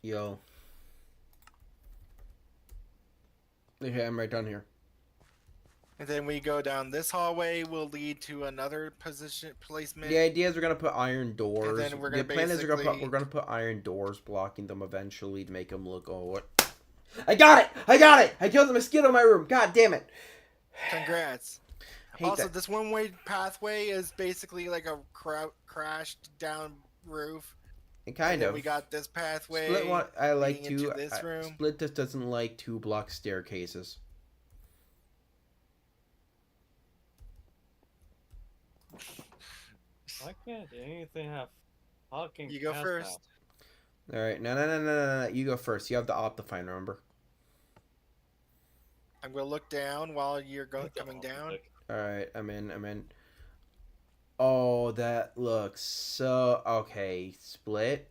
Yo. Okay, I'm right down here. And then we go down this hallway will lead to another position The placement. idea is we're gonna put iron And doors. then we're The gonna plan is we're basically gonna put iron doors blocking them eventually to make them look. Oh, what? I got it! I got it! I killed the mosquito in my room. God damn it! congrats. Hate Also, that. this one-way pathway is basically like a crashed down roof. And Kind then we of. got this Split pathway one. I like leading into two. this room. Split just doesn't like 2 block staircases. Why can't anything have fucking You go cast first. out? All right, no. You go first. You have the Optifine, remember? I'm gonna look down while you're What the coming fuck, down. like, All right, I'm in. I'm in. Oh, that looks so okay. Split.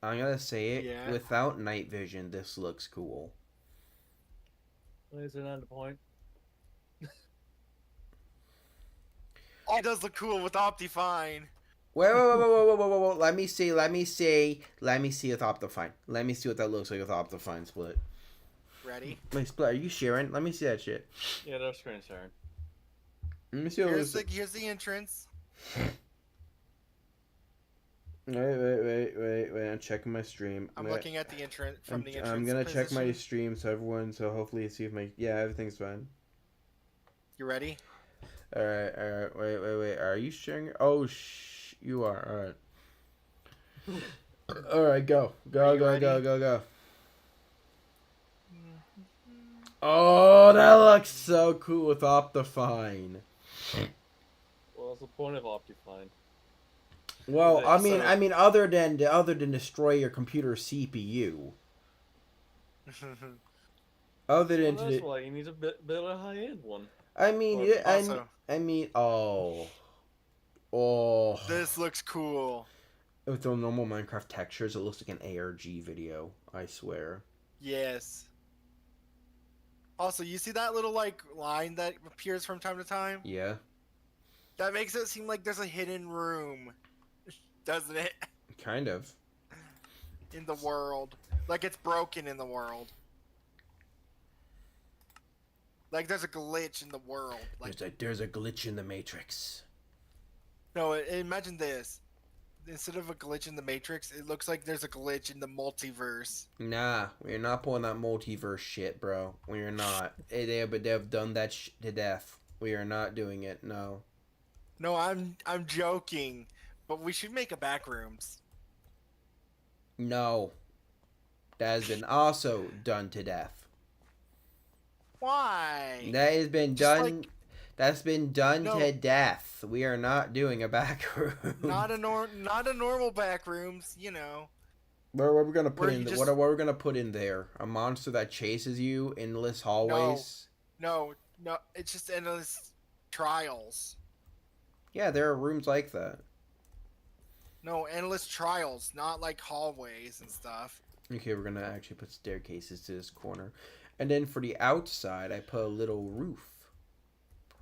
I'm gonna say it. Yeah. Without night vision, this looks cool. Is it on the point? Oh, it does look cool with Optifine. Wait. Let me see with Optifine. Let me see what that looks like with Optifine split. Ready? Wait, split. Are you sharing? Let me see that shit. Yeah, they're screen sharing. Let me see what it looks like. Here's the entrance. Wait. I'm checking my stream. I'm looking at the entrance from the entrance. I'm gonna check my position. stream so everyone. So hopefully see if my everything's fine. You ready? All right. Wait. Are you sharing? Oh, you are. All right. All right. Go. Are you ready? Go. Oh, that looks so cool with Optifine. Well, what's the point of Optifine? Well, Also- I mean, other than destroy your computer CPU. Other Well, than that's why you need to build a high-end one. I mean, Or- yeah, Also, I mean, oh, this looks cool. with the normal Minecraft textures, it looks like an ARG video. I swear. Yes. Also, you see that little like line that appears from time to time? Yeah, That makes it seem like there's a hidden room, doesn't it? kind of. In the world, like it's broken in the world. Like there's a glitch in the world. Like There's a glitch in the Matrix. no, imagine this. Instead of a glitch in the Matrix, it looks like there's a glitch in the multiverse. Nah, we're not pulling that multiverse shit, bro. We're not. They've done that to death. We are not doing it. No. No, I'm joking, but we should make a back rooms. No. That has been also done to death. Why? That has been Just done. That's been done No. to death. We are not doing a back room. Not a normal back rooms, you know. What are we gonna put Where in? you just- What are we gonna put in there? A monster that chases you endless hallways. No, it's just endless trials. Yeah, there are rooms like that. No, endless trials, not like hallways and stuff. Okay, we're gonna actually put staircases to this corner, and then for the outside, I put a little roof.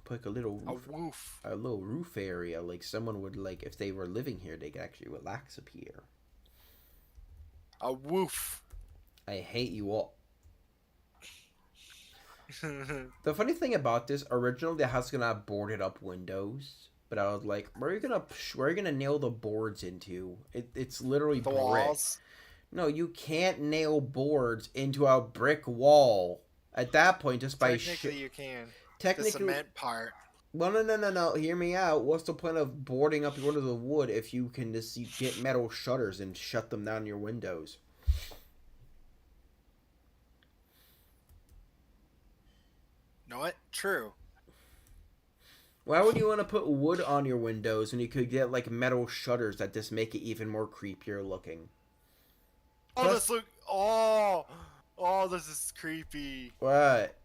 Put like a little A roof, woof. a little roof area. Like someone would like if they were living here, they could actually relax up here. A woof. I hate you all. The funny thing about this, originally the house was gonna have boarded up windows, but I was like, where are you gonna nail the boards into? It's literally The brick. walls. No, you can't nail boards into a brick wall. At that point, just by Technically, you can. The technically, cement part. well, no. Hear me out. What's the point of boarding up your windows with wood if you can just get metal shutters and shut them down your windows? Know what? True. Why would you want to put wood on your windows when you could get like metal shutters that just make it even more creepier looking? Oh, Plus- this look. Oh, this is creepy. What?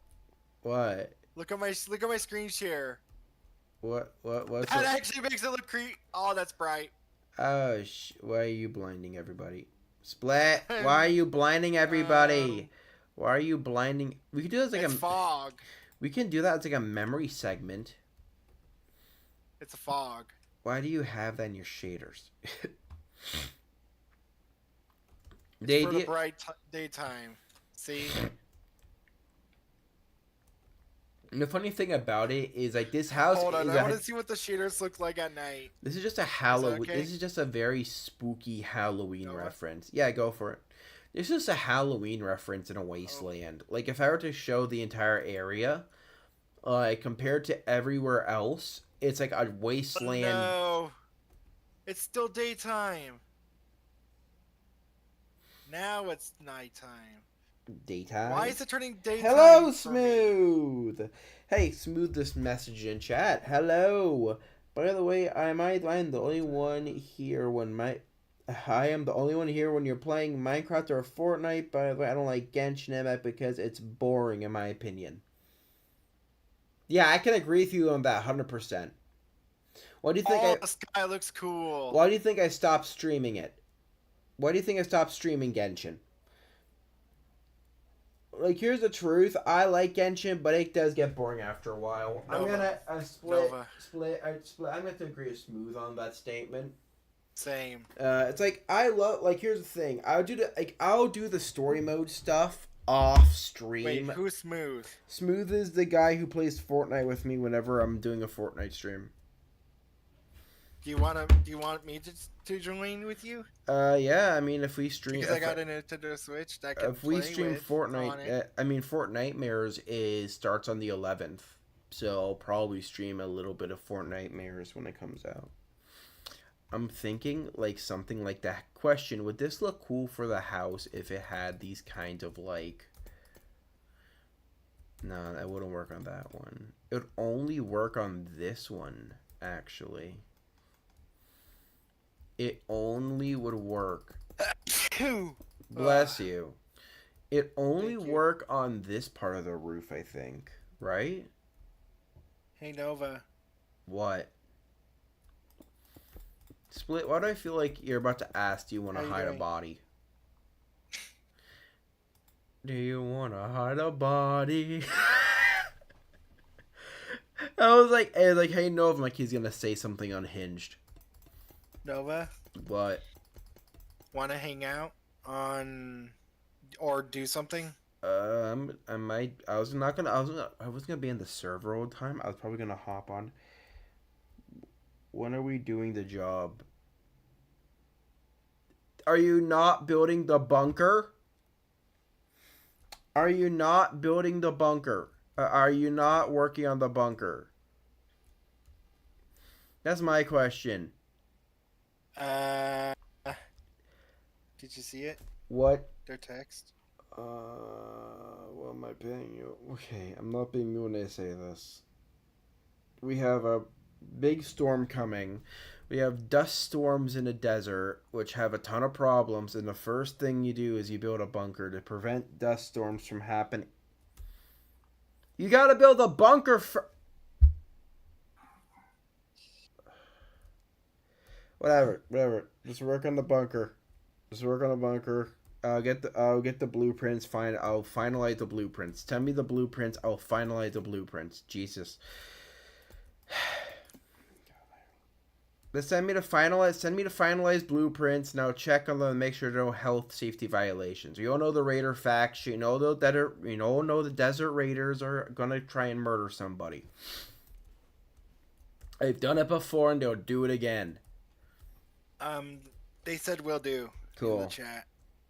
Look at my screen share. What's That actually makes it look creepy. Oh, that's bright. Oh, why are you blinding everybody? Splat, why are you blinding everybody? Why are you blinding? We could do this like It's fog. we can do that as like a memory segment. It's a fog. Why do you have that in your shaders? The For the idea, bright daytime. See? the funny thing about it is like this house Hold on, is I want a to see what the shaders look like at night. this is just a Is that Halloween. okay? This is just a very spooky Halloween Go on. reference. Yeah, go for it. This is a Halloween reference in a wasteland. Like if I were to show the entire area, compared to everywhere else, it's like a wasteland. No. It's still daytime. Now it's nighttime. Daytime. Why is it turning daytime? Hello, for me? Smooth. Hey, Smooth. This message in chat. Hello. By the way, I'm the only one here when I am the only one here when you're playing Minecraft or Fortnite. By the way, I don't like Genshin Impact because it's boring in my opinion. Yeah, I can agree with you on that 100%. Why do you think The sky looks cool. Why do you think I stopped streaming it? Why do you think I stopped streaming Genshin? Like, here's the truth. I like Genshin, but it does get boring after a while. I'm Nova. gonna split. Nova. I'm gonna have to agree with Smooth on that statement. Same. It's like I love. Like, here's the thing. I'll do the story mode stuff off stream. Wait, who's Smooth? Smooth is the guy who plays Fortnite with me whenever I'm doing a Fortnite stream. Do you want me to join with you? Yeah. I mean, if we stream, Because I got a Nintendo Switch that can if we play stream with on Fortnite, it. Fortnitemares starts on the 11th, so I'll probably stream a little bit of Fortnitemares when it comes out. I'm thinking like something like that. Question: would this look cool for the house if it had these kinds of like? No, that wouldn't work on that one. It would only work on this one, actually. It only would work. Bless you. It only Thank you. work on this part of the roof, I think. Right? Hey Nova. What? Split, why do I feel like you're about to ask, do you want How to you hide a doing? body? Do you want to hide a body? I was like, hey, Nova, I'm like, he's going to say something unhinged. Nova, But, want to hang out on or do something? I wasn't gonna be in the server all the time. I was probably gonna hop on. When are we doing the job? Are you not building the bunker? Are you not building the bunker? Are you not working on the bunker? That's my question. Did you see it? What? Their text. What am I paying you? Okay, I'm not being you when I say this. We have a big storm coming. We have dust storms in the desert, which have a ton of problems, and the first thing you do is you build a bunker to prevent dust storms from happening. You gotta build a bunker for... Whatever. Just work on the bunker. I'll get the blueprints. I'll finalize the blueprints. Tell me the blueprints. I'll finalize the blueprints. Jesus. Send me to finalize blueprints. Now check on them and make sure there are no health safety violations. You all know the raider facts. You know the desert raiders are gonna try and murder somebody. They've done it before and they'll do it again. They said will do. Cool. In the chat.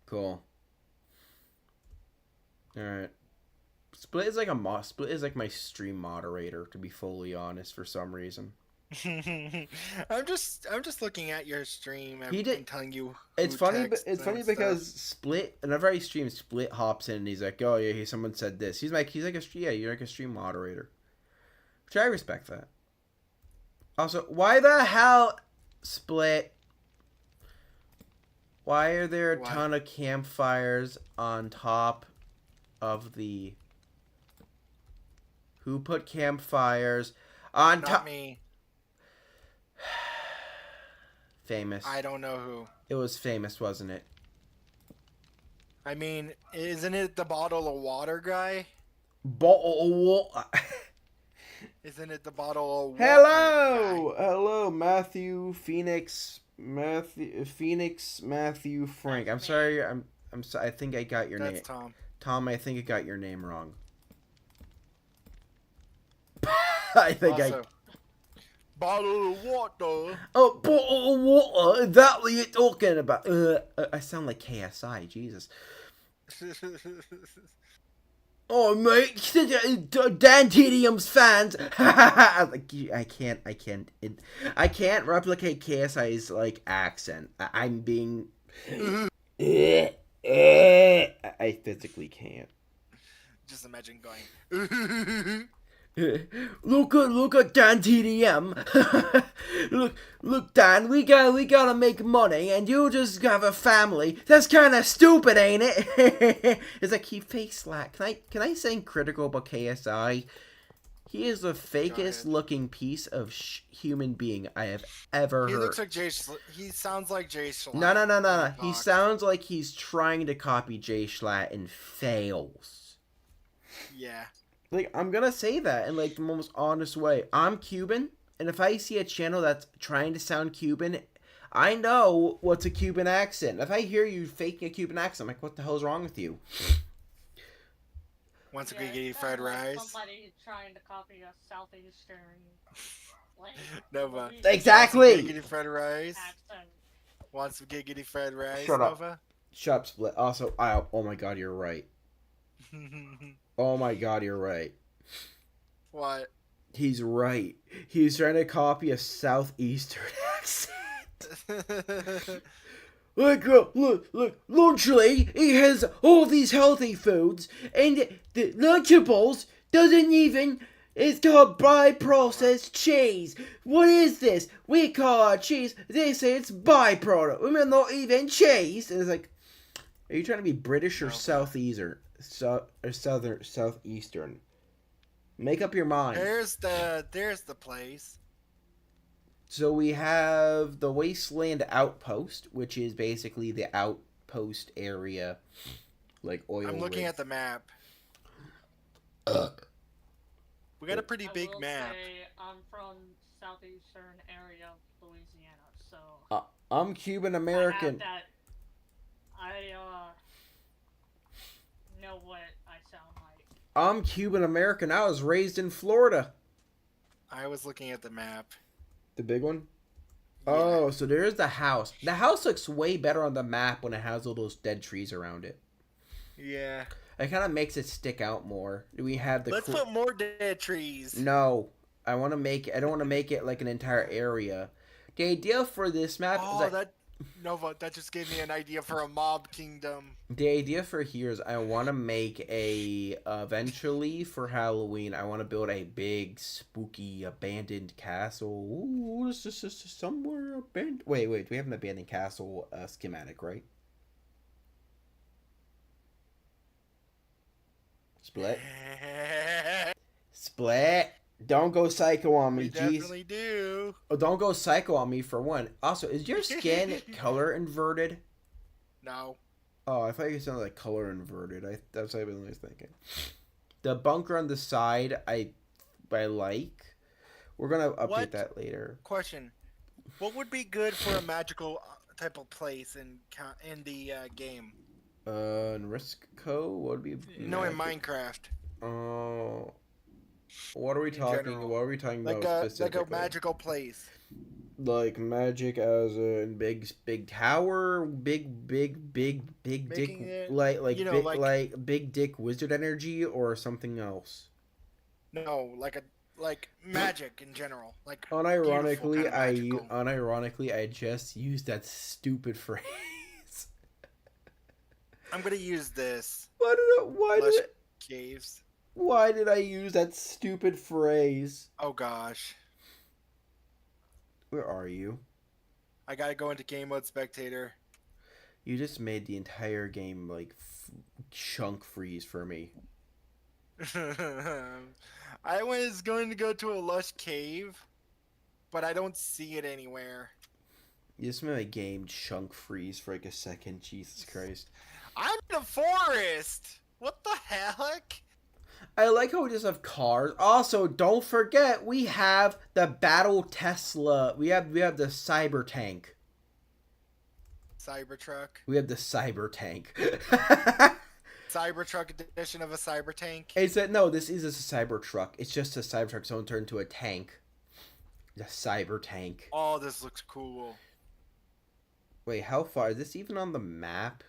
Cool. Alright. Split is like my stream moderator, to be fully honest, for some reason. I'm just looking at your stream and, He did- and telling you. It's who funny, texts and stuff. because Split, whenever I stream, Split hops in and he's like, "Oh yeah, someone said this." You're like a stream moderator, which I respect that. Also, why the hell, Split? Why are there a Why? ton of campfires on top of the? Who put campfires on Not top? me. Famous. I don't know who. It was Famous, wasn't it? I mean, isn't it the bottle of water guy? Isn't it the bottle of water Hello, Matthew, Phoenix, Frank. I'm sorry, I think I got your name. That's Tom. Tom, I think I got your name wrong. I think Also, bottle of water. Oh, bottle of water? Is that what you're talking about? I sound like KSI, Jesus. Oh, mate, Dan TDM's fans. I can't replicate KSI's, like, accent. I'm being... I physically can't. Just imagine going. Look at Dan TDM. look, Dan, we gotta make money, and you just have a family. That's kind of stupid, ain't it? It's like he fake slack. Can I say critical about KSI? He is the fakest looking piece of human being I have ever heard. He looks like Jay. He sounds like Jay Schlatt. No. He sounds like he's trying to copy Jay Schlatt and fails. Yeah. Like, I'm gonna say that in, like, the most honest way. I'm Cuban, and if I see a channel that's trying to sound Cuban, I know what's a Cuban accent. If I hear you faking a Cuban accent, I'm like, what the hell's wrong with you? Once again, getting fried rice. Somebody trying to copy a southeastern Nova. Exactly! Getting fried rice. accent. Wants some giggity fried rice, Shut up. Nova? Shut up, Split. Also, oh my god, you're right. Oh my god, you're right. What? He's right. He's trying to copy a southeastern accent. Look, literally, he has all these healthy foods, and the Lunchables doesn't even... It's called by-processed cheese. What is this? We call it cheese. They say it's byproduct. We mean not even cheese. And it's like, are you trying to be British or southeastern? Southeastern. Make up your mind. There's the place. So we have the Wasteland Outpost, which is basically the outpost area, like oil. I'm looking rig. at the map. We got a pretty big map. Say I'm from southeastern area of Louisiana, so I'm Cuban I have American. that. I know what I sound like. I'm Cuban American. I was raised in Florida. I was looking at the map. The big one? Yeah. Oh, so there's the house. The house looks way better on the map when it has all those dead trees around it. Yeah. It kind of makes it stick out more. We have the... Let's put more dead trees. No. I don't want to make it like an entire area. The idea for this map is Nova, that just gave me an idea for a mob kingdom. the idea for here is I want to make eventually for Halloween, I want to build a big, spooky, abandoned castle. Ooh, this is somewhere abandoned. Wait, we have an abandoned castle schematic, right? Split. Don't go psycho on me, We jeez. definitely do. Oh, don't go psycho on me for one. Also, is your skin color inverted? No. Oh, I thought you sounded like color inverted. That's what I was thinking. The bunker on the side, I like. We're gonna update that later. Question: what would be good for a magical type of place in the game? In Risco, what would be? No, in Minecraft. Oh. What are we In talking? general. What are we talking Like about a specifically? magical place. Like magic as in big tower, big dick, Making it, big dick wizard energy or something else. No, like magic in general. Like Unironically, beautiful kind of magical. I just used that stupid phrase. I'm gonna use this. Caves. Why did I use that stupid phrase? Oh gosh. Where are you? I gotta go into game mode spectator. You just made the entire game like chunk freeze for me. I was going to go to a lush cave, but I don't see it anywhere. You just made a game chunk freeze for like a second. Jesus Christ. I'm in a forest! What the heck? I like how we just have cars. Also, don't forget we have the Battle Tesla. We have the Cyber Tank. Cybertruck. We have the cyber tank. Cybertruck edition of a cyber tank. It's that no, this is a cyber truck. It's just a cyber truck. Someone turned into a tank. The cyber tank. Oh, this looks cool. Wait, how far is this even on the map?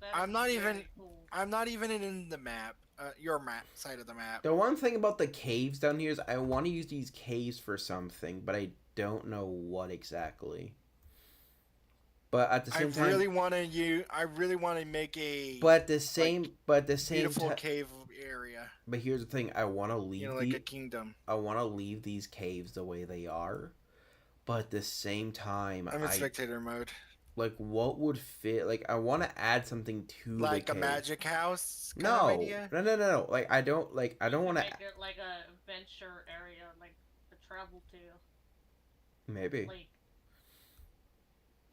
That's I'm not even- very cool. I'm not even in the map. Your map side of the map. The one thing about the caves down here is I want to use these caves for something, but I don't know what exactly. But at the I same time, really want to I really want to make a but at the same beautiful time, cave area. but here's the thing: I want to leave You know, like a kingdom. I want to leave these caves the way they are, but at the same time, I'm in spectator mode. like what would fit. Like I want to add something to Like the a cave. magic house kind No, of idea? no. Like I don't You want to. make it like a adventure area, like to travel to, Maybe, like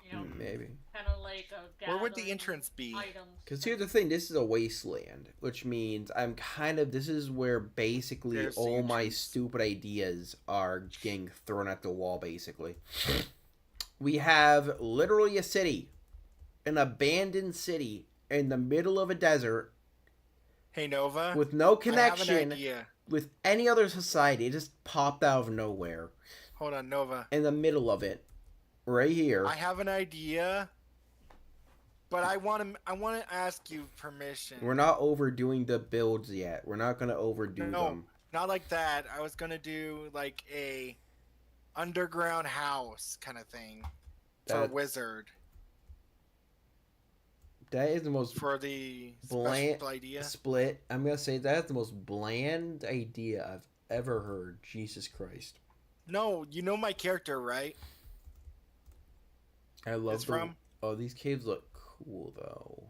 you know, maybe. kind of like a. Where would the gathering entrance be? Items. Because here's the thing: this is a wasteland, which means I'm kind of. This is where basically There's the all my entrance. stupid ideas are getting thrown at the wall. Basically, we have literally a city, an abandoned city in the middle of a desert Hey Nova, with no I have connection an idea. with any other society. It just popped out of nowhere Hold on, Nova. in the middle of it, right here. I have an idea, but I want to ask you permission. We're not overdoing the builds yet. We're not gonna overdo No. them. Not like that. I was gonna do like a underground house kind of thing for a That- wizard That is the most for the Bland- special idea. split. I'm gonna say that's the most bland idea I've ever heard. Jesus Christ! No, you know my character, right? I love It's the. from? Oh, these caves look cool though.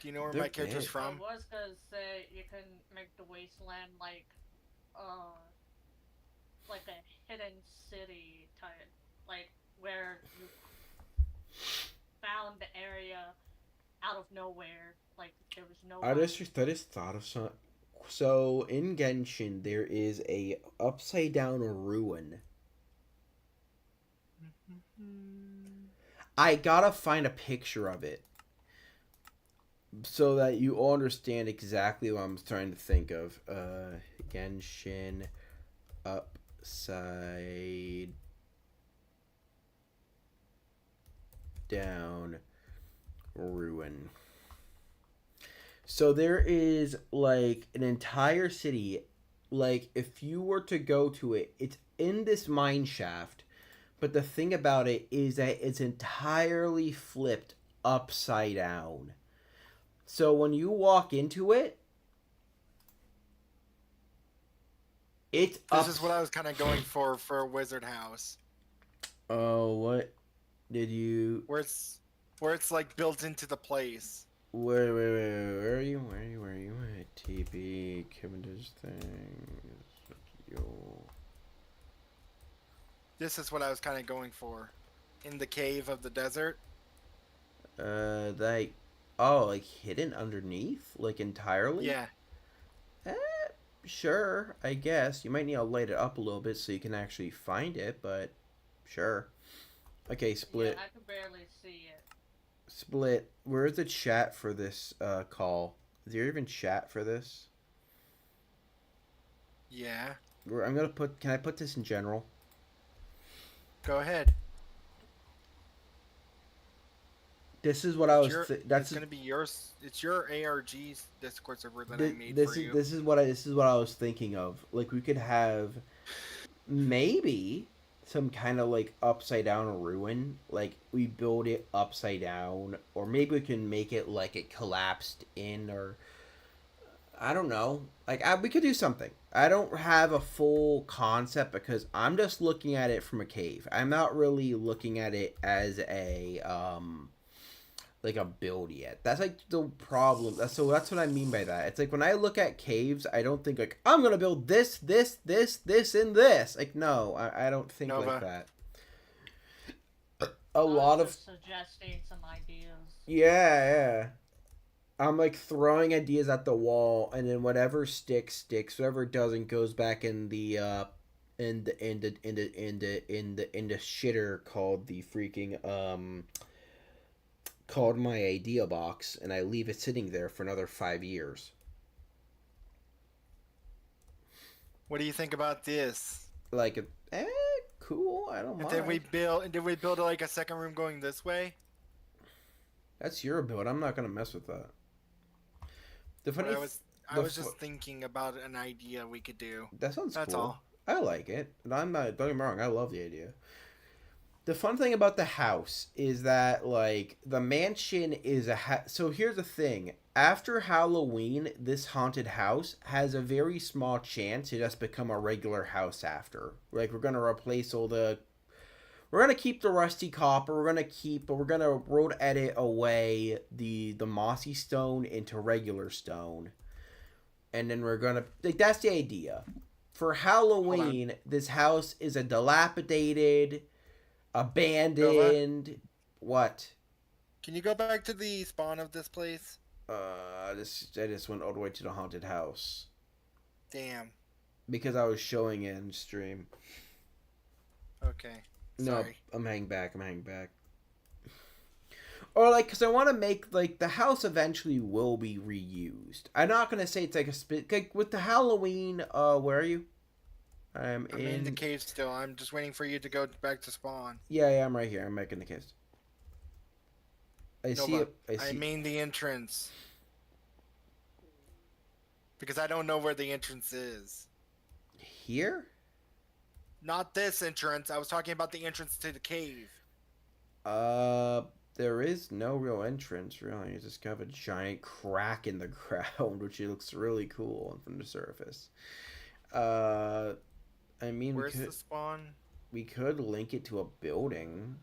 Do you know where They're my character's big. from? I was gonna say you can make the wasteland like a hidden city type, like where you found the area out of nowhere, like there was no. I just thought of some. So in Genshin, there is a upside down ruin. I gotta find a picture of it so that you all understand exactly what I'm trying to think of. Genshin upside down ruin. So there is like an entire city. Like if you were to go to it, it's in this mine shaft. But the thing about it is that it's entirely flipped upside down. So when you walk into it, it's This is what I was kind of going for a wizard house, Oh, what did you? where it's like built into the place. Wait, where are you? Where are you? TP Kevin does things. Yo. This is what I was kind of going for, in the cave of the desert. Like, like hidden underneath, like entirely. Yeah. Sure, I guess. You might need to light it up a little bit so you can actually find it, but sure. Okay, Split. Yeah, I could barely see it. Split. Where's the chat for this call? Is there even chat for this? Yeah. I'm gonna put. Can I put this in general? Go ahead. This is what I was. It's That's gonna be yours. It's your ARG Discord server that I This, made this for is you. this is what I was thinking of. Like we could have maybe some kind of like upside down ruin. Like we build it upside down, or maybe we can make it like it collapsed in, or I don't know. Like we could do something. I don't have a full concept because I'm just looking at it from a cave. I'm not really looking at it as a like a build yet. That's like the problem. That's what I mean by that. It's like when I look at caves, I don't think like I'm gonna build this, and this. Like no, I don't think Nova. like that. I A was lot of just suggesting some ideas. yeah. I'm like throwing ideas at the wall, and then whatever sticks. Whatever doesn't goes back in the in the shitter called the freaking called my idea box, and I leave it sitting there for another 5 years. What do you think about this? Like, cool. I don't And mind. did we build like a second room going this way? That's your build. I'm not gonna mess with that. The But funny, I the was fu- just thinking about an idea we could do. that sounds That's cool. all. I like it. And I'm not. Don't get me wrong. I love the idea. The fun thing about the house is that like the mansion is so here's the thing. After Halloween, this haunted house has a very small chance to just become a regular house after. Like we're gonna replace all the we're gonna keep the rusty copper. We're gonna road edit away the mossy stone into regular stone, and then we're gonna like that's the idea. For Halloween, this house is a dilapidated, abandoned. What? Can you go back to the spawn of this place? I just went all the way to the haunted house Damn. because I was showing it in stream. Okay. No, Sorry. I'm hanging back. Or like, cause I want to make like the house eventually will be reused. I'm not gonna say it's like like with the Halloween. Where are you? I'm I'm in the cave still. I'm just waiting for you to go back to spawn. Yeah, I'm right here. I'm making the case. I No, see but it. I see. I mean the entrance. Because I don't know where the entrance is. Here. Not this entrance. I was talking about the entrance to the cave. There is no real entrance, really. It's just kind of a giant crack in the ground, which looks really cool from the surface. I mean, Where's the spawn? we could link it to a building.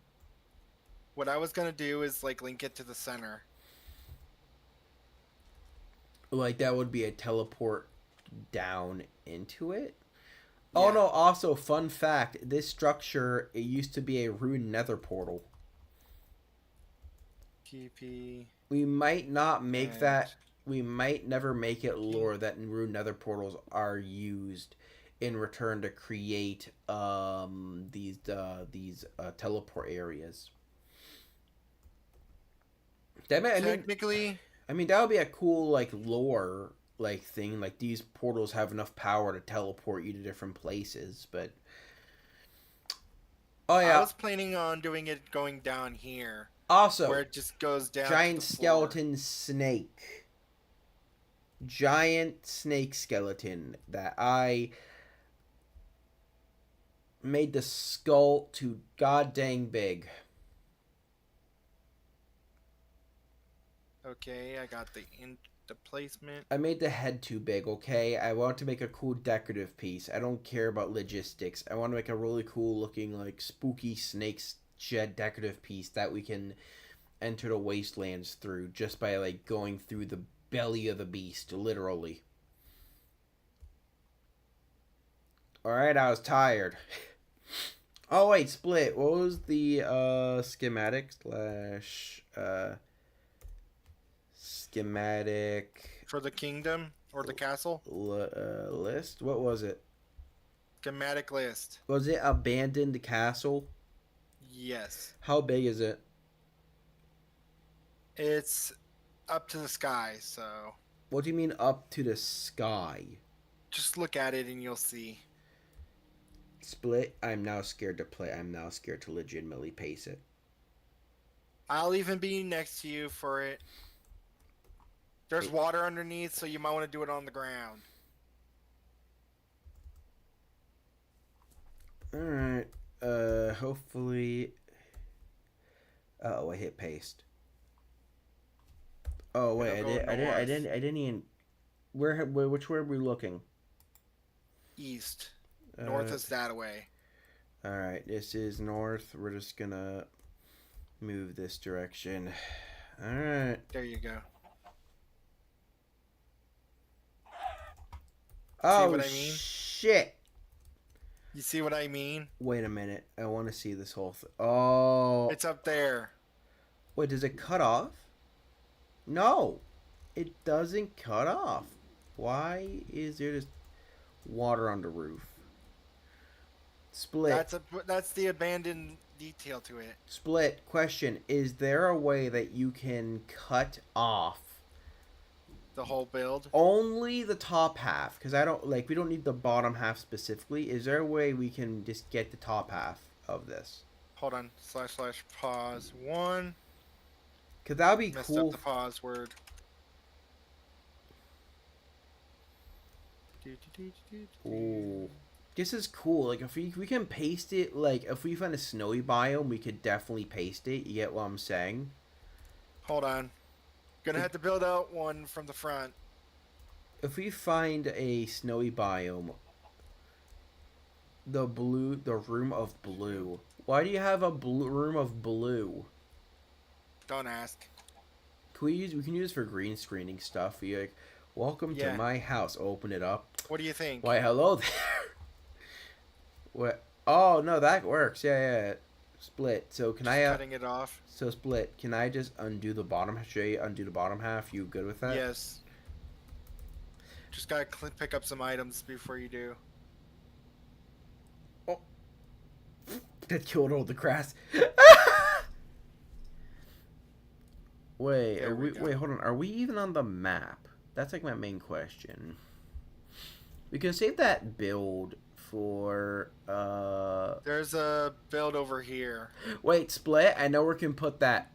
What I was gonna do is like link it to the center. Like that would be a teleport down into it. Oh Yeah. no! Also, fun fact: this structure it used to be a ruined Nether portal. TP. We might not make and- that. We might never make it lore that ruined Nether portals are used in return to create these teleport areas. That might, Technically, I mean that would be a cool like lore like thing. Like these portals have enough power to teleport you to different places, but oh I yeah. was planning on doing it going down here, Also, where it just goes down. giant to the floor. skeleton snake. Giant snake skeleton that I made the skull to god dang big. Okay, I got the placement. I made the head too big, okay? I want to make a cool decorative piece. I don't care about logistics. I want to make a really cool looking, like, spooky snakes shed decorative piece that we can enter the wastelands through just by, like, going through the belly of the beast, literally. Alright, I was tired. Oh, wait, Split. What was the, schematic slash, schematic For the kingdom or the castle? list? What was it? Schematic list. Was it abandoned castle? Yes. How big is it? It's up to the sky, so What do you mean up to the sky? just look at it and you'll see. Split, I'm now scared to play. I'm now scared to legitimately pace it. I'll even be next to you for it. There's water underneath, so you might want to do it on the ground. Alright. Hopefully. Oh, I hit paste. Oh wait, It'll go I north. didn't even. Which way are we looking? East. North is that way. All right, this is north. We're just gonna move this direction. All right. There you go. Oh what I mean? shit! You see what I mean? Wait a minute. I want to see this whole thing. Oh, It's up there. wait. Does it cut off? No, it doesn't cut off. Why is there just water on the roof? Split. That's the abandoned detail to it. Split. Question: is there a way that you can cut off The whole build. only the top half? Because I don't like. We don't need the bottom half specifically. Is there a way we can just get the top half of this? Hold on. / pause 1. Cause that would be Messed cool. up the pause word. Ooh. This is cool. Like if we can paste it, like if we find a snowy biome, we could definitely paste it. You get what I'm saying? Hold on. Gonna have to build out one from the front. If we find a snowy biome, the room of blue. Why do you have a room of blue? Don't ask. We can use this for green screening stuff. You're like, welcome Yeah. to my house. Open it up. What do you think? Why, hello there. What? Oh no, that works. Yeah. Split. So can I? Cutting it off. So Split. Can I just undo the bottom? Should I undo the bottom half? You good with that? Yes. Just gotta pick up some items before you do. That killed all the grass. Wait, There we go. wait, hold on. Are we even on the map? That's like my main question. We can save that build for There's a build over here. wait, Split. I know where we can put that.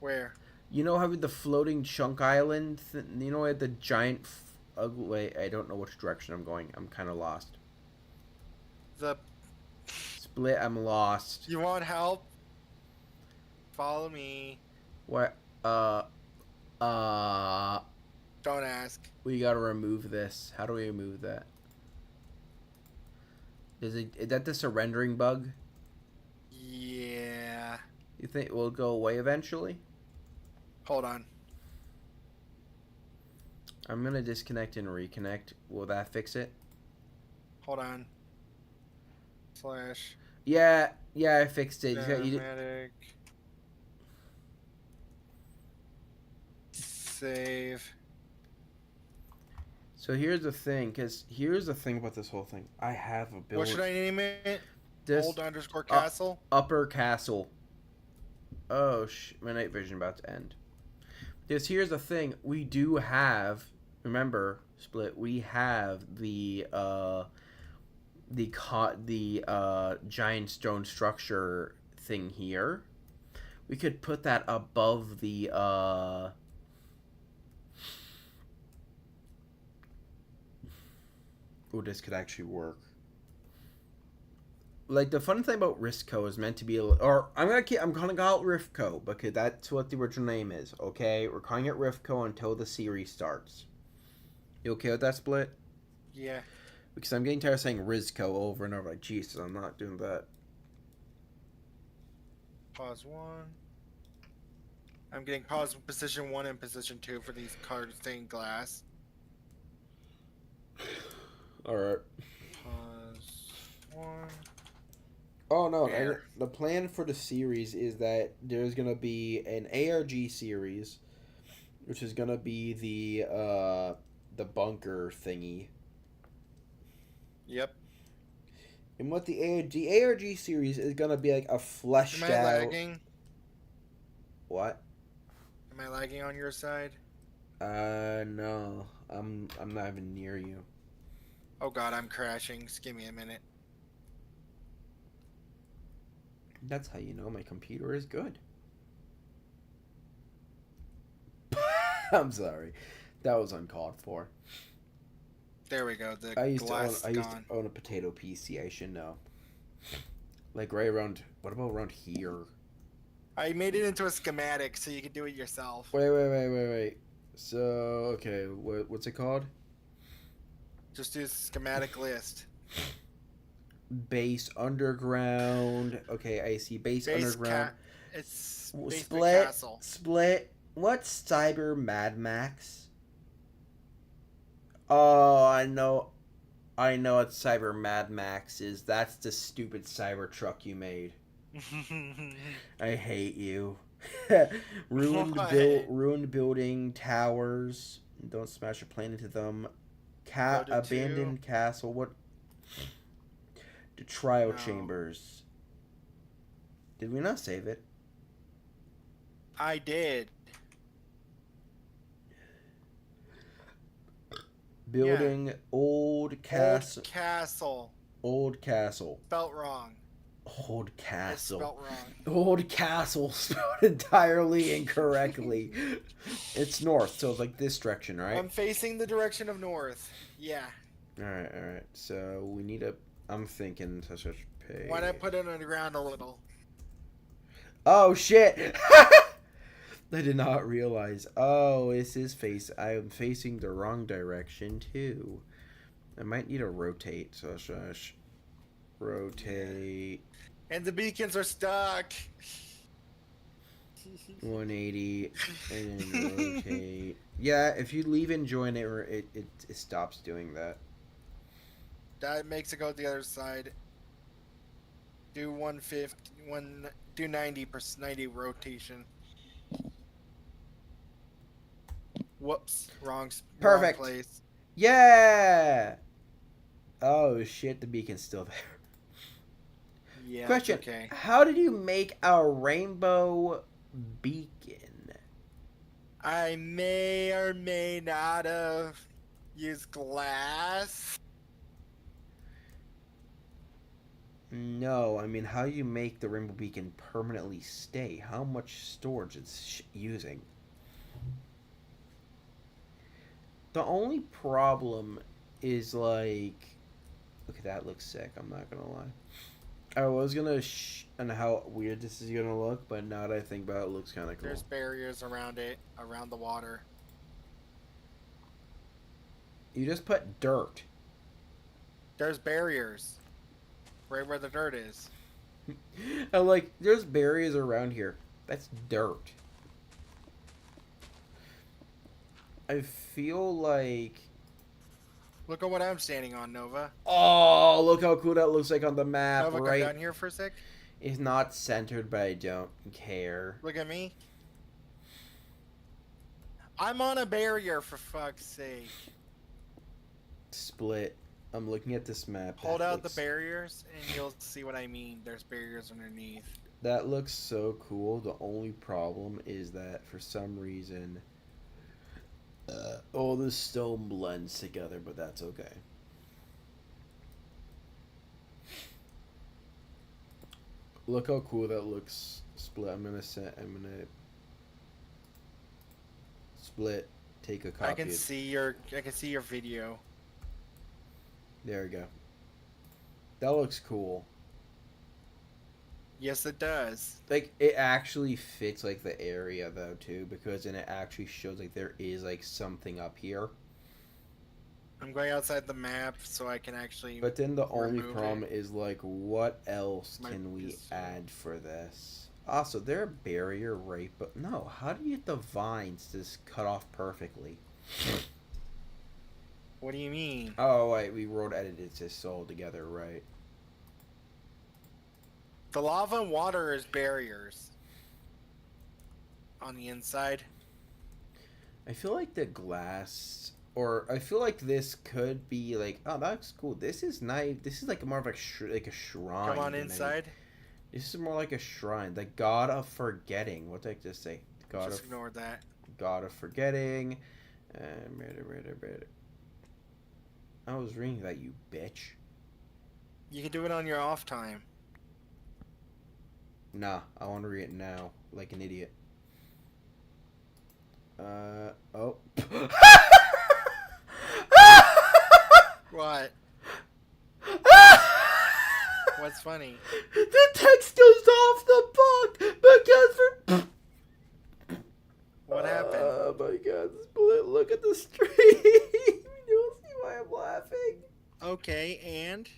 Where? You know how the floating chunk island? You know, the giant. Wait, I don't know which direction I'm going. I'm kind of lost. The Split. I'm lost. You want help? Follow me. What? Don't ask. We gotta remove this. How do we remove that? Is that the surrendering bug? Yeah. You think it will go away eventually? Hold on. I'm gonna disconnect and reconnect. Will that fix it? Hold on. / Yeah, I fixed it. Dramatic. Save. So here's the thing, here's the thing about this whole thing. I have a build. What should I name it? This Old _ castle? upper castle. Oh my night vision about to end. Because here's the thing, we do have, remember, Split, we have the giant stone structure thing here. We could put that above the oh, this could actually work. Like the fun thing about Risco is meant to be, or I'm gonna call it Rifco because that's what the original name is. Okay, we're calling it Rifco until the series starts. You okay with that, Split? Yeah. Because I'm getting tired of saying Rizco over and over. Like, Jesus, I'm not doing that. Pause 1. I'm getting pause position 1 and position 2 for these card stained glass. All right. Pause 1. Oh no! There. The plan for the series is that there's gonna be an ARG series, which is gonna be the bunker thingy. Yep. And what the ARG series is gonna be like a fleshed Am I out. lagging? What? Am I lagging on your side? No. I'm not even near you. Oh god, I'm crashing. Just give me a minute. That's how you know my computer is good. I'm sorry. That was uncalled for. There we go. The I used glass to is own gone. a potato PC. I should know. Like right around. What about around here? I made it into a schematic so you can do it yourself. Wait. So okay, what's it called? Just do a schematic list. Base underground. Okay, I see. Base underground. It's W- basically Split. castle. Split. What's Cyber Mad Max? Oh, I know what Cyber Mad Max is. That's the stupid cyber truck you made. I hate you. Why? Ruined building, towers. Don't smash a plane into them. Go to Abandoned castle. What? The trial No. chambers. Did we not save it? I did. Building old castle. Old castle. Old castle. Spelt wrong. Old It's castle. spelt wrong. Old castle spelled entirely incorrectly. It's north, so it's like this direction, right? I'm facing the direction of north. Yeah. Alright. So we need a. I'm thinking such pay. Why not put it underground a little? Oh shit! I did not realize. Oh, this is I am facing the wrong direction too. I might need to rotate. So rotate And the beacons are stuck. 180 and then rotate. Yeah, if you leave and join it, it stops doing that. That makes it go to the other side. Do 90 rotation. Whoops, wrong Perfect. place. Yeah. Oh shit, the beacon's still there. Yeah. Question: Okay. How did you make a rainbow beacon? I may or may not have used glass. No, I mean, how you make the rainbow beacon permanently stay? How much storage it's using? The only problem is like, okay, that looks sick. I'm not gonna lie. I was gonna on how weird this is gonna look, but now that I think about it, it looks kind of cool. There's barriers around it, around the water. You just put dirt. There's barriers. Right where the dirt is. And like, there's barriers around here. That's dirt. I feel like. Look at what I'm standing on, Nova. Oh, look how cool that looks like on the map, Nova, come right? down here for a sec. It's not centered, but I don't care. Look at me. I'm on a barrier, for fuck's sake. Split. I'm looking at this map. Hold That out the looks- barriers, and you'll see what I mean. There's barriers underneath. That looks so cool. The only problem is that for some reason, all the stone blends together, but that's okay. Look how cool that looks. Split. I'm gonna split. Take a copy. I can see your video. There we go. That looks cool. Yes, it does. Like, it actually fits like the area though too, because then it actually shows like there is like something up here. I'm going outside the map so I can actually. But then the only remove problem it. is like, what else Might can we just- add for this? Also, there a barrier right, but no. How do you get the vines to just cut off perfectly? What do you mean? Oh wait, we wrote edited this all together, right? The lava and water is barriers. On the inside. I feel like the glass, or I feel like this could be like, oh, that's cool. This is nice. This is like more of a like a shrine. Come on than inside. This is more like a shrine. The god of forgetting. What did I just say? God Just of ignore that. God of forgetting. I was reading that, you bitch. You can do it on your off time. Nah, I want to read it now, like an idiot. Oh. What? What's funny? The text goes off the book because for. What happened? Oh my god, Split, look at the stream. You'll see why I'm laughing. Okay, and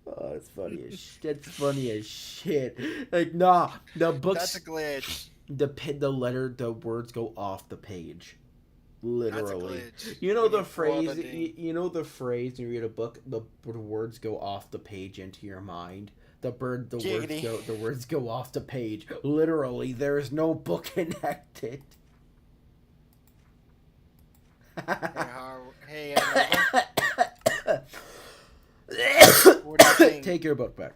Oh, it's funny as shit. It's funny as shit. Like, nah, the books. that's a glitch. The words go off the page. Literally. That's a glitch. You know When the you pull phrase. the thing. You know the phrase when you read a book. The words go off the page into your mind. Giggity. The words go off the page. Literally, there is no book connected. Hey, Nova, thing. Take your book back.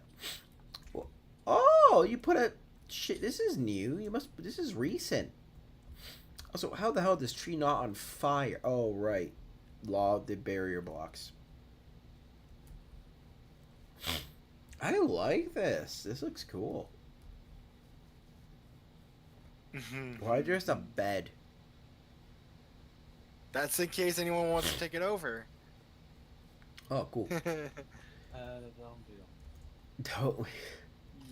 Oh, you put a shit. This is new. This is recent. Also, how the hell is this tree not on fire? Oh, right. Law of the barrier blocks. I like this. This looks cool. Why there's a bed? That's in case anyone wants to take it over. Oh, cool. Don't.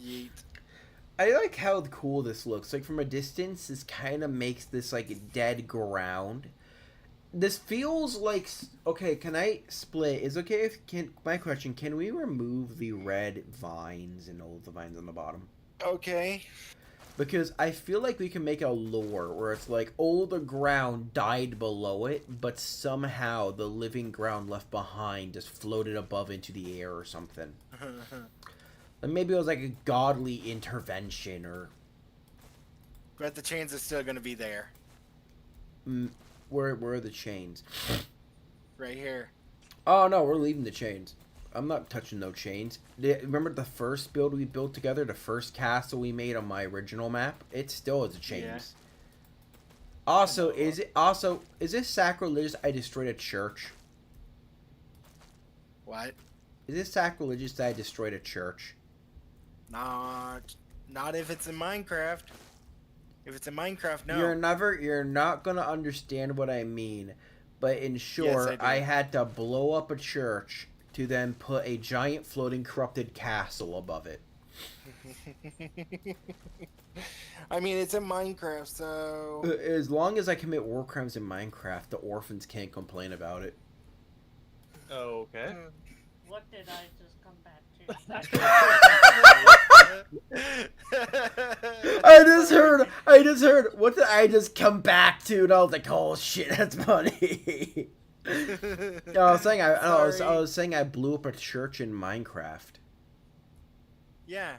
Yeet. I like how cool this looks. Like from a distance, this kind of makes this like dead ground. This feels like okay. Can I split? Is okay if my question? Can we remove the red vines and all the vines on the bottom? Okay. Because I feel like we can make a lore where it's like all the ground died below it, but somehow the living ground left behind just floated above into the air or something. And maybe it was like a godly intervention or... But the chains are still gonna be there. Where are the chains? Right here. Oh no, we're leaving the chains. I'm not touching no chains. Remember the first build we built together? The first castle we made on my original map? It still has the chains. Yeah. Also, is this sacrilegious I destroyed a church? What? Is this sacrilegious that I destroyed a church? Not if it's in Minecraft. If it's in Minecraft, no. You're not gonna understand what I mean. But in short, Yes, I had to blow up a church to then put a giant floating corrupted castle above it. I mean, it's in Minecraft, so... As long as I commit war crimes in Minecraft, the orphans can't complain about it. Okay. What did I just come back to? I just heard, what did I just come back to? And I was like, oh shit, that's funny. No, I was saying I blew up a church in Minecraft. Yeah.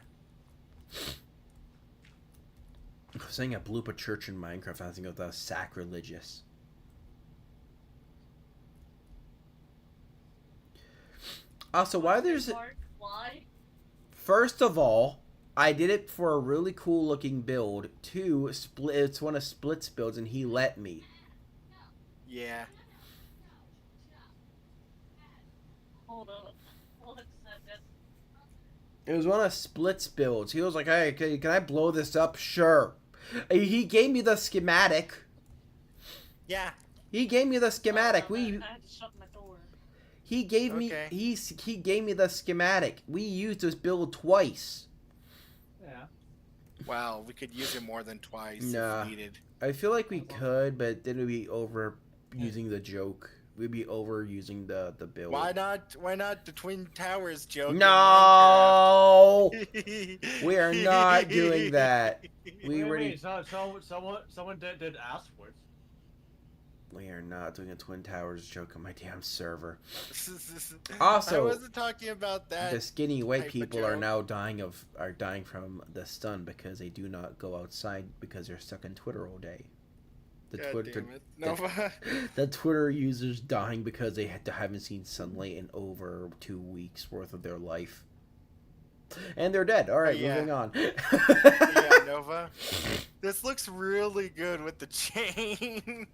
I was saying I blew up a church in Minecraft. I was thinking that was sacrilegious. Also, why there's... Why? First of all, I did it for a really cool looking build. Two, it's one of Split's builds and he let me. Yeah. Hold on. 1 second. It was one of Split's builds. He was like, hey, can I blow this up? Sure. He gave me the schematic. Yeah. He gave me the schematic. I had to shut my door. He gave me he gave me the schematic. We used this build twice. Yeah. Wow, we could use it more than twice Nah. if needed. I feel like we could, but then we'd be over using the joke. We'd be overusing the build. Why not the Twin Towers joke? in No, Minecraft? we are not doing that. We Wait, already. someone did ask for it. We are not doing a Twin Towers joke on my damn server. I Also, wasn't talking about that. the skinny white type of people are joke. now dying from the stun because they do not go outside because they're stuck on Twitter all day. The God Twitter, damn it. Nova. the Twitter users dying because they haven't seen sunlight in over 2 weeks worth of their life, and they're dead. All right, yeah. moving on. Yeah, Nova. This looks really good with the chain.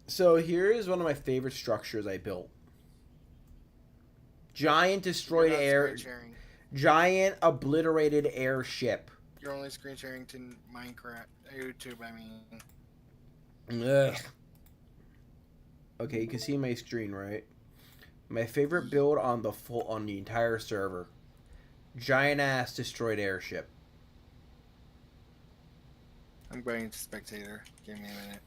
So here is one of my favorite structures I built. Giant destroyed You're not air, screen sharing. giant obliterated airship. You're only screen sharing to Minecraft, YouTube. I mean. Ugh. Okay, you can see my screen, right? My favorite build on the entire server. Giant ass destroyed airship. I'm going to spectator. Give me a minute.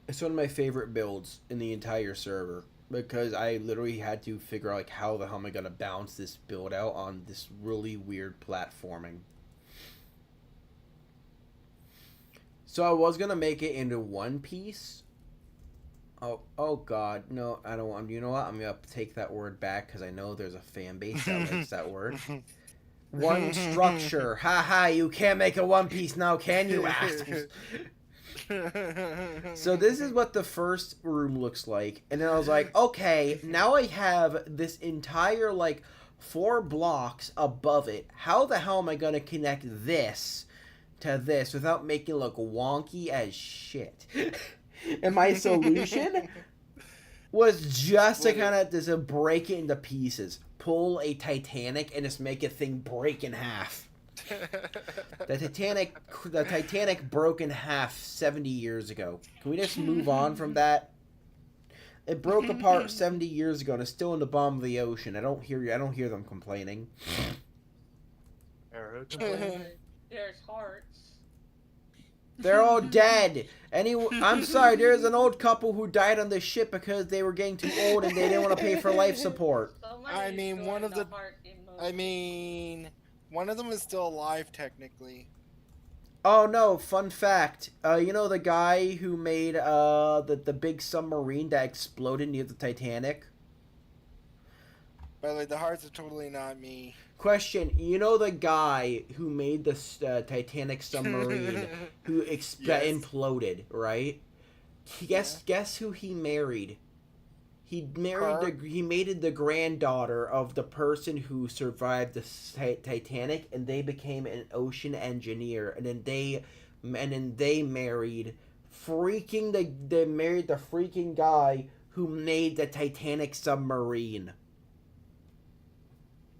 It's one of my favorite builds in the entire server because I literally had to figure out like how the hell am I gonna bounce this build out on this really weird platforming. So I was gonna make it into one piece. Oh god, no, I don't want. You know what? I'm gonna take that word back because I know there's a fan base that likes that word. One structure, haha! You can't make a one piece now, can you, assholes? So this is what the first room looks like, and then I was like, okay, now I have this entire like 4 blocks above it. How the hell am I going to connect this to this without making it look wonky as shit? And my solution was just to kind of just break it into pieces. Pull a Titanic and just make a thing break in half. The Titanic broke in half 70 years ago. Can we just move on from that? It broke apart 70 years ago and it's still in the bottom of the ocean. I don't hear them complaining. Arrow. There's hearts. They're all dead. I'm sorry, there's an old couple who died on the ship because they were getting too old and they didn't want to pay for life support. I mean, one of them is still alive technically. Oh no, fun fact. You know the guy who made the big submarine that exploded near the Titanic? By the way, the hearts are totally not me. Question, you know the guy who made the Titanic submarine who imploded, right? Guess who he married? He married the granddaughter of the person who survived the Titanic, and they became an ocean engineer, and then they married they married the freaking guy who made the Titanic submarine.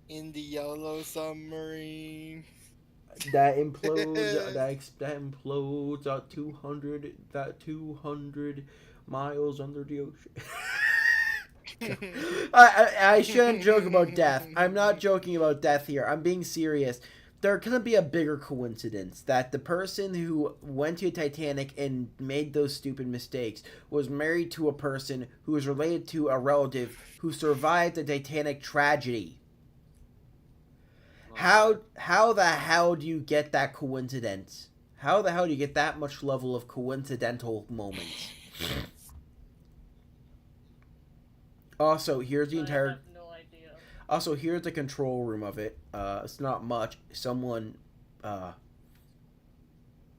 In the yellow submarine. That implodes. that implodes at 200 miles under the ocean. I shouldn't joke about death. I'm not joking about death here. I'm being serious. There couldn't be a bigger coincidence that the person who went to Titanic and made those stupid mistakes was married to a person who was related to a relative who survived the Titanic tragedy. How the hell do you get that coincidence? How the hell do you get that much level of coincidental moments? Also, here's the entire. I have no idea. Also, here's the control room of it. It's not much. Someone.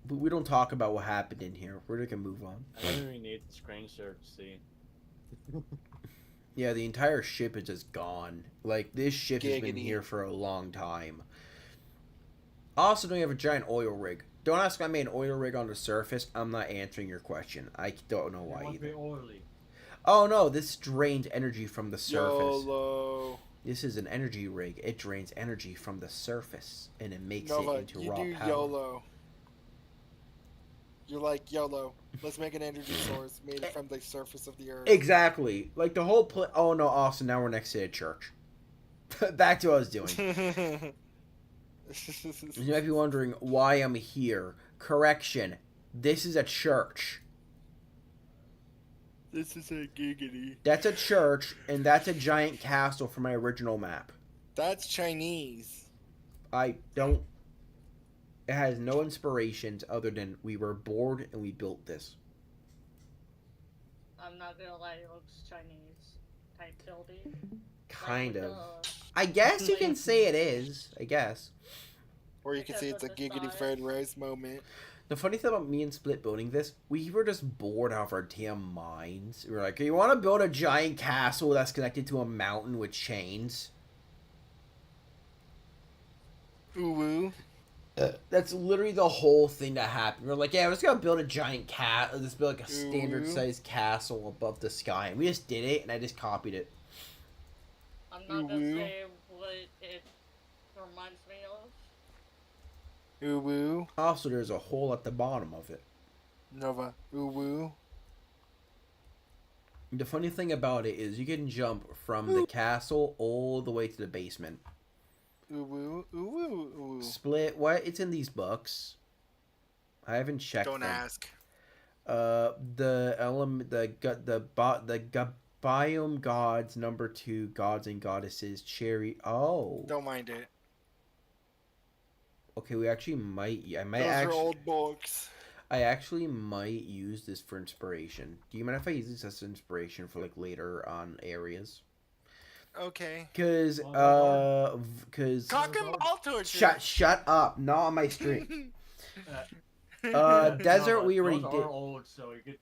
We don't talk about what happened in here. We're gonna move on. I don't really need the screen share to see. Yeah, the entire ship is just gone. Like, this ship has been Giggity. here for a long time. Also, don't you have a giant oil rig? Don't ask if I made an oil rig on the surface. I'm not answering your question. I don't know why It must be either. oily. Oh no, this drains energy from the surface. YOLO. This is an energy rig. It drains energy from the surface and it makes Nova, it into you raw do power. YOLO. You're like YOLO. Let's make an energy source made from the surface of the earth. Exactly. Like the whole oh no, Austin, now we're next to a church. Back to what I was doing. You might be wondering why I'm here. Correction. This is a church. This is a giggity. That's a church, and that's a giant castle from my original map. That's Chinese. I don't... It has no inspirations other than we were bored and we built this. I'm not gonna lie, it looks Chinese type building. Kind Like of. with I guess you can say it is. I guess. Or you can say it's a giggity Fred Rose moment. The funny thing about me and Split building this, we were just bored out of our damn minds. We were like, you want to build a giant castle that's connected to a mountain with chains? Ooh woo. That's literally the whole thing that happened. We were like, yeah, we're just gonna build a giant let's build like a standard sized castle above the sky. And we just did it, and I just copied it. I'm not gonna say what it reminds me of. Ooh woo. Also, there's a hole at the bottom of it. Nova. Ooh woo. The funny thing about it is you can jump from the castle all the way to the basement. Ooh woo. Ooh woo. Ooh. Split, what? It's in these books. I haven't checked Don't them. ask. The element, the biome gods, number 2, gods and goddesses, cherry. Oh. Don't mind it. Okay, we actually might. I might Those actually. are old books. I actually might use this for inspiration. Do you mind if I use this as inspiration for like later on areas? Okay. Cause Cock and ball torture. shut up! Not on my stream. Desert, No, we already those did. are old, so you could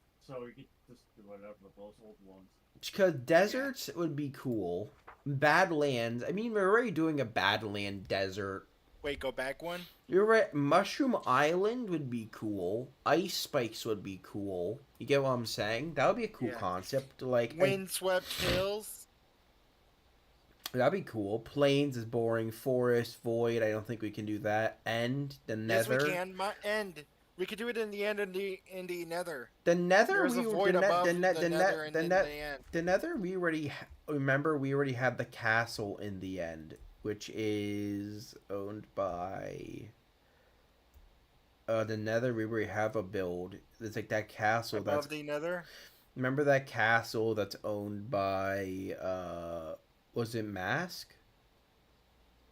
just do whatever those old ones. Because deserts would be cool. Badlands. I mean, we're already doing a Badland desert. Wait, go back one. You're right. Mushroom Island would be cool. Ice spikes would be cool. You get what I'm saying? That would be a cool Yeah. concept. Like, Windswept hills. that'd be cool. Plains is boring. Forest, void. I don't think we can do that. End the Yes, Nether. we can. End. We could do it in the end in the Nether. The Nether. There's a void above the Nether and the in net. the end. The Nether. We already remember. We already have the castle in the end, which is owned by. The Nether. We already have a build. It's like that castle. Above That's the Nether. remember that castle that's owned by. Was it Mask?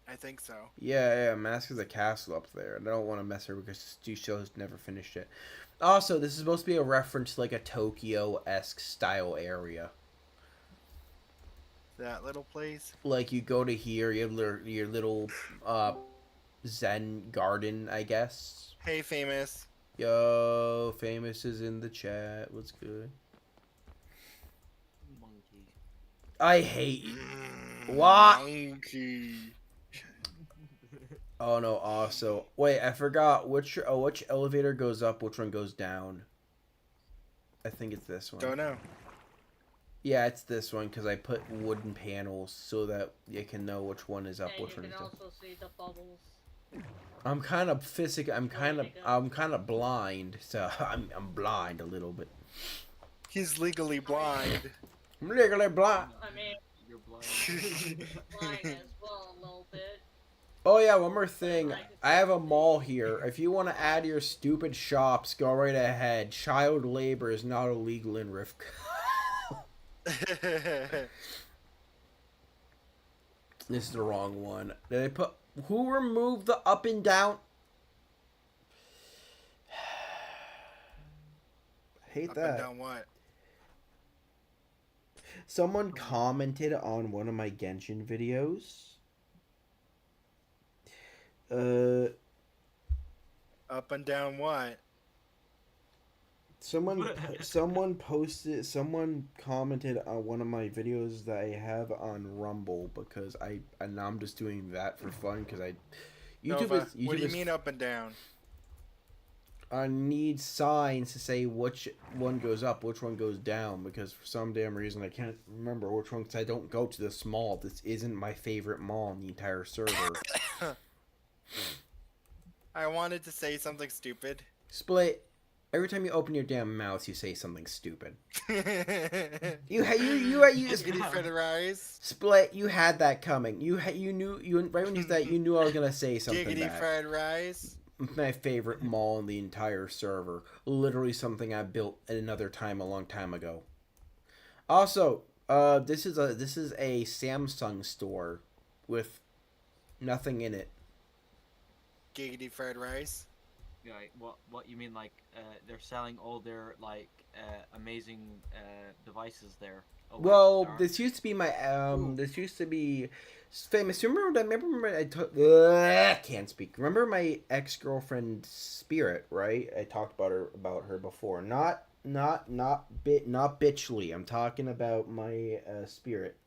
I think so. Yeah, Mask is a castle up there, and I don't want to mess her because Stu Show's never finished it. Also, this is supposed to be a reference to like a Tokyo-esque style area. That little place. Like you go to here, you have your little Zen garden, I guess. Hey, famous. Yo, Famous is in the chat. What's good? Monkey. I hate you. What? Monkey. Oh no! Also, wait, I forgot which elevator goes up, which one goes down. I think it's this one. Don't know. Yeah, it's this one because I put wooden panels so that you can know which one is up, And which you one can is down. also see the bubbles. I'm kind of I'm kind of blind, so I'm blind a little bit. He's legally blind. I'm legally blind. I mean, You're blind. blind as well a little bit. Oh yeah, one more thing. I have a mall here. If you want to add your stupid shops, go right ahead. Child labor is not illegal in Rivka. This is the wrong one. Did I put? Who removed the up and down? Hate Up that. and down what? Someone commented on one of my Genshin videos. Up and down what? Someone commented on one of my videos that I have on Rumble because and I'm just doing that for fun because Nova, what do you mean up and down? I need signs to say which one goes up, which one goes down, because for some damn reason I can't remember which one, because I don't go to this mall. This isn't my favorite mall in the entire server. I wanted to say something stupid. Split. Every time you open your damn mouth, you say something stupid. You Giggity Federized. Split. You had that coming. You knew right when you said that, you knew I was gonna say something Giggity bad. fried rice. My favorite mall in the entire server. Literally something I built at another time a long time ago. Also, this is a Samsung store with nothing in it. Giggity fried rice. Yeah, like, what you mean? Like they're selling all their like amazing devices there. Oh, wait, Well, there aren't. this used to be my this used to be famous. Remember I can't speak. Remember my ex-girlfriend Spirit, right? I talked about her before. Not bitchly. I'm talking about my Spirit.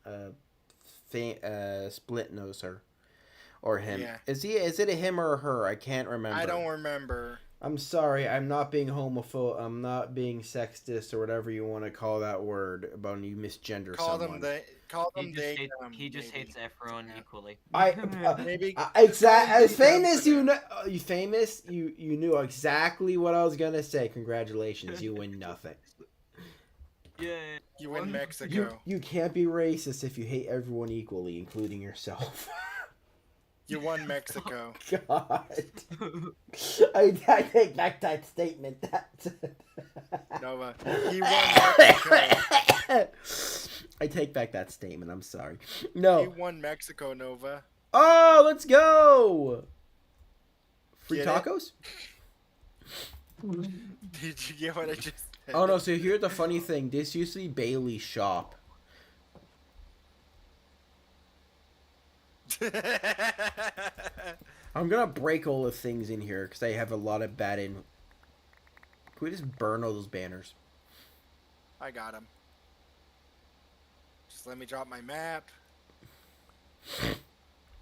Split knows her. Or him. Yeah. Is it a him or a her? I can't remember. I don't remember. I'm sorry, I'm not being homophobic, I'm not being sexist or whatever you want to call that word about you misgender Call someone. them they. He just maybe. hates everyone equally. Maybe. Exactly. As famous, you know, you famous, you knew exactly what I was gonna say. Congratulations, you win nothing. Yeah. You win Mexico. You can't be racist if you hate everyone equally, including yourself. You won Mexico. God, I take back that statement. Nova. He won Mexico. I take back that statement. I'm sorry. He No. won Mexico, Nova. Oh, let's go. Free Get it? tacos? Did you get what I just said? Oh no, so here's the funny thing. This used to be Bailey's shop. I'm gonna break all the things in here because I have a lot of bad in. Can we just burn all those banners? I got him. Just let me drop my map.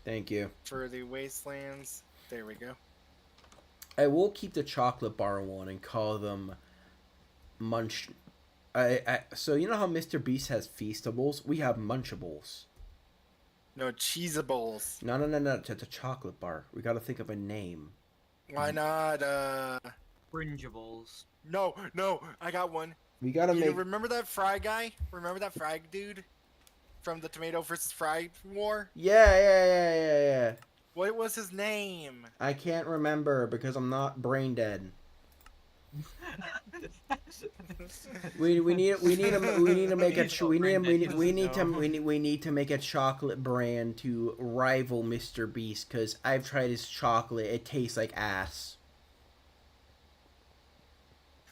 Thank you. For the wastelands. There we go. I will keep the chocolate bar one and call them Munch. So you know how Mr. Beast has Feastables? We have Munchables. No, Cheesables. No. It's a chocolate bar. We got to think of a name. Why not, Fringeables. No, I got one. We got to You make. remember that Fry guy? Remember that Fry dude? From the Tomato versus Fry War? Yeah. What was his name? I can't remember because I'm not brain dead. We need to make a chocolate brand to rival Mr. Beast because I've tried his chocolate. It tastes like ass.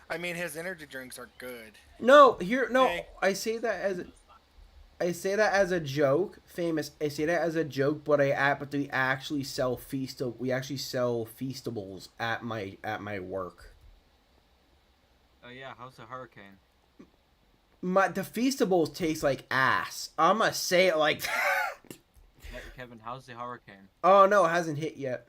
I mean, his energy drinks are good. No. I say that as a joke, famous. I say that as a joke, but we actually sell Feastables at my work. Oh yeah, how's the hurricane? The Feastables taste like ass. I'm gonna say it like that. Kevin, how's the hurricane? Oh no, it hasn't hit yet.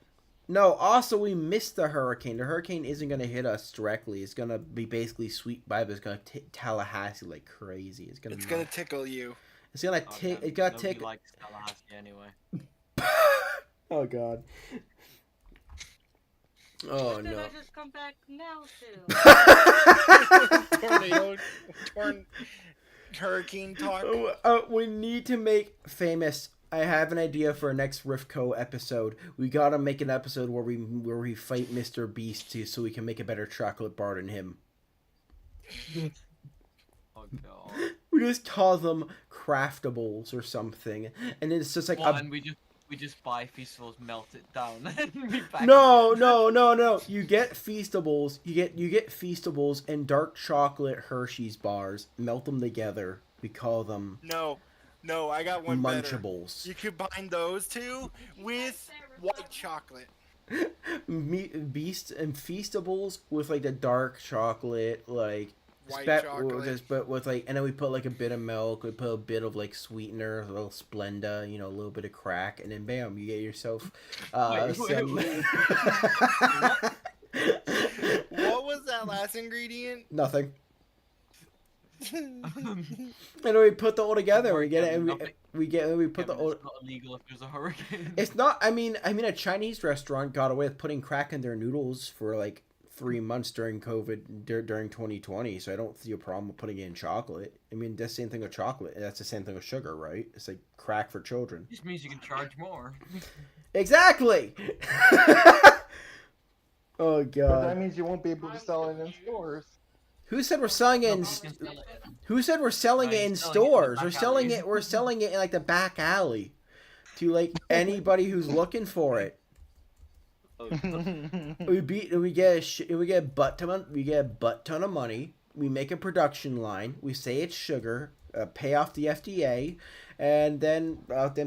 No, also we missed the hurricane. The hurricane isn't gonna hit us directly. It's gonna be basically sweep by, but it's gonna Tallahassee like crazy. It's gonna tickle you. It's gonna tick. It got tick. Nobody likes Tallahassee anyway. Oh god. Oh Did no. I just come back now too? Tornado, hurricane talk. We need to make famous. I have an idea for our next Rifco episode. We gotta make an episode where we fight Mr. Beast too, so we can make a better chocolate bar than him. Oh god. We just call them Craftables or something, and it's just like and we just buy Feastables, melt it down, and we pack No. it. You get Feastables. You get Feastables and dark chocolate Hershey's bars. Melt them together. We call them No, I got one better. Munchables. You combine those two with white chocolate. Beast and Feastables with like the dark chocolate, like White chocolate. but with like, and then we put like a bit of milk. We put a bit of like sweetener, a little Splenda, a little bit of crack, and then bam, you get yourself Wait. some. What was that last ingredient? Nothing. And then we put the all together. We get it, and we put Kevin, the all. it's not illegal if there's a hurricane. It's not. I mean, a Chinese restaurant got away with putting crack in their noodles for like 3 months during COVID, during 2020. So I don't see a problem with putting it in chocolate. I mean, that's the same thing with chocolate. That's the same thing with sugar, right? It's like crack for children. This means you can charge more. Exactly. Oh But that god. means you won't be able to sell it in stores. Who said we're selling it in? You can sell it. Who said we're selling it in stores? We're selling it. We're selling it in like the back alley, to like anybody who's looking for it. Oh, We get a butt ton of money. We make a production line. We say it's sugar. Pay off the FDA, and then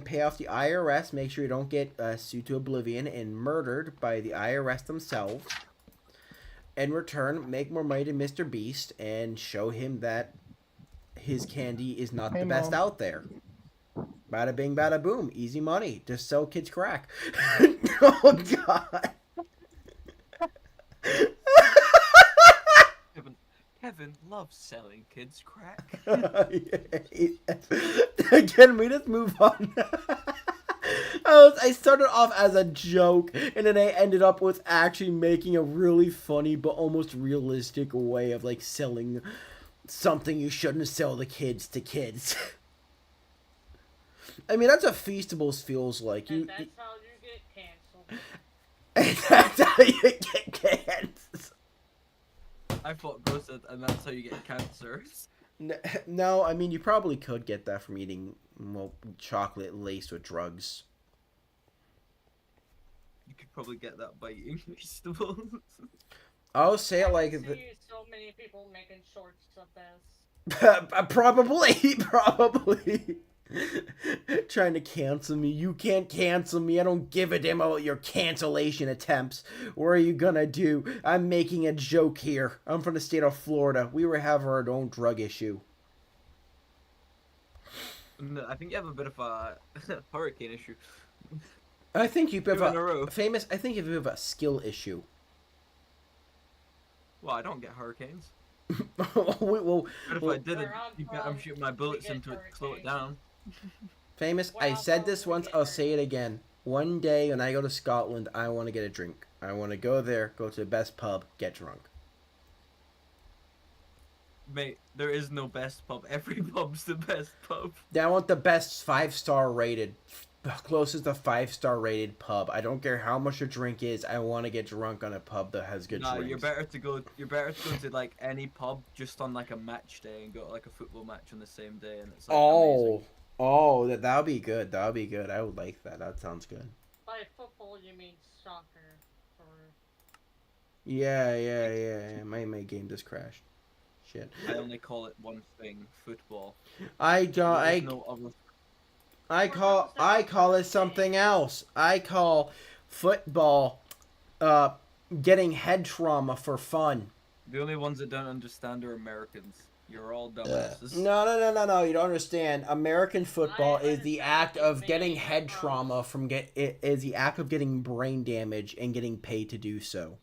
pay off the IRS. Make sure you don't get sued to oblivion and murdered by the IRS themselves. In return, make more money to Mr. Beast and show him that his candy is not Hey, the best Mom. out there. Bada bing, bada boom. Easy money. Just sell kids crack. Oh, God. Kevin loves selling kids crack. Can we just move on? I started off as a joke, and then I ended up with actually making a really funny but almost realistic way of like selling something you shouldn't sell the kids to kids. I mean, that's what Feastables feels like. And that's how you get canceled. That's how you get cancer. I thought Bro said, and that's how you get cancer. No, I mean, you probably could get that from eating chocolate laced with drugs. You could probably get that by eating vegetables. I'll say it I like... see so many people making shorts of this. Probably. Trying to cancel me. You can't cancel me. I don't give a damn about your cancellation attempts. What are you gonna do? I'm making a joke here. I'm from the state of Florida. We were having our own drug issue. No, I think you have a bit of a hurricane issue. I think you have 2 in a a row. famous. I think you have a skill issue. Well, I don't get hurricanes. well, But if well, I did it, Around I'm shooting my 12, we bullets get into it to slow it hurricanes. down. famous. Well, I said also, this we once. get I'll say it hurricanes. again. One day when I go to Scotland, I want to get a drink. I want to go there, go to the best pub, get drunk. Mate, there is no best pub. Every pub's the best pub. Then I want the best 5-star rated, closest to 5-star rated pub. I don't care how much your drink is. I want to get drunk on a pub that has good Nah, drinks. you're better to go. You're better to go to like any pub just on like a match day and go to like a football match on the same day, and it's like amazing. Oh, that would be good. That would be good. I would like that. That sounds good. By football, you mean soccer. Or... Yeah. My game just crashed. Shit. I only call it one thing: football. I There's no other. call it something else. I call football getting head trauma for fun. The only ones that don't understand are Americans. You're all dumbasses. No, you don't understand. American football I is the understand act what you of getting mean, head bro. trauma from it is the act of getting brain damage and getting paid to do so.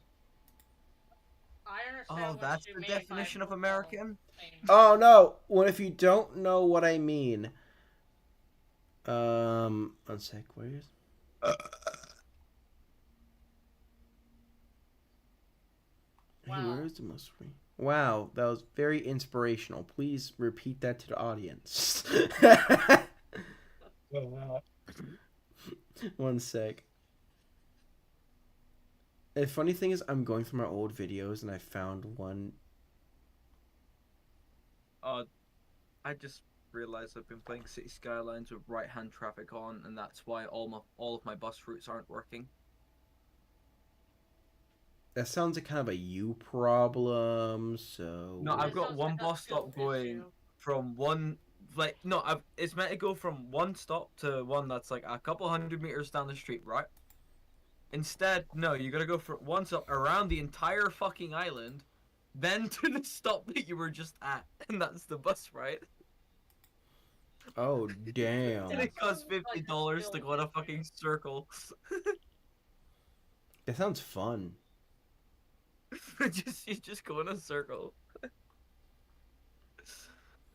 I understand Oh, what that's you the mean by definition of football. American? Oh no, well if you don't know what I mean. One sec, where is Hey, Wow. where is the most free? Wow, that was very inspirational. Please repeat that to the audience. One sec. The funny thing is, I'm going through my old videos and I found one. I just realized I've been playing City Skylines with right-hand traffic on, and that's why all of my bus routes aren't working. That sounds like kind of a you problem. So No, I've That got sounds one like a bus skill stop going issue. from one, like, no, it's meant to go from one stop to one that's like a couple hundred meters down the street, right? Instead, no, you gotta go for one stop around the entire fucking island, then to the stop that you were just at, and that's the bus ride. Oh damn, And it costs Sounds like a $50 to skill go in a issue. fucking circle. that sounds fun. You just go in a circle.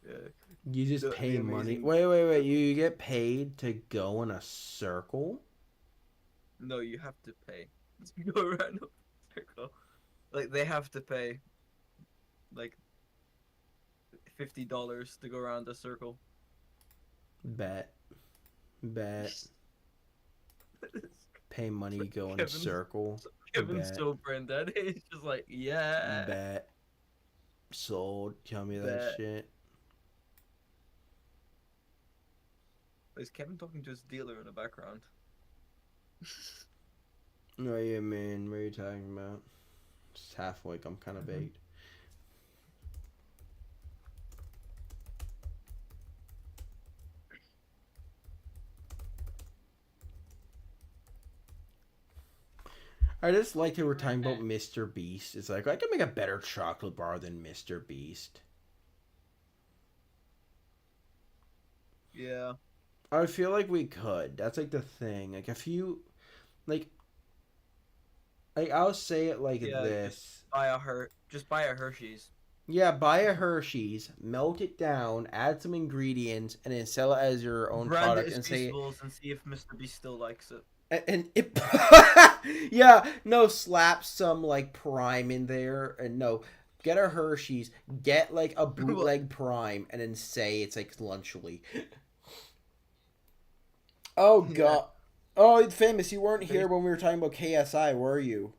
Yeah. You just That'd pay be money. amazing. Wait. You get paid to go in a circle? No, you have to pay to go around a circle. Like they have to pay, like $50 to go around a circle. Bet. Pay money to go in a Kevin's- circle. Kevin's Bet. so brain dead. He's just like, yeah. Bet. Sold. Tell me that Bet. shit. Is Kevin talking to his dealer in the background? Oh yeah, man. What are you talking about? Just half awake. I'm kind of baked. I just like that we're talking about Mr. Beast. It's like I can make a better chocolate bar than Mr. Beast. Yeah. I feel like we could. That's like the thing. Like if you, like I'll say it like Yeah, this. Just buy a Hershey's. Yeah, buy a Hershey's, melt it down, add some ingredients, and then sell it as your own Brand product it as and say. Feastables and see if Mr. Beast still likes it. And it, yeah, no, slap some like prime in there, and no, get a Hershey's, get like a bootleg prime, and then say it's like lunchly. Oh Yeah. god, oh famous, you weren't here when we were talking about KSI, were you?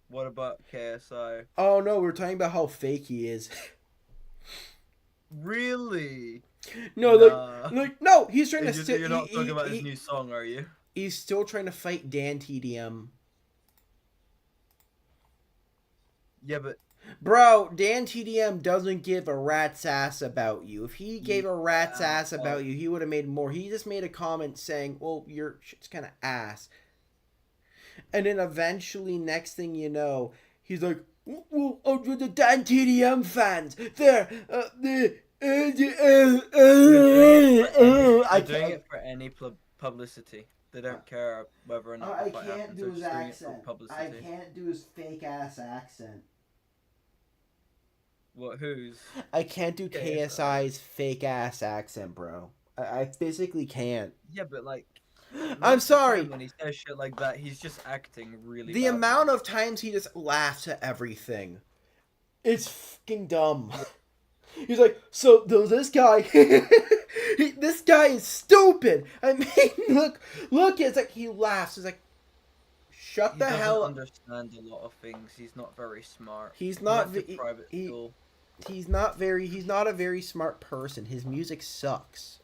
What about KSI? Oh no, we were talking about how fake he is. Really? No, no, he's trying to You're, still. you're not talking about his new song, are you? He's still trying to fight Dan TDM. Yeah, but Bro, Dan TDM doesn't give a rat's ass about you. If he gave a rat's ass about you, he would have made more. He just made a comment saying, well, your shit's kind of ass. And then eventually, next thing you know, he's like, well, the Dan TDM fans, I They're doing can't. it for any publicity. They don't care whether or not I the fight can't happens. do They're his just doing it for accent. I publicity. can't do his fake ass accent. What? Who's? I can't do KSI. KSI's fake ass accent, bro. I physically can't. Yeah, but like. I'm most of the sorry. time when he says shit like that, he's just acting really. The badly. amount of times he just laughs at everything, it's fucking dumb. He's like, so this guy, this guy is stupid. I mean, look, it's like he laughs. It's like, shut He the doesn't hell up. understand a lot of things. He's not very smart. He's He not. went to private school. He's not a very smart person. His music sucks.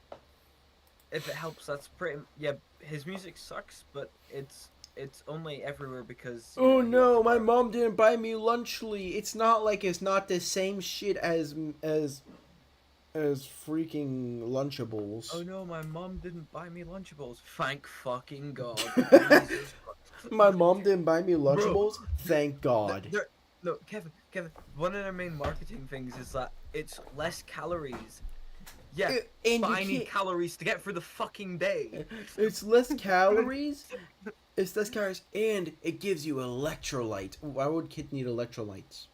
If it helps, that's pretty. Yeah, his music sucks, but it's only everywhere because. you Oh know, he no, went to my private- mom didn't buy me Lunchly. It's not like it's not the same shit as freaking Lunchables. Oh no, my mom didn't buy me Lunchables. Thank fucking God. Jesus Christ. My mom didn't buy me Lunchables. Thank God. No, Kevin, one of their main marketing things is that it's less calories. Yeah, And but you I need can't- calories to get through the fucking day. It's less calories. It's less calories, and it gives you electrolytes. Why would kids need electrolytes?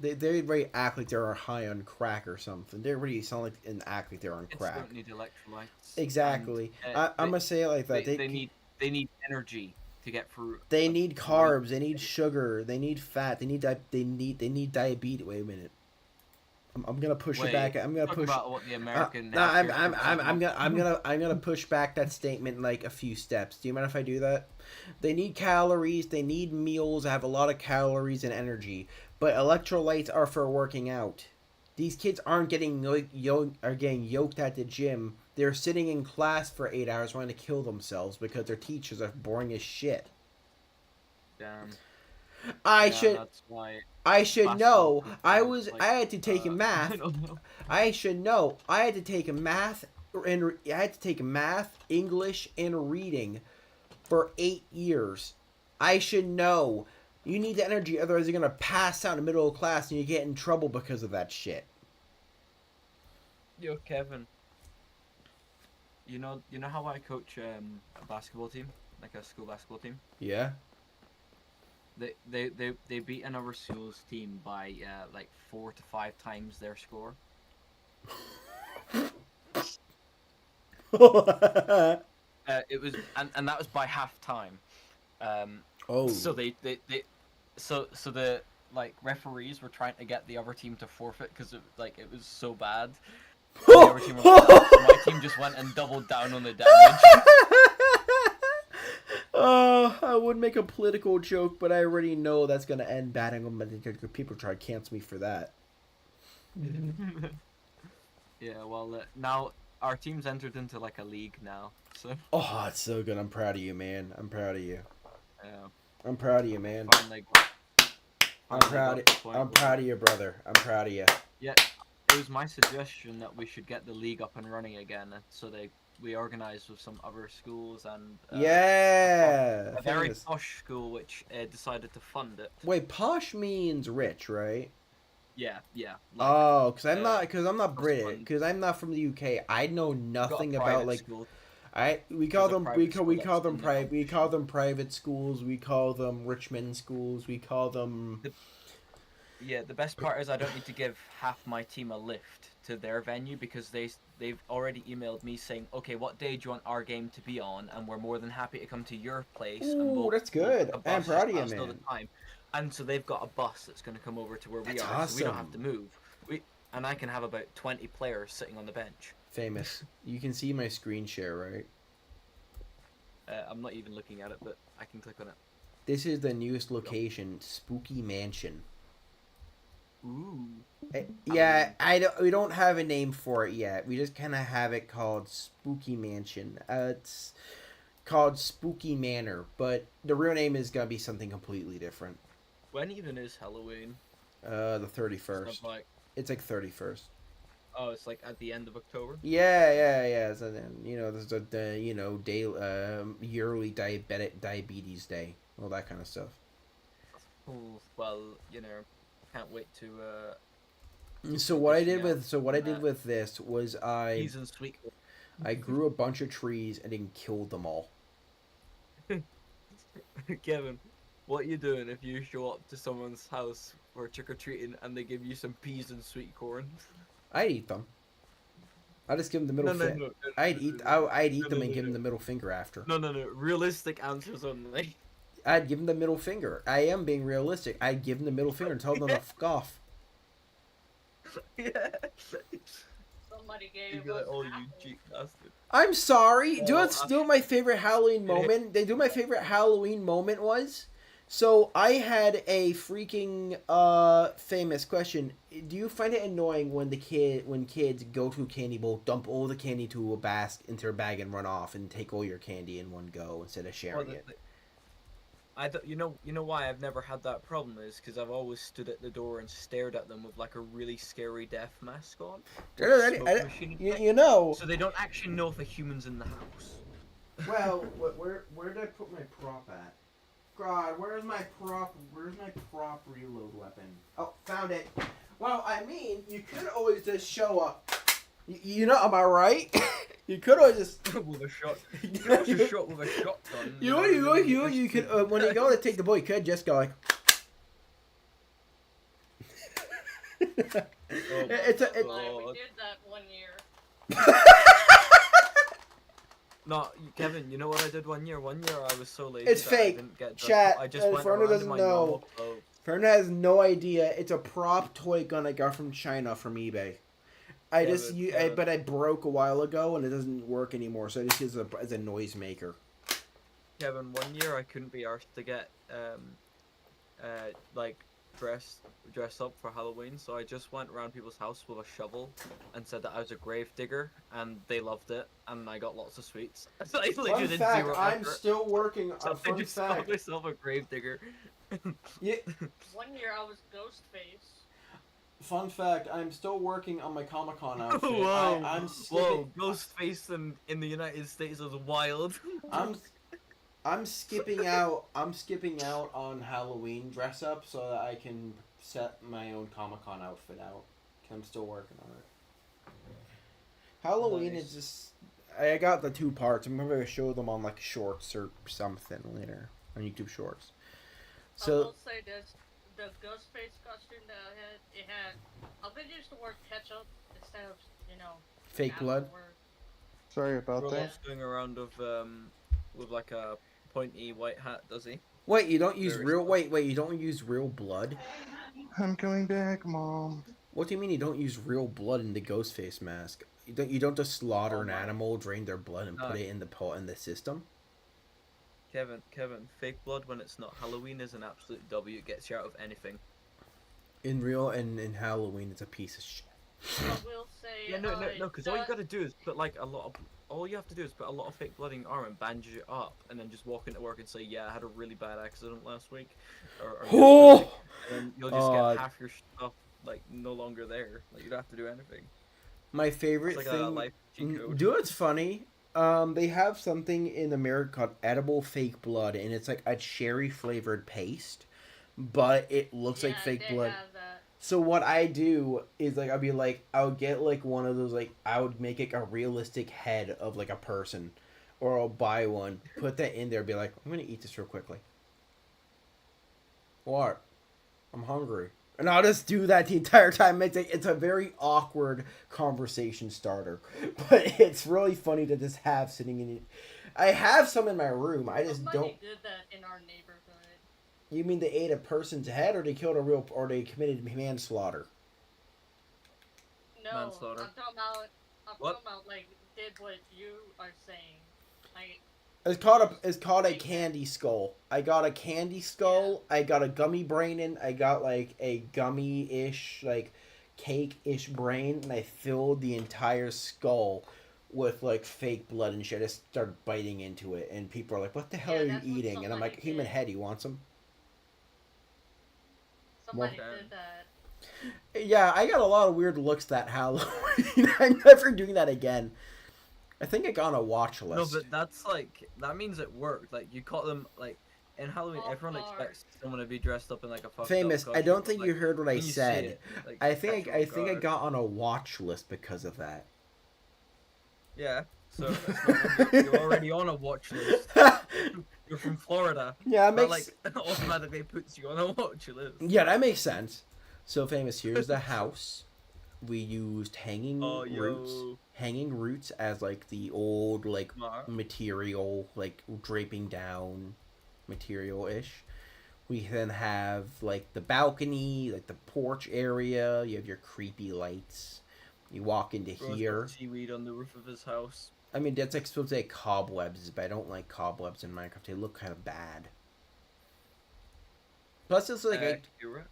They very act like they're high on crack or something. They really sound like and act like they're on Kids crack. don't need electrolytes. Exactly. And, I'm gonna say it like that. they need energy to get through. They need carbs. They need sugar. They need fat. They need diabetes. Wait a minute. I'm gonna push it Wait, back. I'm gonna Talk push. about what the American. No, I'm gonna push back that statement like a few steps. Do you mind if I do that? They need calories. They need meals that have a lot of calories and energy. But electrolytes are for working out. These kids aren't getting yoked at the gym. They're sitting in class for 8 hours trying to kill themselves because their teachers are boring as shit. Damn. I Yeah, should That's why. know. basketball I was, was like, I had to take I math. don't know. I should know. I had to take math and I had to take math, English, and reading for 8 years. I should know. You need the energy, otherwise you're gonna pass out in the middle of class and you get in trouble because of that shit. Yo, Kevin. You know how I coach a basketball team, like a school basketball team. Yeah. They beat another school's team by like 4 to 5 times their score. It was and that was by half time. Oh. So so the like referees were trying to get the other team to forfeit because it was so bad. And the other team were like, "Oh," so my team just went and doubled down on the damage. I would make a political joke, but I already know that's gonna end bad. I'm gonna people try to cancel me for that. Yeah, well, now our team's entered into like a league now, so Oh, it's so good. I'm proud of you, man. I'm proud of you. yeah. I'm proud of you, man. Finally got, I'm finally proud. got to the point I'm where- proud of you, brother. I'm proud of you. Yeah, it was my suggestion that we should get the league up and running again, so we organized with some other schools and Yeah. a very famous. posh school which decided to fund it. Wait, posh means rich, right? Yeah. Oh, because I'm uh, not. Because I'm not trust British. fund. Because I'm not from the UK. I know got a nothing private about like. school. We call There's a them private we school call that's them in the private we country. call them private schools. We call them Richmond schools. We call them. Yeah, the best part is I don't need to give half my team a lift to their venue because they've already emailed me saying, okay, what day do you want our game to be on? And we're more than happy to come to your place. and Ooh, we'll- that's we'll good. book a I'm bus proud of just you, pass all the man. time. And so they've got a bus that's going to come over to where we That's are, so we don't have to awesome. move. And I can have about 20 players sitting on the bench. Famous. You can see my screen share, right? I'm not even looking at it, but I can click on it. This is the newest location, Spooky Mansion. Ooh. Yeah, we don't have a name for it yet. We just kind of have it called Spooky Mansion. It's called Spooky Manor, but the real name is gonna be something completely different. When even is Halloween? The It's 31st. not like, It's like 31st. oh, it's like at the end of October? Yeah. So then there's the day yearly diabetes day, all that kind of stuff. Ooh, well, can't wait to So what I did Yeah. with this was Peas and sweet corn. I grew a bunch of trees and then killed them all. Kevin, what you doing if you show up to someone's house for trick or treating and they give you some peas and sweet corn? I'd eat them. I just give them the middle finger. I'd eat them and give them the middle finger after. No. Realistic answers only. I'd give them the middle finger. I am being realistic. I'd give them the middle finger and tell them to fuck off. Yeah. Somebody You'd gave be like, us oh, you apples. cheap bastard. I'm sorry. Do you Oh, know what my favorite Halloween moment? They do my favorite Halloween moment was. So I had a freaking famous question. Do you find it annoying when kids go to a candy bowl, dump all the candy into a bag and run off and take all your candy in one go instead of sharing it? I don't, you know why I've never had that problem is because I've always stood at the door and stared at them with like a really scary death mask on. You know. So they don't actually know if a human's in the house. Well, where did I put my prop at? God, where's my prop reload weapon? Oh, found it. Well, I mean, you could always just show up. You know, am I right? You could always just with a shot. You could just shot with a shotgun. You could when you go to take the boy, you could just go like. It's a. We did that one year. No, Kevin, you know what I did one year? One year I was so lazy. It's that I fake. didn't get Chat, I just went Fernando around in doesn't my know. normal clothes. Fernando has no idea. It's a prop toy gun I got from China from eBay. But I broke a while ago and it doesn't work anymore, so I just use it as a noise maker. Kevin, one year I couldn't be arsed to get like dress up for Halloween, so I just went around people's house with a shovel and said that I was a grave digger, and they loved it, and I got lots of sweets. So I literally Fun did fact, zero I'm effort. still working. So I Fun just called fact. myself a grave digger. Yeah. One year I was Ghostface. Fun fact, I'm still working on my Comic-Con outfit. Whoa, I'm whoa, skipping. Ghostface in the United States is wild. I'm skipping out. I'm skipping out on Halloween dress up so that I can set my own Comic-Con outfit out. 'Cause I'm still working on it. Halloween Nice. is just. I got the two parts. I'm gonna show them on like shorts or something later on YouTube Shorts. I So will say this: the Ghostface costume that I had, I've been used to wear ketchup instead of fake blood. afterward. Sorry about that. Roloff's going around with like a pointy white hat, does he? Wait, you don't use Very real. small. Wait, you don't use real blood. I'm coming back, Mom. What do you mean you don't use real blood in the Ghostface mask? You don't just slaughter Oh an my. animal, drain their blood, and No. put it in the system? Kevin, fake blood when it's not Halloween is an absolute W. It gets you out of anything. In Halloween, it's a piece of shit. I will say. Yeah, no, because all you that- gotta do is put like all you have to do is put a lot of fake blood in your arm and bandage it up, and then just walk into work and say, yeah, I had a really bad accident last week, or Oh! and then you'll just get half your stuff like no longer there. Like you don't have to do anything. My favorite It's like a thing. life cheat code. Do you know what's funny? They have something in America called edible fake blood, and it's like a cherry flavored paste, but it looks like yeah, fake they blood. have that. So what I do is like I would get like one of those I would make like a realistic head of like a person, or I'll buy one, put that in there, be like, I'm gonna eat this real quickly. What? I'm hungry, and I'll just do that the entire time. It's a very awkward conversation starter, but it's really funny to just have sitting in. I have some in my room. I just Somebody don't. did that in our neighborhood. You mean they ate a person's head, or they killed or they committed manslaughter? No, Manslaughter. I'm talking about. What? Like did what you are saying. Like It's called a candy skull. I got a candy skull. I got a gummy brain in. I got like a gummy-ish, like cake-ish brain, and I filled the entire skull with like fake blood and shit. I just started biting into it, and people are like, "What the hell Yeah, are you that's what eating?" And I'm like, somebody "Human did. head. You want some?" somebody Well- did that. Yeah, I got a lot of weird looks that Halloween. I'm never doing that again. I think I got on a watch list. No, but that's like that means it worked. Like you caught them like in Halloween, Oh, everyone God. expects someone to be dressed up in like a fucked Famous, up I don't costume, think but, you like, heard what I when you see said. it, like, I catch you I off think I guard. got on a watch list because of that. Yeah. So it's not when you're already on a watch list. You're from Florida. Yeah, it That makes like automatically puts you on a watch list. yeah, that makes sense. So Famous, here's the house. We used Oh, yo. hanging roots as like the old like Smart. material, like draping down material ish. We then have like the balcony, like the porch area. You have your creepy lights. You walk into Bro's here. got seaweed on the roof of his house. I mean, that's like supposed to say cobwebs, but I don't like cobwebs in Minecraft. They look kind of bad. Plus, it's like, Accurate.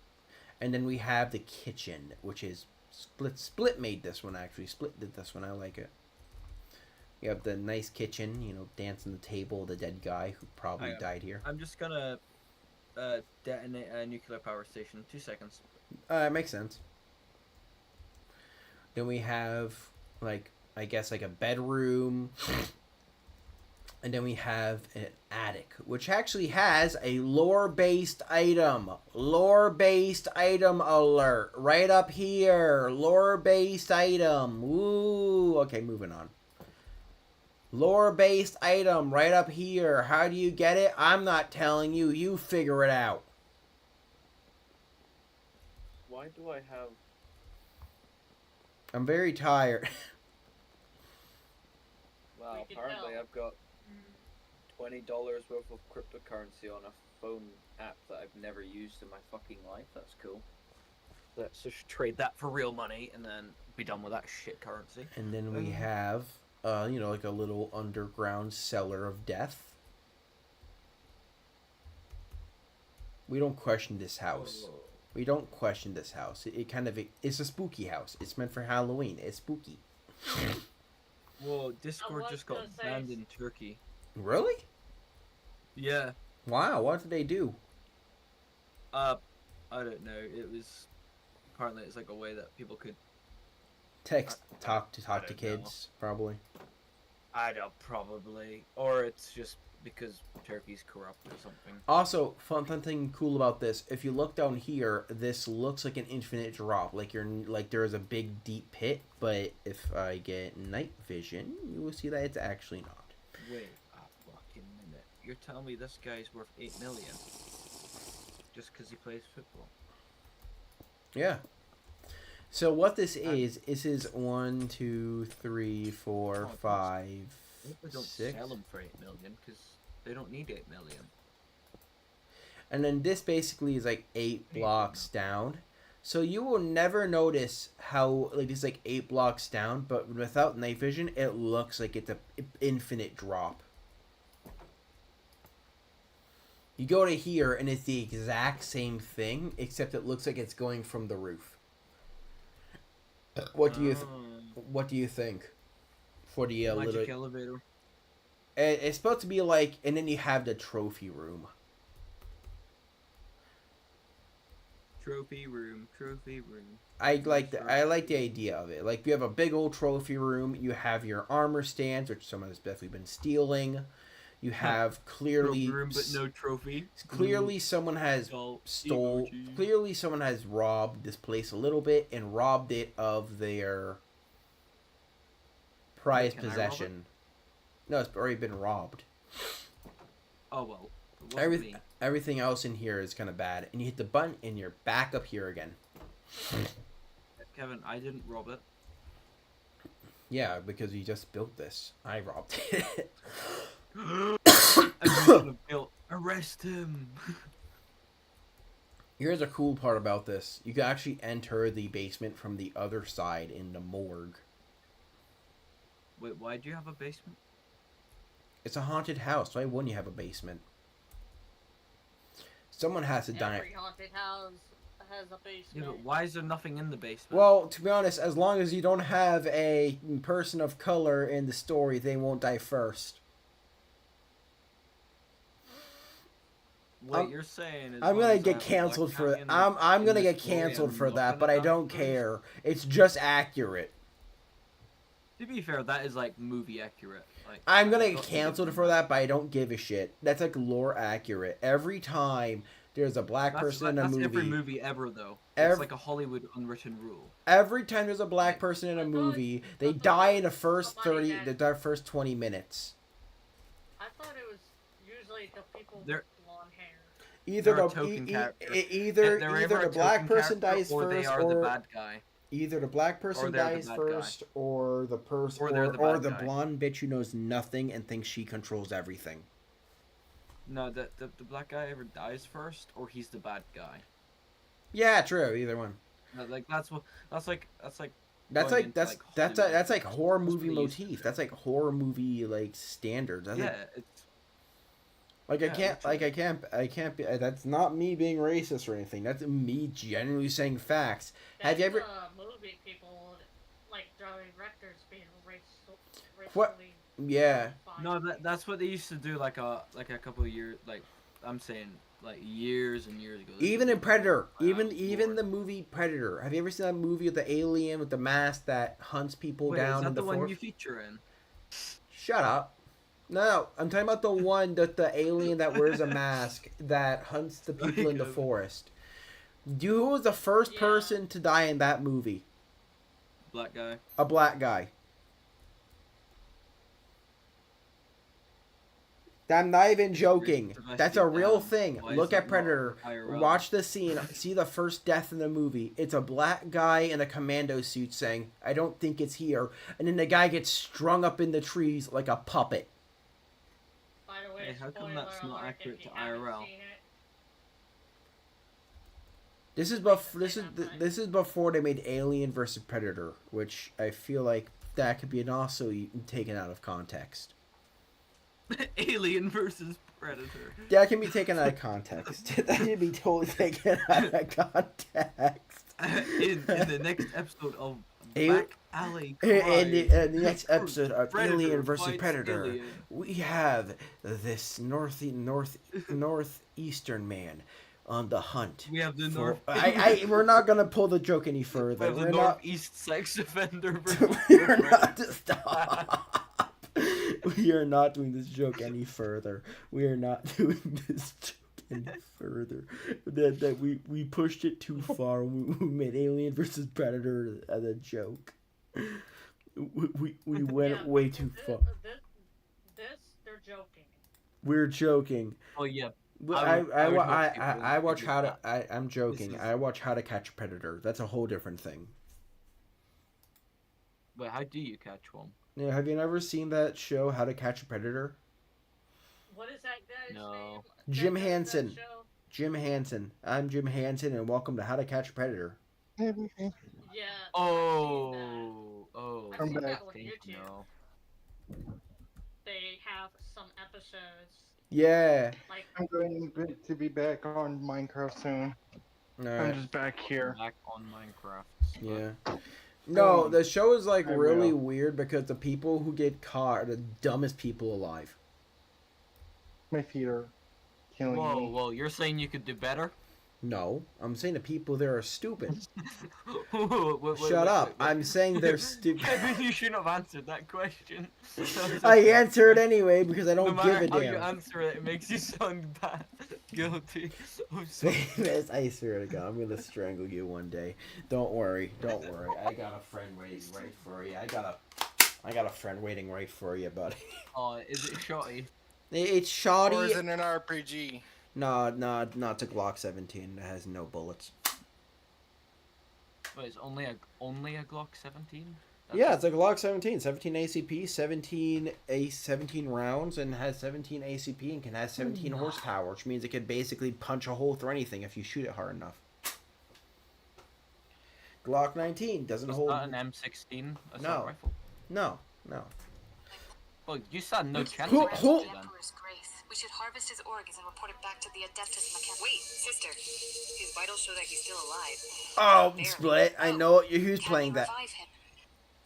and then we have the kitchen, which is Split. Split made this one actually. Split did this one. I like it. You have the nice kitchen, you know, dancing the table, the dead guy who probably Hang on. died here. I'm just gonna detonate a nuclear power station. 2 seconds. It makes sense. Then we have, like, I guess, like a bedroom. And then we have an attic, which actually has a lore-based item. Lore-based item alert. Right up here. Lore-based item. Woo. Okay, moving on. Lore-based item right up here. How do you get it? I'm not telling you. You figure it out. Why do I have... I'm very tired. Wow, We can apparently tell. I've got $20 worth of cryptocurrency on a phone app that I've never used in my fucking life. That's cool. Let's just trade that for real money and then be done with that shit currency. And then we have, you know, like a little underground cellar of death. We don't question this house. We don't question this house. It kind of, it's a spooky house. It's meant for Halloween. It's spooky. Whoa, Discord was just got gonna say- banned in Turkey. Really? Yeah. Wow, what did they do? I don't know. It was apparently it's like a way that people could. Talk to don't know. kids, probably. I don't probably, or it's just because Turkey's corrupt or something. Also, fun thing cool about this, if you look down here, this looks like an infinite drop. Like there is a big deep pit, but if I get night vision, you will see that it's actually not. Wait a fucking minute. You're telling me this guy's worth 8 million just because he plays football? Yeah. So what this is 1, 2, 3, 4, Oh, 5, They don't 6. sell them for 8 million because they don't need 8 million. And then this basically is like 8 blocks down. So you will never notice how like it's like 8 blocks down, but without night vision, it looks like it's a infinite drop. You go to here and it's the exact same thing, except it looks like it's going from the roof. What do you think? For the Magic little, elevator. it's supposed to be like, and then you have the trophy room. Trophy room. I like the idea of it. Like you have a big old trophy room. You have your armor stands, which someone has definitely been stealing. You have clearly Trophy room, but no trophy. clearly someone has clearly someone has robbed this place a little bit and robbed it of their prized Can I rob it? possession. No, it's already been robbed. Oh well. It wasn't me. Everything else in here is kind of bad, and you hit the button and you're back up here again. Kevin, I didn't rob it. Yeah, because you just built this. I robbed it. Arrest him. Here's a cool part about this. You can actually enter the basement from the other side in the morgue. Wait, why do you have a basement? It's a haunted house. Why wouldn't you have a basement? Someone has to die. Every haunted house has a Yeah, basement. but why is there nothing in the basement? Well, to be honest, as long as you don't have a person of color in the story, they won't die first. What you're saying is I'm long gonna as I get have a canceled black for guy in I'm in gonna the get story, canceled I'm for not that, gonna but I die don't first? care. It's just accurate. To be fair, that is like movie accurate. Like I'm gonna get not- canceled for that, but I don't give a shit. That's like lore accurate. Every time there's a black person in a that's movie, every movie ever though. Ev- It's like a Hollywood unwritten rule. every time there's a black person in a I thought- movie, they I thought die in the first somebody 30, had- the first 20 minutes. I thought it was usually the people They're- with blonde hair. Either They're a the token character. either They're either either the a black token person character dies or they first, are the or bad guy. either the black person they're the dies bad guy. first, or the person, Or they're the or bad the guy. blonde bitch who knows nothing and thinks she controls everything. No, the black guy ever dies first, or he's the bad guy. Yeah, true. Either one. Like that's like That's going like into, that's like, that's Hollywood. that's like horror That's movie what they used to motif. do. That's like horror movie like standards. That's yeah. It's like Yeah, I can't be. That's not me being racist or anything. That's me genuinely saying facts. Have you ever? Movie people, like directors being What? racially Yeah. no, that's what they used to do like a couple of years. Like I'm saying, like years and years ago. Even in Predator, even before. the movie Predator. Have you ever seen that movie with the alien with the mask that hunts people Wait, down is that in the the one forest? you feature in? Shut up. No, I'm talking about the one that the alien that wears a mask that hunts the people in the Like, forest. Who was the first Yeah. person to die in that movie? Black guy. A black guy. I'm not even joking. That's a real thing. Why is Look that at not Predator. IRL? Watch the scene. See the first death in the movie. It's a black guy in a commando suit saying, "I don't think it's here." And then the guy gets strung up in the trees like a puppet. By the way, Hey, how come spoiler that's not alert accurate if you to haven't IRL? seen it. This is before they made Alien versus Predator, which I feel like that could be also taken out of context. Alien versus Predator. That can be taken out of context. That can be totally taken out of context. in the next episode of A- Back Alley In the Crime, next episode of Predator Alien versus fights Predator, Alien. we have this northeastern man on the hunt. We have the for- North. we're not gonna pull the joke any We further. have the We're not. Northeast sex offender versus We're the not Predator. to stop. We are not doing this joke any further. We are not doing this joke any further. That we pushed it too far. We made Alien versus Predator as a joke. We went Yeah, way but too this, far. they're joking. We're joking. Oh yeah, I watch joke how to. with I'm joking. This is- I watch How to Catch a Predator. That's a whole different thing. but how do you catch one? Yeah, have you never seen that show, How to Catch a Predator? What is that guy's No. name? Jim That does that Hansen. show? Jim Hansen. I'm Jim Hansen, and welcome to How to Catch a Predator. Yeah. Oh, I've I'm seen back. that on think YouTube. no. They have some episodes Yeah. like I'm going to be back on Minecraft soon. I'm Alright. just back here. Back on Minecraft. Yeah. No, the show is like I really will. weird because the people who get caught are the dumbest people alive. My feet are killing Whoa, me. whoa! You're saying you could do better? No, I'm saying the people there are stupid. Wait, Shut up. wait. I'm saying they're stupid. Maybe you shouldn't have answered that question. I answer it anyway because I No don't matter give a how you damn. answer it, it makes you sound bad, guilty. of something. Famous, I swear to God, I'm gonna strangle you one day. Don't worry, don't worry. I got a friend waiting right for you. I got a friend waiting right for you, buddy. Oh, is it shotty? It's Or shoddy. is it an RPG? No, it's a Glock 17. It has no bullets. Wait, it's only a Glock 17? Yeah, it's a Glock 17. 17 ACP, 17 rounds, and has 17 ACP and can have 17 horsepower, which means it could basically punch a hole through anything if you shoot it hard enough. Glock 19 doesn't Is hold. that an M16 assault No. rifle? No. Well, you said no chance Who- against who- it then. Emperor's grace. We should harvest his organs and report it back to the Adeptus Mechanicus. Wait, sister. His vitals show that he's still alive. Oh, Barely. Split. I know who's Can playing we that. revive him?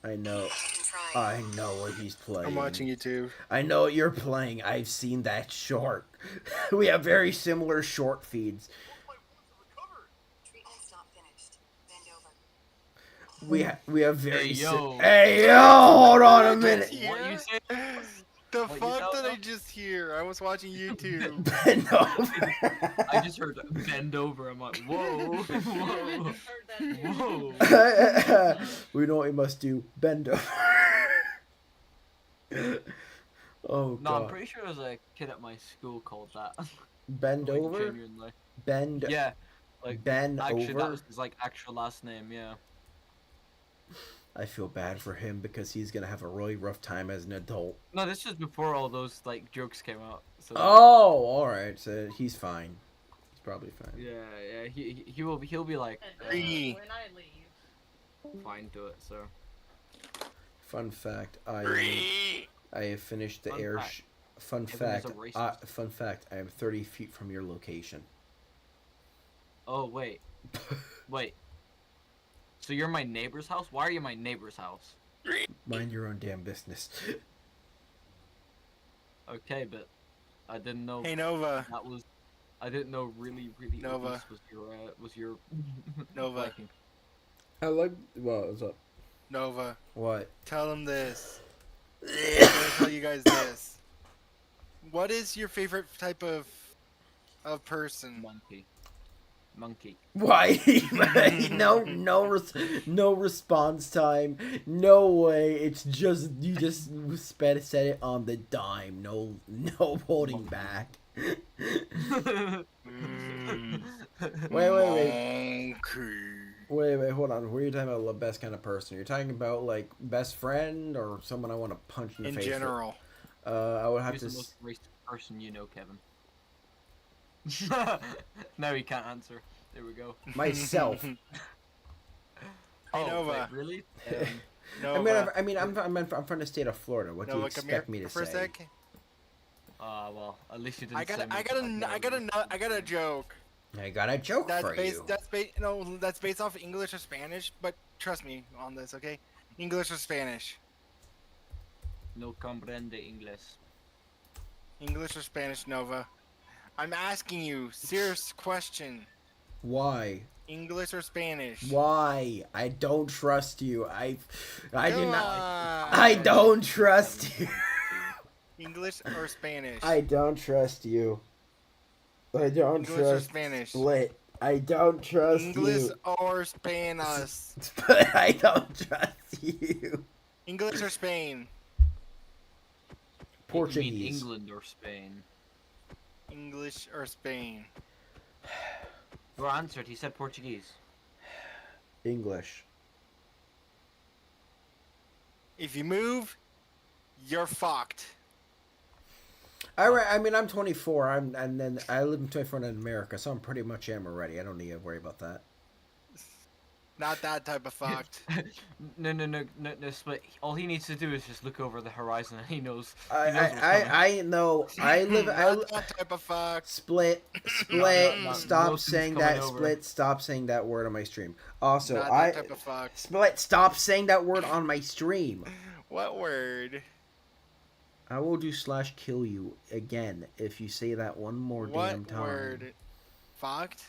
I know. I can try. I know what he's playing. I'm watching YouTube. I know what you're playing. I've seen that short. We have very similar short feeds. Treatment's not finished. Bend over. We have very. Hey, yo. Hey yo! Hold on a minute. What you say? The What you fuck tell did I them? just hear? I was watching YouTube. Bend over. I just heard bend over. I'm like, whoa, I whoa, just heard that too. whoa. We know what we must do. Bend over. Oh No, I'm god. pretty sure there was a kid at my school called that. Bend Like, over. genuinely. Bend. Yeah, like Bend actually, that over. was his like actual last name. Yeah. I feel bad for him because he's gonna have a really rough time as an adult. No, this was before all those like jokes came out. So. Oh, all right. So he's fine. He's probably fine. Yeah, yeah. He'll be like And Three. when I leave, fine to it. So. Fun fact: I have finished the Fun air. fact. Fun Kevin fact. is a racist. Fun fact: I am 30 feet from your location. Oh wait, wait. So you're my neighbor's house? Why are you my neighbor's house? Mind your own damn business. Okay, but I didn't know Hey Nova. that was. I didn't know really Nova. obese was your Nova. liking. I like. What? What's up? Nova. What? Tell them this. I'm gonna tell you guys this. What is your favorite type of person? Monkey. Why? No response time. No way. It's just you just said it on the dime. No holding back. Wait. Wait. Hold on. Who are you talking about? The best kind of person? You're talking about like best friend or someone I want to punch in the In face? general. I would have Who's to. the most racist person you know, Kevin? No, he can't answer. There we go. Myself. Oh, Nova. wait, really? Nova. I'm from the state of Florida. What do you Nova, come here expect me to for a say? sec. Well, at least you didn't. I got a joke. I got a joke That's for based. you. That's based off English or Spanish. But trust me on this, okay? English or Spanish? No comprende inglés. English or Spanish, Nova? I'm asking you, serious question. Why? English or Spanish? Why? I don't trust you. I do Come not. on. I don't trust you. English or Spanish? I don't trust you. I don't English or trust Spanish? Split. I don't trust English you. or Spanish? But I don't trust you. English or Spain? You mean Portuguese. England or Spain? English or Spain? You answered. He said Portuguese. English. If you move, you're fucked. I mean, I'm 24. And then I live in 24 in America, so I'm pretty much am already. I don't need to worry about that. Not that type of fucked. No, Split. All he needs to do is just look over the horizon, and he knows. I know. I live. Not that type of fucked. Split. Not- Stop Wilson's saying coming that. over. Split. Stop saying that word on my stream. Also, Not that type of fucked. Split. Stop saying that word on my stream. What word? I will do /kill you again if you say that one more damn What time. word? Fucked?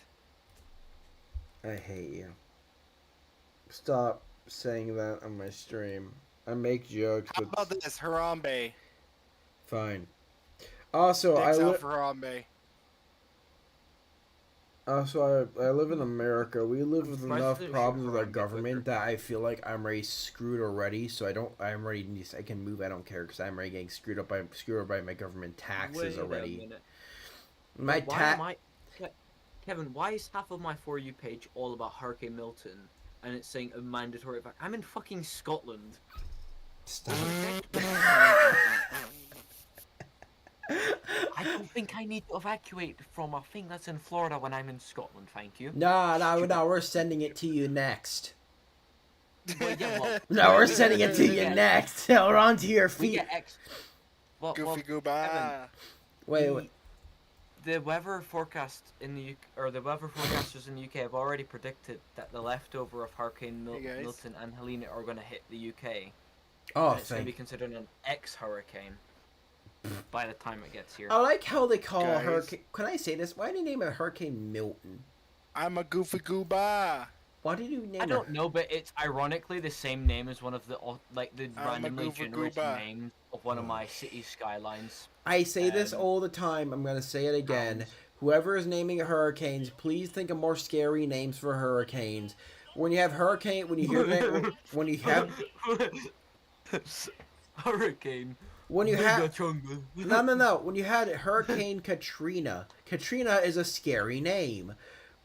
I hate you. Stop saying that on my stream. I make jokes, How but about this? Harambe. fine. Also, Dicks out for Harambe. I live in America. We live with surprised enough they didn't problems shoot with our Harambe government that I feel like I'm already screwed already. So I'm already. I can move. I don't care because I'm already getting screwed up by my government taxes Wait a already. minute. My Why tax. am I... Kevin, why is half of my For You page all about Hurricane Milton, and it's saying a mandatory vac? I'm in fucking Scotland. Stop. I don't think I need to evacuate from a thing that's in Florida when I'm in Scotland, thank you. No, we're sending it to you next. Well, yeah, well, No, we're sending it to you next. Hold on to your we feet. get well, Goofy gooba. Wait. the weather forecast in the UK, or the weather forecasters in the UK have already predicted that the leftover of Hurricane Hey, guys. Milton and Helene are going to hit the UK. Oh, And it's going to be thank. considered an ex-hurricane by the time it gets here. I like how they call a Guys. hurricane. Can I say this? Why do you name it Hurricane Milton? I'm a goofy gooba. Why did you name I her? don't know, but it's ironically the same name as one of the the randomly Magooba generated Gooba. names of one of my city skylines. I say this Um, all the time. I'm gonna say it again. Browns. Whoever is naming hurricanes, please think of more scary names for hurricanes. When you have hurricane, when you hear when you have Hurricane. when you have Chunga. no. When you had Hurricane Katrina, Katrina is a scary name.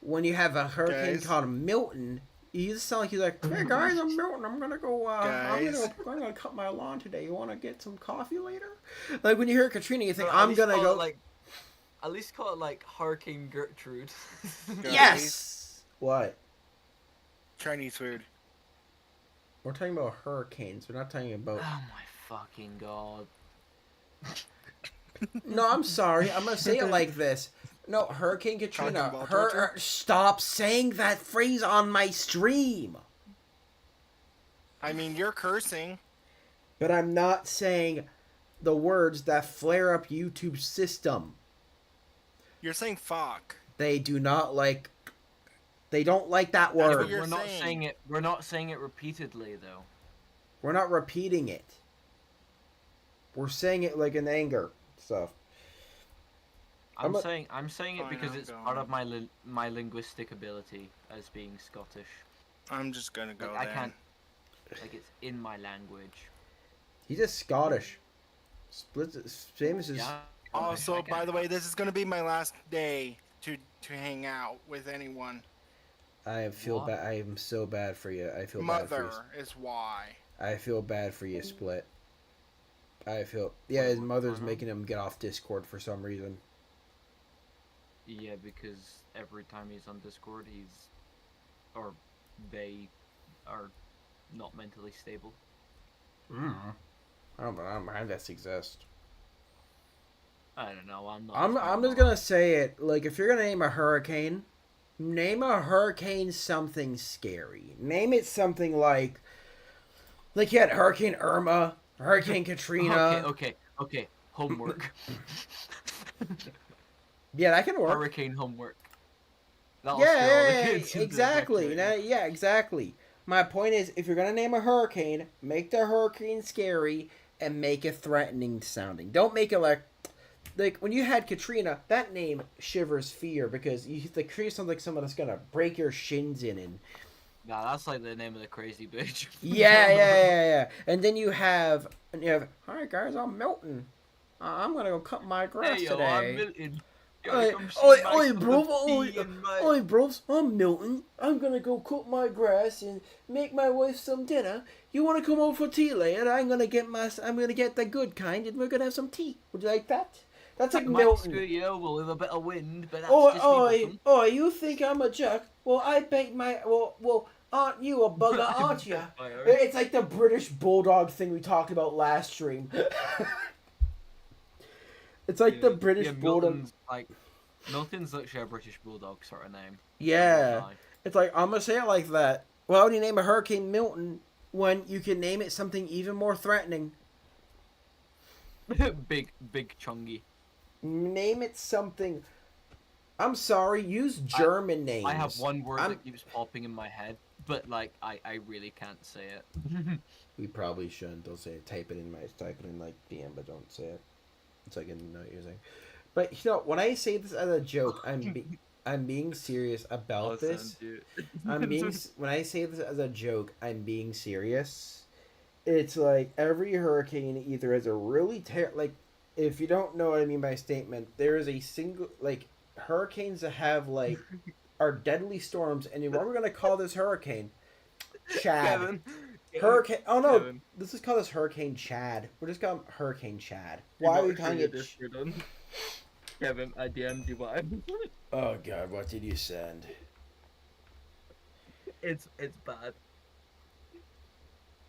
When you have a hurricane Guys. called Milton, you just sound like he's like, "Hey guys, I'm Milton. I'm gonna go. Guys. I'm gonna cut my lawn today. You want to get some coffee later?" Like when you hear Katrina, you think, No, at "I'm least gonna call go." it, like, at least call it like Hurricane Gertrude. Guys. Yes. What? Chinese food. We're talking about hurricanes. We're not talking about. Oh my fucking god. No, I'm sorry. I'm gonna say it like this. No, Hurricane Katrina. Talking about torture? Stop saying that phrase on my stream. I mean, you're cursing. But I'm not saying the words that flare up YouTube's system. You're saying fuck. They do not like. They don't like that what word. you're We're not saying. saying it. We're not saying it repeatedly though. We're not repeating it. We're saying it like in anger stuff. I'm I'm saying it Fine, because I'm it's going. part of my linguistic ability as being Scottish. I'm just gonna go Like, I then. can't. Like it's in my language. He's just Scottish. Famous is. Yeah. Also, I can- by the way, this is gonna be my last day to hang out with anyone. I feel What? bad. I am so bad for you. I feel bad for you. Mother is why. I feel bad for you, Split. I feel. Yeah, his mother's making him get off Discord for some reason. Yeah, because every time he's on Discord, they are not mentally stable. I don't know how this exists. I don't know. I'm not. I'm just gonna say it. Like, if you're gonna name a hurricane, name a hurricane something scary. Name it something like you had Hurricane Irma, Hurricane Katrina. Okay. Homework. Yeah, that can work. Hurricane homework. That'll Yeah, scare all the yeah, kids into exactly. evacuating. Yeah, exactly. My point is, if you're gonna name a hurricane, make the hurricane scary and make it threatening sounding. Don't make it like when you had Katrina. That name shivers fear because the Katrina sounds like someone that's gonna break your shins in. And Nah, that's like the name of the crazy bitch. yeah. And then you have, hi guys, I'm Milton. I'm gonna go cut my grass Hey yo, today. I'm Milton. You Oi, wanna come see oi, my oi, cup of bro, tea and my- Oi, bros, I'm Milton. I'm gonna go cut my grass and make my wife some dinner. You wanna come over for tea later? I'm gonna get the good kind, and we're gonna have some tea. Would you like that? That's like Might Milton. screw you over with a bit of wind, but that's Oi, just me, Milton. oi, you think I'm a jerk? Well, I bet well, aren't you a bugger, aren't you? It's like the British Bulldog thing we talked about last stream. It's like the British Bulldog. Milton's literally a British Bulldog sort of name. Yeah. It's like, I'm gonna say it like that. Why would you name a hurricane Milton when you can name it something even more threatening? big chungy. Name it something. I'm sorry, use German names. I have one word I'm- that keeps popping in my head, but like I really can't say it. We probably shouldn't. Don't say it. Type it in like DM, but don't say it. It's like I'm not using. But when I say this as a joke, I'm being serious about this. When I say this as a joke, I'm being serious. It's like every hurricane either has a really if you don't know what I mean by statement, there is a single hurricanes that have are deadly storms, and what we're gonna call this hurricane, Chad. Kevin. Hurricane. Oh no, Kevin. this is called Hurricane Chad. We're just calling it Hurricane Chad. Why are we calling it? Kevin, I DM'd you, but Oh God, what did you send? it's bad.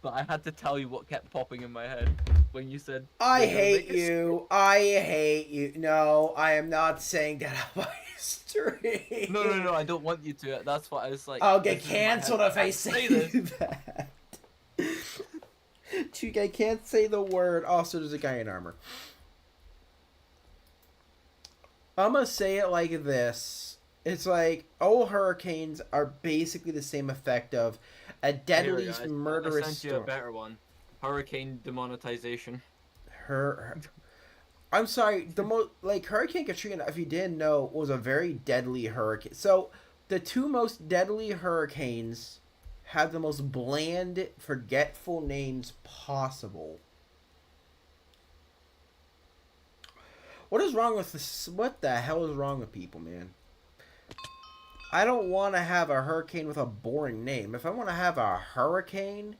But I had to tell you what kept popping in my head when you said. I you're gonna hate make a you. I hate you. No, I am not saying that on my stream. No, I don't want you to. That's what I was like. I'll get this is in my head. cancelled if I can't say this. that. I can't say the word. Also, there's a guy in armor. I'm gonna say it like this. It's like all hurricanes are basically the same effect of a deadly, Here, guys, murderous I sent you a storm. better one. Hurricane demonetization. I'm sorry. The most like Hurricane Katrina, if you didn't know, was a very deadly hurricane. So the two most deadly hurricanes have the most bland, forgetful names possible. What is wrong with this? What the hell is wrong with people, man? I don't want to have a hurricane with a boring name. If I want to have a hurricane,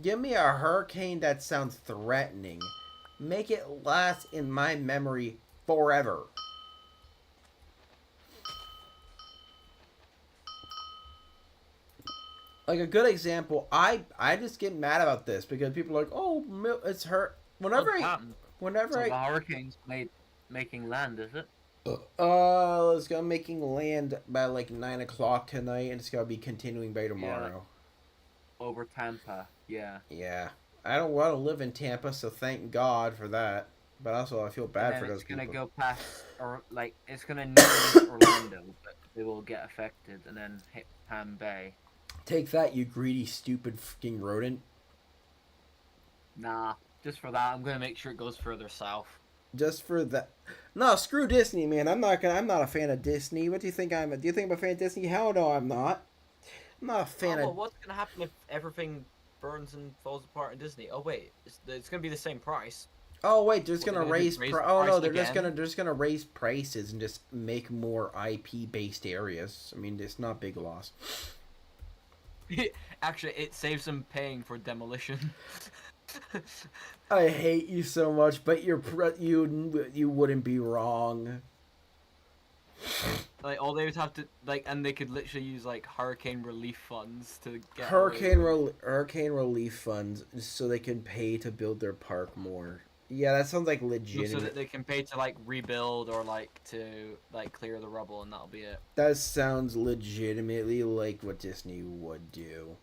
give me a hurricane that sounds threatening. Make it last in my memory forever. Like a good example, I just get mad about this because people are like, oh, it's hurt. Whenever So the hurricane's making land, is it? It's gonna making land by like 9 o'clock tonight, and it's gonna be continuing by tomorrow. Over Tampa, yeah. Yeah, I don't want to live in Tampa, so thank God for that. But also, I feel bad And for then those it's gonna people. go past, or like it's gonna near Orlando, but they will get affected and then hit Palm Bay. Take that, you greedy, stupid, fucking rodent. Nah, just for that, I'm gonna make sure it goes further south. Just for that. No, screw Disney, man. I'm not a fan of Disney. What do you think I'm? Do you think I'm a fan of Disney? Hell no, I'm not. I'm not a fan well, of. what's gonna happen if everything burns and falls apart in Disney? Oh wait, it's gonna be the same price. Oh wait, they're just What, gonna they're gonna raise. raise Oh the no, price they're just gonna raise prices and just make more IP based areas. I mean, it's not big loss. Actually, it saves them paying for demolition. I hate you so much, but you wouldn't be wrong. Like all they would have to like, and they could literally use like hurricane relief funds to get Hurricane relief funds, so they can pay to build their park more. Yeah, that sounds like so legitimate. that they can pay to like rebuild or like to like clear the rubble, and that'll be it. That sounds legitimately like what Disney would do.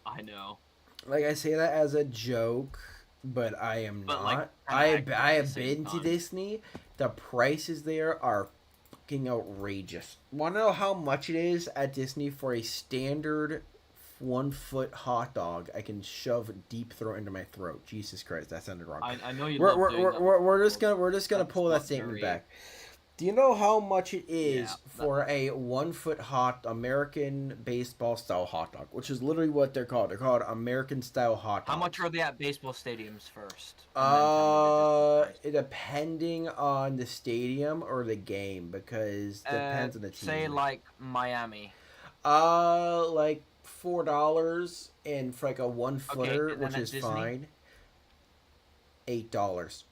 I know. Like I say that as a joke, but I am But, not. like, I kinda have at the same been to time. Disney. The prices there are fucking outrageous. Want to know how much it is at Disney for a standard 1 foot hot dog? I can shove deep throat into my throat. Jesus Christ, that sounded wrong. I know you. We're love doing that we're just before. gonna That's pull that not statement very- back. Do you know how much it is Yeah, for a 1 foot hot American baseball style hot dog? Which is literally what they're called. They're called American style hot dogs. How much are they at baseball stadiums first? And then tell me the Disney price. Depending on the stadium or the game, because depends on the team. Say like Miami. Like $4, and for like a 1 footer, and then which at is Disney? fine. $8.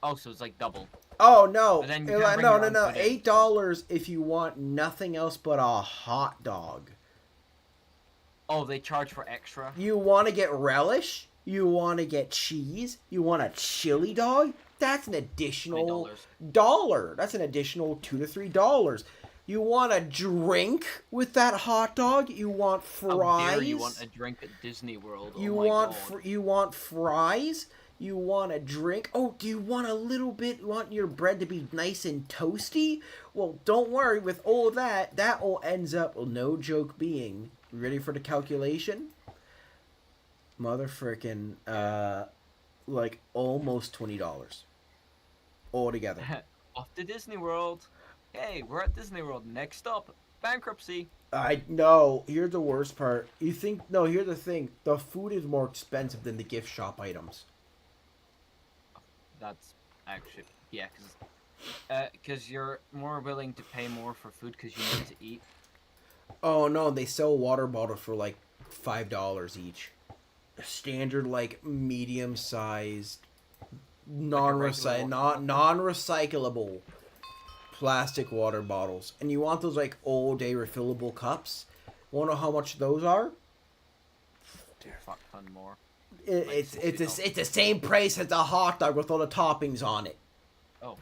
Oh, so it's like double. Oh no! But then you No, can't bring no, your no, own no! food in. $8 if you want nothing else but a hot dog. Oh, they charge for extra. You want to get relish? You want to get cheese? You want a chili dog? That's an additional $20. That's an additional $2 to $3. You want a drink with that hot dog? You want fries? How dare you want a drink at Disney World? You oh my want God. you want fries? You want a drink? Oh, do you want a little bit? Want your bread to be nice and toasty? Well, don't worry. With all that, that all ends up, well, no joke being, ready for the calculation? Motherfrickin', like almost $20 altogether. Off to Disney World. Hey, we're at Disney World. Next up, bankruptcy. I know. Here's the worst part. You think? No. Here's the thing. The food is more expensive than the gift shop items. That's actually because you're more willing to pay more for food because you need to eat. Oh no, they sell water bottles for like $5 each. Standard like medium sized, non-recyclable plastic water bottles. And you want those like all day refillable cups? Wanna know how much those are? Fuck ton more. It's $60. the same price as a hot dog with all the toppings on it. Oh.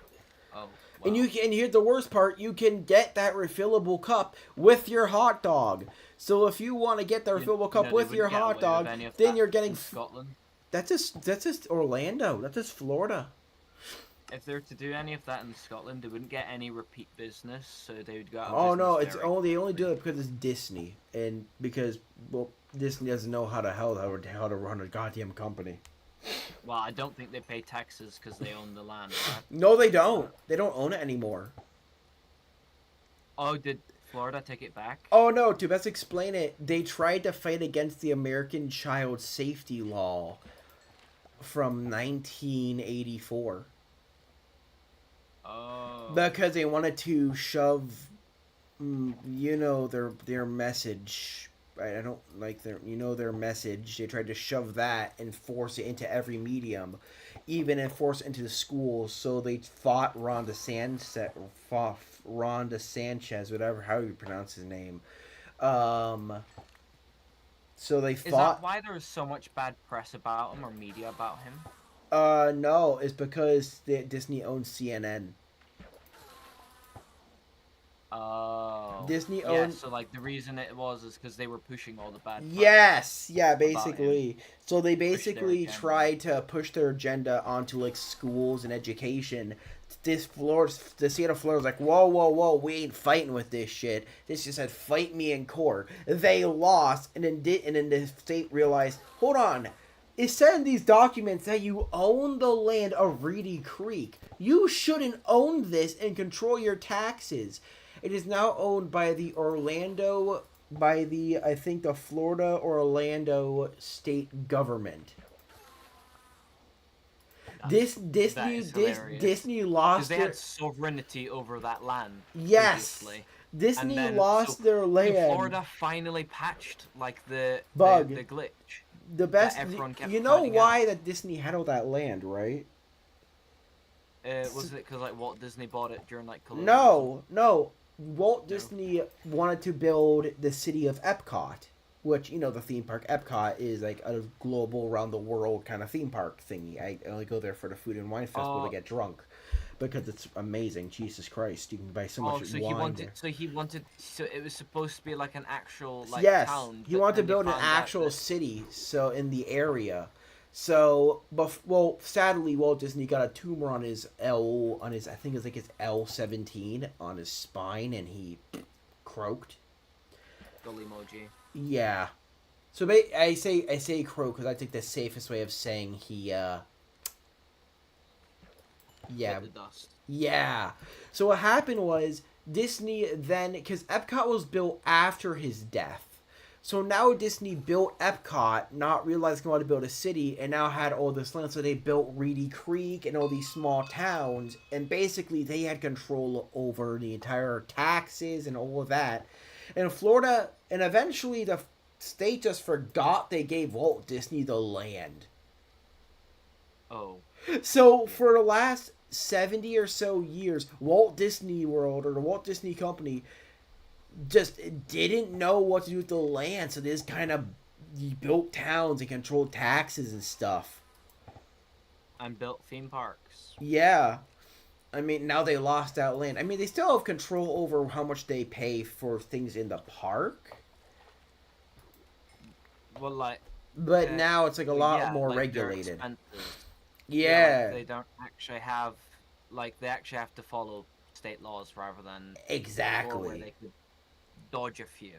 And wow. here's the worst part, you can get that refillable cup with your hot dog. So if you want to get the refillable cup they with wouldn't your get hot away dog, with any of then that you're getting in Scotland. that's just Orlando. That's just Florida. if they were to do any of that in Scotland, they wouldn't get any repeat business, so they would go out of Oh no, business it's very they only do quickly. it because it's Disney, and because well, Disney doesn't know how to run a goddamn company. Well, I don't think they pay taxes because they own the land, right? No, they don't. They don't own it anymore. Oh, did Florida take it back? Oh no, to best explain it, they tried to fight against the American Child Safety Law from 1984 Oh. because they wanted to shove, their message. I don't like their message. They tried to shove that and force it into every medium, even and force it into the schools. So they fought Ron DeSanchez, whatever how you pronounce his name. So they Is fought. that why there was so much bad press about him or media about him? No, it's because Disney owns CNN. Oh. Disney Yeah, owned. so like the reason it was is because they were pushing all the bad press. Yes, yeah, about him. basically. So they basically agenda. tried to push their agenda onto like schools and education. The state of Florida was like, whoa, whoa, whoa, we ain't fighting with this shit. This just said, fight me in court. They lost, and then the state realized, hold on. It said in these documents that you own the land of Reedy Creek. You shouldn't own this and control your taxes. It is now owned by the I think the Florida or Orlando state government. That is hilarious. Disney Because lost they their had sovereignty over that land. yes. Previously. Disney And then, lost so their land. Florida finally patched like the Bug. the glitch. The best, everyone kept you know finding why out. that Disney had all that land, right? Was it because like Walt Disney bought it during like colonialism? No. Walt Disney wanted to build the city of Epcot, which the theme park Epcot is like a global, around the world kind of theme park thingy. I only go there for the food and wine festival to get drunk, because it's amazing. Jesus Christ, you can buy so much so wine there. So it was supposed to be like an actual like Yes, town. he but wanted to then they build an found out actual that- city, so in the area. So, well, sadly, Walt Disney got a tumor on his I think it's like his L17 on his spine, and he croaked. Gully emoji. Yeah. So I say croak because I think the safest way of saying he yeah. Hit the dust. Yeah. So what happened was Disney then, because Epcot was built after his death. So now Disney built Epcot, not realizing they wanted to build a city, and now had all this land. So they built Reedy Creek and all these small towns, and basically they had control over the entire taxes and all of that. And Florida, and eventually the state just forgot they gave Walt Disney the land. Oh. So for the last 70 or so years, Walt Disney World or the Walt Disney Company just didn't know what to do with the land, so they just kind of built towns and controlled taxes and stuff. And built theme parks. Yeah. I mean, now they lost that land. I mean, they still have control over how much they pay for things in the park, Well, like. but now it's like a lot yeah, more like, they're regulated. expensive. Yeah. Like, they don't actually have, like, they actually have to follow state laws rather than before where Exactly. they could dodge a few.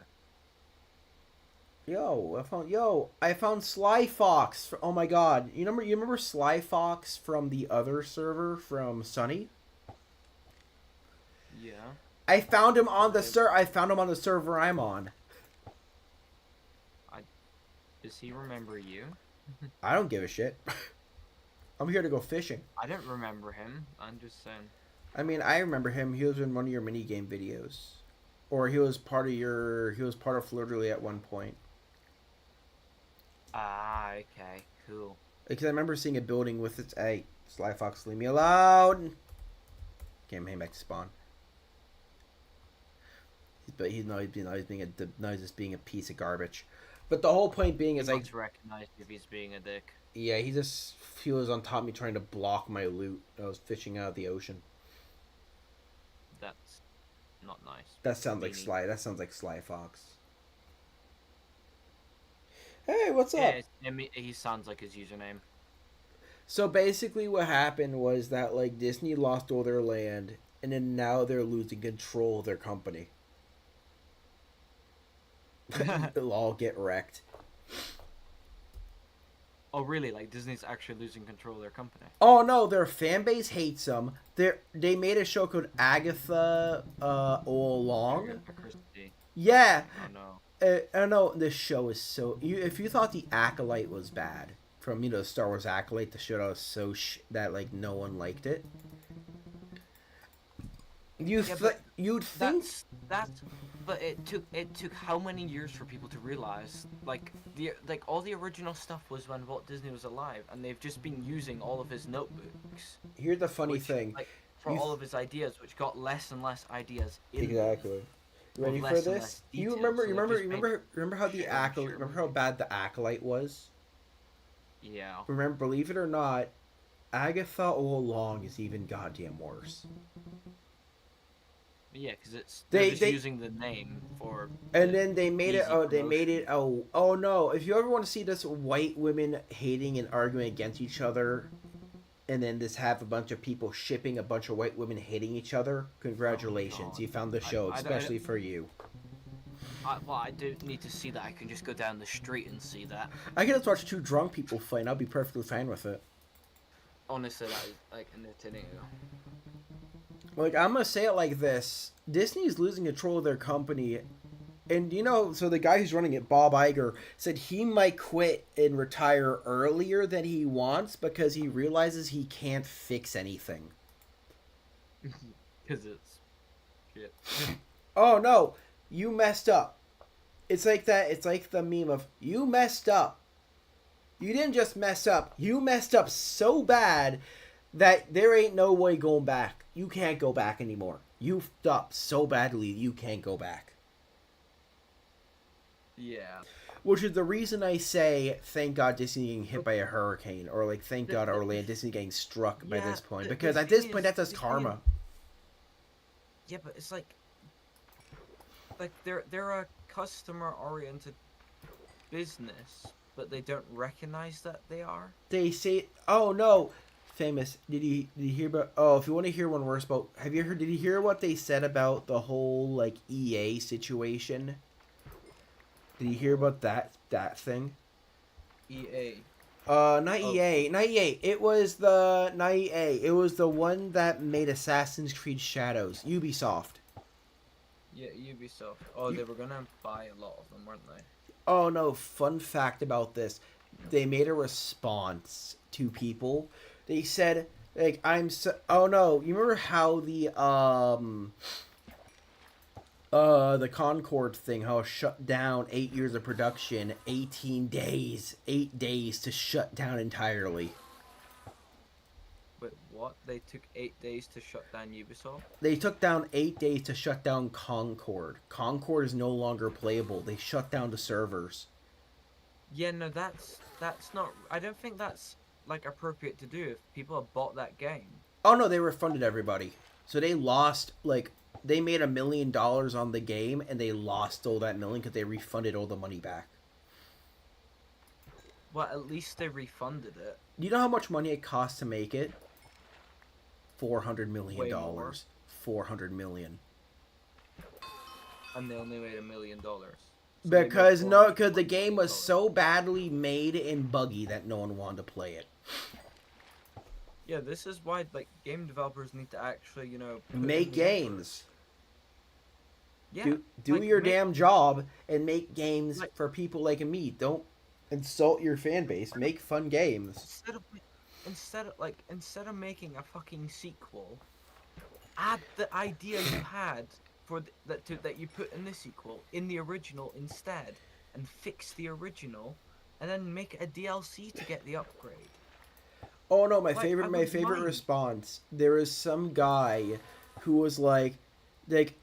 I found Sly Fox. Oh my god. You remember Sly Fox from the other server from Sunny? Yeah. I found him on the server I'm on. Does he remember you? I don't give a shit. I'm here to go fishing. I don't remember him. I'm just saying. I mean, I remember him. He was in one of your minigame videos. Or he was part of Flirterly at one point. Ah, okay, cool. Because I remember seeing a building with its... Hey, Sly Fox, leave me alone! Can't make him back to spawn. But he's just being a piece of garbage. But the whole point being is He like... wants recognized if he's being a dick. Yeah, he was on top of me trying to block my loot. I was fishing out of the ocean. That's not nice. That sounds like Sly Fox. Hey, what's up? Yeah, he sounds like his username. So basically, what happened was that like Disney lost all their land, and then now they're losing control of their company. They'll all get wrecked. Oh, really? Like Disney's actually losing control of their company? Oh no, their fan base hates them. They made a show called Agatha all along. Agatha Christie. Yeah, Oh no. I know this show is so. If you thought the Acolyte was bad from Star Wars Acolyte, the show that was so that like no one liked it. You'd think That's but it took how many years for people to realize all the original stuff was when Walt Disney was alive, and they've just been using all of his notebooks. here's the funny which, thing. like, for You all of his ideas, which got less and less ideas in them. Exactly. You ready Of for less and this? less You detail, remember? so You they remember? just You made remember how the sure, Acolyte? sure Remember how movie. bad the Acolyte was? Yeah. Remember? Believe it or not, Agatha all along is even goddamn worse. Yeah, because it's They- they're just they- using the name for. And then they made it. Easy Oh, they made promotion. it. Oh no! If you ever want to see this white women hating and arguing against each other, and then just have a bunch of people shipping a bunch of white women hating each other, congratulations! God. You found the show, I don't- especially for you. I don't need to see that. I can just go down the street and see that. I can just watch two drunk people fight. And I'll be perfectly fine with it. Honestly, that is like entertaining. Like, I'm gonna say it like this: Disney's losing control of their company, and so the guy who's running it, Bob Iger, said he might quit and retire earlier than he wants because he realizes he can't fix anything. Because it's shit. Oh no, you messed up. It's like that. It's like the meme of you messed up. You didn't just mess up. You messed up so bad that there ain't no way going back. You can't go back anymore. You f***ed up so badly you can't go back. Yeah. Which is the reason I say thank God Disney getting hit by a hurricane, or like thank God Orlando Disney getting struck by Yeah, this point, the because at thing this point is- that's just the thing karma. Yeah, but it's like they're a customer oriented business, but they don't recognize that they are. They say, oh no, famous. Did you hear about? Oh, if you want to hear one worse about, have you heard? Did you hear what they said about the whole like EA situation? Did you hear about that thing? EA. Not Oh. EA, not EA. It was not EA. It was the one that made Assassin's Creed Shadows. Ubisoft. Yeah, Ubisoft. Oh, they were gonna buy a lot of them, weren't they? Oh no, fun fact about this. They made a response to people. They said like oh no, you remember how the Concorde thing, how it shut down 8 years of production, 18 days, 8 days to shut down entirely. Wait, what? They took 8 days to shut down Ubisoft? They took down 8 days to shut down Concorde. Concorde is no longer playable. They shut down the servers. Yeah, no, that's not. I don't think that's like appropriate to do if people have bought that game. Oh no, they refunded everybody. So they lost they made $1 million on the game and they lost all that million because they refunded all the money back. Well, at least they refunded it. Do you know how much money it cost to make it? $400 million. Way more. $400 million. And they only made $1 million. Because the game was so badly made and buggy that no one wanted to play it. Yeah, this is why like game developers need to actually, put in Make the effort. games. Yeah. Do like, your make- damn job and make games Like- for people like me. Don't insult your fan base. Make fun games. Instead of making a fucking sequel, add the idea you had for that you put in the sequel in the original instead, and fix the original, and then make a DLC to get the upgrade. Oh no, my Like, I favorite wouldn't mind. response. There was some guy who was like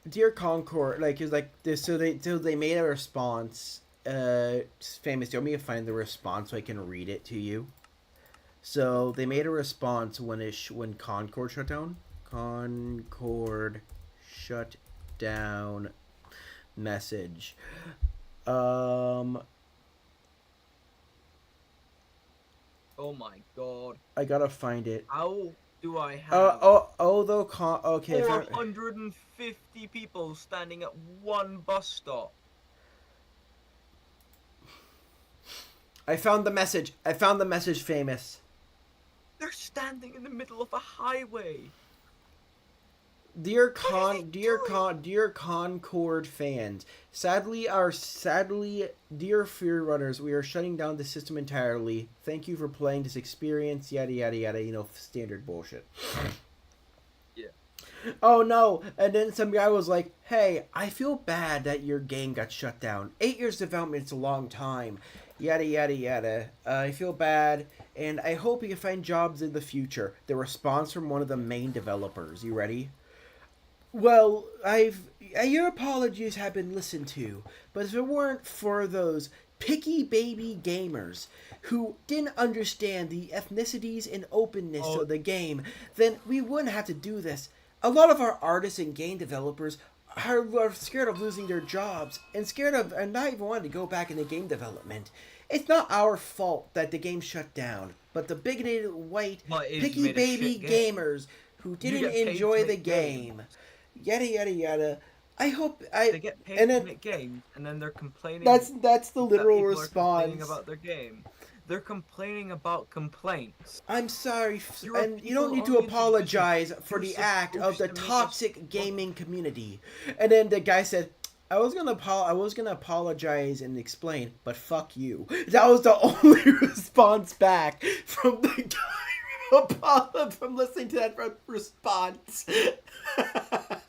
Dear Concord, like is like this. So they made a response. Famous. Do you want me to find the response so I can read it to you? So they made a response when Concord shut down. Concord shut down. Message. Oh my god. I gotta find it. How do I have Okay. 450 people standing at one bus stop? I found the message. Famous. They're standing in the middle of a highway. Dear doing? Concord fans, sadly, dear Fear Runners, we are shutting down the system entirely. Thank you for playing this experience, yada yada yada, standard bullshit. Yeah. Oh no, and then some guy was like, hey, I feel bad that your game got shut down. 8 years development is a long time. Yada yada yada. I feel bad, and I hope you can find jobs in the future. The response from one of the main developers. You ready? Well, your apologies have been listened to, but if it weren't for those picky baby gamers who didn't understand the ethnicities and openness of the game, then we wouldn't have to do this. A lot of our artists and game developers are scared of losing their jobs and not even wanting to go back into game development. It's not our fault that the game shut down, but the bigoted white picky baby gamers who didn't enjoy the game. Yada yada yada. I hope they get paid to make games, and then they're complaining. That's the literal that response. Complaining about their game. They're complaining about complaints. I'm sorry, and you don't need to apologize for the act of the toxic gaming community. And then the guy said, I was gonna apologize and explain, but fuck you. That was the only response back from the guy from listening to that response.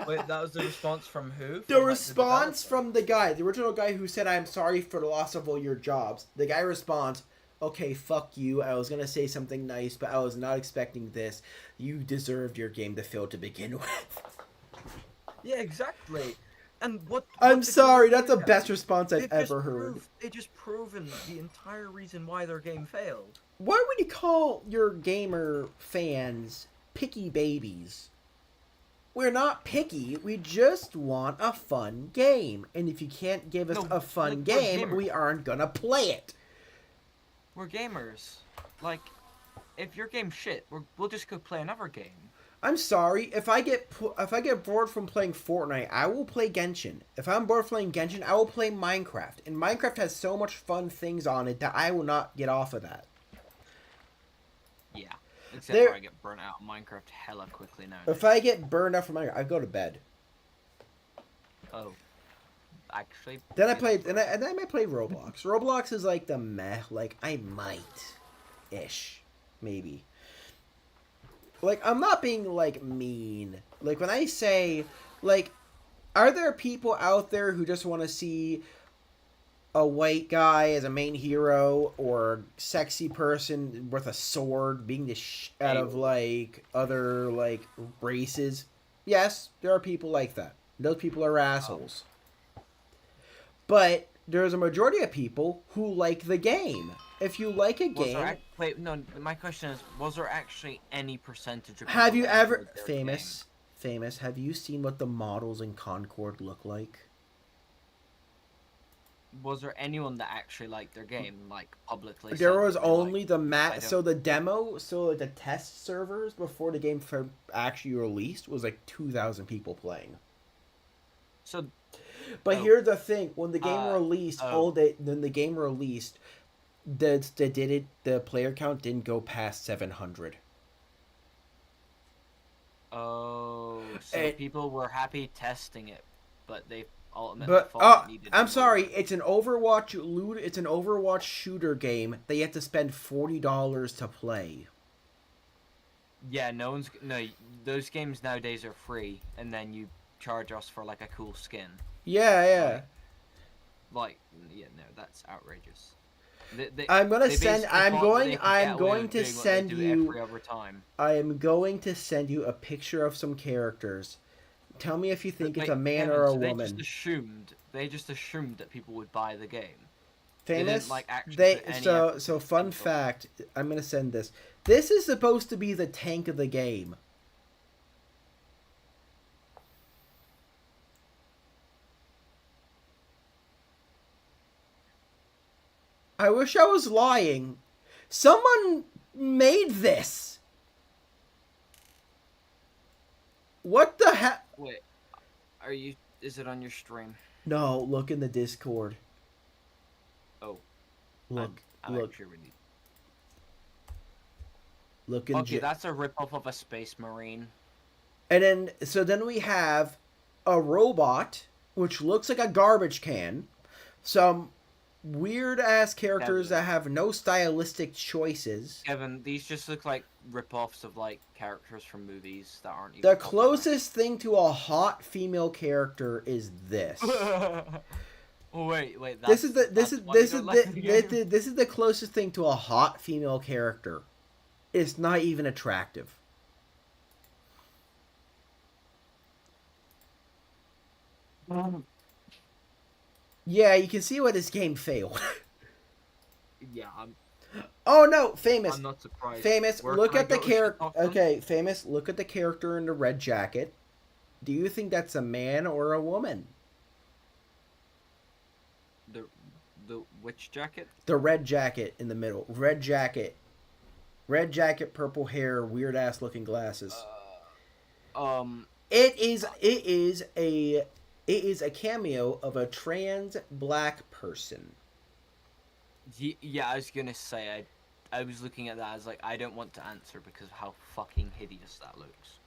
Wait, that was the response from who? The response from the guy, the original guy who said, I'm sorry for the loss of all your jobs. The guy responds, okay, fuck you. I was gonna say something nice, but I was not expecting this. You deserved your game to fail to begin with. Yeah, exactly. And I'm sorry, that's the best response I've ever heard. They just proven the entire reason why their game failed. Why would you call your gamer fans picky babies? We're not picky, we just want a fun game. And if you can't give us a fun game, we aren't gonna play it. We're gamers. Like, if your game's shit, we'll just go play another game. I'm sorry, if I get bored from playing Fortnite, I will play Genshin. If I'm bored playing Genshin, I will play Minecraft. And Minecraft has so much fun things on it that I will not get off of that. Yeah, except for I get burnt out on Minecraft hella quickly now. If I get burned out from Minecraft, I go to bed. Oh, actually. Then I might play Roblox. Roblox is like the meh, like I might-ish, maybe. Like, I'm not being, like, mean. Like, when I say, like, are there people out there who just want to see a white guy as a main hero or sexy person with a sword being the out of, like, other, like, races? Yes, there are people like that. Those people are assholes. But there's a majority of people who like the game. If you like a game... Wait, no, my question is, was there actually any percentage of... Have you ever... Famous, have you seen what the models in Concord look like? Was there anyone that actually liked their game, like, publicly? There was only the the test servers before the game actually released was like 2,000 people playing. So... But here's the thing: when the game released, the player count didn't go past 700. Oh, so people were happy testing it, but they ultimately thought needed. I'm sorry, it's an Overwatch shooter game that you have to spend $40 to play. Yeah, those games nowadays are free, and then you charge us for like a cool skin. Yeah. Like, yeah, no, that's outrageous. I'm going to send you a picture of some characters. Tell me if you think it's a man or a woman. They just assumed that people would buy the game. Famous? So fun fact, I'm going to send this. This is supposed to be the tank of the game. I wish I was lying. Someone made this? What the heck? Wait, are you? Is it on your stream? No, look in the Discord. Oh, Look, I'm look, actually really. look in. Okay, that's a ripoff of a Space Marine. And then, so then we have a robot, which looks like a garbage can. Some weird ass characters that have no stylistic choices. Kevin, these just look like ripoffs of like characters from movies that aren't even. The popular. closest thing to a hot female character is this. Oh, wait. This is the this is that's why this you is don't like the game. this is the closest thing to a hot female character. It's not even attractive. Yeah, you can see why this game failed. Yeah, I'm Oh no, famous. not surprised. Famous, Where look can I at the go to character. shit off them? Okay, famous, look at the character in the red jacket. Do you think that's a man or a woman? The witch jacket. The red jacket in the middle. Red jacket, purple hair, weird ass looking glasses. It is a cameo of a trans black person. Yeah, I was gonna say I was looking at that as like I don't want to answer because of how fucking hideous that looks.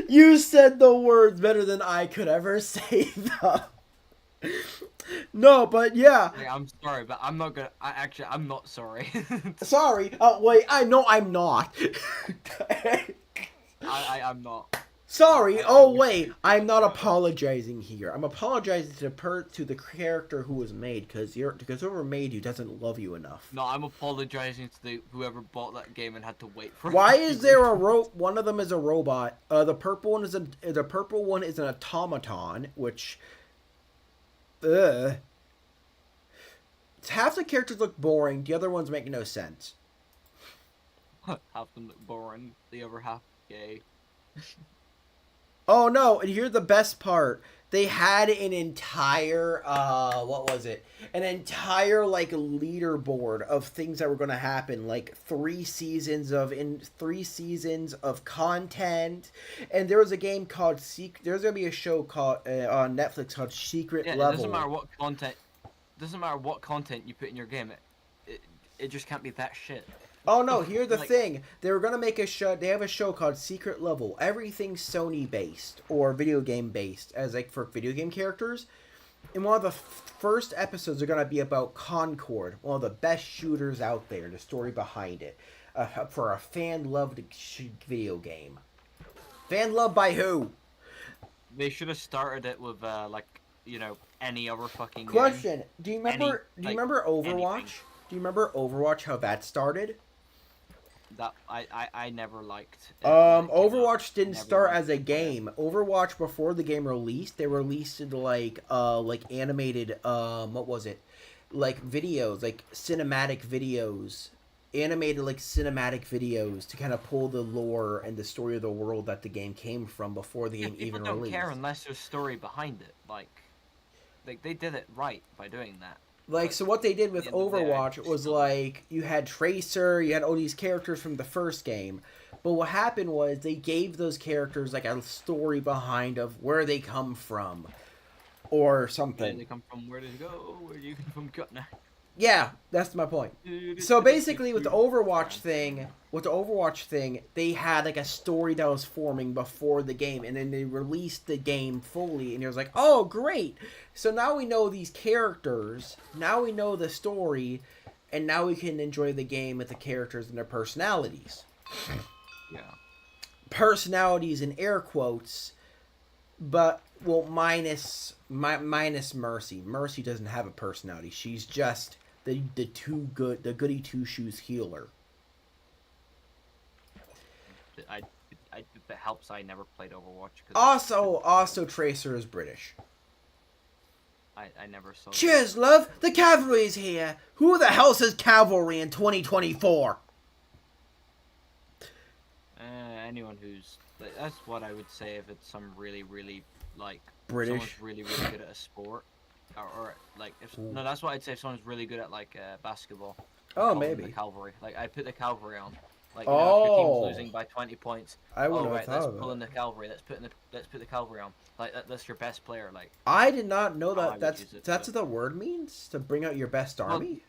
You said the words better than I could ever say them. No, but yeah. Like, I'm sorry, but I'm not gonna. I'm not sorry. Sorry. Wait. I know I'm not. I'm not. Sorry. Oh wait. I'm not apologizing here. I'm apologizing to the character who was made because whoever made you doesn't love you enough. No, I'm apologizing to whoever bought that game and had to wait for. Why is there a one of them is a robot. The purple one is an automaton, which. Half the characters look boring. The other ones make no sense. Half them look boring. The other half gay. Oh no, and here's the best part. They had an entire what was it? An entire like leaderboard of things that were going to happen, like 3 seasons of content. And there was a game called there's going to be a show called on Netflix called Secret Yeah, Level. it doesn't matter what content. Doesn't matter what content you put in your game. It just can't be that shit. Oh no, here's the Like- thing. They were gonna make a show. They have a show called Secret Level. Everything's Sony based or video game based, as like for video game characters. And one of the first episodes are gonna be about Concord, one of the best shooters out there. The story behind it, for a fan loved video game. Fan loved by who? They should have started it with any other fucking game. Question: Do you remember? Do you like, remember Overwatch? anything. Do you remember Overwatch? How that started? That I never liked. it when it came out. Overwatch didn't Never start liked as a it. game. Overwatch before the game released, they released it like animated what was it? Like videos, like cinematic videos. Animated like cinematic videos to kind of pull the lore and the story of the world that the game came from before the Yeah, game people even don't released. care unless there's story behind it. Like they did it right by doing that. Like, so what they did with At the end of the day, I Overwatch just was feel like you had Tracer, you had all these characters from the first game, but what happened was they gave those characters like a story behind of where they come from, or Where something. they come from? Where did they go? Where do you come from? Gutna. Yeah, that's my point. So basically, with the Overwatch thing, they had like a story that was forming before the game, and then they released the game fully, and it was like, oh, great! So now we know these characters, now we know the story, and now we can enjoy the game with the characters and their personalities. Yeah. Personalities in air quotes, but well, minus Mercy. Mercy doesn't have a personality. She's just the goody two shoes healer. If it helps, I never played Overwatch. 'Cause Also, Tracer is British. I never saw. Cheers, love. The cavalry's here. Who the hell says cavalry in 2024? Anyone who's that's what I would say if it's some really like British. someone's really good at a sport. or like if no, that's what I'd say. If someone's really good at like basketball. Oh, Call them maybe. the cavalry. Like I'd put the cavalry on. Like you know, if your Oh. team's losing by 20 points, I oh wouldn't right, have thought let's of pull in that. the cavalry. Let's put the cavalry on. Like that's your best player. Like I did not know I that. would That's use it, that's but- what the word means, to bring out your best army.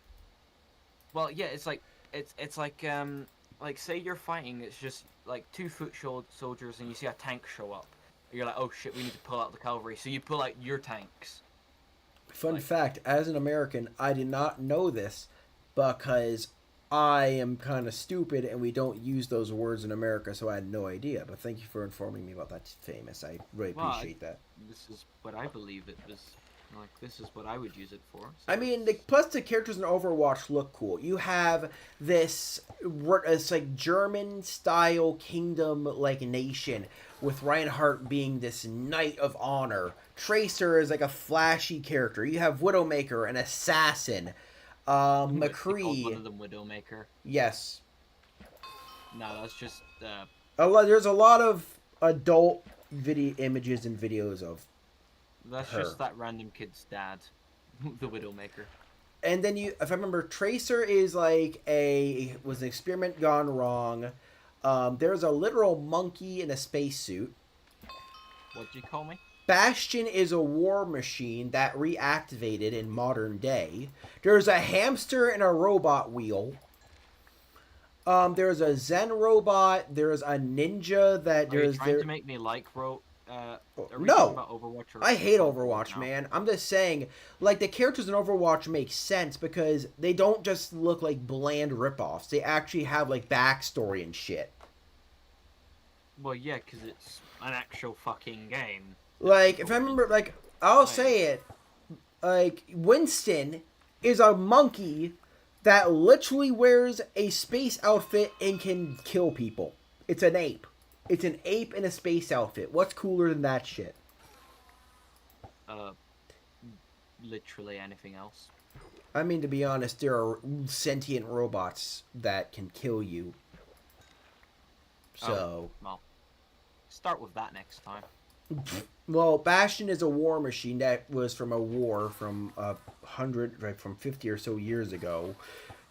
well, yeah, it's like like say you're fighting. It's just like 2-foot soldiers, and you see a tank show up. You're like, oh shit, we need to pull out the cavalry. So you pull out your tanks. Fun like- fact: as an American, I did not know this because I am kind of stupid and we don't use those words in America, so I had no idea. But thank you for informing me about that. Famous. I really Well, appreciate that. This is what I believe it was. Like this is what I would use it for. So I mean, plus the characters in Overwatch look cool. You have this, it's like German style kingdom like nation with Reinhardt being this knight of honor. Tracer is like a flashy character. You have Widowmaker, an assassin. What, they called one McCree. of them Widowmaker. Yes. No, that's just There's a lot of adult video images and videos of. that's Her. just that random kid's dad, the Widowmaker. And then if I remember, Tracer is like was an experiment gone wrong. There's a literal monkey in a spacesuit. What'd you call me? Bastion is a war machine that reactivated in modern day. There's a hamster and a robot wheel. There's a Zen robot. There's a ninja that Are you there's trying there. to make me like are we No. talking about Overwatch or I hate Overwatch Overwatch, now? man. I'm just saying, like, the characters in Overwatch make sense because they don't just look like bland ripoffs. They actually have, like, backstory and shit. Well, yeah, because it's an actual fucking game. Like, if I remember, like, I'll say it, like, Winston is a monkey that literally wears a space outfit and can kill people. It's an ape. It's an ape in a space outfit. What's cooler than that shit? Literally anything else. I mean, to be honest, there are sentient robots that can kill you. So, Well, start with that next time. well, Bastion is a war machine that was from a war from 50 or so years ago.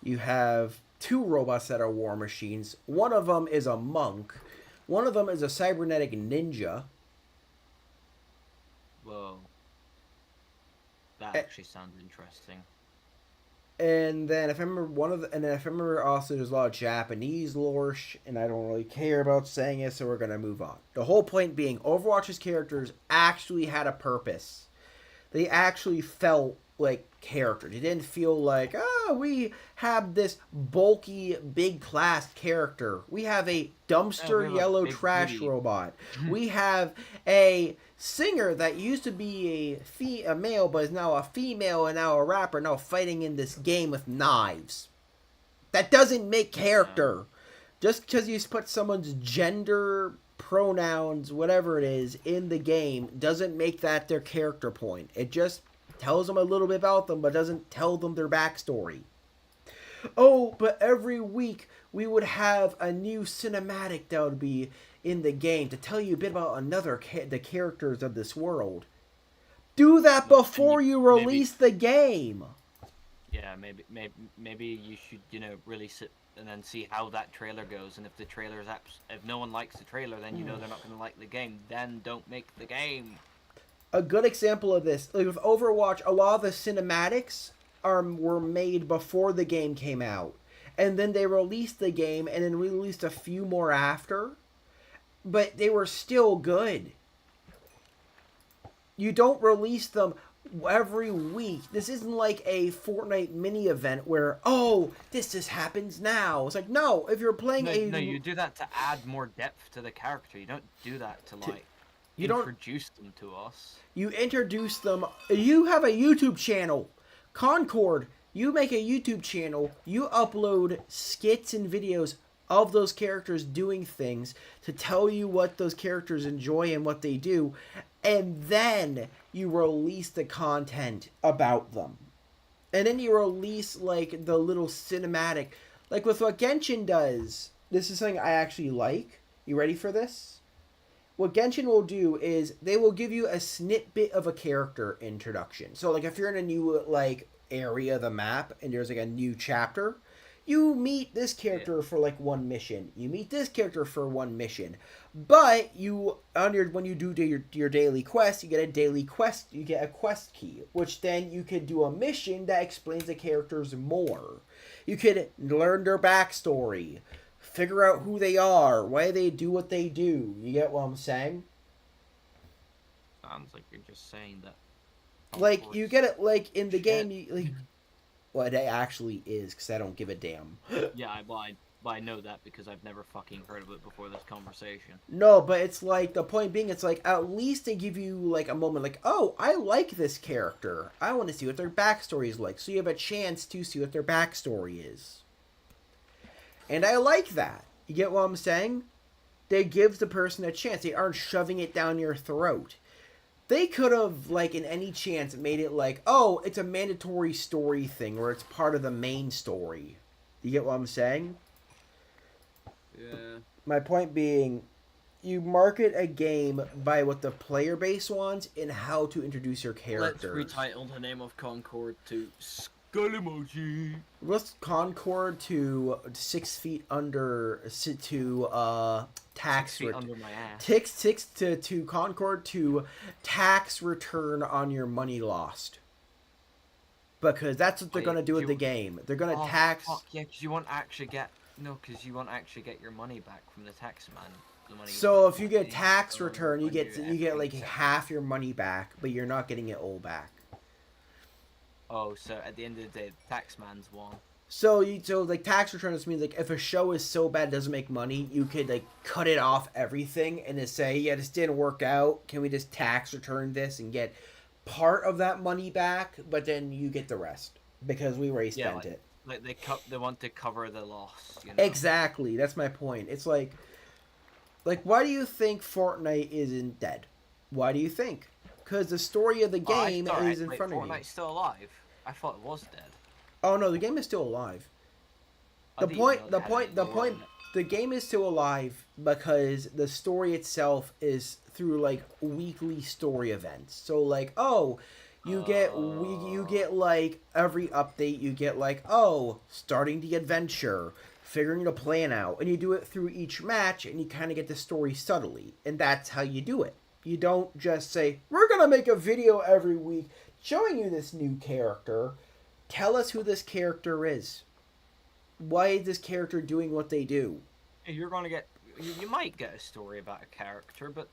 You have two robots that are war machines. One of them is a monk. One of them is a cybernetic ninja. Whoa. That Eh. actually sounds interesting. And then if I remember also there's a lot of Japanese lore, and I don't really care about saying it, so we're gonna move on. The whole point being, Overwatch's characters actually had a purpose. They actually felt like characters. They didn't feel like, we have this bulky, big class character. We have a dumpster we have a yellow big trash booty. robot. We have a singer that used to be a male but is now a female and now a rapper, now fighting in this game with knives. That doesn't make character. Just because you put someone's gender, pronouns, whatever it is, in the game doesn't make that their character point. It just tells them a little bit about them but doesn't tell them their backstory. Oh, but every week we would have a new cinematic that would be in the game to tell you a bit about the characters of this world. Do that Well, before and you maybe- release the game. Yeah, maybe you should, release it and then see how that trailer goes. And if the trailer's if no one likes the trailer, then you know they're not going to like the game. Then don't make the game. A good example of this, like with Overwatch, a lot of the cinematics were made before the game came out, and then they released the game and then released a few more after, but they were still good. You don't release them every week. This isn't like a Fortnite mini event where, this just happens now. It's like, no, if you're playing No, you do that to add more depth to the character. You don't do that to you don't- introduce them to us. You introduce them. You have a YouTube channel. Concord, you make a YouTube channel. You upload skits and videos of those characters doing things to tell you what those characters enjoy and what they do. And then you release the content about them. And then you release, like, the little cinematic. Like with what Genshin does. This is something I actually like. You ready for this? what Genshin will do is they will give you a snippet of a character introduction. So like if you're in a new like area of the map and there's like a new chapter, you meet this character for like one mission. You meet this character for one mission. But you when you do your daily quest, you get a quest key, which then you could do a mission that explains the characters more. You could learn their backstory, figure out who they are, why they do what they do. You get what I'm saying? Sounds like you're just saying that. Like you get it like in the game. You, like, well, it actually is because I don't give a damn. Yeah, I know that because I've never fucking heard of it before this conversation. No, but it's like the point being, it's like at least they give you like a moment, like, oh, I like this character. I want to see what their backstory is like, so you have a chance to see what their backstory is. And I like that. You get what I'm saying? They give the person a chance. They aren't shoving it down your throat. They could have, like, in any chance, made it like, oh, it's a mandatory story thing, or it's part of the main story. You get what I'm saying? Yeah. My point being, you market a game by what the player base wants and how to introduce your characters. Let's retitle the name of Concord to Skull Emoji. Let's Concord to 6 feet under to tax 6 feet under my ass. six to Concord to tax return on your money lost. Because that's what they're gonna do with the game. They're gonna tax. Fuck yeah, because you won't actually get your money back from the tax man. The money So back if you from get the- tax the return, you when get like everything's half your money back, but you're not getting it all back. Oh, so at the end of the day, the tax man's won. So like tax return just means like if a show is so bad it doesn't make money, you could like cut it off everything and just say, yeah, this didn't work out. Can we just tax return this and get part of that money back? But then you get the rest because we already spent it. Like they want to cover the loss. You know? Exactly. That's my point. It's like why do you think Fortnite isn't dead? Why do you think? Because the story of the game is in front of you. Fortnite's still alive. I thought it was dead. Oh no, the game is still alive. The game is still alive because the story itself is through like weekly story events. So like, oh, you get like every update you get like, oh, starting the adventure, figuring the plan out, and you do it through each match and you kind of get the story subtly, and that's how you do it. You don't just say, we're going to make a video every week showing you this new character. Tell us who this character is. Why is this character doing what they do? You're gonna get. You might get a story about a character, but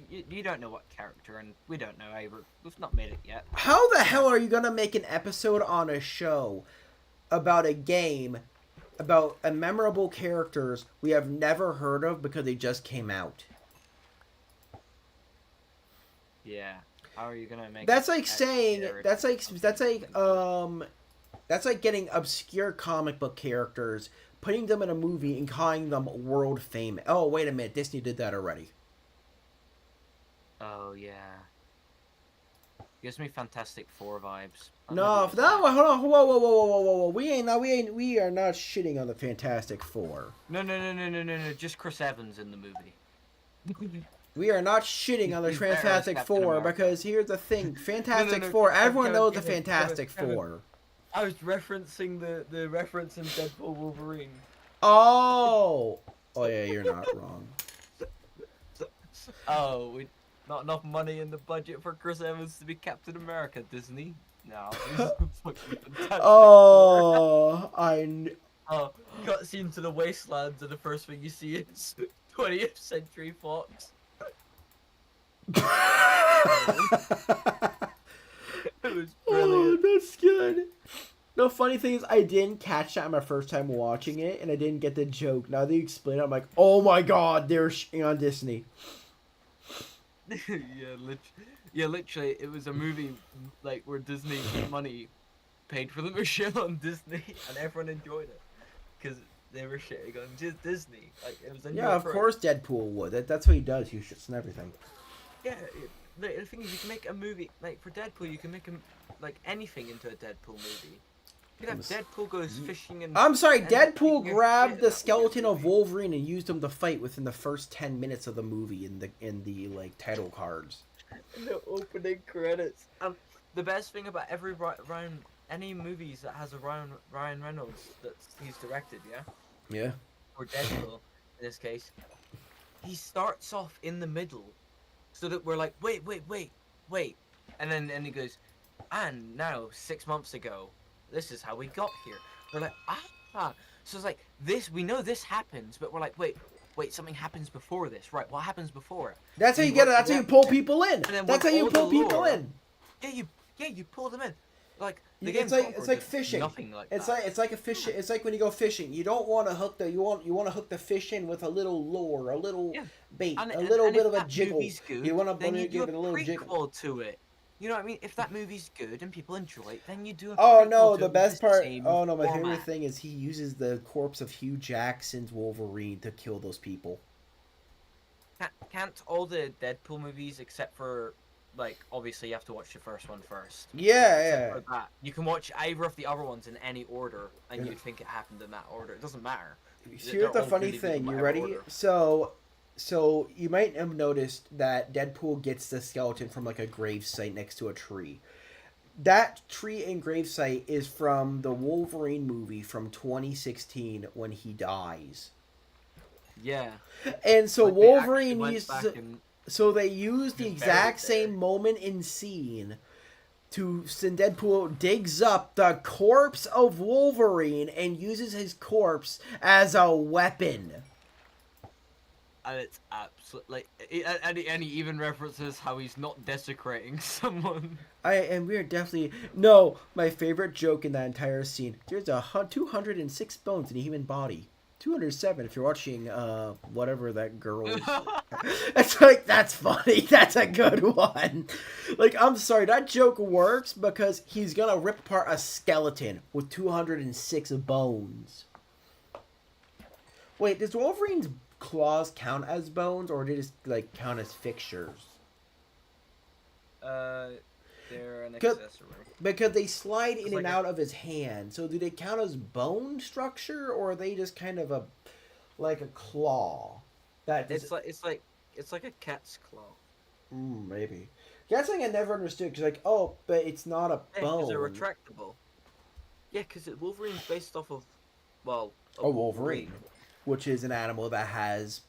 you don't know what character, and we don't know either. We've not made it yet. How the hell are you going to make an episode on a show about a game, about a memorable characters we have never heard of because they just came out? Yeah. How are you gonna make? That's like saying that's like getting obscure comic book characters, putting them in a movie and calling them world famous. Oh wait a minute, Disney did that already. Oh yeah. Gives me Fantastic Four vibes. No, hold on, whoa. We are not shitting on the Fantastic Four. No. Just Chris Evans in the movie. We are not shitting on the He's better as Fantastic Captain Four America. because here's the thing: Fantastic No, Four. Everyone Kevin, knows the Kevin, Fantastic Kevin. Four. I was referencing the reference in Deadpool Wolverine. Oh yeah, you're not wrong. Oh, we not enough money in the budget for Chris Evans to be Captain America, Disney. No. Fucking Fantastic Oh, Oh, cutscene to the wastelands, and the first thing you see is 20th Century Fox. It was Oh, brilliant. that's good. The funny thing is, I didn't catch that my first time watching it, and I didn't get the joke. Now that you explain it, I'm like, oh my god, they're shitting on Disney. Yeah, literally, it was a movie like where Disney money paid for them to shit on Disney, and everyone enjoyed it because they were shitting on Disney. Like it was a Yeah, of course Deadpool would. That's what he does. He shits on everything. Yeah, the thing is, you can make a movie like for Deadpool. You can make like anything into a Deadpool movie. You could have Deadpool goes fishing and. I'm sorry, ends up Deadpool beating your grabbed shit the out of skeleton of everybody. Wolverine and used him to fight within the first 10 minutes of the movie in the like title cards. The opening credits. The best thing about every Ryan, any movies that has a Ryan Reynolds that he's directed, yeah, Yeah. or Deadpool in this case, he starts off in the middle, so that we're like, wait, and then he goes, and now 6 months ago, this is how we got here. We're like, so it's like this. We know this happens, but we're like, wait, something happens before this, right? What happens before it? That's how you You get it. work That's how you together. pull people in. And then That's when how you all the pull people lore- in. You pull them in. Like the It's game like Conquer it's like did fishing. Nothing like It's that. like a fish. It's like when you go fishing. You don't want to hook you want to hook the fish in with a little lure, a little Yeah. bait, And- a and- little and bit if of a that jiggle. movie's good, You want to then you do give it a little prequel jiggle. to it. You know what I mean? If that movie's good and people enjoy it, then you do a Oh prequel no, to the it with best the part. same Oh no, my favorite format. thing is he uses the corpse of Hugh Jackson's Wolverine to kill those people. Can't all the Deadpool movies, except for, like, obviously you have to watch the first one first. Yeah, Except yeah. for that. You can watch either of the other ones in any order, and Yeah. you'd think it happened in that order. It doesn't matter. Here's They're the all funny really good thing. in You whatever ready? order. So you might have noticed that Deadpool gets the skeleton from like a grave site next to a tree. That tree and grave site is from the Wolverine movie from 2016 when he dies. Yeah. And so Like, they actually Wolverine went used back and- so they used the Just exact buried there. same moment in scene to send Deadpool digs up the corpse of Wolverine and uses his corpse as a weapon. And it's absolutely like, and he even references how he's not desecrating someone. And we're definitely no. My favorite joke in that entire scene. There's 206 bones in a human body. 207 if you're watching whatever that girl is. It's like that's funny. That's a good one. Like I'm sorry, that joke works because he's gonna rip apart a skeleton with 206 bones. Wait, does Wolverine's claws count as bones or do they just like count as fixtures? They're an 'Cause- accessory. Because they slide in It's and like out of his hand. So do they count as bone structure or are they just kind of like a claw? That It's like a cat's claw. maybe. That's something I never understood. Cause like, oh, but it's not a Yeah, bone. because they're retractable. Yeah, because Wolverine's based off of, well, A Wolverine, which is an animal that has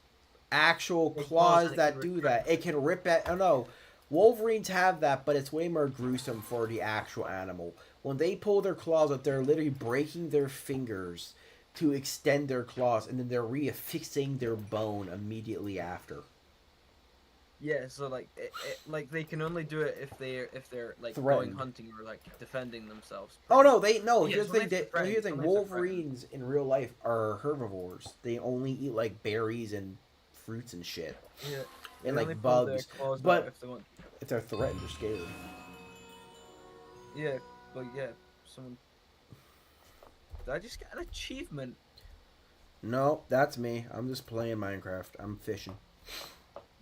actual Big claws claws that can do retract. that. It can rip at. Oh no, Wolverines have that, but it's way more gruesome for the actual animal. When they pull their claws up, they're literally breaking their fingers to extend their claws, and then they're reaffixing their bone immediately after. Yeah, so like like they can only do it if they're like Threatened. going hunting or like defending themselves. Oh no, they no. Yeah, Here's the sometimes thing. they're threatened, Here's the thing. sometimes they're threatened. Wolverines in real life are herbivores. They only eat like berries and fruits and shit. Yeah. And they like only pull their bugs, claws but- out if they want. If they're threatened or scared. Yeah, but yeah, someone. Did I just get an achievement? No, that's me. I'm just playing Minecraft. I'm fishing.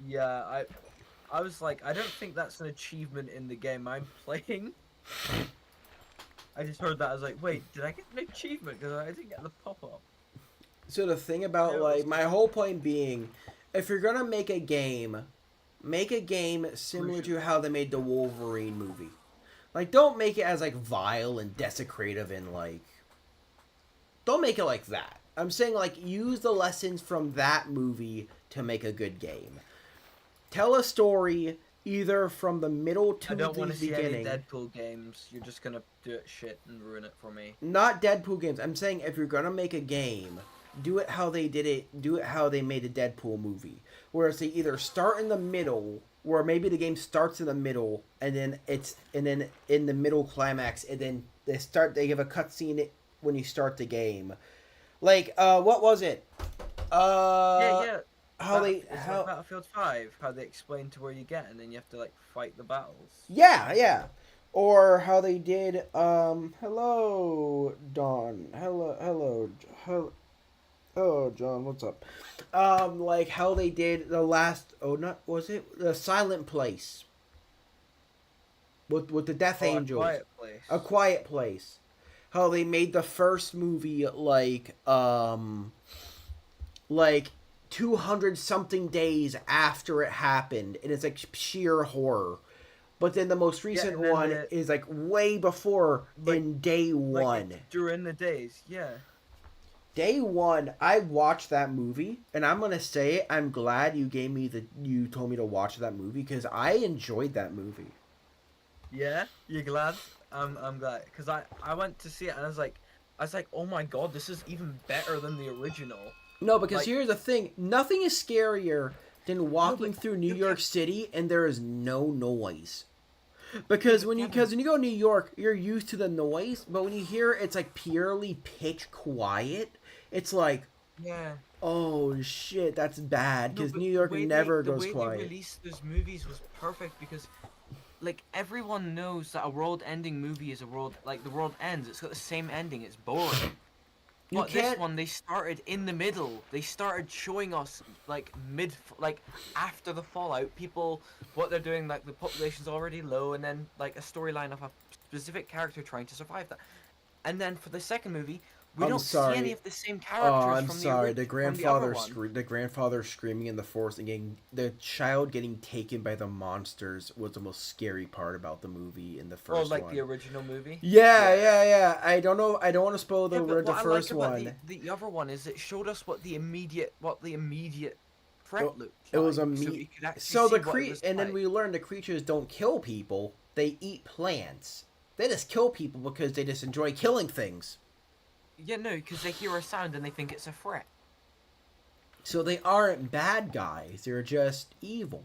Yeah, I was like, I don't think that's an achievement in the game I'm playing. I just heard that. I was like, wait, did I get an achievement? Because I didn't get the pop-up. So the thing about Yeah, it like was- my whole point being, if you're gonna make a game similar to how they made the Wolverine movie. Like, don't make it as like vile and desecrative and like. Don't make it like that. I'm saying like use the lessons from that movie to make a good game. Tell a story either from the middle to I don't the want to see beginning. any Deadpool games. You're just gonna do it shit and ruin it for me. Not Deadpool games. I'm saying if you're gonna make a game, do it how they did it. Do it how they made a Deadpool movie, whereas they either start in the middle, or maybe the game starts in the middle, and then in the middle climax, and then they give a cutscene when you start the game. Like what was it? Yeah. How they It's how like Battlefield 5, how they explain to where you get, and then you have to like fight the battles. Yeah. Or how they did hello Dawn. Hello John, what's up? Like how they did the last the Silent Place. With the Death Angels. Quiet Place. A Quiet Place. how they made the first movie like 200 something days after it happened, and it's like sheer horror. But then the most recent and then one is like way before, Like- in day Like, one. it's during the days, yeah. Day one, I watched that movie, and I'm gonna say it, I'm glad you told me to watch that movie, because I enjoyed that movie. Yeah, you glad? I'm glad, cause I went to see it and I was like, oh my god, this is even better than the original. No, because Like- here's the thing: nothing is scarier than walking but through New you York can't- City and there is no noise. Because when you go to New York, you're used to the noise, but when you hear it's like purely pitch quiet, it's like, Yeah. oh shit, that's bad. No, Because but New York the way never the goes way quiet. they released those movies was perfect because, like, everyone knows that a world-ending movie is a world like the world ends. It's got the same ending. It's boring. You But this can't- one, they started in the middle. They started showing us like like after the fallout, people what they're doing. Like the population's already low, and then like a storyline of a specific character trying to survive that. And then for the second movie, we I'm don't sorry. see any of the same characters. Oh, I'm from sorry. The, The from grandfather, the grandfather screaming in the forest and the child getting taken by the monsters was the most scary part about the movie in the first Oh, like one. the original movie. Yeah. I don't know. I don't want to spoil the Yeah, but the what first I like one. about the other one is it showed us what the immediate threat Well, looked It was like, a so me. we could actually So see the what it was and then like. we learned the creatures don't kill people; they eat plants. They just kill people because they just enjoy killing things. Yeah, no, because they hear a sound and they think it's a threat. So they aren't bad guys; they're just evil.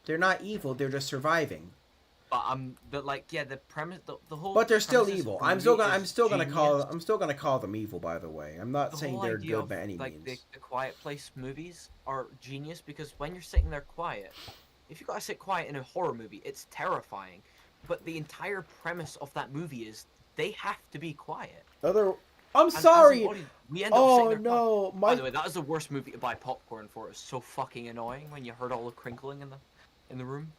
They're not evil; they're just surviving. But like, yeah, the premise, the whole. But they're still premise of evil. the I'm still movie gonna is call genius. them evil. By the way, I'm not The saying whole they're idea good of, by any like, means. the Quiet Place movies are genius because when you're sitting there quiet, if you gotta sit quiet in a horror movie, it's terrifying. But the entire premise of that movie is they have to be quiet. I'm And as an sorry. audience, we end up Oh sitting there quiet. no, By my the way, that was the worst movie to buy popcorn for. It's so fucking annoying when you heard all the crinkling in the room.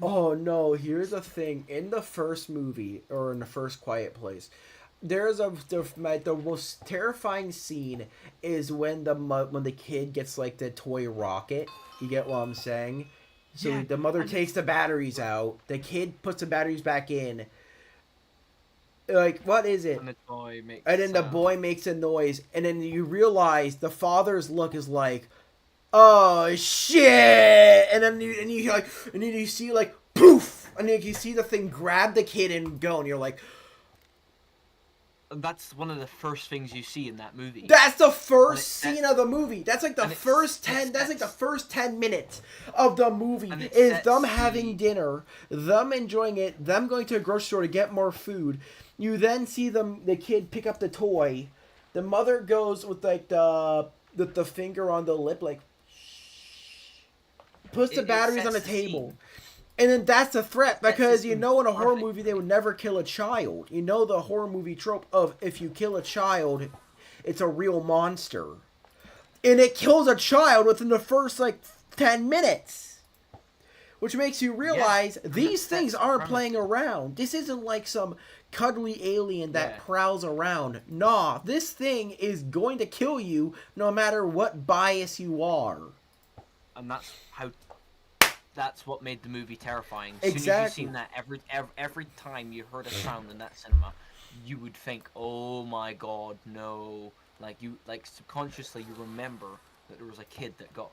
Oh no, here's the thing. In the first movie, or in the first Quiet Place, there's the most terrifying scene is when the kid gets like the toy rocket. You get what I'm saying? So Yeah, the mother and takes the batteries out. The kid puts the batteries back in. Like, what is it? And the toy makes. And then the sound. boy makes a noise, and then you realize the father's look is like, "Oh shit!" And then you see like poof, and then you see the thing grab the kid and go, and you're like, That's one of the first things you see in that movie. "That's the And first it- scene of the movie. That's like the and it first sets- 10. That's like the first 10 minutes of the movie And it is sets them the- having dinner, them enjoying it, them going to a grocery store to get more food. You then see the kid pick up the toy. The mother goes with like the finger on the lip, like puts the It batteries on sets the the table. scene. And then that's a threat Sets the because you scene know in a horror perfectly. movie they would never kill a child. You know the horror movie trope of if you kill a child, it's a real monster. And it kills a child within the first like 10 minutes. Which makes you realize these that's things the aren't premise. playing around. This isn't like some cuddly alien that Yeah. prowls around. Nah, this thing is going to kill you no matter what bias you are. And that's what made the movie terrifying. As soon as Exactly. you seen that, every time you heard a sound in that cinema, you would think, "Oh my god, no!" Like subconsciously you remember that there was a kid that got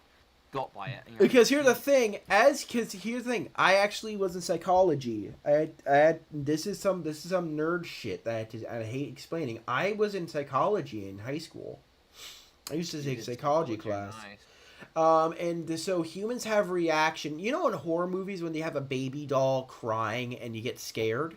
by it. And you're like, Because here's the thing, I actually was in psychology. This is some nerd shit that I hate explaining. I was in psychology in high school. I used to "You take did psychology psychology, class. nice." So humans have reaction. You know in horror movies when they have a baby doll crying and you get scared,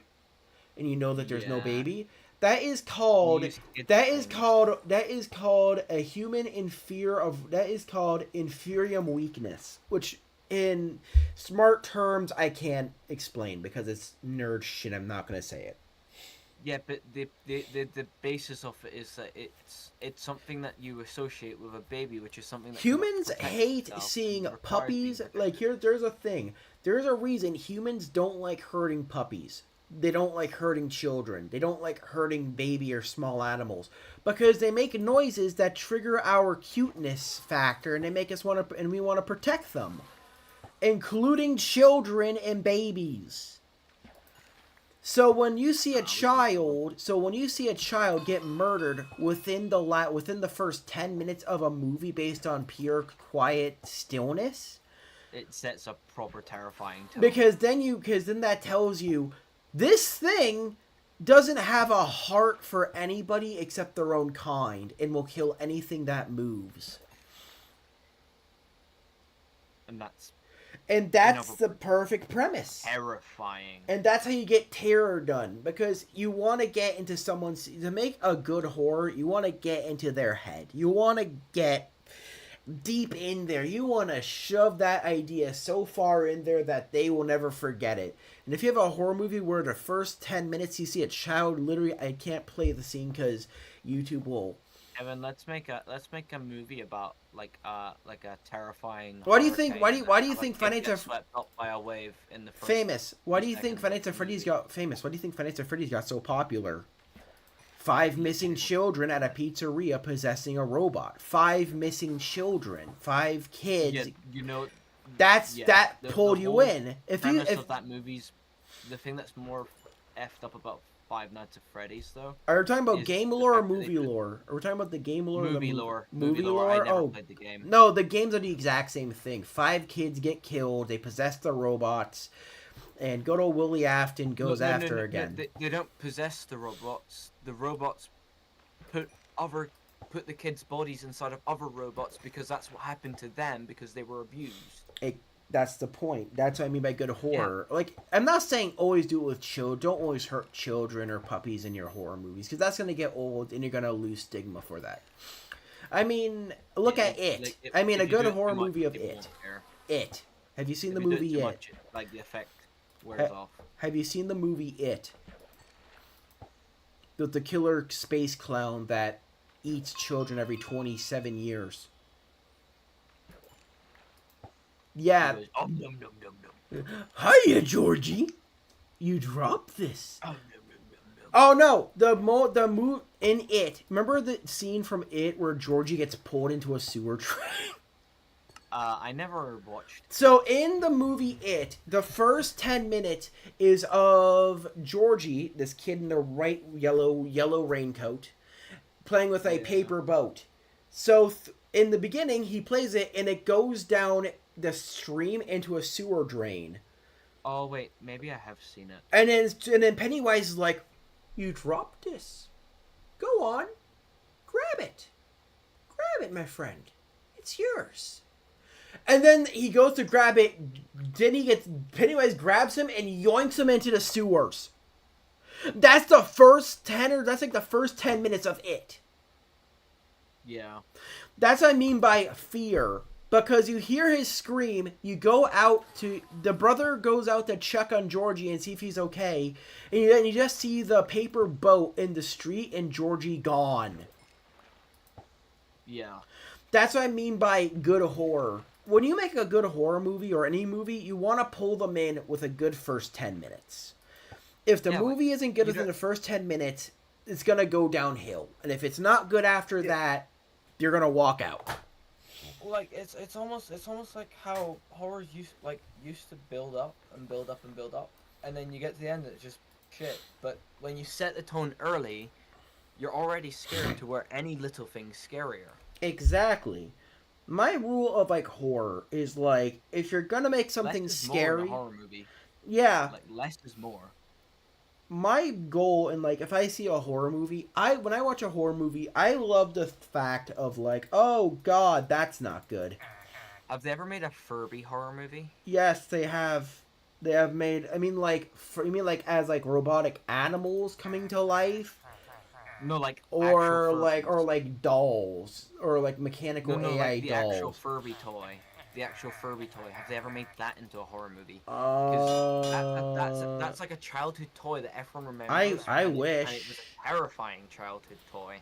and you know that there's no Yeah. baby. That is called. You skid That is things. called a human in fear of. That is called inferium weakness, which in smart terms I can't explain because it's nerd shit. I'm not gonna say it. Yeah, but the basis of it is that it's something that you associate with a baby, which is something that cannot Humans protect hate itself, seeing and requires puppies. being Like there's a thing. There's a reason humans don't like hurting puppies. hurting children. They don't like hurting baby or small animals because they make noises that trigger our cuteness factor, and they make us want to, and we want to protect them, including children and babies. So when you see a child get murdered within the first 10 minutes of a movie based on pure quiet stillness, It sets a proper terrifying tone. because then that tells you this thing doesn't have a heart for anybody except their own kind and will kill anything that moves. And that's And that's the perfect premise. terrifying. And that's how you get terror done, because you want to get into to make a good horror, you want to get into their head. You want to get deep in there. You want to shove that idea so far in there that they will never forget it. And if you have a horror movie where the first 10 minutes you see a child, literally, I can't play the scene because YouTube will. Evan, let's make a movie about like a terrifying. Why do you horror think? thing Why do you that, think kid Five Nights gets at swept up by a wave in the first famous? Why do you think seconds Five Nights of at the Freddy's movie? got famous? Why do you think Five Nights at Freddy's got so popular? 5 missing children at a pizzeria possessing a robot. 5 missing children. 5 kids. Yeah, you know. That the pulled you whole in. If premise of that movie's the thing that's more effed up about Five Nights at Freddy's though. are we talking about is game the lore or fact that they movie put- lore? Are we talking about the game lore? or the Movie mo- lore. Movie I lore. never Oh, played the game. no, the games are the exact same thing. 5 kids get killed. They possess the robots, and good old Willie Afton goes after again. They don't possess the robots. The robots put the kids' bodies inside of other robots because that's what happened to them because they were abused. That's the point. That's what I mean by good horror. Like, I'm not saying always do it with children. Don't always hurt children or puppies in your horror movies, because that's going to get old and you're going to lose stigma for that. I mean, look at It. Like, if I mean, a you do good it horror too much, movie of people It. won't care. It. Have you seen If the you do it movie too It? much, like the effect wears off. Have you seen the movie It? With the killer space clown that eats children every 27 years. Yeah. It goes, "Oh, nom, nom, nom, nom. Hiya, Georgie. You dropped this. Oh, nom, nom, nom, nom." Oh no, the move in It. Remember the scene from It where Georgie gets pulled into a sewer train? I never watched. So in the movie It, the first 10 minutes is of Georgie, this kid in the right yellow raincoat, playing with a Yeah. paper boat. So in the beginning, he plays it and it goes down the stream into a sewer drain. Oh wait, maybe I have seen it. And then Pennywise is like, "You dropped this. Go on. Grab it. Grab it, my friend. It's yours." And then he goes to grab it. Then Pennywise grabs him and yoinks him into the sewers. That's the first 10 that's like the first 10 minutes of It. Yeah. That's what I mean by fear. Because you hear his scream, the brother goes out to check on Georgie and see if he's okay. And then you just see the paper boat in the street and Georgie gone. Yeah. That's what I mean by good horror. When you make a good horror movie or any movie, you want to pull them in with a good first 10 minutes. If the movie isn't good within the first 10 minutes, it's going to go downhill. And if it's not good after that, you're going to walk out. Like it's almost like how horror used to build up and build up and build up, and then you get to the end and it's just shit. But when you set the tone early, you're already scared to where any little thing's scarier. Exactly. My rule of like horror is like, if you're gonna make something Less is more in scary, a horror movie. yeah. Like less is more. My goal in like, if I see a horror movie, when I watch a horror movie, I love the fact of like, oh god, that's not good. Have they ever made a Furby horror movie? Yes, they have. They have made. I mean, like, you mean like as like robotic animals coming to life, No, like or actual like Furbies. dolls, or like mechanical no, AI like the dolls. actual Furby toy. The actual Furby toy. Have they ever made that into a horror movie? That's like a childhood toy that everyone remembers. I and wish. And it was a terrifying childhood toy.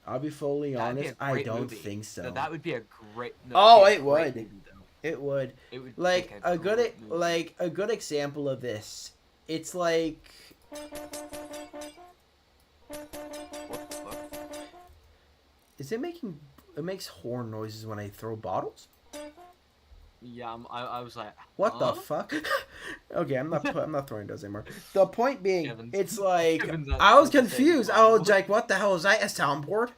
I'll be fully That'd be honest. a I great don't movie. think so. No, that would be a great. No, Oh, it'd be a it great would. movie, though. It would. It would Like make a great movie. good example of this. It's like What the fuck? Is it making? It makes horn noises when I throw bottles. Yeah, I was like, What the huh? fuck? Okay, I'm not throwing those anymore. The point being, Kevin's- it's like Kevin's I was at the same confused. I time. was like, what the hell is that? A soundboard?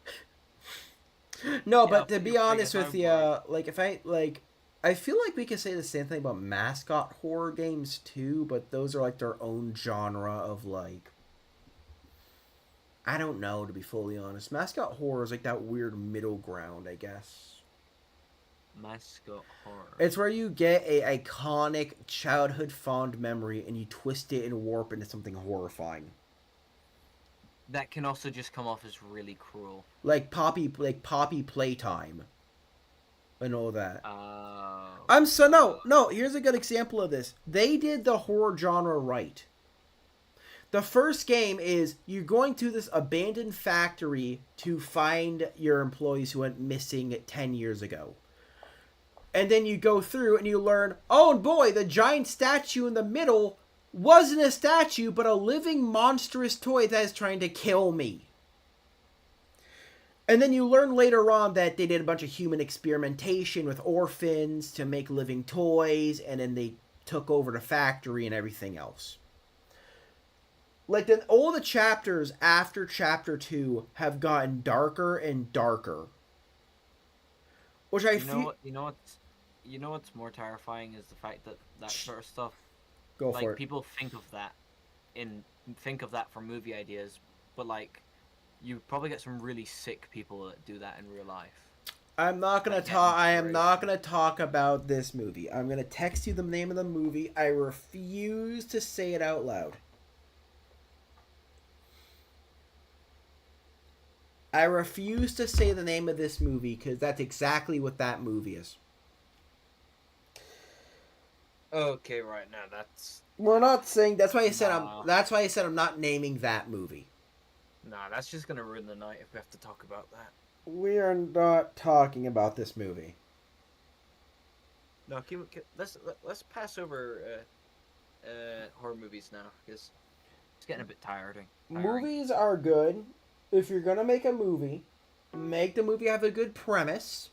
No, Yeah, but to but be you're playing honest a with you, soundboard. like if I feel like we could say the same thing about mascot horror games too, but those are like their own genre of like. I don't know, to be fully honest. Mascot horror is like that weird middle ground, I guess. Mascot horror. It's where you get a iconic childhood fond memory and you twist it and warp into something horrifying. That can also just come off as really cruel. Like Poppy Playtime. And all that. No, here's a good example of this. They did the horror genre right. The first game is you're going to this abandoned factory to find your employees who went missing 10 years ago. And then you go through and you learn, oh boy, the giant statue in the middle wasn't a statue, but a living monstrous toy that is trying to kill me. And then you learn later on that they did a bunch of human experimentation with orphans to make living toys, and then they took over the factory and everything else. Like, then all the chapters after chapter 2 have gotten darker and darker. Which You know what's more terrifying is the fact that sort of stuff. Go Like for it. people think of that for movie ideas, but like you probably get some really sick people that do that in real life. I'm not gonna Like, talk. I am great. not gonna talk about this movie. I'm gonna text you the name of the movie. I refuse to say it out loud. I refuse to say the name of this movie because that's exactly what that movie is. Okay, right now that's We're not saying. That's why I said Nah. That's why I said I'm not naming that movie. that's just gonna ruin the night if we have to talk about that. We are not talking about this movie. No, let's pass over horror movies now because it's getting a bit tiring. Movies are good. If you're gonna make a movie, make the movie have a good premise.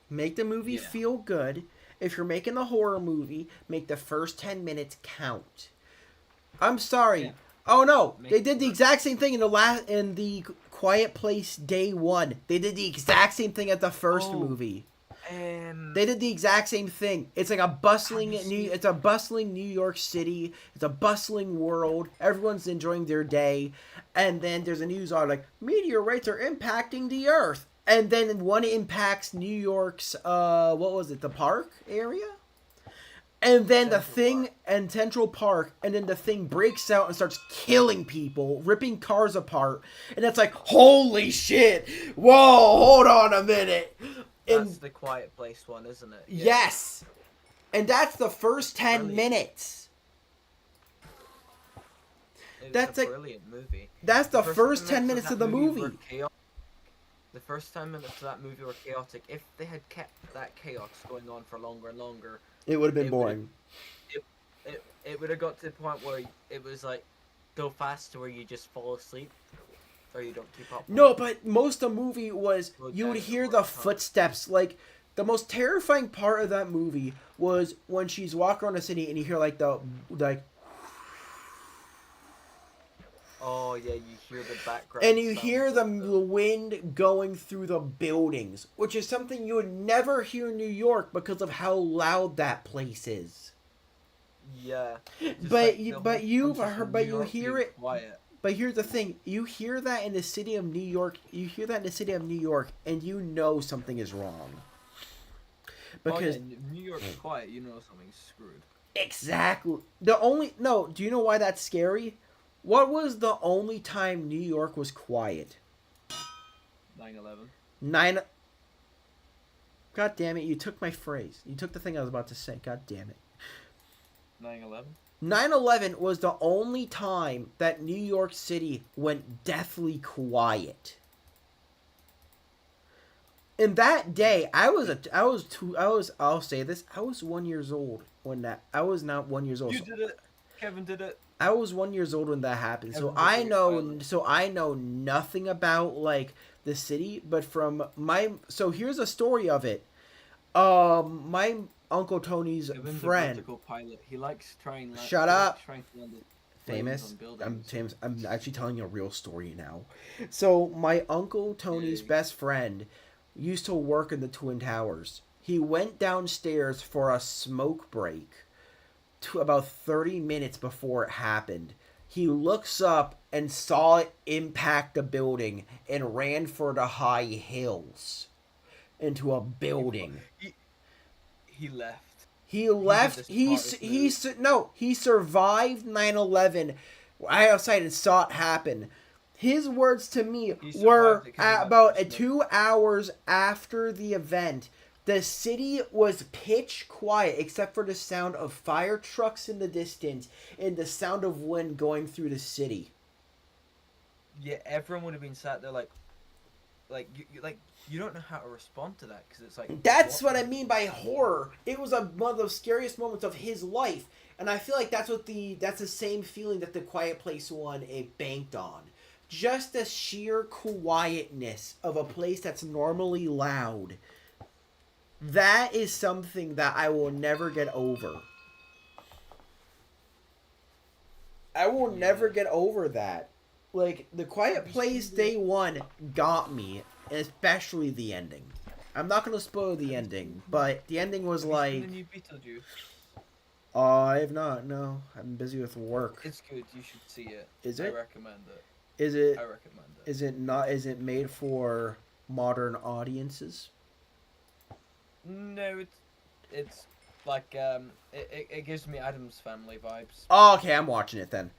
Make the movie Yeah. feel good. If you're making a horror movie, make the first 10 minutes count. I'm sorry. Yeah. Oh no, Make they did the exact same thing in the Quiet Place Day 1. They did the exact same thing at the first Oh. movie. They did the exact same thing. It's like a bustling it's a bustling New York City. It's a bustling world. Everyone's enjoying their day, and then there's a news article like meteorites are impacting the Earth, and then one impacts New York's what was it, the park area, and then Central Park, and then the thing breaks out and starts killing people, ripping cars apart, and it's like holy shit! Whoa, hold on a minute. That's the Quiet Place one, isn't it? Yeah. Yes! And that's the first 10 Brilliant. minutes. It's That's a like- brilliant movie. That's the first 10 of minutes that of the were movie. chaotic. The first 10 minutes of that movie were chaotic. If they had kept that chaos going on for longer and longer, It would have been It would've- boring. it would have got to the point where it was like so fast to where you just fall asleep or you don't keep up. No, but most of the movie was Well, you would that's hear the the worst part. footsteps. Like the most terrifying part of that movie was when she's walking around the city and you hear like Oh yeah, you hear the background. and you sounds hear the of wind going through the buildings, which is something you would never hear in New York because of how loud that place is. Yeah. Just But like you- the but whole you've process heard- of but New you York hear being it- Quiet. But here's the thing: you hear that in the city of New York. You hear that in the city of New York, and you know something is wrong. Because New York's quiet, you know something's screwed. exactly do you know why that's scary? What was the only time New York was quiet? 9/11. 9. God damn it! You took my phrase. You took the thing I was about to say. God damn it! 9/11. 9/11 was the only time that New York City went deathly quiet. In that day, I'll say this, I was 1 year old when that, I was not 1 year old. You did it. Kevin did it. I was 1 year old when that happened, so Kevin was I doing know. violence. So I know nothing about like the city, but from my. So here's a story of it. My Uncle Tony's Kevin's a friend, vertical pilot. He likes trying. Shut he likes up. trying to land it famous. on I'm buildings. famous. I'm actually telling you a real story now. So my Uncle Tony's Yay. best friend used to work in the Twin Towers. He went downstairs for a smoke break to about 30 minutes before it happened. He looks up and saw it impact the building and ran for the high hills into a building. He left. He left. the smartest He survived 9/11. I outside and saw it happen. His words to me He were survived it 'cause he had about the smoke. 2 hours after the event. The city was pitch quiet except for the sound of fire trucks in the distance and the sound of wind going through the city. Yeah, everyone would have been sat there like you don't know how to respond to that because it's like. That's what I mean by horror. It was one of the scariest moments of his life, and I feel like that's the same feeling that the Quiet Place one it banked on. Just the sheer quietness of a place that's normally loud. That is something that I will never get over. I will never get over that. Like, The Quiet Place Day 1 got me, especially the ending. I'm not going to spoil the ending, but the ending was Have you seen like... the new Beetlejuice? I have not, no. I'm busy with work. It's good. You should see it. Is I it? recommend it. Is it... I recommend it. Is it made for modern audiences? No, it's like it gives me Adam's Family vibes. Oh, okay, I'm watching it then.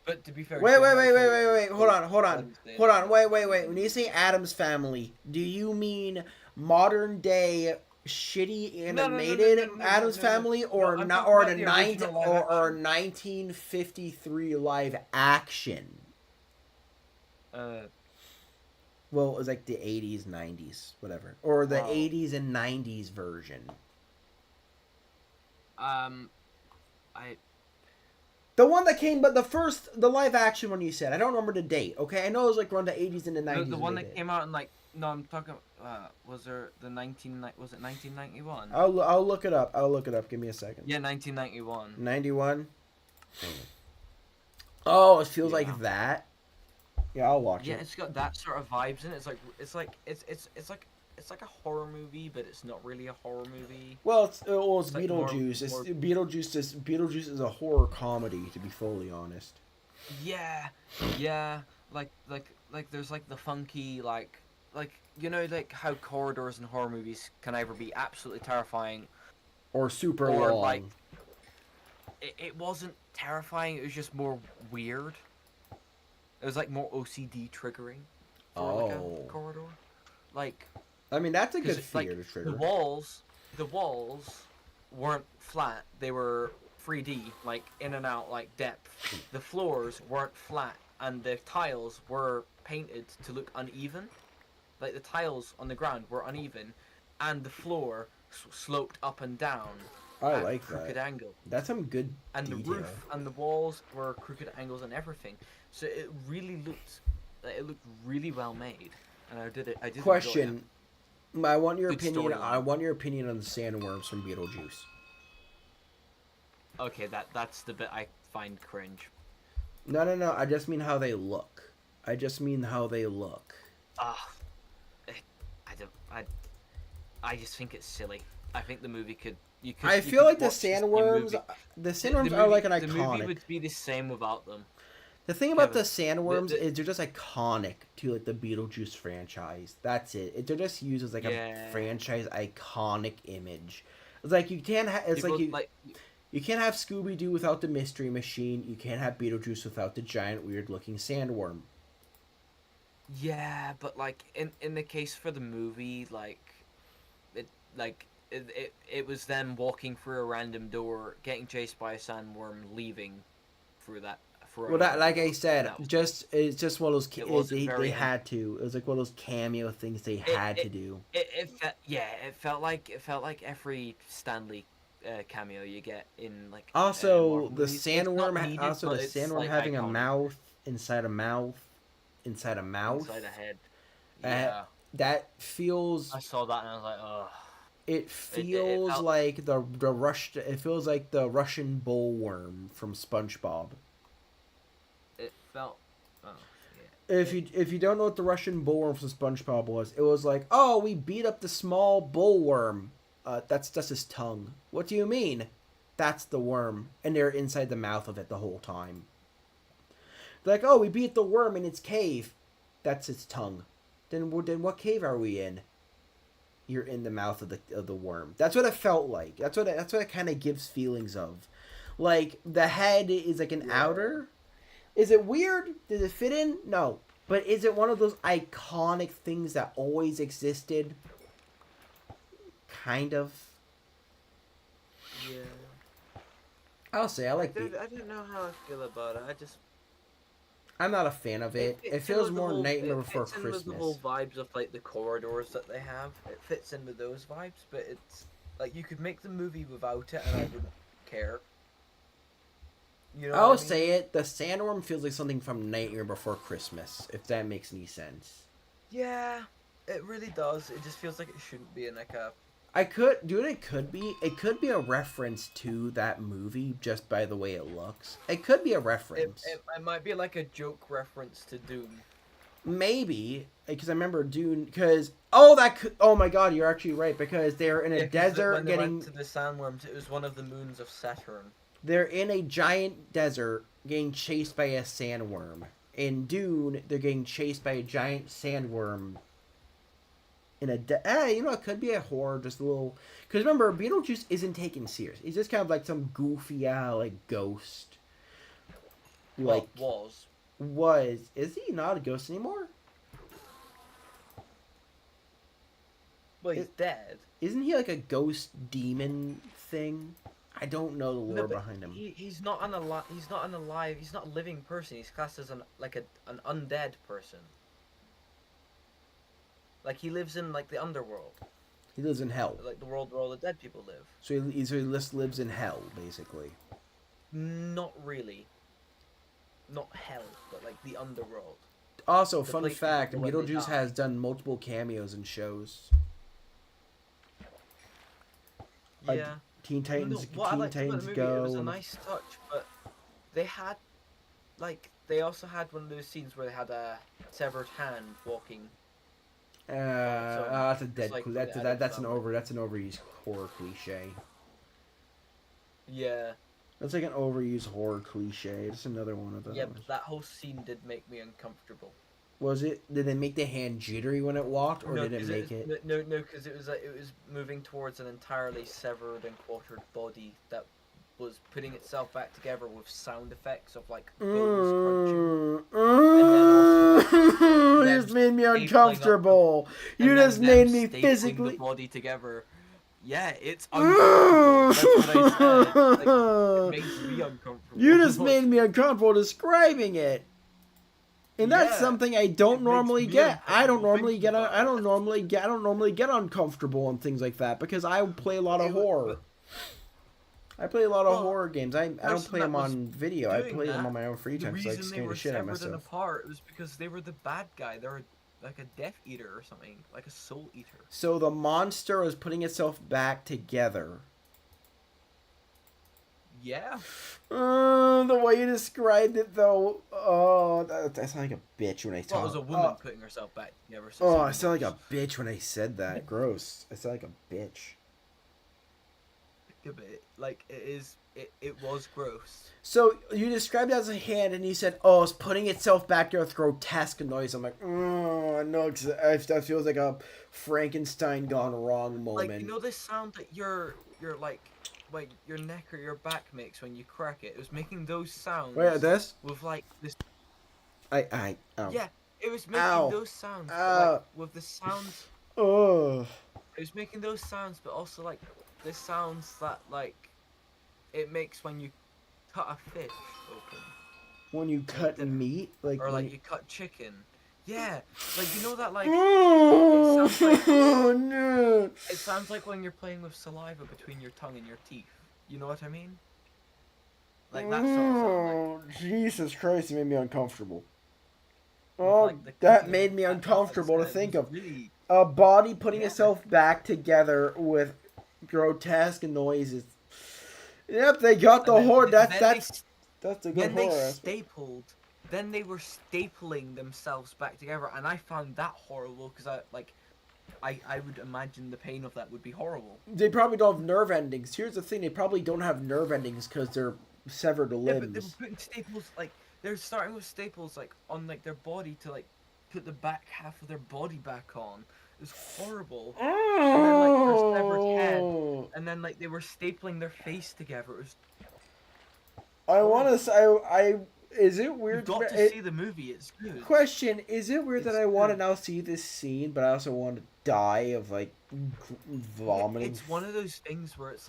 But to be fair, Wait, Jim wait, wait, wait, Carrey wait, wait. Hold on, hold on. Adam's Day Hold on, is- wait. When you say Adam's Family, do you mean modern day shitty No, no, no, animated no, no, Adam's no, no. Family or No, I'm not talking or about the the nine original live or action. 1953 live action? Well, it was like the 80s, 90s, whatever. Or the Wow. 80s and 90s version. I The one that came, but the live action one you said. I don't remember the date, okay? I know it was like around the 80s and the 90s. the one when they that did. came out in like no, I'm talking. Was there the 19? Was it 1991? I'll look it up. Give me a second. Yeah, 1991. 91. Oh, it feels Yeah. like that. Yeah, I'll watch Yeah, it. it's got that sort of vibes in it. It's like a horror movie, but it's not really a horror movie. Well, it's It's like more- Beetlejuice. more- Beetlejuice is a horror comedy, to be fully honest. Yeah, like there's like the funky like you know like how corridors in horror movies can either be absolutely terrifying. Or super Or, long. like- It wasn't terrifying. It was just more weird. It was like more OCD triggering for like Oh. a corridor. Like I mean, that's a good 'cause, like, fear to trigger. the walls weren't flat. They were 3D, like in and out, like depth. The floors weren't flat, and the tiles were painted to look uneven. Like the tiles on the ground were uneven, and the floor sloped up and down. I at like crooked that. angle. That's some good And detail. the roof and the walls were crooked angles and everything. So it really looked, like, it looked really well made. And I did enjoy it. Question. I want your Good opinion. storyline. I want your opinion on the sandworms from Beetlejuice. Okay, that's the bit I find cringe. No. I just mean how they look. Ah, I just think it's silly. I think the movie could. You could. I you feel could like the watch this new sandworms. movie. The The sandworms are movie- like an The movie iconic. would be the same without them. The thing about the Kevin, sandworms the- is they're just iconic to like the Beetlejuice franchise. That's it. They're just used as like a Yeah. franchise iconic image. It's like you can't. It's People, like you can't have Scooby Doo without the Mystery Machine. You can't have Beetlejuice without the giant weird looking sandworm. Yeah, but like in the case for the movie, it was them walking through a random door, getting chased by a sandworm, leaving through that. Well, that like I said, That was- it's just one of those. It wasn't They very- had to. It was like one of those cameo things they had to do. It felt like every Stanley cameo you get in like. Also, Marvel the movies. It's not sandworm. needed, Also, the but it's, sandworm like, having a iconic. mouth inside a mouth, inside a mouth. Inside a head. Uh, Yeah, That feels. I saw that and I was like, ugh. It feels felt- like the rush. It feels like the Russian bullworm from SpongeBob. It felt. Oh, yeah. If you don't know what the Russian bullworm from SpongeBob was, it was like, oh, we beat up the small bullworm. That's just his tongue. What do you mean? That's the worm, and they're inside the mouth of it the whole time. They're like, oh, we beat the worm in its cave. That's its tongue. Then what cave are we in? You're in the mouth of the worm. That's what it felt like. That's what it kind of gives feelings of. Like the head is like an outer. Is it weird? Does it fit in? No. But is it one of those iconic things that always existed? Kind of. Yeah. I'll say I like I the. don't know how I feel about it. I just. I'm not a fan of it. fits It in feels with the more whole- Nightmare it Before fits in with the Christmas. whole vibes of like the corridors that they have. It fits in with those vibes, but it's like you could make the movie without it, and I wouldn't care. You know I'll what I mean? say it. The sandworm feels like something from Nightmare Before Christmas. If that makes any sense. Yeah, it really does. It just feels like it shouldn't be in like a. It could be. It could be a reference to that movie just by the way it looks. It could be a reference. It might be like a joke reference to Doom. Maybe because I remember Dune. Because oh my God, you're actually right. Because they're in a Yeah, 'cause desert when they getting. went to the sandworms, it was one of the moons of Saturn. They're in a giant desert getting chased by a sandworm. In Dune, they're getting chased by a giant sandworm. In a it could be a horror, just a little. Because remember, Beetlejuice isn't taken serious. He's just kind of like some goofy, like ghost. Like Was. is he not a ghost anymore? Well, he's dead. Isn't he like a ghost demon thing? I don't know the lore No, but behind him. He's not an alive. He's not an alive. He's not a living person. He's classed as an undead person. Like he lives in like the underworld, He lives in hell, like the world where all the dead people live. so he just lives in hell, basically. Not really. Not hell, but like the underworld. Also, The fun place fact: people when they Beetlejuice die. has done multiple cameos in shows. Uh, Yeah. Teen Titans, what I Teen liked about the Titans movie, Go. it was a nice touch, but they had, like, they also had one of those scenes where they had a severed hand walking. That's a dead. like for That's the Addams that's an Family. that's an overused horror cliche. Yeah. That's like an overused horror cliche. It's another one of those. Yeah, but that whole scene did make me uncomfortable. Was it? Did it make the hand jittery when it walked, or No, did it 'cause make was- it? No, because it was like, it was moving towards an entirely severed and quartered body that was putting itself back together with sound effects of like bones crunching. You them just made me stapling up uncomfortable. You and then just them made me stapling physically. the body together. Yeah, it's uncomfortable. That's what I said. Like, it makes me uncomfortable. You just made me uncomfortable describing it. And that's Yeah, something I it don't makes normally me get. I don't uncomfortable normally thinking get. about I don't it. normally get uncomfortable on things like that because I play a lot of It was- horror. I play a lot of Well, horror games. I don't person play that them was on video. I doing play them that, on my own free The time. So I reason they scare the were shit out of severed and myself. apart was because they were the bad guy. They were like a Death Eater or something, like a Soul Eater. So the monster was putting itself back together. Yeah. The way you described it, though, that sound like a bitch when I Well, it talk. was a woman putting herself back together. So Oh, I someone sound like was- a bitch when I said that. Gross. I sound like a bitch. Yeah, but it was gross. So you described it as a hand, and you said, "Oh, it's putting itself back there with grotesque noise." I'm like, "Oh, no," 'cause that feels like a Frankenstein gone wrong moment. Like, you know this sound that your like your neck or your back makes when you crack it? It was making those sounds Wait, this? with like this. Oh. Yeah, it was making Ow. those sounds but, Ow. like, with the sounds. Oh. It was making those sounds, but also like the sounds that like it makes when you cut a fish open, When you cut meat, like, or when like you- you cut chicken. Yeah, like you know that like Oh, sounds like- no. it sounds like when you're playing with saliva between your tongue and your teeth. You know what I mean? Like that sort of sound. Like. Oh, Jesus Christ, it made me uncomfortable. With, Oh, like, the that cooking made me that- uncomfortable to that think was of. Really, A body putting Yeah. itself back together with grotesque noises. Yep, they got the and then- horror. then That's a good Then they horror aspect. stapled. Then they were stapling themselves back together, and I found that horrible because I would imagine the pain of that would be horrible. They probably don't have nerve endings. Here's the thing: they probably don't have nerve endings because they're severed Yeah, but they were limbs. putting staples like they're starting with staples like on like their body to like put the back half of their body back on. It was horrible. then, like, their severed head. Oh, And then like they were stapling their face together. It was. I want to say, is it You've weird? got to see the movie. It's good. Question: is it weird that It's I want to good. now see this scene, but I also want to die of like vomiting? It's one of those things where it's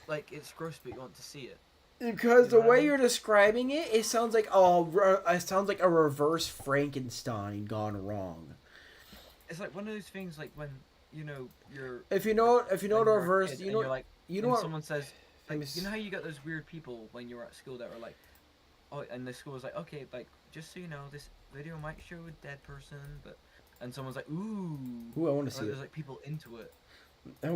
it's gross, but you want to see it. Because You the know what I way mean? you're describing it, it sounds like it sounds like a reverse Frankenstein gone wrong. It's like one of those things like when you know you're. If you know when the you're a reverse, kid you and know you're like you know when what someone says like, famous- you know how you got those weird people when you were at school that were like, oh, and the school was like, okay, like just so you know, this video might show a dead person, but and someone's like, ooh, Ooh, I want to like, see it. there's like people into it. I yeah.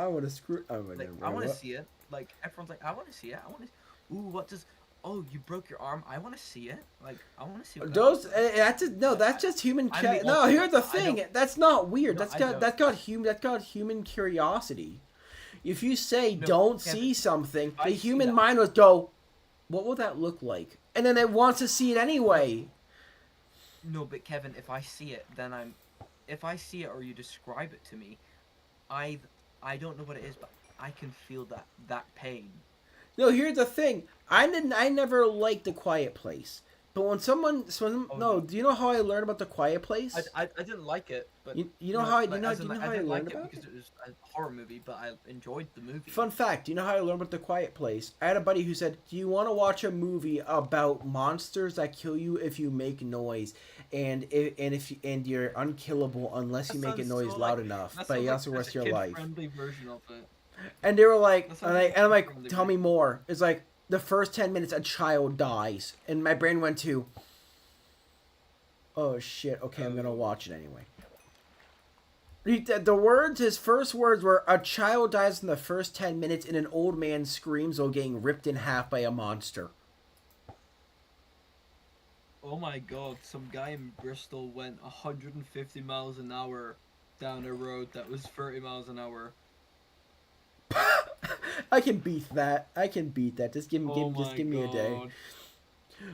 want to screw. I would Like never. I want to what? see it. Like everyone's like, I want to see it. I want to. Ooh, what does? Oh, you broke your arm. I want to see it. Like I want to see. What that Those looks like. that's just, no, that's just human. I'm the No, ultimate- here's the I thing. don't- That's not weird. No, That's I got don't. that's got human curiosity. If you say No, don't Kevin, see something, I the see human that. mind would go, "What will that look like?" And then it wants to see it anyway. No, but Kevin, if I see it, then if I see it or you describe it to me, I don't know what it is, but I can feel that pain. No, here's the thing. I never liked The Quiet Place. But when someone Oh, no, no. do you know how I learned about The Quiet Place? I didn't like it, but You know how I like, you know, as do in, you know like, how I I didn't learned like it about because it? it was a horror movie, but I enjoyed the movie. Fun fact, do you know how I learned about The Quiet Place? I had a buddy who said, "Do you want to watch a movie about monsters that kill you if you make noise, and you're unkillable unless That you make a sounds noise so loud like- enough, that but sounds you like also there's rest a your life." kid-friendly version of it. And they were like, That and, sounds I'm like, friendly, "Tell me right? more." It's like the first 10 minutes, a child dies, and my brain went to, "Oh shit! Okay, I'm gonna Oh. watch it anyway." His first words were, "A child dies in the first 10 minutes, and an old man screams while getting ripped in half by a monster." Oh my god, some guy in Bristol went 150 miles an hour down a road that was 30 miles an hour. I can beat that. Just give me, Oh just my give me a day. God.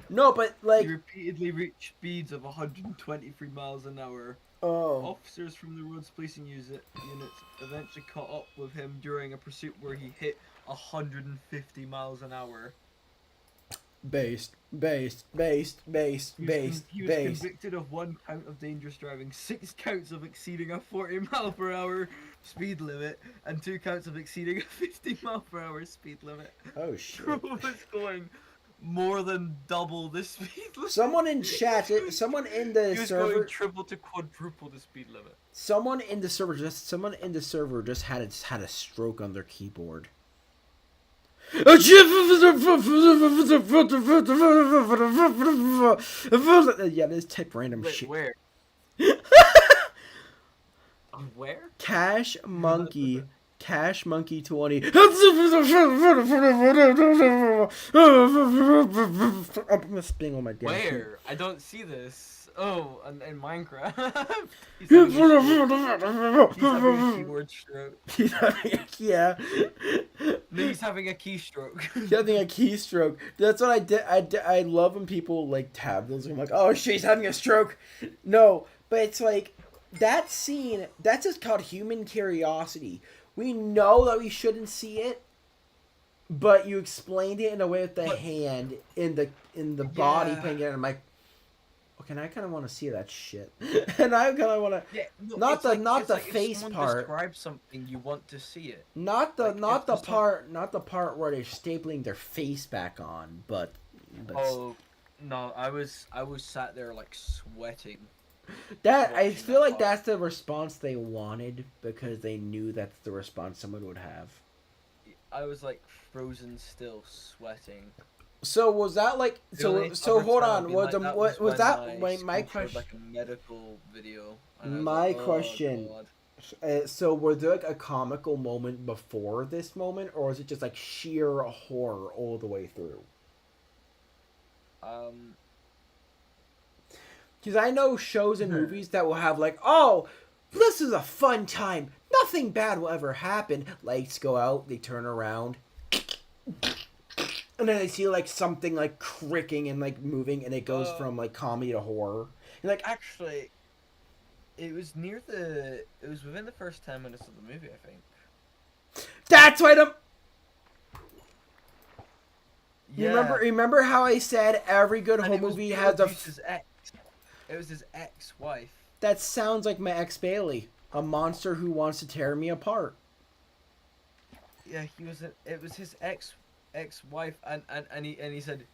No, but like, He repeatedly reached speeds of 123 miles an hour. oh, Officers from the roads policing units eventually caught up with him during a pursuit where he hit 150 miles an hour. based. He was convicted of 1 count of dangerous driving, 6 counts of exceeding a 40 mile per hour speed limit, and 2 counts of exceeding a 50 mile per hour speed limit. Oh shit. Bro was going more than double the speed limit. Someone in chat, someone in the He was server, going triple to quadruple the speed limit. someone in the server just had a stroke on their keyboard. Yeah, this type random Wait, shit. where? Where? Cash Monkey 20. I'm gonna spin on my damn feet. Where? I don't see this. Oh, in Minecraft. He's having a keyboard stroke. Yeah. No, he's having a keystroke. Having a keystroke. That's what I did. I love when people like tab those. I'm like, oh shit, he's having a stroke. No, but it's like that scene. That's just called human curiosity. We know that we shouldn't see it, but you explained it in a way with the But- hand in the body Yeah. playing it. And I'm like, okay, and I kind of want to see that shit, and I kind of want to. Yeah, no, Not it's the- like, not it's the like if face someone part. describes something, you want to see it. Not the Like, not if the there's part where they're stapling their face back on, but Oh, No, I was sat there like sweating. That I Watching feel that like part. that's the response they wanted because they knew that's the response someone would have. I was like frozen still, sweating. So was that like The only so other hold time I'd on be was like the, that what was when that my school showed, question like a medical video. And I was my like, "Oh, question God." so was there like a comical moment before this moment or is it just like sheer horror all the way through? Because I know shows and movies that will have like, oh, this is a fun time. Nothing bad will ever happen. Lights go out, they turn around. And then they see like something like cricking and like moving and it goes from like comedy to horror. And like Actually, it was within the first 10 minutes of the movie, I think. that's why the Yeah. remember how I said every good And horror it was movie has a Beetlejuice's ex. It was his ex-wife. that sounds like my ex Bailey, a monster who wants to tear me apart. Yeah, it was his ex-wife, and he said,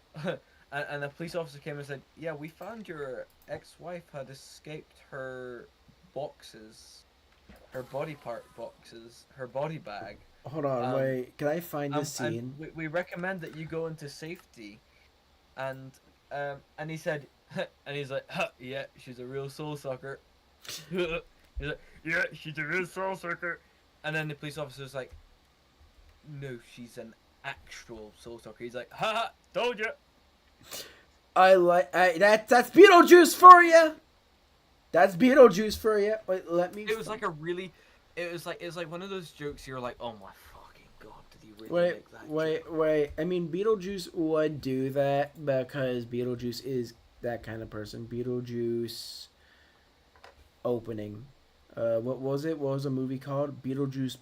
and a police officer came and said, yeah, we found your ex-wife had escaped her boxes, her body part boxes, her body bag. Hold on, wait. Can I find this And scene? we recommend that you go into safety, and he said, and he's like, yeah, she's a real soul sucker. He's like, yeah, she's a real soul sucker. And then the police officer's like, no, she's an actual soul sucker. He's like, told you. That's Beetlejuice for you. That's Beetlejuice for you. Wait, let me. It was like it was like one of those jokes you're like, oh my fucking god, did he really make that joke? Wait. I mean, Beetlejuice would do that because Beetlejuice is that kind of person. Beetlejuice opening. What was it? What was the movie called? Beetlejuice.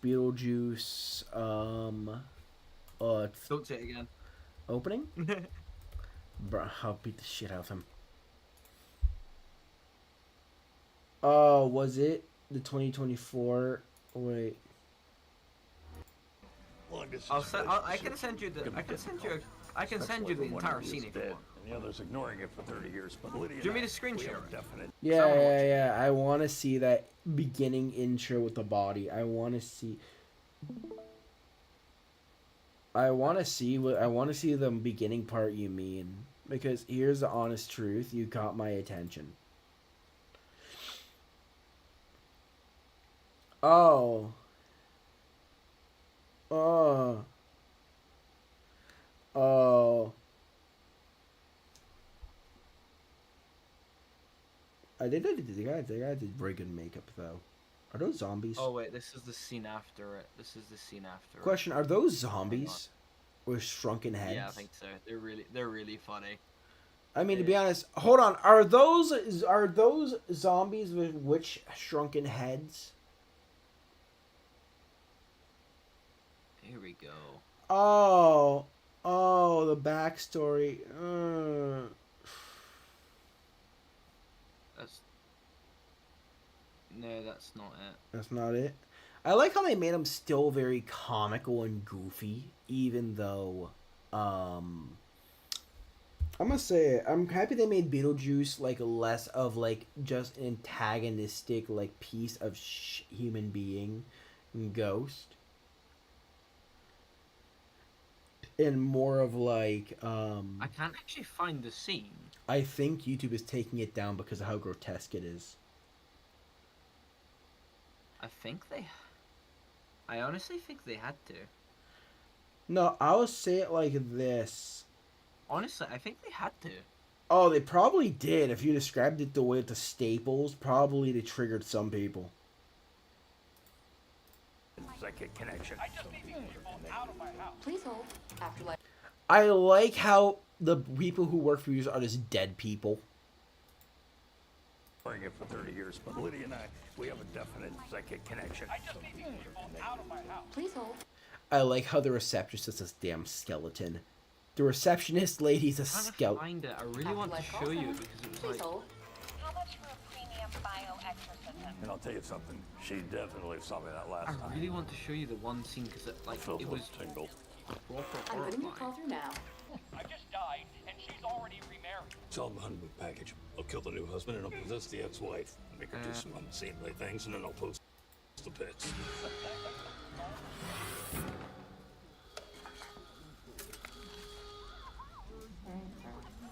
Don't say it again. Opening. Bro, I'll beat the shit out of him. Oh, was it the 2024? Wait. I can send you the entire scene if you want. And the others ignoring it for 30 years. But Lydia, Do you want me to screen share it? definite. Yeah. I want to see that beginning intro with the body. I want to see the beginning part you mean, because here's the honest truth. You got my attention. Oh. They did very good makeup though. Are those zombies? Oh wait, this is the scene after it. Question: are those zombies with shrunken heads? Yeah, I think so. They're really funny. I mean, to be honest, hold on. Are those zombies with which shrunken heads? Here we go. Oh, the backstory. That's not it. That's not it. I like how they made him still very comical and goofy, even though, I'm gonna say it. I'm happy they made Beetlejuice like less of like just an antagonistic like piece of human being, ghost, and more of like I can't actually find the scene. I think YouTube is taking it down because of how grotesque it is. I honestly think they had to. No, I'll say it like this. Honestly, I think they had to. Oh, they probably did. If you described it the way the staples, probably they triggered some people. Psychic connection. I just need people out of my house. Please hold. Afterlife. I like how the people who work for you are just dead people. Ignoring it for 30 years. But Lydia and I, we have a definite psychic connection. I just need people out of my house. Please hold. I like how the receptionist is this damn skeleton. The receptionist lady's a I'm trying to skeleton. find it. I really want to show you because it was Please like. hold. How much for a premium bioexorcism? And I'll tell you something. She definitely saw me that last I time. really want to show you the one scene because it Filled it with was tingle. proper I'm putting your horrifying. call through now. I just died, and she's already remarried. It's all in the honeymoon package. I'll kill the new husband and I'll possess the ex-wife. Make her do some unseemly things and then I'll post the pics.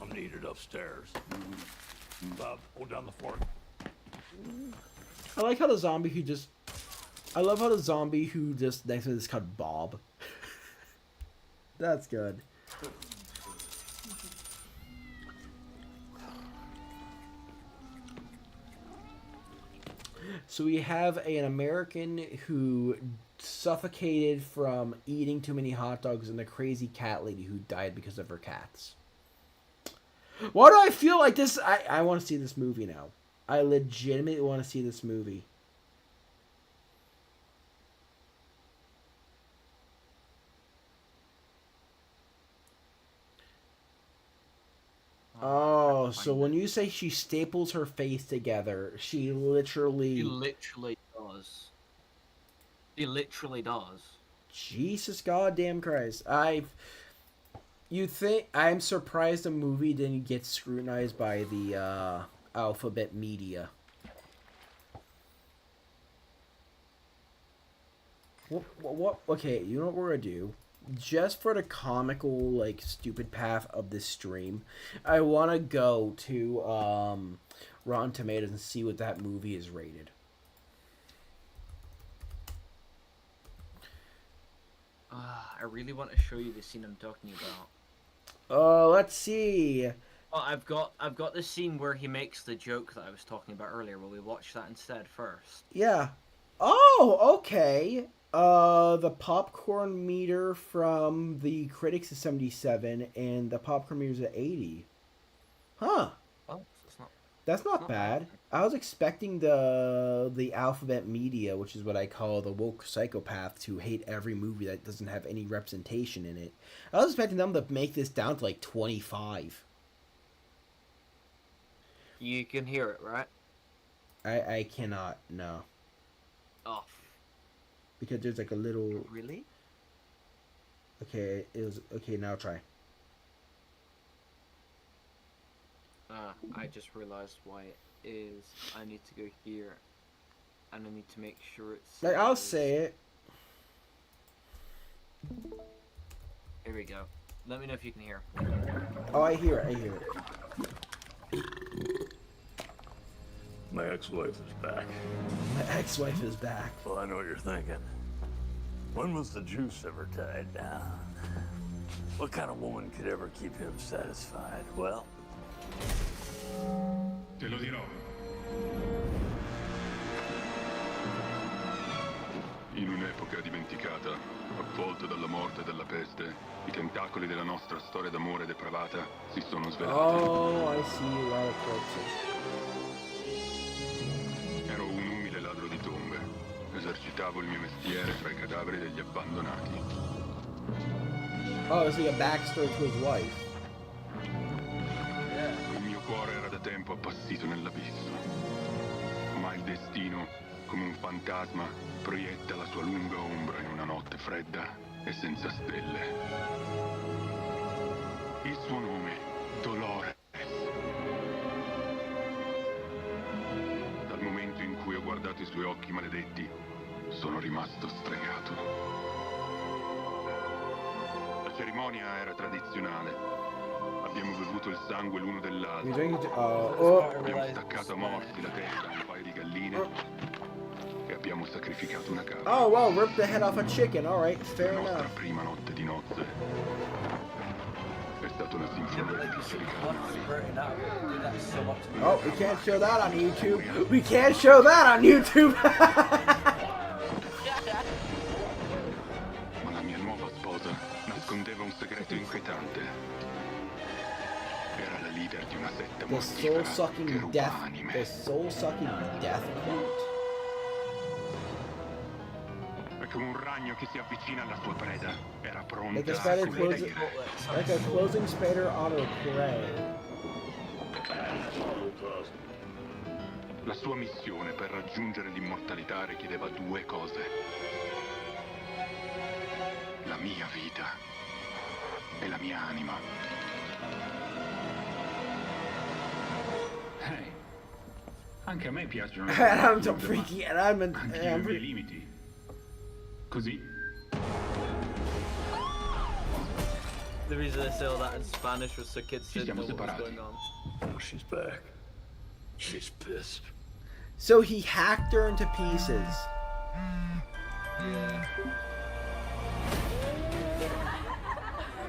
I'm needed upstairs. Bob, hold down the fort. I like how the zombie who just... I love how the zombie who just next to this is called Bob. That's good. So we have an American who suffocated from eating too many hot dogs and a crazy cat lady who died because of her cats. Why do I feel like this? I want to see this movie now. I legitimately want to see this movie. Oh, so when you say she staples her face together, she literally... He literally does. He literally does. Jesus goddamn Christ. You think... I'm surprised the movie didn't get scrutinized by the alphabet media. What? Okay, you know what we're gonna do? Just for the comical, like, stupid path of this stream, I want to go to Rotten Tomatoes and see what that movie is rated. I really want to show you the scene I'm talking about. Let's see. Oh, I've got the scene where he makes the joke that I was talking about earlier. Will we watch that instead first? Yeah. Oh, okay. The popcorn meter from the critics is 77, and the popcorn meter is at 80. Huh. Oh, That's not bad. I was expecting the alphabet media, which is what I call the woke psychopath, to hate every movie that doesn't have any representation in it. I was expecting them to make this down to like 25. You can hear it, right? I cannot, no. Oh. Because there's like a little... Really? Okay, it was... Okay, now try. I just realized why it is. I need to go here, and I need to make sure it's... Like, I'll say it. Here we go. Let me know if you can hear. Oh, I hear it, My ex-wife is back. My ex-wife is back. Well, I know what you're thinking. When was the juice ever tied down? What kind of woman could ever keep him satisfied? Well... Te lo dirò. In un'epoca dimenticata, avvolto dalla morte e dalla peste, i tentacoli della nostra storia d'amore depravata si sono svelati. Oh, I see a lot of corpses. Ero un umile ladro di tombe. Esercitavo il mio mestiere tra i cadaveri degli abbandonati. Oh, it's like a backstory to his wife. Il mio cuore era da tempo appassito nell'abisso. Ma il destino, come un fantasma, proietta la sua lunga ombra in una notte fredda e senza stelle. Il suo nome, Dolores. Dal momento in cui ho guardato i suoi occhi maledetti, sono rimasto stregato. La cerimonia era tradizionale. Abbiamo bevuto il sangue l'uno dell'altro. Abbiamo staccato a morsi la testa a un paio di galline e abbiamo sacrificato una capra. Oh, well, rip the head off a chicken. All right, fair La nostra enough. prima notte di nozze è stata una sinfonia di piccoli carnali. Oh, we can't show that on YouTube. We can't show that on YouTube. Ma la mia nuova sposa nascondeva un segreto inquietante. Era la leader di una setta The mortifera che soul-sucking ruba death. anime. The soul-sucking death cult. È come un ragno che si avvicina alla sua preda. Era pronta Like a a spider colpire. like a closing spider on her prey. La sua missione per raggiungere l'immortalità richiedeva due cose. La mia vita e la mia anima. Anche a me piacciono. And I'm so freaky, and I'm Anche io i miei limiti. Così. The reason I say all that in Spanish was so kids Ci didn't know siamo what was separati. going on. Oh, she's back. She's pissed. So he hacked her into pieces. Yeah.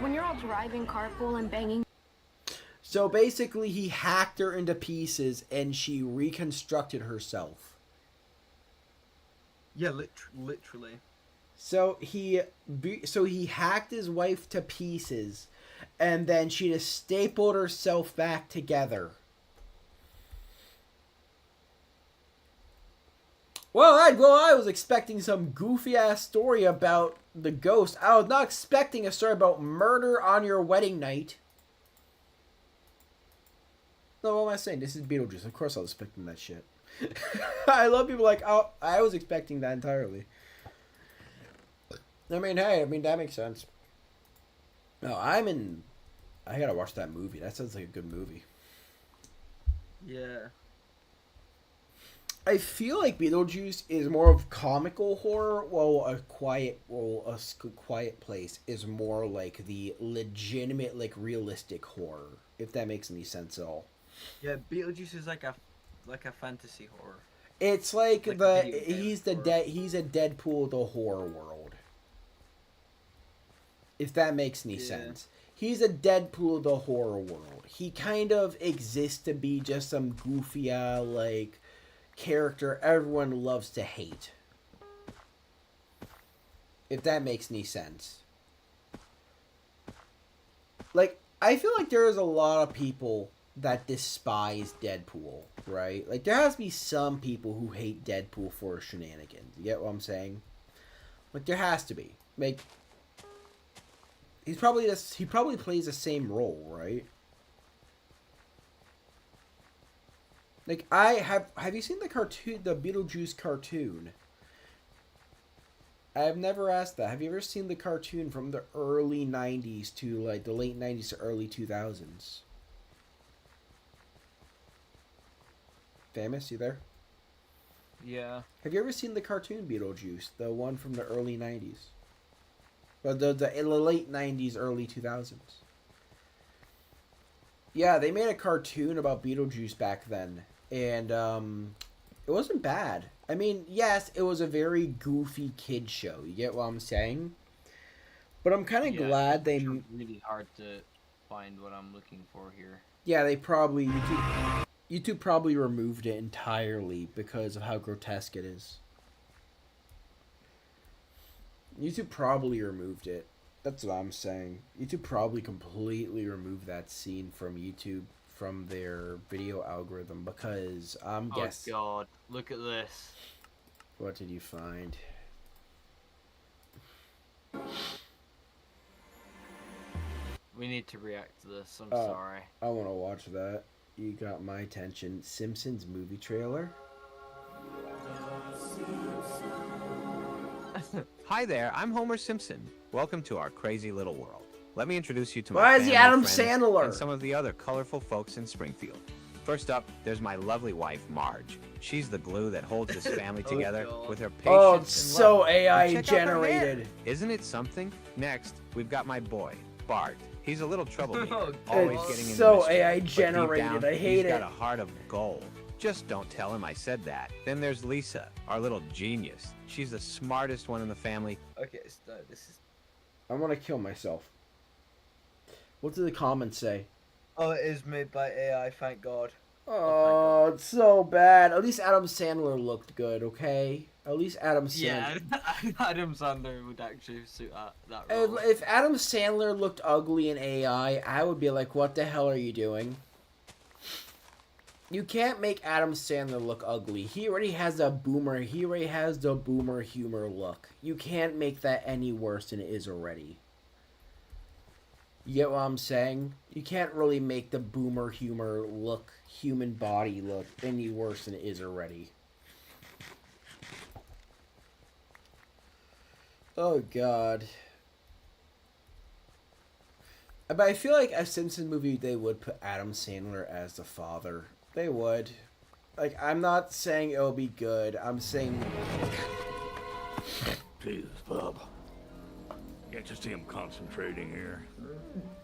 When you're all driving, carpool, and banging. So basically, he hacked her into pieces, and she reconstructed herself. Yeah, literally. So he hacked his wife to pieces, and then she just stapled herself back together. Well, I was expecting some goofy ass story about the ghost. I was not expecting a story about murder on your wedding night. No, what am I saying? This is Beetlejuice. Of course I was expecting that shit. I love people like, oh, I was expecting that entirely. I mean, hey, that makes sense. No, I gotta watch that movie. That sounds like a good movie. Yeah. I feel like Beetlejuice is more of comical horror, while A Quiet Place is more like the legitimate, like, realistic horror. If that makes any sense at all. Yeah, Beetlejuice is like a fantasy horror. It's like Like the video game he's horror. he's a Deadpool of the horror world. If that makes any Yeah. sense. He's a Deadpool of the horror world. He kind of exists to be just some goofy like character everyone loves to hate. If that makes any sense. Like, I feel like there is a lot of people that despise Deadpool, right? Like, there has to be some people who hate Deadpool for shenanigans. You get what I'm saying? Like, there has to be. Like, he probably plays the same role, right? Like, have you seen the cartoon, the Beetlejuice cartoon? I've never asked that. Have you ever seen the cartoon from the early 90s to, like, the late 90s to early 2000s? Famous, you there? Yeah. Have you ever seen the cartoon Beetlejuice? The one from the early 90s? Well, the in the late 90s, early 2000s. Yeah, they made a cartoon about Beetlejuice back then. And, it wasn't bad. I mean, yes, it was a very goofy kid show. You get what I'm saying? But I'm kind of glad they... It's really hard to find what I'm looking for here. Yeah, they probably... YouTube probably removed it entirely because of how grotesque it is. YouTube probably removed it. That's what I'm saying. YouTube probably completely removed that scene from YouTube, from their video algorithm, because I'm guessing... Oh god, look at this. What did you find? We need to react to this, I'm Oh. sorry. I want to watch that. You got my attention. Simpsons movie trailer? Hi there, I'm Homer Simpson. Welcome to our crazy little world. Let me introduce you to Why my is he family, Adam friends, Sandler? and some of the other colorful folks in Springfield. First up, there's my lovely wife, Marge. She's the glue that holds this family Oh, together God. with her patience Oh, and it's so love. AI And check out her hair. generated. Isn't it something? Next, we've got my boy, Bart. He's a little troublemaker, Oh, always It's getting into so mischief. AI But deep generated. down, I hate he's got it. a heart of gold. Just don't tell him I said that. Then there's Lisa, our little genius. She's the smartest one in the family. Okay, so this is... I want to kill myself. What do the comments say? Oh, it is made by AI, thank God. Oh, it's so bad. At least Adam Sandler looked good, okay? At least Adam Sandler. Yeah, Adam Sandler would actually suit that role. If Adam Sandler looked ugly in AI, I would be like, what the hell are you doing? You can't make Adam Sandler look ugly. He already has the boomer humor look. You can't make that any worse than it is already. You get what I'm saying? You can't really make the boomer humor look, human body look, any worse than it is already. Oh, God. But I feel like a Simpson movie, they would put Adam Sandler as the father. They would. Like, I'm not saying it'll be good. I'm saying... Jesus, Bob. Can't you see him concentrating here?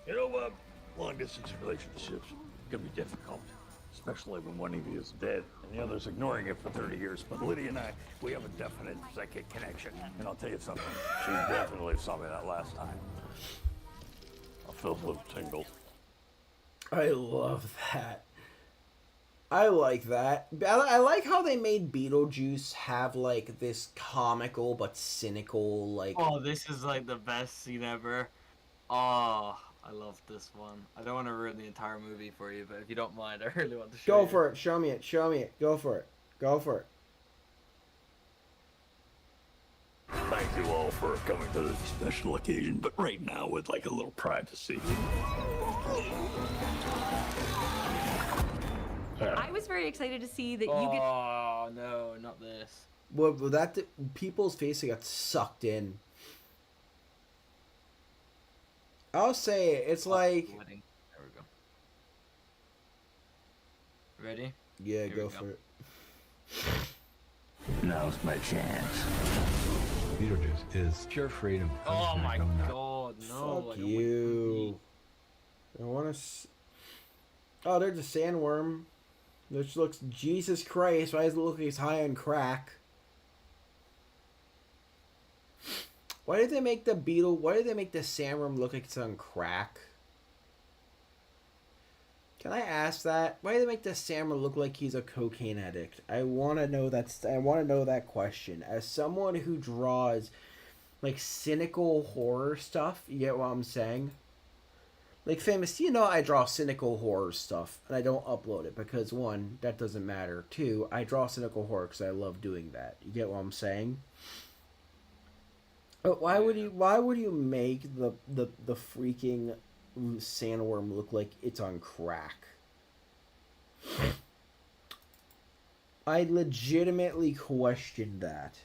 You know, Bob, long-distance relationships can be difficult. Especially when one of you is dead and the other's ignoring it for 30 years. But Lydia and I, we have a definite psychic connection. And I'll tell you something, she definitely saw me that last time. I felt a little tingle. I love that. I like that. I like how they made Beetlejuice have, like, this comical but cynical, like... Oh, this is, like, the best scene ever. Oh, I love this one. I don't want to ruin the entire movie for you, but if you don't mind, I really want to show you. Go for it. Show me it. Show me it. Go for it. Go for it. Thank you all for coming to this special occasion, but right now with like a little privacy. I was very excited to see that you get. Oh no, not this. Well, that people's faces got sucked in. I'll say it. It's like. There we go. Ready? Yeah, Here go we for it. Now's my chance. Beetlejuice is pure freedom. Oh my god, no! Fuck you. I want to. Oh, there's a sandworm. Which looks, Jesus Christ, why does it look like he's high on crack? Why did they make the sandworm look like it's on crack? Can I ask that? Why did they make the sandworm look like he's a cocaine addict? I want to know that question. As someone who draws, like, cynical horror stuff, you get what I'm saying? Like, Famous, you know I draw cynical horror stuff, and I don't upload it, because, one, that doesn't matter. Two, I draw cynical horror because I love doing that. You get what I'm saying? But why would you make the freaking sandworm look like it's on crack? I legitimately questioned that.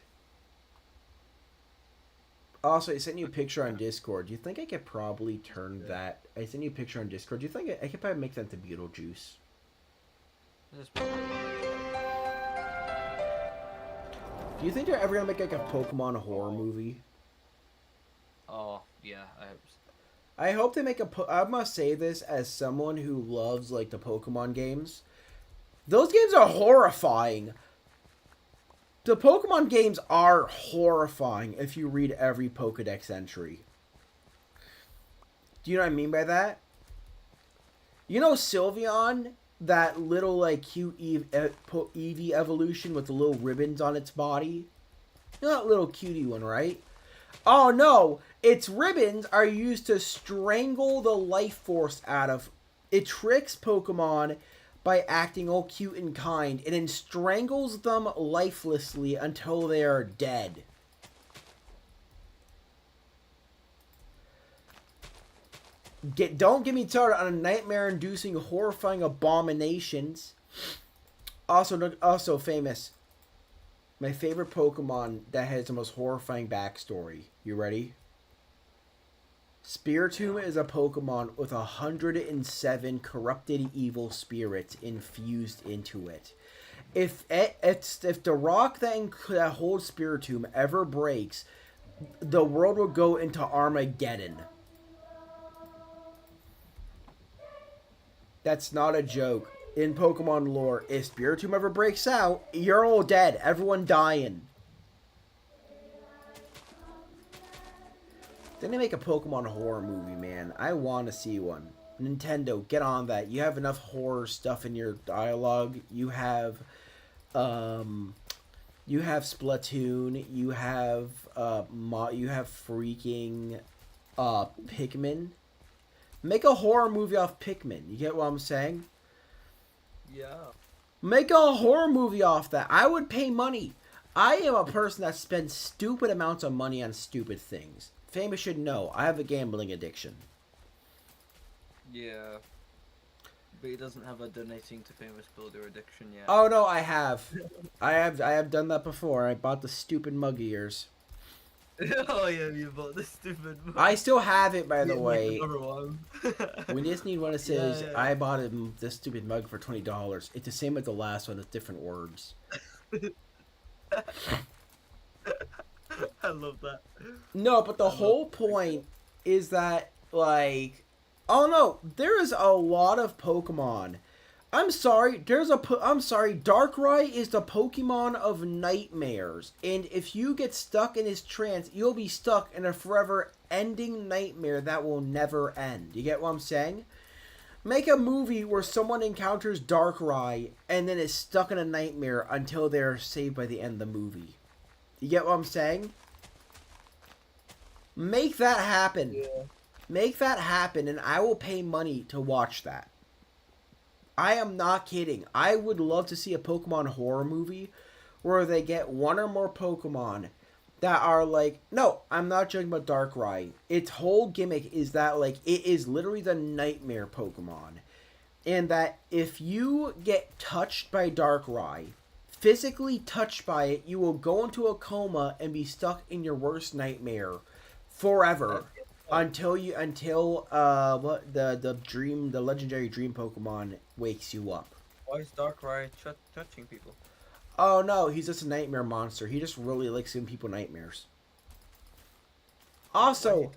Also, I sent you a picture on Discord. Do you think I could probably turn that... I sent you a picture on Discord. Do you think I could probably make that to Beetlejuice? Do you think they're ever going to make, like, a Pokemon horror movie? Oh, yeah, I hope so. I hope they make I must say this as someone who loves, like, the Pokemon games. Those games are horrifying. The Pokemon games are horrifying if you read every Pokedex entry. Do you know what I mean by that? You know Sylveon? That little, like, cute Eevee evolution with the little ribbons on its body? You know that little cutie one, right? Oh, no! Its ribbons are used to strangle the life force out of... It tricks Pokemon by acting all cute and kind, and then strangles them lifelessly until they are dead. Don't get me started on nightmare-inducing, horrifying abominations. Also Famous. My favorite Pokemon that has the most horrifying backstory. You ready? Spiritomb is a Pokemon with 107 corrupted evil spirits infused into it. If the rock that holds Spiritomb ever breaks, the world will go into Armageddon. That's not a joke. In Pokemon lore, if Spiritomb ever breaks out, you're all dead. Everyone dying. Then they make a Pokemon horror movie, man. I want to see one. Nintendo, get on that. You have enough horror stuff in your dialogue. You have Splatoon. You have freaking Pikmin. Make a horror movie off Pikmin. You get what I'm saying? Yeah. Make a horror movie off that. I would pay money. I am a person that spends stupid amounts of money on stupid things. Famous should know. I have a gambling addiction. Yeah. But he doesn't have a donating to Famous Builder addiction yet. Oh no, I have. I have done that before. I bought the stupid mug ears. Oh yeah, you bought the stupid mug. I still have it, by the Yeah, way. number one. We just need one that says, Yeah. I bought him this stupid mug for $20. It's the same as the last one with different words. I love that. No, but the whole point is that, like, oh no, there is a lot of Pokemon. I'm sorry, Darkrai is the Pokemon of nightmares. And if you get stuck in his trance, you'll be stuck in a forever ending nightmare that will never end. You get what I'm saying? Make a movie where someone encounters Darkrai and then is stuck in a nightmare until they're saved by the end of the movie. You get what I'm saying? Make that happen. Yeah. Make that happen, and I will pay money to watch that. I am not kidding. I would love to see a Pokemon horror movie where they get one or more Pokemon that are like... No, I'm not joking about Darkrai. Its whole gimmick is that, like, it is literally the nightmare Pokemon. And that if you get touched by Darkrai, physically touched by it, you will go into a coma and be stuck in your worst nightmare forever. Until the legendary dream Pokemon wakes you up. Why is Darkrai touching people? Oh no, he's just a nightmare monster. He just really likes giving people nightmares. Also,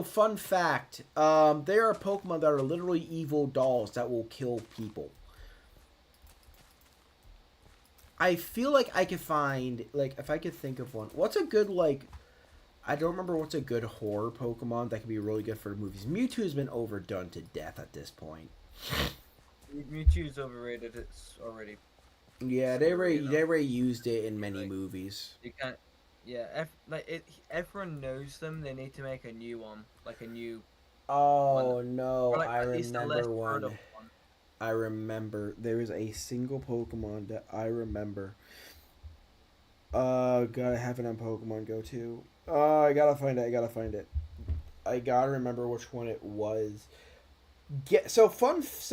fun fact, there are Pokemon that are literally evil dolls that will kill people. I feel like I could find, like, if I could think of one. What's a good, like... I don't remember what's a good horror Pokemon that could be really good for the movies. Mewtwo has been overdone to death at this point. Mewtwo's overrated. It's already. Yeah, they already used it in many movies. You can't. Yeah, everyone knows them. They need to make a new one, like a new. Oh no! Or like I at least a less remember heard of one. one. I remember there was a single Pokemon that I remember. God, I have it on Pokemon Go too. I gotta find it. I gotta remember which one it was. So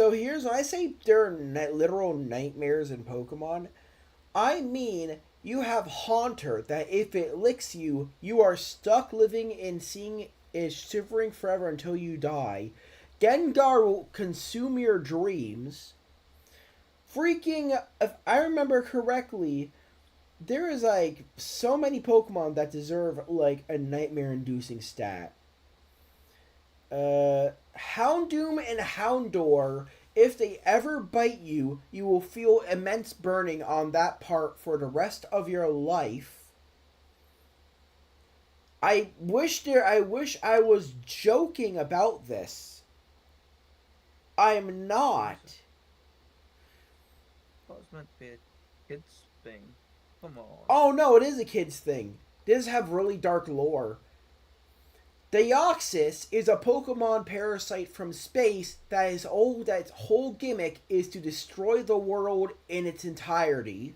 here's when I say there are literal nightmares in Pokemon, I mean you have Haunter that if it licks you, you are stuck living and seeing it shivering forever until you die. Gengar will consume your dreams. Freaking, if I remember correctly, there is, like, so many Pokemon that deserve, like, a nightmare-inducing stat. Houndoom and Houndour, if they ever bite you, you will feel immense burning on that part for the rest of your life. I wish I was joking about this. I'm not. That was meant to be a kid's thing. Come on. Oh no, it is a kid's thing. This have really dark lore. Deoxys is a Pokemon parasite from space that is old. That its whole gimmick is to destroy the world in its entirety.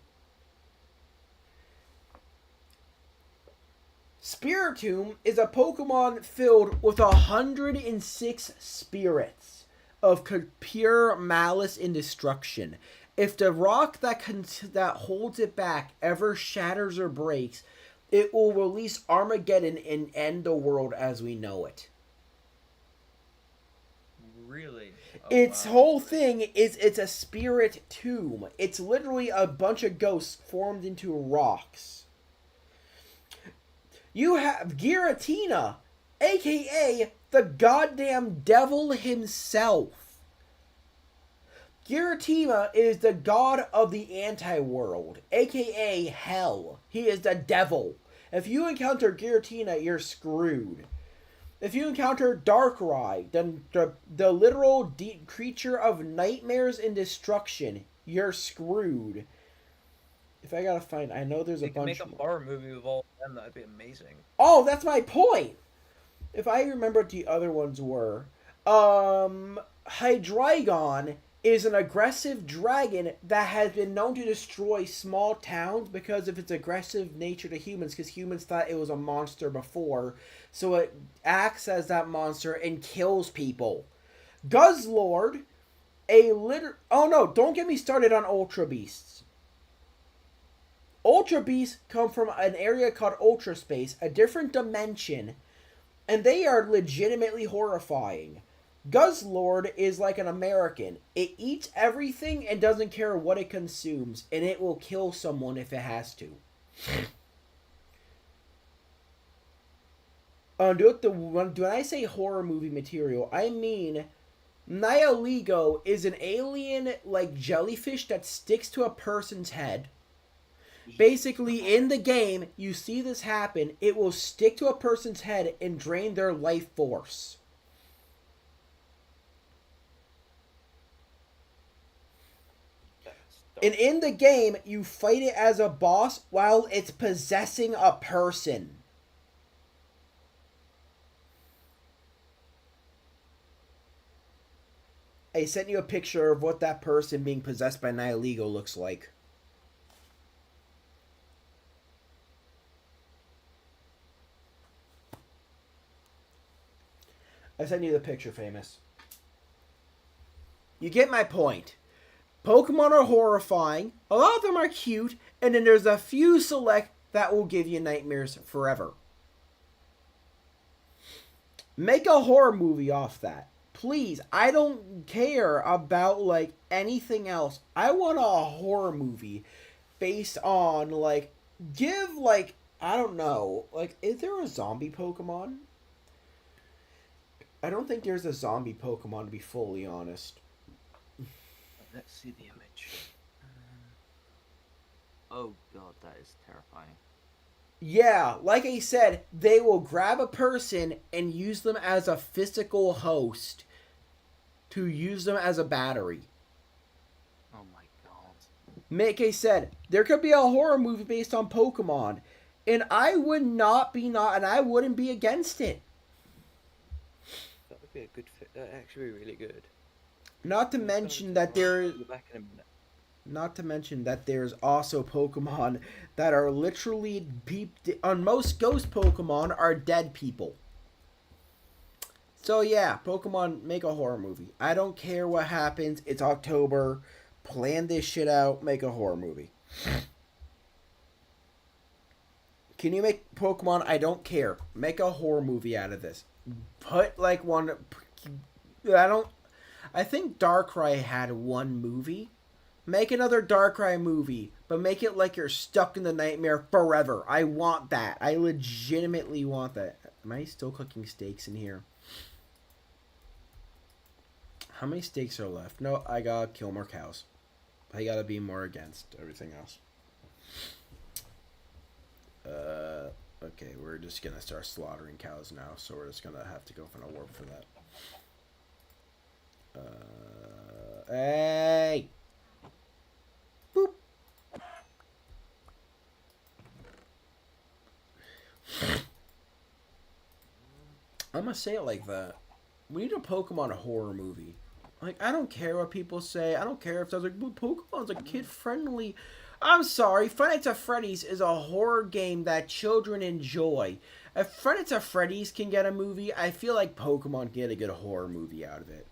Spiritomb is a Pokemon filled with 106 spirits of pure malice and destruction. If the rock that holds it back ever shatters or breaks, it will release Armageddon and end the world as we know it. Really? Its whole thing is it's a spirit tomb. It's literally a bunch of ghosts formed into rocks. You have Giratina, aka the goddamn devil himself. Giratina is the god of the anti-world, aka hell. He is the devil. If you encounter Giratina, you're screwed. If you encounter Darkrai, then the literal creature of nightmares and destruction, you're screwed. If I gotta find, I know there's a bunch. Make a horror movie with all of them. That'd be amazing. Oh, that's my point. If I remember what the other ones were, Hydreigon is an aggressive dragon that has been known to destroy small towns because of its aggressive nature to humans, because humans thought it was a monster before, so it acts as that monster and kills people. Guzzlord, oh no, don't get me started on Ultra Beasts. Ultra Beasts come from an area called Ultra Space, a different dimension, and they are legitimately horrifying. Guzzlord is like an American. It eats everything and doesn't care what it consumes, and it will kill someone if it has to. When I say horror movie material, I mean Nihilego is an alien like jellyfish that sticks to a person's head. Basically, in the game, you see this happen. It will stick to a person's head and drain their life force. And in the game, you fight it as a boss while it's possessing a person. I sent you a picture of what that person being possessed by Nihilego looks like. I sent you the picture, Famous. You get my point. Pokemon are horrifying, a lot of them are cute, and then there's a few select that will give you nightmares forever. Make a horror movie off that. Please, I don't care about, like, anything else. I want a horror movie based on, like, I don't know, like, is there a zombie Pokemon? I don't think there's a zombie Pokemon, to be fully honest. Let's see the image. Oh god, that is terrifying. Yeah, like I said, they will grab a person and use them as a physical host to use them as a battery. Oh my god. Like I said, there could be a horror movie based on Pokemon, and I wouldn't be against it. That would be a good fit. That'd actually be really good. Not to mention that there's also Pokemon that are literally on most ghost Pokemon are dead people. So yeah, Pokemon, make a horror movie. I don't care what happens. It's October. Plan this shit out. Make a horror movie. Can you make Pokemon? I don't care. Make a horror movie out of this. Put like one. I think Darkrai had one movie. Make another Darkrai movie, but make it like you're stuck in the nightmare forever. I want that. I legitimately want that. Am I still cooking steaks in here? How many steaks are left? No, I gotta kill more cows. I gotta be more against everything else. Okay, we're just gonna start slaughtering cows now, so we're just gonna have to go for a warp for that. Hey! Boop! I'm gonna say it like that. We need a Pokemon horror movie. Like, I don't care what people say. I don't care if there's like, well, Pokemon's like kid-friendly. I'm sorry, Five Nights at Freddy's is a horror game that children enjoy. If Five Nights at Freddy's can get a movie, I feel like Pokemon can get a good horror movie out of it.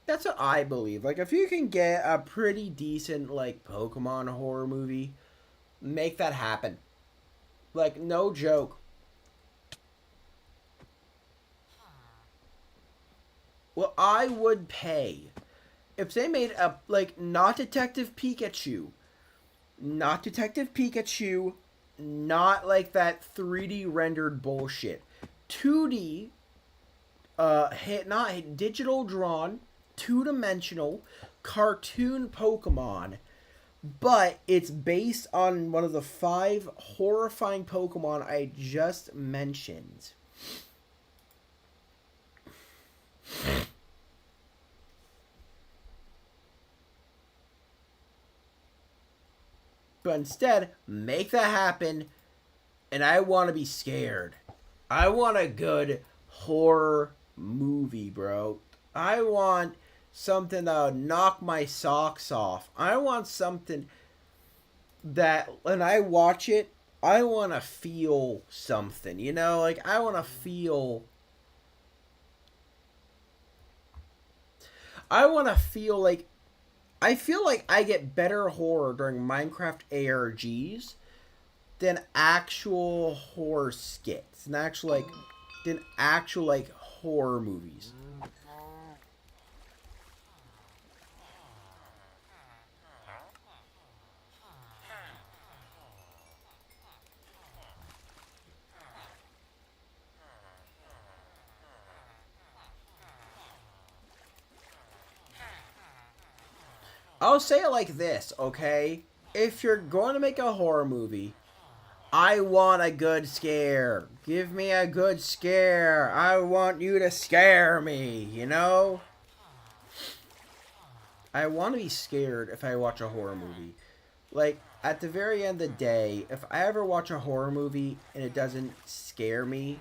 That's what I believe. Like, if you can get a pretty decent, like, Pokemon horror movie, make that happen. Like, no joke. Well, I would pay. If they made a, like, not Detective Pikachu, not like that 3D rendered bullshit. 2D, not digital drawn, two-dimensional, cartoon Pokemon, but it's based on one of the 5 horrifying Pokemon I just mentioned. But instead, make that happen, and I want to be scared. I want a good horror movie, bro. I want something that would knock my socks off. I want something that, when I watch it, I want to feel something, you know? Like, I want to feel like I feel like I get better horror during Minecraft ARGs than actual horror skits, and than actual like horror movies. I'll say it like this, okay? If you're going to make a horror movie, I want a good scare. Give me a good scare. I want you to scare me, you know? I want to be scared if I watch a horror movie. Like, at the very end of the day, if I ever watch a horror movie and it doesn't scare me,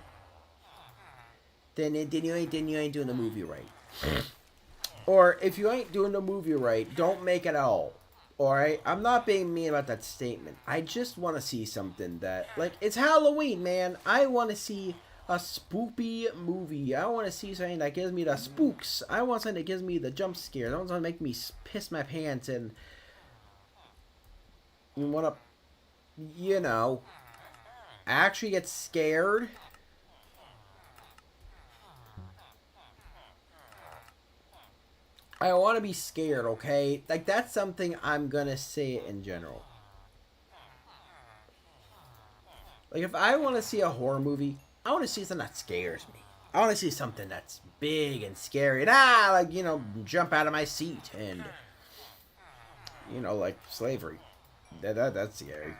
then you ain't doing the movie right. Or if you ain't doing the movie right, don't make it at all. Alright? I'm not being mean about that statement. I just want to see something that... Like, it's Halloween, man. I want to see a spoopy movie. I want to see something that gives me the spooks. I want something that gives me the jump scares. I want something to make me piss my pants and... You want to... You know... Actually get scared... I want to be scared, okay? Like, that's something I'm gonna say it in general. Like, if I want to see a horror movie, I want to see something that scares me. I want to see something that's big and scary. And, like, you know, jump out of my seat and, you know, like, slavery. That's scary.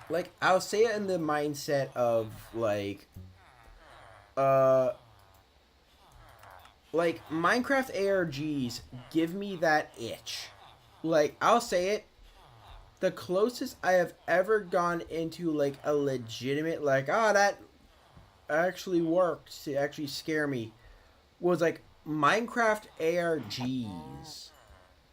Like, I'll say it in the mindset of, like, Minecraft ARGs give me that itch. Like, I'll say it. The closest I have ever gone into, like, a legitimate, like, that actually worked to actually scare me was, like, Minecraft ARGs.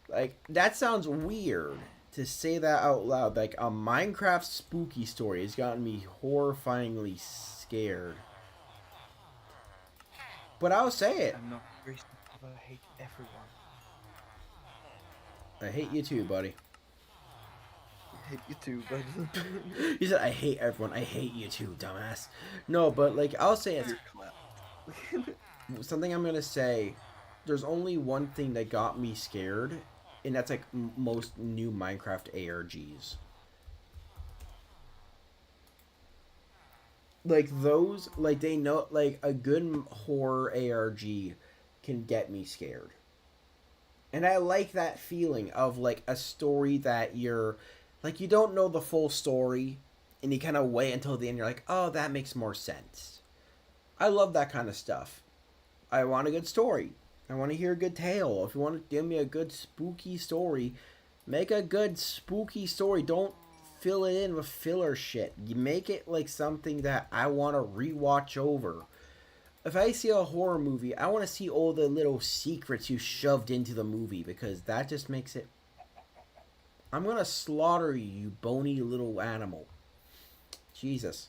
Like, that sounds weird to say that out loud. Like, a Minecraft spooky story has gotten me horrifyingly scared. But I'll say it. I'm not very but I hate everyone. I hate you too, buddy. I hate you too, buddy. You said I hate everyone. I hate you too, dumbass. No, but like I'll say it. Something I'm gonna say. There's only one thing that got me scared, and that's like most new Minecraft ARGs. Like those, like they know, like a good horror ARG can get me scared. And I like that feeling of like a story that you're, like you don't know the full story and you kind of wait until the end. You're like, oh, that makes more sense. I love that kind of stuff. I want a good story. I want to hear a good tale. If you want to give me a good spooky story, make a good spooky story. Don't fill it in with filler shit. You make it like something that I want to rewatch over. If I see a horror movie, I want to see all the little secrets you shoved into the movie because that just makes it... I'm going to slaughter you, you bony little animal. Jesus.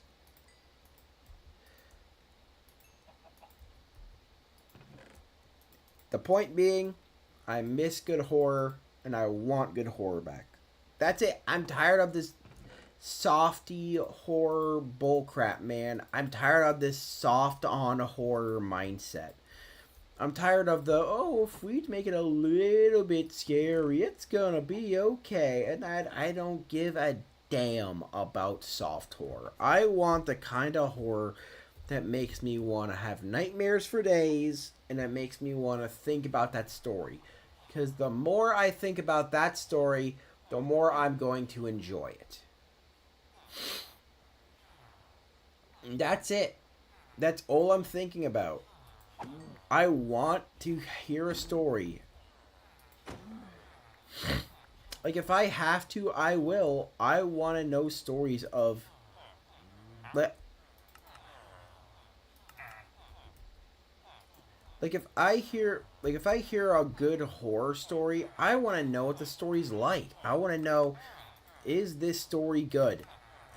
The point being, I miss good horror and I want good horror back. That's it. I'm tired of this softy horror bullcrap, man. I'm tired of this soft on horror mindset. I'm tired of the, oh, if we make it a little bit scary, it's gonna be okay. And I don't give a damn about soft horror. I want the kind of horror that makes me want to have nightmares for days and that makes me want to think about that story. Because the more I think about that story, the more I'm going to enjoy it. And that's it. That's all I'm thinking about. I want to hear a story. Like, if I have to, I will. I want to know stories of... Like, if I hear a good horror story, I want to know what the story's like. I want to know, is this story good?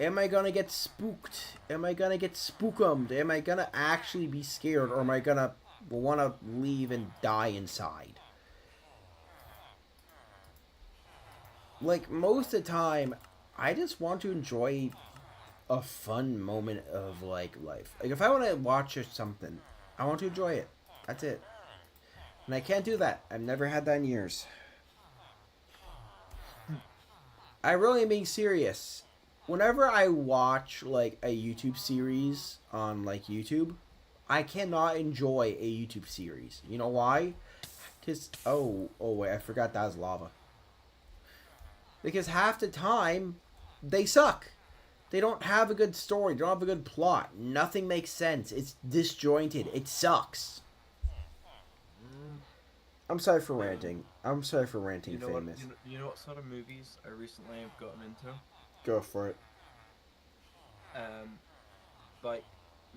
Am I gonna get spooked? Am I gonna get spookumed? Am I gonna actually be scared? Or am I gonna will want to leave and die inside. Like, most of the time, I just want to enjoy a fun moment of, like, life. Like, if I want to watch something, I want to enjoy it. That's it. And I can't do that. I've never had that in years. I really am being serious. Whenever I watch, like, a YouTube series on, like, YouTube, I cannot enjoy a YouTube series. You know why? Because, oh wait, I forgot that was lava. Because half the time, they suck. They don't have a good story. They don't have a good plot. Nothing makes sense. It's disjointed. It sucks. I'm sorry for ranting. I'm sorry for ranting, Famous. You know what sort of movies I recently have gotten into? Go for it. Like,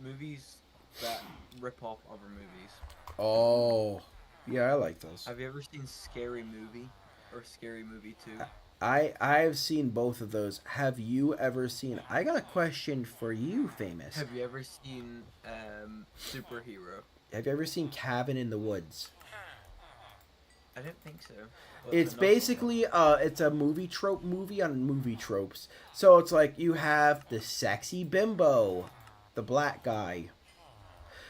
movies that rip off other movies. Oh, yeah, I like those. Have you ever seen Scary Movie or Scary Movie 2? I've seen both of those. Have you ever seen... I got a question for you, Famous. Have you ever seen Superhero? Have you ever seen Cabin in the Woods? I don't think so. It's basically it's a movie trope movie on movie tropes. So it's like you have the sexy bimbo, the black guy,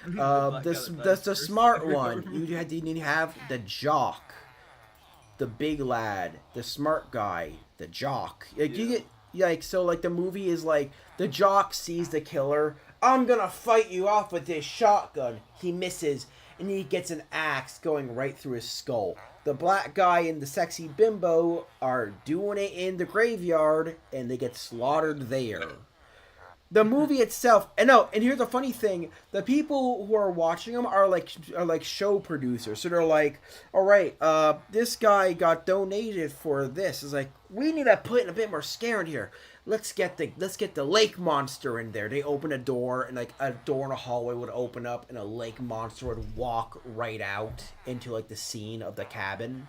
the smart one. You have the jock, the big lad, the smart guy, the jock. Like you get so like the movie is like the jock sees the killer. I'm gonna fight you off with this shotgun. He misses, and he gets an axe going right through his skull. The black guy and the sexy bimbo are doing it in the graveyard, and they get slaughtered there. The movie itself, and here's the funny thing: the people who are watching them are like show producers. So they're like, "All right, this guy got donated for this." It's like, we need to put in a bit more scare in here. Let's get the lake monster in there. They open a door, and like a door in a hallway would open up, and a lake monster would walk right out into like the scene of the cabin.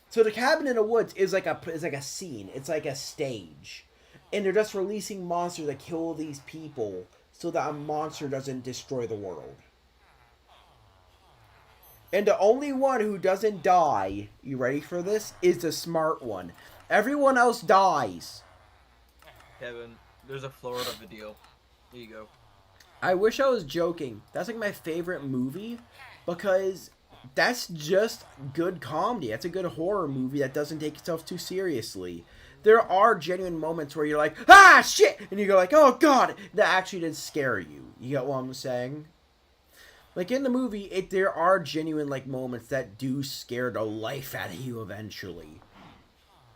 So the cabin in the woods is like a scene. It's like a stage, and they're just releasing monsters that kill these people so that a monster doesn't destroy the world. And the only one who doesn't die, you ready for this, is the smart one. Everyone else dies. Kevin, there's a Florida video. Here you go. I wish I was joking. That's like my favorite movie because that's just good comedy. That's a good horror movie that doesn't take itself too seriously. There are genuine moments where you're like, ah, shit! And you go like, oh, God! That actually did scare you. You get what I'm saying? Like, in the movie, there are genuine, like, moments that do scare the life out of you eventually.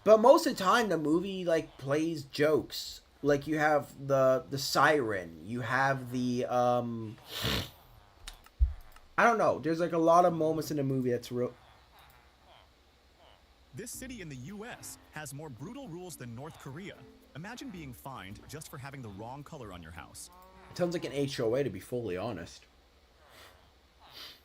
But most of the time, the movie, like, plays jokes. Like, you have the siren. You have the, I don't know. There's, like, a lot of moments in the movie that's real... This city in the U.S. has more brutal rules than North Korea. Imagine being fined just for having the wrong color on your house. It sounds like an HOA, to be fully honest.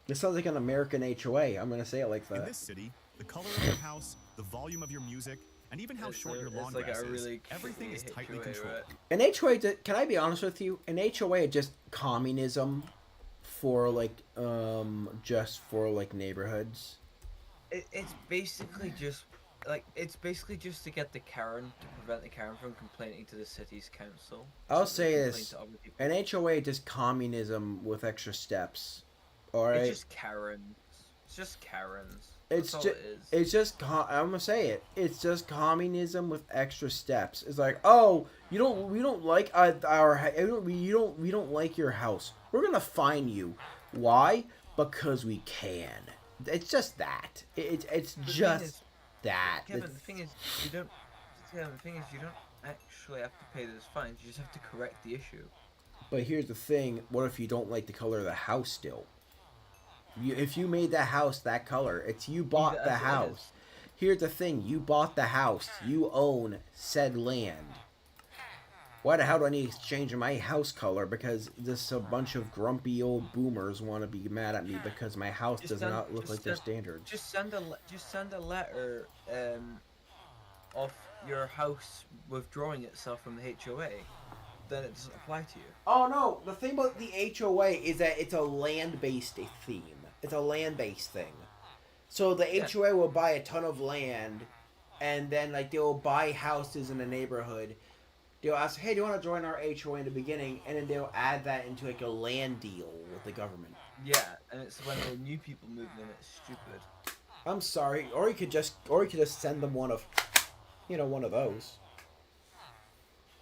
This sounds like an American HOA. I'm going to say it like that. In this city, the color of your house, the volume of your music, and even how short your lawn grass is, everything is tightly controlled. An HOA, can I be honest with you? An HOA is just communism for, like, just for, like, neighborhoods. It's basically just, like, to get the Karen, to prevent the Karen from complaining to the city's council. I'll say this, an HOA is just communism with extra steps. Alright? It's just Karens. It's just Karens. It's just I'm gonna say it. It's just communism with extra steps. It's like, oh, we don't like we don't like your house. We're gonna fine you. Why? Because we can. It's just that. It's just that. Kevin, the thing is, you don't actually have to pay those fines. You just have to correct the issue. But here's the thing: what if you don't like the color of the house still? If you made that house that color, it's you bought the house. Here's the thing, you bought the house. You own said land. Why the hell do I need to change my house color? Because this a bunch of grumpy old boomers want to be mad at me because my house does not look like their standards. Just send a letter of your house withdrawing itself from the HOA. then it doesn't apply to you. Oh no, the thing about the HOA is that it's a land-based theme. It's a land-based thing. So the HOA will buy a ton of land, and then like they'll buy houses in the neighborhood. They'll ask, hey, do you want to join our HOA in the beginning? And then they'll add that into like a land deal with the government. Yeah, and it's when the new people move in, it's stupid. I'm sorry, or you could just send them one of those.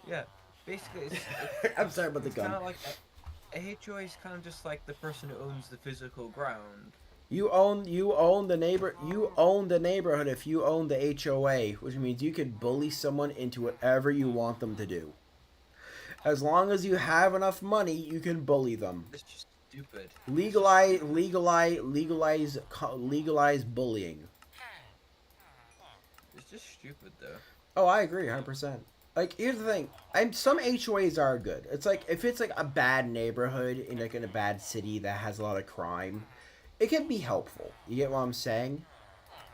Yeah, basically, it's I'm sorry about the gun. Kind of like a HOA is kind of just like the person who owns the physical ground. You own the neighborhood if you own the HOA, which means you could bully someone into whatever you want them to do. As long as you have enough money, you can bully them. It's just stupid. Legalize bullying. It's just stupid though. Oh, I agree, 100%. Like, here's the thing. Some HOAs are good. It's like, if it's like a bad neighborhood in like in a bad city that has a lot of crime, it can be helpful. You get what I'm saying?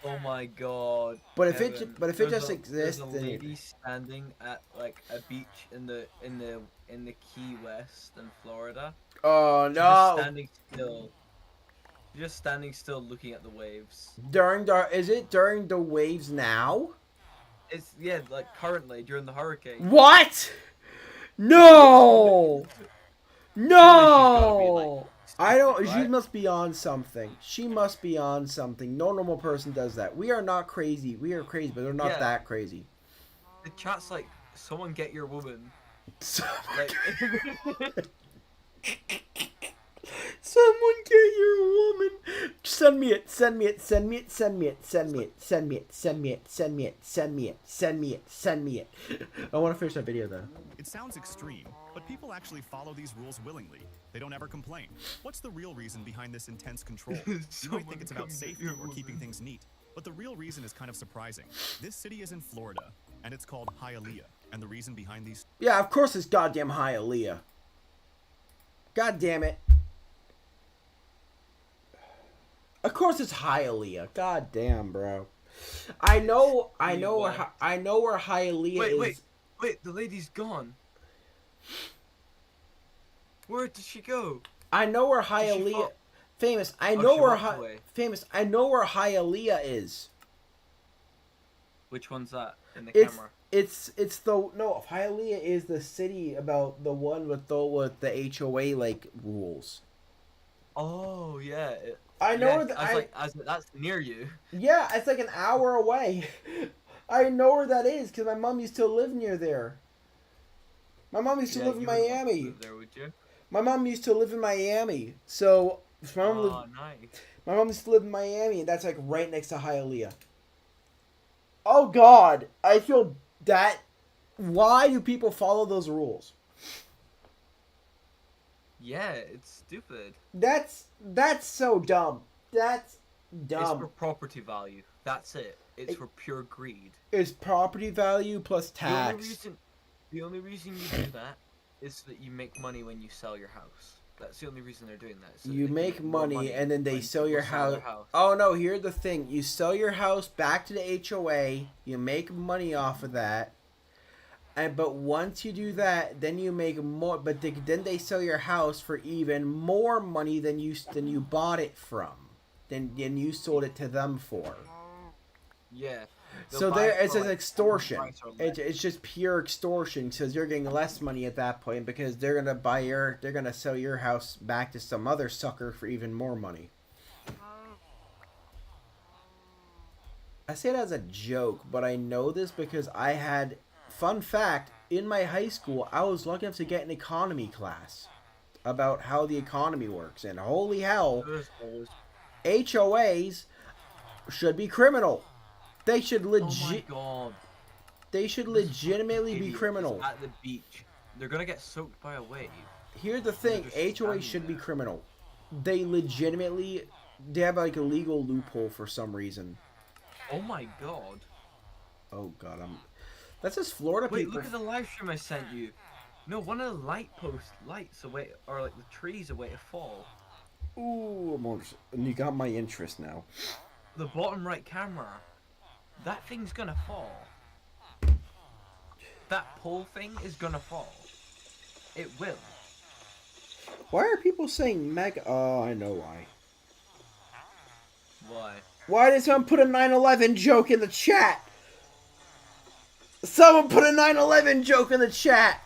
Oh my god. But if it just exists, there's a then lady standing at like a beach in the Key West in Florida. Oh She's no! Just standing still, looking at the waves. Is it during the waves now? It's like currently during the hurricane. What? No! No! I don't. She must be on something. She must be on something. No normal person does that. We are not crazy. We are crazy, but they're not that crazy. The chat's like, someone get your woman. Like, someone get your woman. Send me it. Send me it. Send me it. Send me it. Send me it. Send me it. Send me it. Send me it. Send me it. Send me it. Send me it. I want to finish that video though. It sounds extreme, but people actually follow these rules willingly. They don't ever complain. What's the real reason behind this intense control? You might think it's about safety or keeping things neat, but the real reason is kind of surprising. This city is in Florida, and it's called Hialeah, and the reason behind these... Yeah, of course it's goddamn Hialeah. God damn it. Of course it's Hialeah. God damn, bro. I know where Hialeah is. Wait, the lady's gone. Where did she go? I know where Hialeah... Famous, I know where Hialeah is. Which one's that in the camera? Hialeah is the city about the one with the HOA like rules. Oh yeah. I know that's near you. Yeah, it's like an hour away. I know where that is because my mom used to live near there. My mom used to live in Miami. Live there, would you? My mom used to live in Miami, so nice. My mom used to live in Miami, and that's like right next to Hialeah. Oh God, I feel that. Why do people follow those rules? Yeah, it's stupid. That's so dumb. That's dumb. It's for property value. That's it. It's for pure greed. It's property value plus tax. The only reason you do that is so that you make money when you sell your house. That's the only reason they're doing that. So you make money and then they sell your house. Oh no, here's the thing. You sell your house back to the HOA. You make money off of that. But once you do that, then you make more. But then they sell your house for even more money than you bought it from. Than you sold it to them for. Yeah. So it's an extortion. It's just pure extortion because you're getting less money at that point because they're gonna sell your house back to some other sucker for even more money. I say it as a joke, but I know this because I had, fun fact, in my high school I was lucky enough to get an economy class about how the economy works, and holy hell, HOAs should be criminal. They should They should legitimately be criminal. At the beach, they're gonna get soaked by a wave. Here's the thing: HOA should be criminal. They have like a legal loophole for some reason. Oh my god. Oh god, that's just Florida people. Wait, look at the live stream I sent you. No, one of the lights away, or like the trees away to fall. Ooh, you got my interest now. The bottom right camera. That thing's gonna fall. That pole thing is gonna fall. It will. Why are people saying mega? Oh, I know why. Why? Why did someone put a 9/11 joke in the chat? Someone put a 9/11 joke in the chat.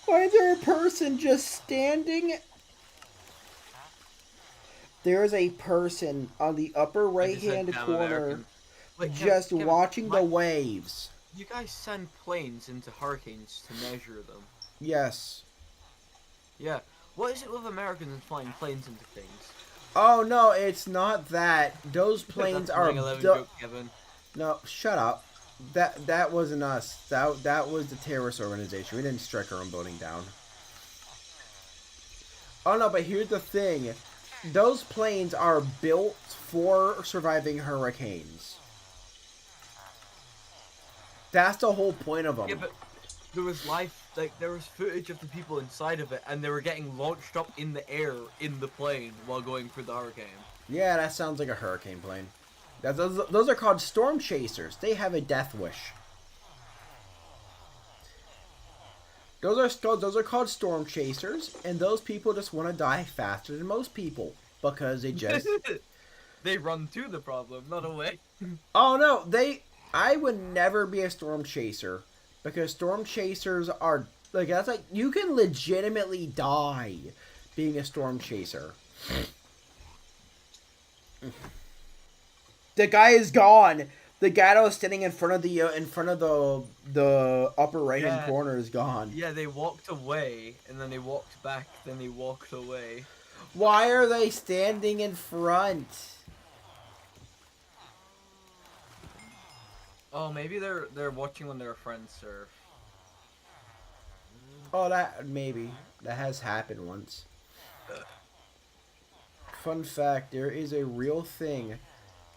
Why is there a person just standing? There is a person on the upper right-hand corner just Kevin, watching the waves. You guys send planes into hurricanes to measure them. Yes. Yeah. What is it with Americans and flying planes into things? Oh no, it's not that. Those planes are. 9/11 joke, Kevin. No, shut up. That wasn't us. That was the terrorist organization. We didn't strike our own building down. Oh no, but here's the thing. Those planes are built for surviving hurricanes. That's the whole point of them. Yeah, but there was there was footage of the people inside of it, and they were getting launched up in the air in the plane while going through the hurricane. Yeah, that sounds like a hurricane plane. Those are called storm chasers. They have a death wish. Those are called storm chasers, and those people just want to die faster than most people because they just they run to the problem, not away. Oh no, I would never be a storm chaser because storm chasers are that's like you can legitimately die being a storm chaser. The guy is gone. The guy that was standing in front of the upper right hand corner is gone. Yeah, they walked away, and then they walked back, then they walked away. Why are they standing in front? Oh, maybe they're watching when their friends surf. Oh, that has happened once. Fun fact: there is a real thing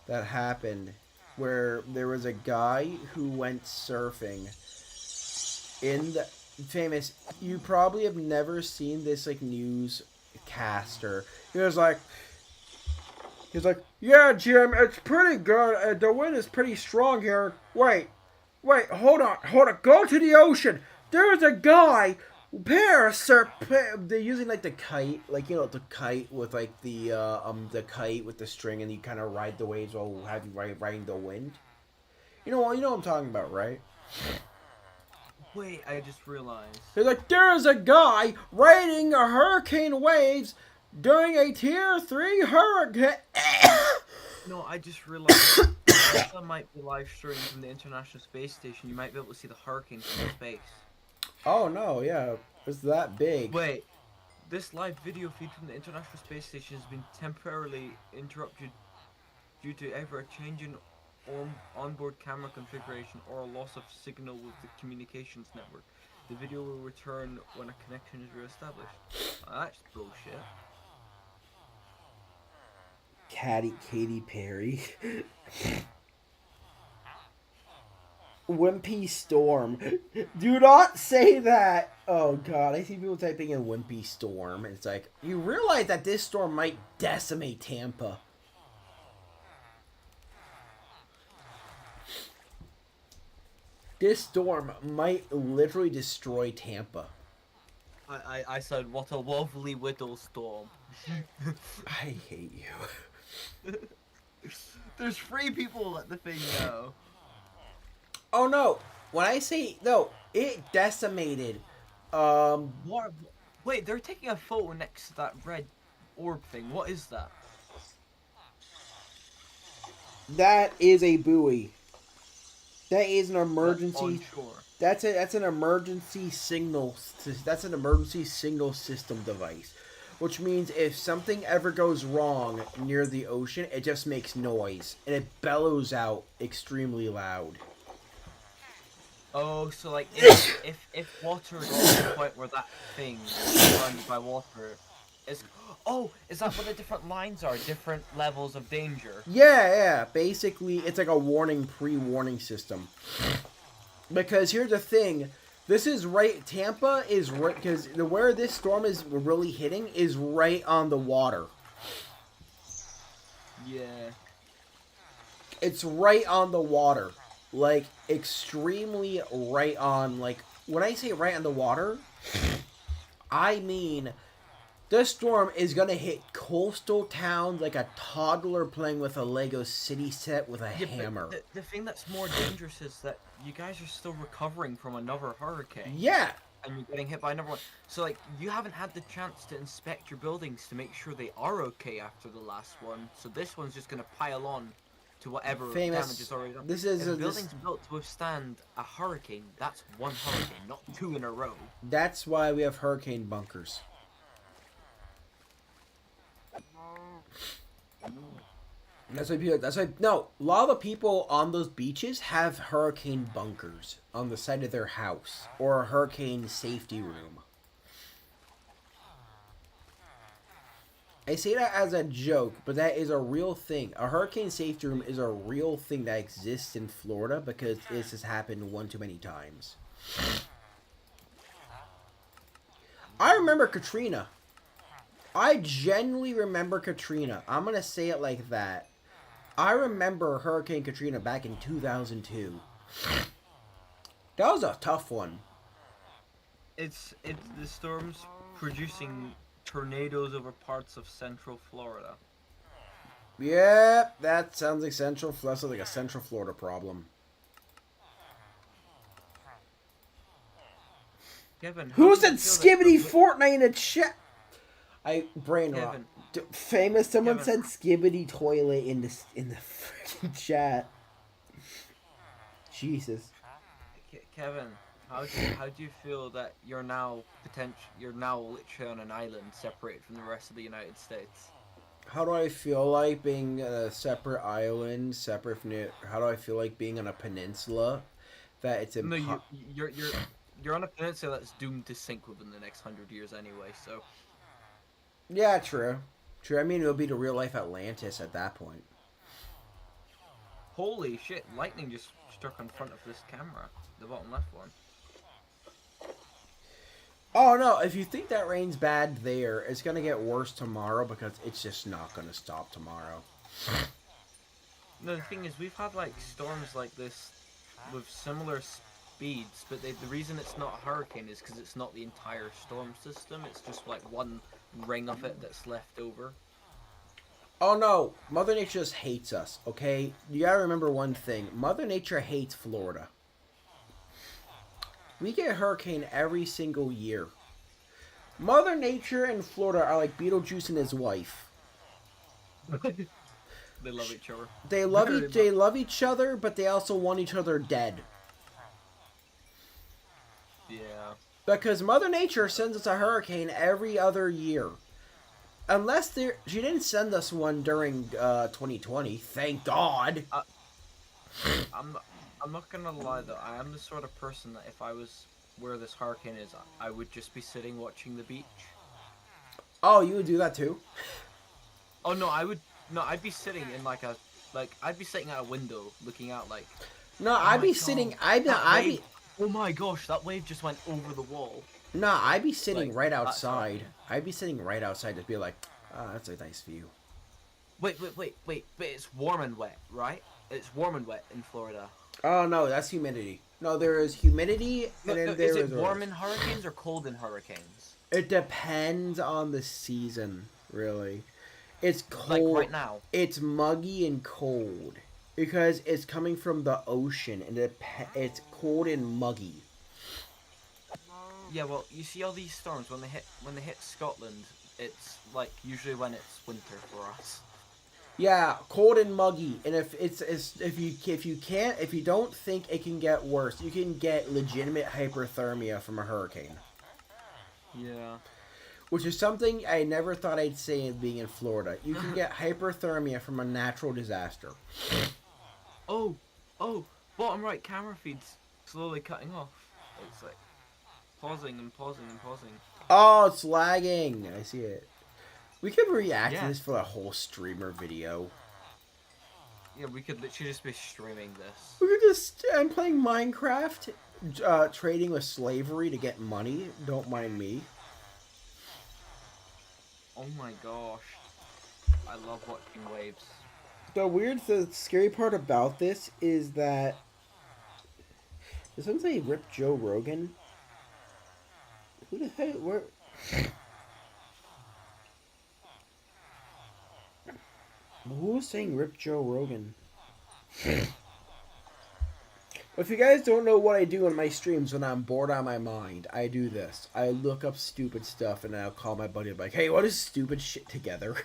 that happened where there was a guy who went surfing in the famous. You probably have never seen this newscaster. He was like, "Yeah, Jim, it's pretty good. The wind is pretty strong here. Wait, hold on. Go to the ocean. There's a guy." They're using the kite, the kite with the kite with the string, and you kind of ride the waves while riding the wind. You know what I'm talking about, right? Wait, I just realized. They're like, there's a guy riding a hurricane waves during a tier 3 hurricane. No, I just realized that might be live streaming from the International Space Station. You might be able to see the hurricane from space. Oh no, yeah, it's that big. Wait, this live video feed from the International Space Station has been temporarily interrupted due to either a change in onboard camera configuration or a loss of signal with the communications network. The video will return when a connection is re-established. That's bullshit. Katy Perry. Wimpy Storm. Do not say that. Oh god, I see people typing in Wimpy Storm. It's like, you realize that this storm might decimate Tampa. This storm might literally destroy Tampa. I said, what a lovely whittle storm. I hate you. There's 3 people at the thing now. Oh no! When I say no, it decimated. What? Wait, they're taking a photo next to that red orb thing. What is that? That is a buoy. That is an emergency. That's an emergency signal. That's an emergency signal system device, which means if something ever goes wrong near the ocean, it just makes noise and it bellows out extremely loud. Oh, so if water is to the point where that thing is surrounded by water, is that what the different lines are? Different levels of danger? Yeah. Basically, it's like a pre-warning system. Because here's the thing, Tampa is right, because where this storm is really hitting is right on the water. Yeah. It's right on the water. Like, extremely right on, like, when I say right on the water, I mean, this storm is gonna hit coastal towns like a toddler playing with a Lego city set with a hammer. The thing that's more dangerous is that you guys are still recovering from another hurricane. Yeah! And you're getting hit by another one. So, like, you haven't had the chance to inspect your buildings to make sure they are okay after the last one. So this one's just gonna pile on to whatever damage is already done. This is if a building's built to withstand a hurricane, that's one hurricane, not two in a row. That's why we have hurricane bunkers. No, a lot of the people on those beaches have hurricane bunkers on the side of their house or a hurricane safety room. I say that as a joke, but that is a real thing. A hurricane safety room is a real thing that exists in Florida because this has happened one too many times. I remember Katrina. I genuinely remember Katrina. I'm going to say it like that. I remember Hurricane Katrina back in 2002. That was a tough one. It's the storm's producing tornadoes over parts of central Florida. Yeah, that sounds like that's like a Central Florida problem. Kevin, who said Skibbity Fortnite in a chat? Brain rot. Famous. Someone said Skibbity toilet in the freaking chat. Jesus. Kevin, how do you feel that you're now literally on an island separated from the rest of the United States? How do I feel like being a separate island, separate from it? How do I feel like being on a peninsula? That it's no, you're on a peninsula that's doomed to sink within the next 100 years anyway. So. Yeah, true. True. I mean, it'll be the real life Atlantis at that point. Holy shit! Lightning just struck in front of this camera, the bottom left one. Oh no, if you think that rain's bad there, it's gonna get worse tomorrow because it's just not gonna stop tomorrow. No, the thing is, we've had like storms like this with similar speeds, but the reason it's not a hurricane is because it's not the entire storm system, it's just like one ring of it that's left over. Oh no, Mother Nature just hates us, okay? You gotta remember one thing. Mother Nature hates Florida. We get a hurricane every single year. Mother Nature and Florida are like Beetlejuice and his wife. They love each other. They love each other, but they also want each other dead. Yeah. Because Mother Nature sends us a hurricane every other year. Unless she didn't send us one during 2020, thank God. I'm not gonna lie though, I am the sort of person that if I was where this hurricane is, I would just be sitting watching the beach. Oh, you would do that too? Oh no, I'd be sitting in I'd be sitting at a window looking out like. No, I'd be sitting. Oh my gosh, that wave just went over the wall. Nah, I'd be sitting right outside. I'd be sitting right outside to be like, oh, that's a nice view. Wait, it's warm and wet, right? It's warm and wet in Florida. Oh no, that's humidity. No, there is humidity, and then there is. Is it warm in hurricanes or cold in hurricanes? It depends on the season, really. It's cold. Like right now. It's muggy and cold because it's coming from the ocean, and it's cold and muggy. Yeah, well, you see all these storms when they hit Scotland, it's like usually when it's winter for us. Yeah, cold and muggy, and if you don't think it can get worse, you can get legitimate hyperthermia from a hurricane. Yeah. Which is something I never thought I'd say being in Florida. You can get hyperthermia from a natural disaster. Oh, bottom right camera feed's slowly cutting off. It's like pausing and pausing and pausing. Oh, it's lagging. I see it. We could react to this for a whole streamer video. Yeah, we could literally just be streaming this. We could just... I'm playing Minecraft, trading with slavery to get money. Don't mind me. Oh my gosh. I love watching waves. The scary part about this is that... Did someone say Rip Joe Rogan? Who the hell? Where? Who was saying Rip Joe Rogan? If you guys don't know what I do on my streams when I'm bored on my mind, I do this. I look up stupid stuff and I'll call my buddy and be like, hey, what is stupid shit together?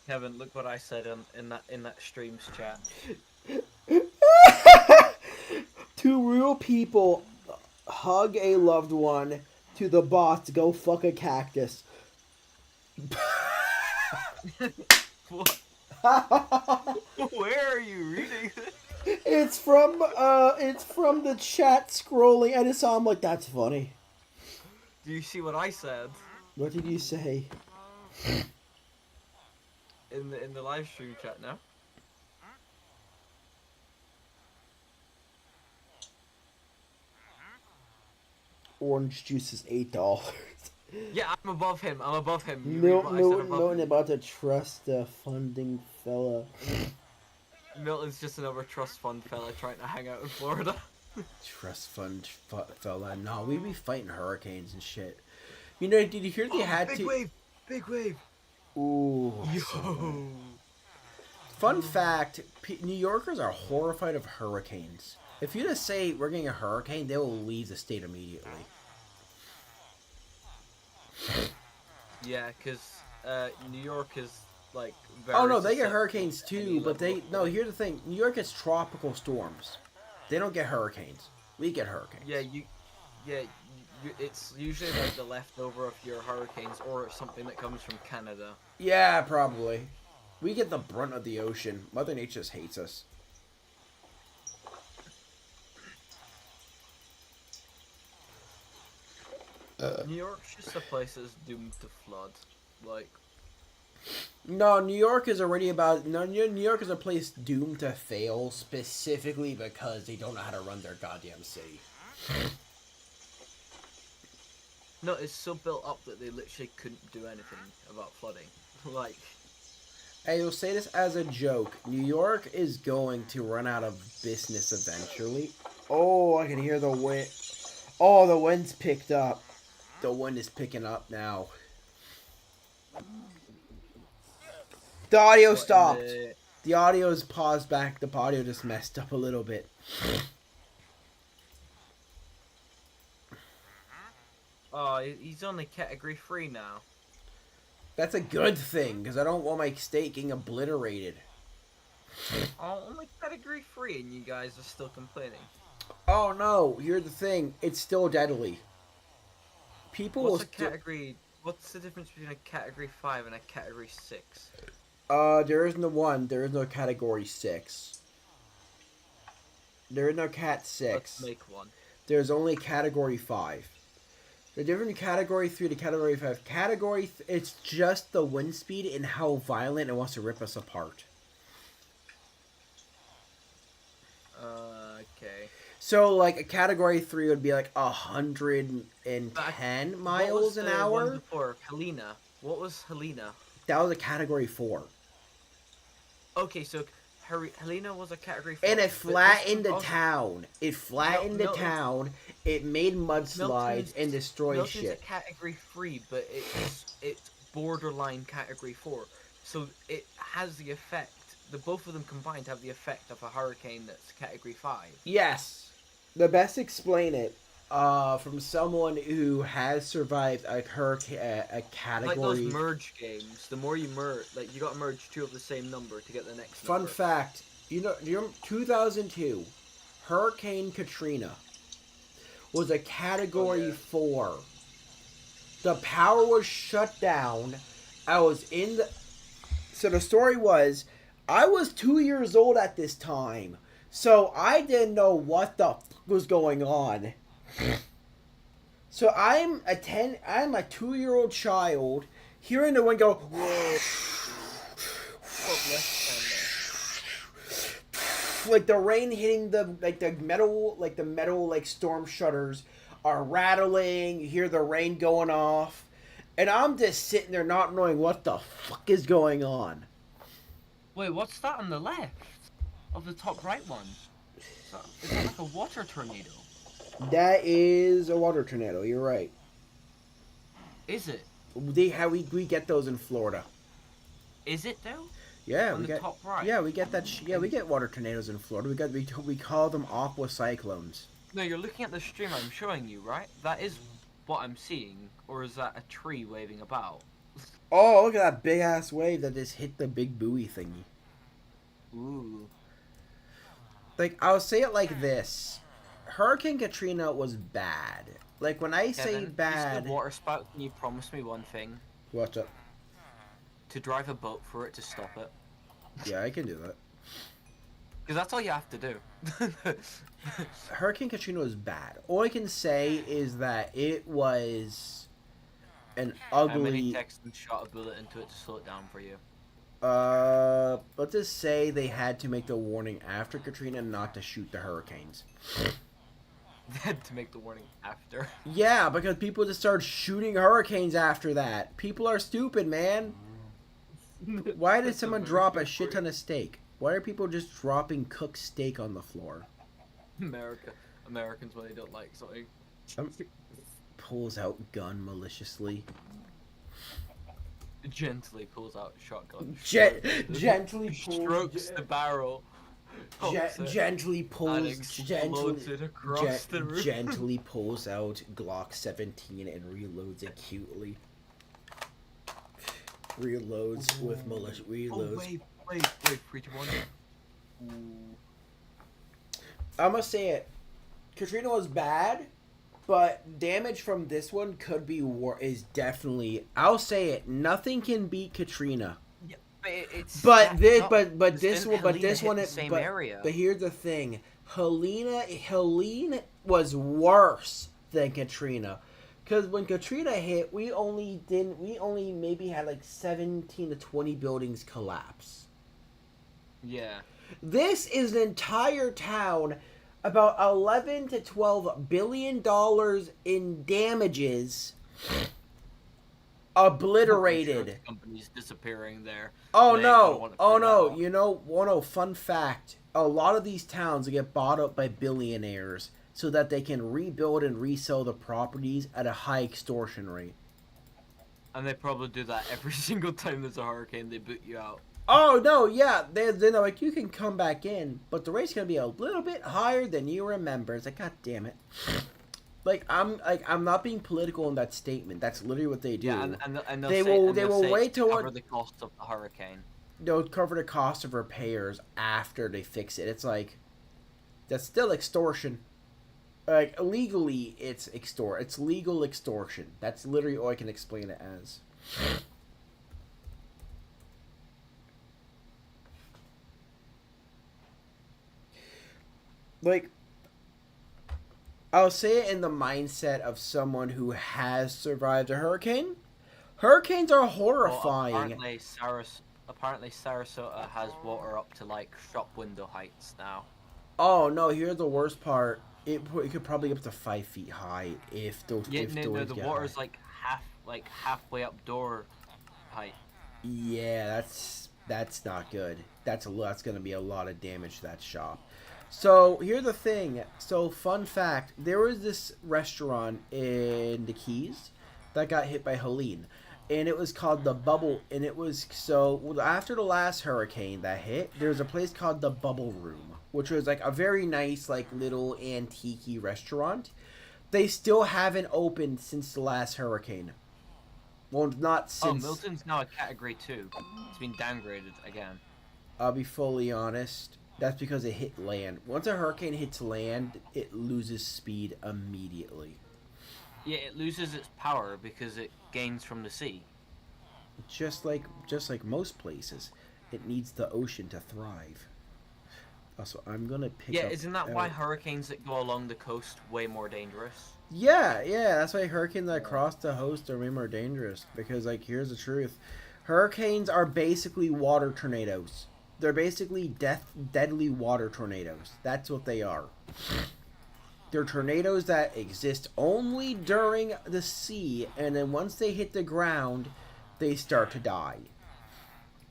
Kevin, look what I said in that streams chat. Two real people hug a loved one to the boss to go fuck a cactus. What? Where are you reading this? It's from the chat scrolling. I just saw him like, that's funny. Do you see what I said? What did you say? In the live stream chat now. Orange juice is $8. Yeah, I'm above him. Milton about to trust the funding fella. Milton's just another trust fund fella trying to hang out in Florida. Trust fund fella. No, we be fighting hurricanes and shit. You know, did you hear they had big to... wave! Big wave! Ooh. Yo! Fun fact, New Yorkers are horrified of hurricanes. If you just say we're getting a hurricane, they will leave the state immediately. Yeah, because New York is, like, very... Oh, no, they get hurricanes too, but No, here's the thing. New York gets tropical storms. They don't get hurricanes. We get hurricanes. Yeah, it's usually, like, the leftover of your hurricanes or something that comes from Canada. Yeah, probably. We get the brunt of the ocean. Mother Nature just hates us. New York's just a place that's doomed to flood. Like... No, New York is already about... No, New York is a place doomed to fail specifically because they don't know how to run their goddamn city. No, it's so built up that they literally couldn't do anything about flooding. Like... I will say this as a joke. New York is going to run out of business eventually. Oh, I can hear the wind. Oh, the wind's picked up. The wind is picking up now. The audio stopped. The audio's paused back. The audio just messed up a little bit. Oh, he's only category 3 now. That's a good thing, because I don't want my state getting obliterated. Oh, only category 3 and you guys are still complaining. Oh no, here's the thing. It's still deadly. People What's the difference between a category 5 and a category 6? There is no one. There is no category 6. There is no cat 6. Let's make one. There's only category 5. The difference between category 3 to category 5. It's just the wind speed and how violent it wants to rip us apart. Okay. So, like, a category 3 would be like 110 miles an hour. One before? Helena. What was Helena? That was a category 4. Okay, so Helena was a category 4. And it flattened the town. It flattened the town. It made mudslides and destroyed Milton's shit. a category 3, but it's borderline category 4. So it has the effect. Both of them combined have the effect of a hurricane that's category 5. Yes. The best explain it from someone who has survived a hurricane, a category. Like those merge games. The more you merge, like you got to merge 2 of the same number to get the next Fun number. fact, you know 2002, Hurricane Katrina was a category 4. The power was shut down. I was in the... So the story was, I was 2 years old at this time. So I didn't know what the fuck was going on. So I'm a 2-year-old child hearing the wind go like the rain hitting the metal storm shutters are rattling. You hear the rain going off. And I'm just sitting there not knowing what the fuck is going on. Wait, what's that on the left of the top right one? Is that like a water tornado? That is a water tornado. You're right. Is it? We get those in Florida. Is it though? Yeah, on we the get. top right. Yeah, we get that. We get water tornadoes in Florida. We call them aqua cyclones. No, you're looking at the stream I'm showing you, right? That is what I'm seeing, or is that a tree waving about? Oh, look at that big ass wave that just hit the big buoy thingy. Ooh. Like, I'll say it like this: Hurricane Katrina was bad. Like, when I say Kevin, bad, the water spout. Can you promise me one thing? What's up? To drive a boat for it to stop it. Yeah, I can do that. Because that's all you have to do. Hurricane Katrina was bad. All I can say is that it was an ugly. How many Texans shot a bullet into it to slow it down for you? Let's just say they had to make the warning after Katrina not to shoot the hurricanes. They had to make the warning after. Yeah, because people just started shooting hurricanes after that. People are stupid, man. Why did someone drop a shit ton of steak? Why are people just dropping cooked steak on the floor? Americans when they don't like something. Pulls out gun maliciously. Gently pulls out shotgun. Gently pulls. Strokes the barrel. Gently pulls. It across the room. Gently pulls out Glock 17 and reloads it cutely. Reloads with militia. Reloads. Oh, wait, 3, 2, 1. I'm gonna say it. Katrina was bad, but damage from this one could be is definitely. I'll say it. Nothing can beat Katrina. Yeah, but it's. But this one, area. But here's the thing: Helene was worse than Katrina. Because when Katrina hit, we only maybe had like 17 to 20 buildings collapse. Yeah. This is an entire town, about 11 to 12 billion dollars in damages, obliterated. Companies disappearing there. Oh no! You know, fun fact: a lot of these towns get bought up by billionaires, so that they can rebuild and resell the properties at a high extortion rate. And they probably do that every single time there's a hurricane, they boot you out. Oh, no, yeah, they're like, you can come back in, but the rate's going to be a little bit higher than you remember. It's like, god damn it. I'm not being political in that statement. That's literally what they do. Yeah, and they will wait till cover the cost of the hurricane. They'll cover the cost of repairs after they fix it. It's like, that's still extortion. Like, legally, it's legal extortion. That's literally all I can explain it as. Like, I'll say it in the mindset of someone who has survived a hurricane. Hurricanes are horrifying. Well, apparently Sarasota has water up to, like, shop window heights now. Oh, no, here's the worst part. It could probably get up to 5 feet high if those. Yeah, if the water's like halfway up door height. Yeah, that's not good. That's gonna be a lot of damage to that shop. So here's the thing. So fun fact: there was this restaurant in the Keys that got hit by Helene, and it was called the Bubble. And it was after the last hurricane that hit, there was a place called the Bubble Room, which was like a very nice, like, little antique-y restaurant. They still haven't opened since the last hurricane. Well, not since. Oh, Milton's now a Category 2. It's been downgraded again. I'll be fully honest. That's because it hit land. Once a hurricane hits land, it loses speed immediately. Yeah, it loses its power because it gains from the sea. Just like most places, it needs the ocean to thrive. Also, I'm gonna pick up... Yeah, isn't that why hurricanes that go along the coast way more dangerous? Yeah, that's why hurricanes that cross the coast are way more dangerous. Because, like, here's the truth. Hurricanes are basically water tornadoes. They're basically deadly water tornadoes. That's what they are. They're tornadoes that exist only during the sea, and then once they hit the ground, they start to die.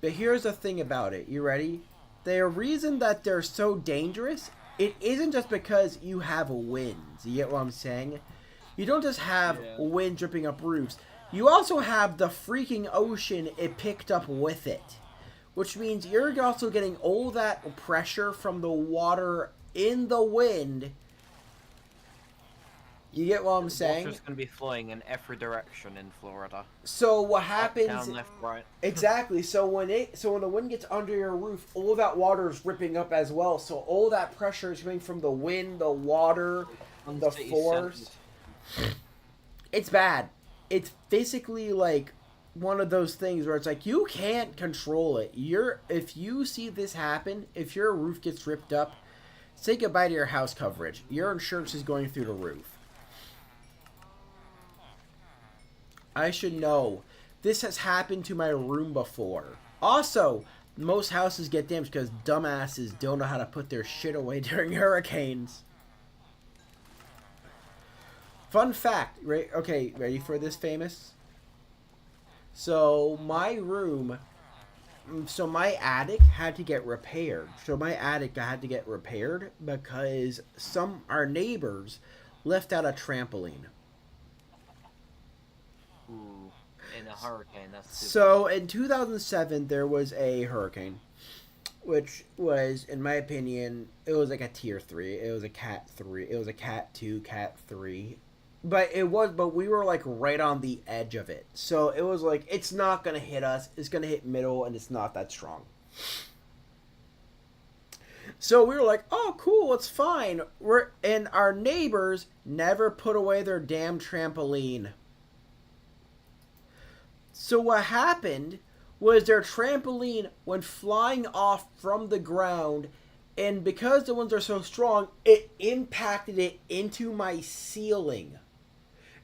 But here's the thing about it. You ready? The reason that they're so dangerous, it isn't just because you have winds. You get what I'm saying? You don't just have wind dripping up roofs. You also have the freaking ocean it picked up with it. Which means you're also getting all that pressure from the water in the wind. You get what I'm saying? Water's going to be flowing in every direction in Florida. So what happens? Up, down, left, right. Exactly. So when the wind gets under your roof, all that water is ripping up as well. So all that pressure is coming from the wind, the water, the force. It's bad. It's basically like one of those things where it's like you can't control it. If you see this happen, if your roof gets ripped up, say goodbye to your house coverage. Your insurance is going through the roof. I should know. This has happened to my room before. Also, most houses get damaged because dumbasses don't know how to put their shit away during hurricanes. Fun fact, right? Okay, ready for this, famous? So, my room... So, my attic had to get repaired. Because our neighbors left out a trampoline. Ooh, in a hurricane, that's super. So in 2007 there was a hurricane, which was, in my opinion, it was like a tier 3. It was a cat 3. It was a cat 2, cat 3. But we were like right on the edge of it. So it was like, it's not gonna hit us. It's gonna hit middle, and it's not that strong. So we were like, oh cool, it's fine. And our neighbors never put away their damn trampoline. So what happened was their trampoline went flying off from the ground, and because the winds are so strong, it impacted it into my ceiling,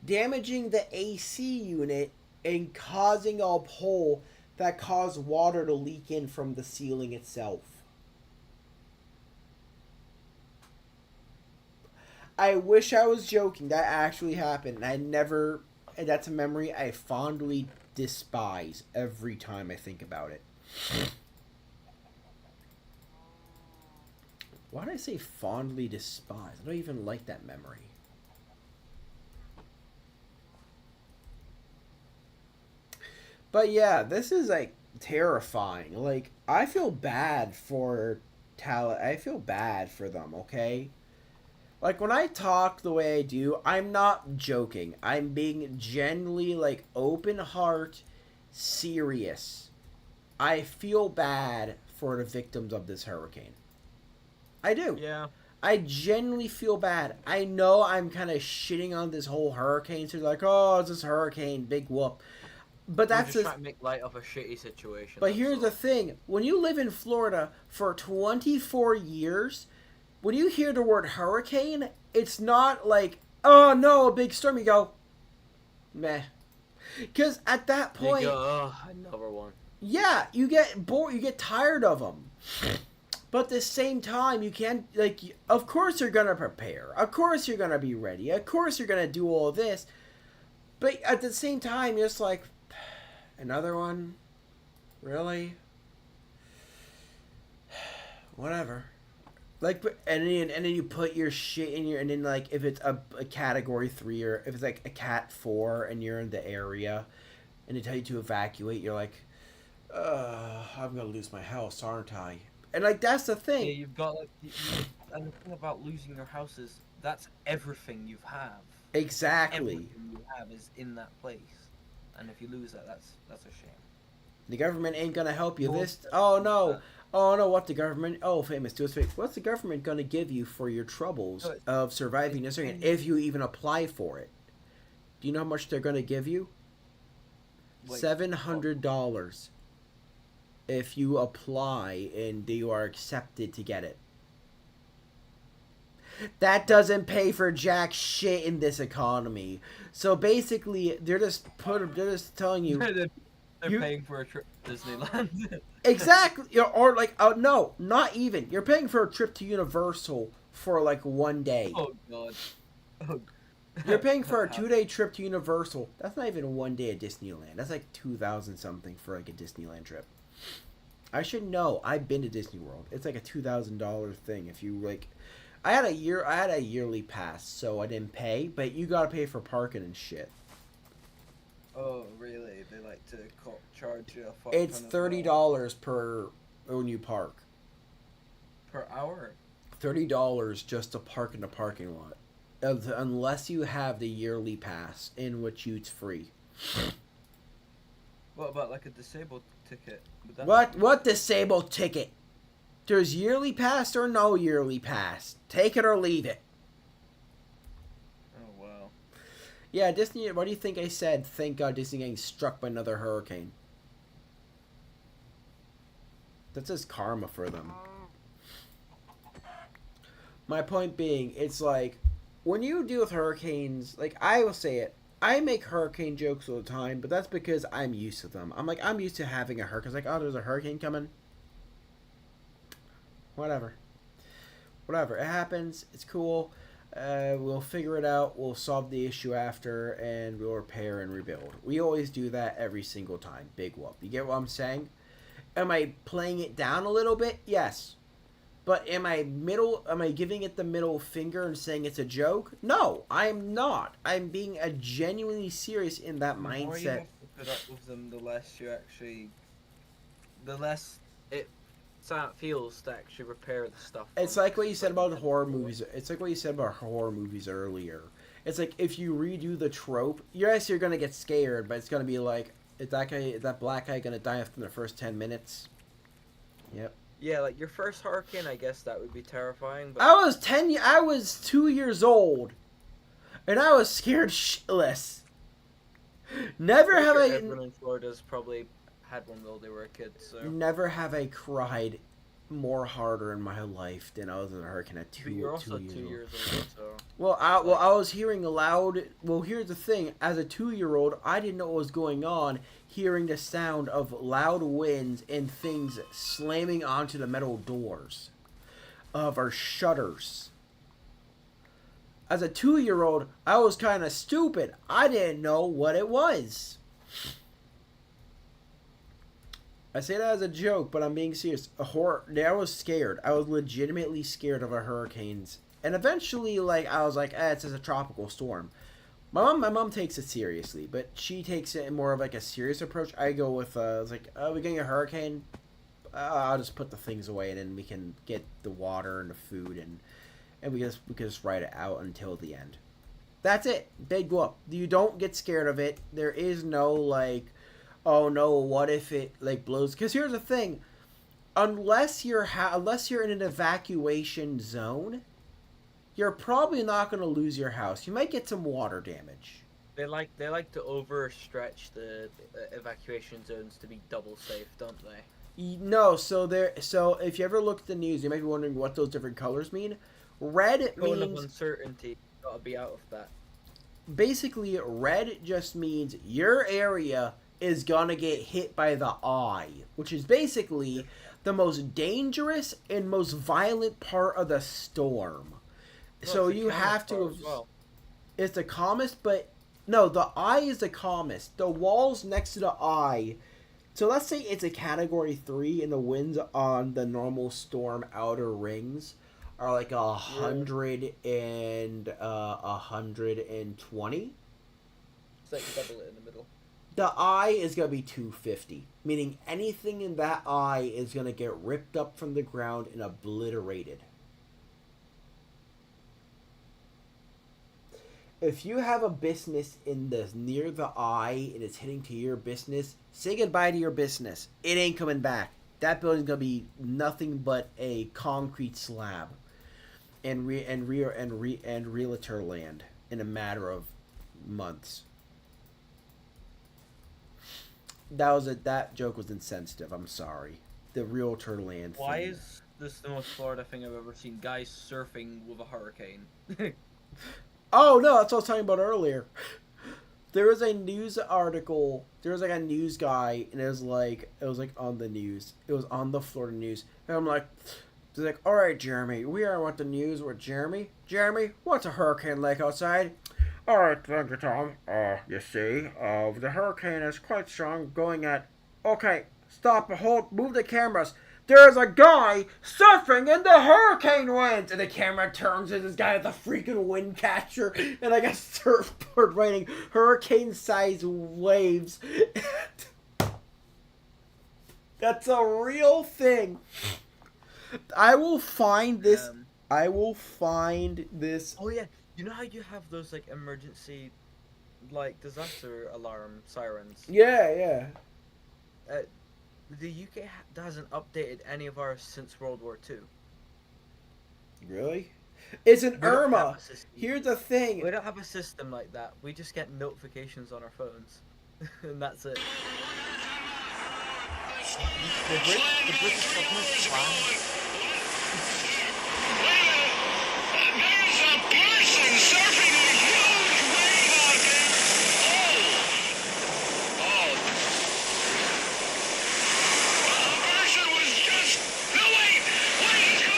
damaging the AC unit and causing a hole that caused water to leak in from the ceiling itself. I wish I was joking. That actually happened. And that's a memory I fondly despise every time I think about it. Why did I say fondly despise? I don't even like that memory. But yeah, this is like terrifying. Like, I feel bad for I feel bad for them, okay? Like, when I talk the way I do, I'm not joking. I'm being genuinely, like, open heart, serious. I feel bad for the victims of this hurricane. I do. Yeah. I genuinely feel bad. I know I'm kind of shitting on this whole hurricane. So like, oh, it's this hurricane, big whoop. But that's just trying to make light of a shitty situation. But here's the thing. When you live in Florida for 24 years... When you hear the word hurricane, it's not like, oh no, a big storm. You go, meh. Because at that point... You go, oh, another one. Yeah, you get bored, you get tired of them. But at the same time, you can't, like, of course you're going to prepare. Of course you're going to be ready. Of course you're going to do all of this. But at the same time, you're just like, another one? Really? Whatever. Like, and then you put your shit in your, and then like if it's a category 3 or if it's like a cat 4 and you're in the area, and they tell you to evacuate, you're like, I'm gonna lose my house, aren't I? And like that's the thing. Yeah, you've got like, and the thing about losing your house is that's everything you have. Exactly. Everything you have is in that place, and if you lose that, that's a shame. The government ain't gonna help you. Oh no, what the government? Oh, famous, do us favor. What's the government gonna give you for your troubles of surviving this hurricane if you even apply for it? Do you know how much they're gonna give you? $700 if you apply and you are accepted to get it. That doesn't pay for jack shit in this economy. So basically, they're just telling you. They're paying for a trip to Disneyland. Exactly. Or like, no, not even. You're paying for a trip to Universal for like 1 day. Oh god. Oh. You're paying for a 2-day trip to Universal. That's not even 1 day at Disneyland. That's like 2,000 something for like a Disneyland trip. I should know. I've been to Disney World. It's like a $2,000 thing. If you like, I had a yearly pass, so I didn't pay. But you gotta pay for parking and shit. Oh really? They like to charge you a fuck It's ton of $30 per when you park. per hour. $30 just to park in the parking lot, unless you have the yearly pass, in which it's free. What about like a disabled ticket? Would that What disabled ticket? There's yearly pass or no yearly pass. Take it or leave it. Oh wow. Yeah, Disney. What do you think I said? Thank God Disney getting struck by another hurricane. That's just karma for them. My point being, it's like, when you deal with hurricanes, like, I will say it, I make hurricane jokes all the time, but that's because I'm used to them. I'm used to having a hurricane. It's like, oh, there's a hurricane coming. Whatever. It happens. It's cool. We'll figure it out. We'll solve the issue after, and we'll repair and rebuild. We always do that every single time. Big whoop. You get what I'm saying? Am I playing it down a little bit? Yes. But am I giving it the middle finger and saying it's a joke? No, I'm not. I'm being genuinely serious in that mindset. The more you have to put up with them, the less it feels to actually repair the stuff. It's like what you said about horror movies. It's like what you said about horror movies earlier. It's like if you redo the trope, yes, you're gonna get scared, but it's gonna be like, is that black guy gonna die after the first 10 minutes? Yep. Yeah, like your first hurricane, I guess that would be terrifying. But I was 2 years old, and I was scared shitless. Never have I. Everyone in Florida's probably had one while they were a kid. So never have I cried more harder in my life than I was in a hurricane at But you're also 2 years old, so. Well, I was hearing loud. Well, here's the thing: as a 2-year-old, I didn't know what was going on. Hearing the sound of loud winds and things slamming onto the metal doors of our shutters. As a 2-year-old, I was kind of stupid. I didn't know what it was. I say that as a joke, but I'm being serious. I was scared. I was legitimately scared of hurricanes. And eventually, I was like, it's just a tropical storm. My mom takes it seriously, but she takes it in more of like a serious approach. I go with, we're getting a hurricane. I'll just put the things away, and then we can get the water and the food, and we can just ride it out until the end. That's it. Big whoop. You don't get scared of it. There is no oh no, what if it blows? Because here's the thing: unless you're in an evacuation zone, you're probably not going to lose your house. You might get some water damage. They like to overstretch the evacuation zones to be double safe, don't they? No, so if you ever look at the news, you might be wondering what those different colors mean. Red Cone means of uncertainty. Gotta be out of that. Basically, red just means your area is gonna get hit by the eye, which is basically the most dangerous and most violent part of the storm. Well, So it's the you have calmest to. part as well. It's the calmest, but no, the eye is the calmest. The walls next to the eye. So let's say it's a category 3, and the winds on the normal storm outer rings are like 100 and 120. It's like double it in the middle. The eye is gonna be 250, meaning anything in that eye is gonna get ripped up from the ground and obliterated. If you have a business near the eye and it's hitting to your business, say goodbye to your business. It ain't coming back. That building's gonna be nothing but a concrete slab, and realtor land in a matter of months. That joke was insensitive. I'm sorry. The realtor land. Why thing. is this the most Florida thing I've ever seen? Guys surfing with a hurricane. Oh no, that's what I was talking about earlier. There was a news article. There was a news guy, and it was on the news. It was on the Florida news, and I'm like, They're like, all right, Jeremy, we are with the news with Jeremy. Jeremy, what's a hurricane like outside? All right, thank you, Tom. You see, the hurricane is quite strong, going at... Okay, stop, hold, move the cameras. There's a guy surfing in the hurricane winds! And the camera turns and this guy has a freaking wind catcher and like a surfboard riding hurricane-sized waves. That's a real thing. I will find this. I will find this. Oh yeah, you know how you have those like emergency, like disaster alarm sirens? Yeah. The UK hasn't updated any of ours since World War II. Really? It's an Irma. Here's the thing. We don't have a system like that. We just get notifications on our phones, and that's it. The British government plan. There's a person surfing a huge wave out there. Oh. The person was just... No, wait, come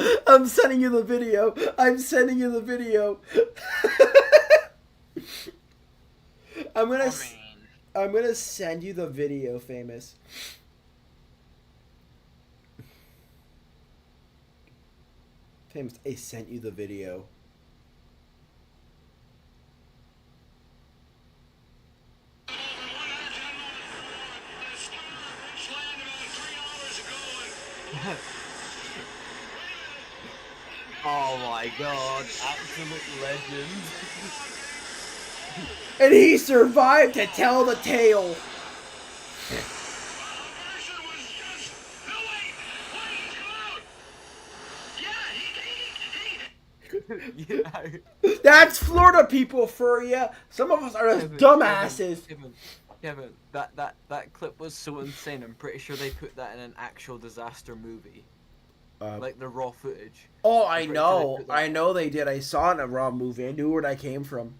out. I'm sending you the video. I'm gonna send you the video, Famous. Famous, I sent you the video. Oh my god, absolute legend. And he survived to tell the tale. Yeah. That's Florida people for you. Some of us are just dumbasses. Kevin, that clip was so insane. I'm pretty sure they put that in an actual disaster movie. Like the raw footage. Oh, I know. I know they did. I saw it in a raw movie. I knew where that came from.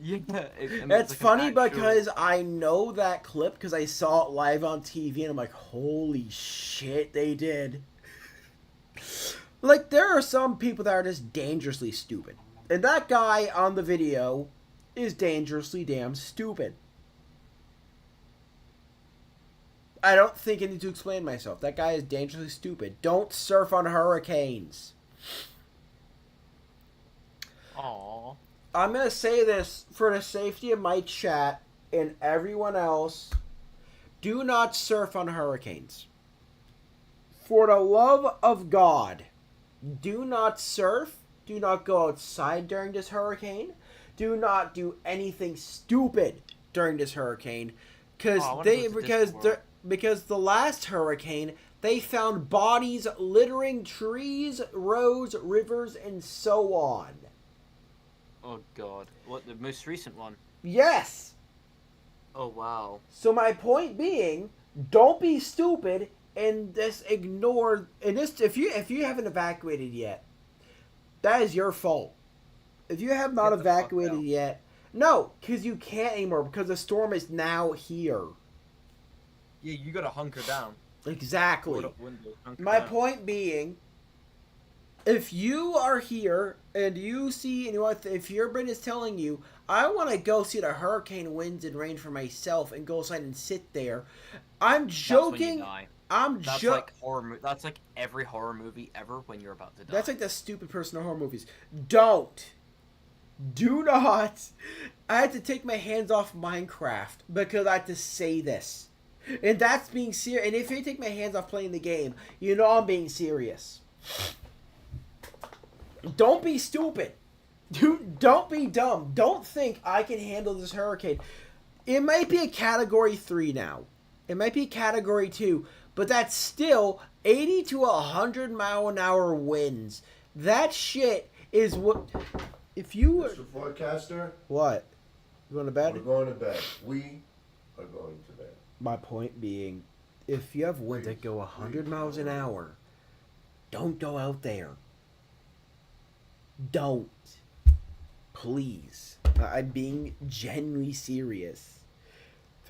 Yeah. It's funny because I know that clip because I saw it live on TV and I'm like, holy shit, they did. Like, there are some people that are just dangerously stupid. And that guy on the video is dangerously damn stupid. I don't think I need to explain myself. That guy is dangerously stupid. Don't surf on hurricanes. Aww. I'm going to say this for the safety of my chat and everyone else. Do not surf on hurricanes. For the love of God, do not surf. Do not go outside during this hurricane. Do not do anything stupid during this hurricane. Because the last hurricane, they found bodies littering trees, roads, rivers, and so on. Oh god. What, the most recent one? Yes! Oh wow. So my point being, don't be stupid and just ignore... And this, if you haven't evacuated yet, that is your fault. If you have not evacuated yet... No, because you can't anymore, because the storm is now here. Yeah, you gotta hunker down. Exactly. My point being, if you are here and you see, and if your brain is telling you, I want to go see the hurricane winds and rain for myself and go outside and sit there, I'm joking. That's like horror. That's like every horror movie ever when you're about to die. That's like the stupid person in horror movies. Don't. Do not. I had to take my hands off Minecraft because I had to say this. And that's being serious. And if you take my hands off playing the game, you know I'm being serious. Don't be stupid. Don't be dumb. Don't think I can handle this hurricane. It might be a Category 3 now. It might be Category 2. But that's still 80 to 100 mile an hour winds. That shit is what... If you were... Mr. Forecaster? What? You going to bed? We're going to bed. We are going to bed. My point being, if you have winds that go 100 miles an hour, don't go out there. Don't. Please. I'm being genuinely serious.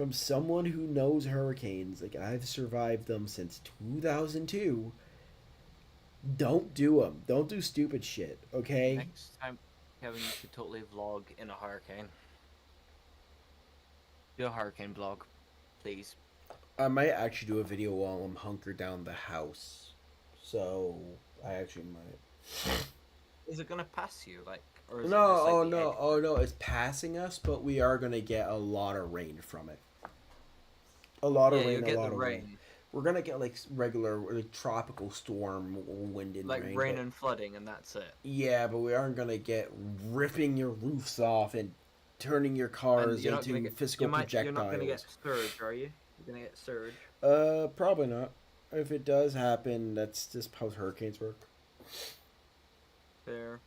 from someone who knows hurricanes, like I've survived them since 2002. Don't do them. Don't do stupid shit, okay? Next time, Kevin, you should totally vlog in a hurricane. Do a hurricane vlog, please. I might actually do a video while I'm hunkered down the house. So, I actually might. Is it gonna pass you, like, or is No, it just, like, oh the no, edge? oh no, it's passing us, but we are gonna get a lot of rain from it. A lot of Yeah, rain, you'll a get lot the of rain. rain. We're gonna get like regular, like tropical storm wind and Like rain. rain but- and flooding, and that's it. Yeah, but we aren't gonna get ripping your roofs off and turning your And cars you're not gonna into get, physical projectiles. You're not gonna get surge, are you? You're gonna get surge. Probably not. If it does happen, that's just how hurricanes work. There.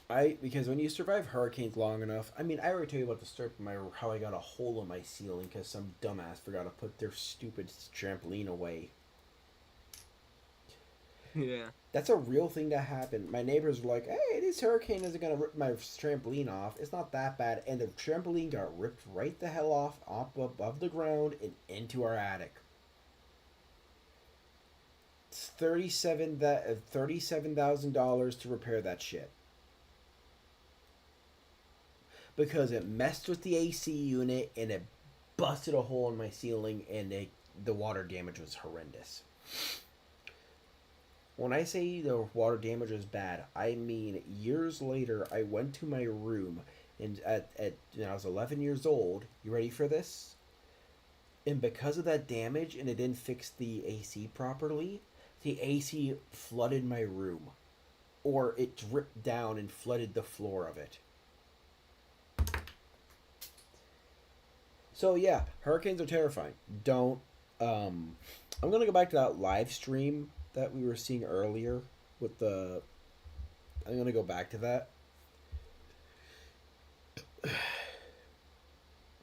Because when you survive hurricanes long enough, I mean, I already told you about the story of how I got a hole in my ceiling because some dumbass forgot to put their stupid trampoline away. Yeah. That's a real thing that happened. My neighbors were like, "Hey, this hurricane isn't gonna rip my trampoline off. It's not that bad." And the trampoline got ripped right the hell off, up above the ground and into our attic. It's $37,000 to repair that shit. Because it messed with the AC unit and it busted a hole in my ceiling and the water damage was horrendous. When I say the water damage was bad, I mean years later I went to my room and when I was 11 years old. You ready for this? And because of that damage and it didn't fix the AC properly, the AC flooded my room. Or it dripped down and flooded the floor of it. So yeah, hurricanes are terrifying. Don't I'm gonna go back to that live stream that we were seeing earlier with the I'm gonna go back to that.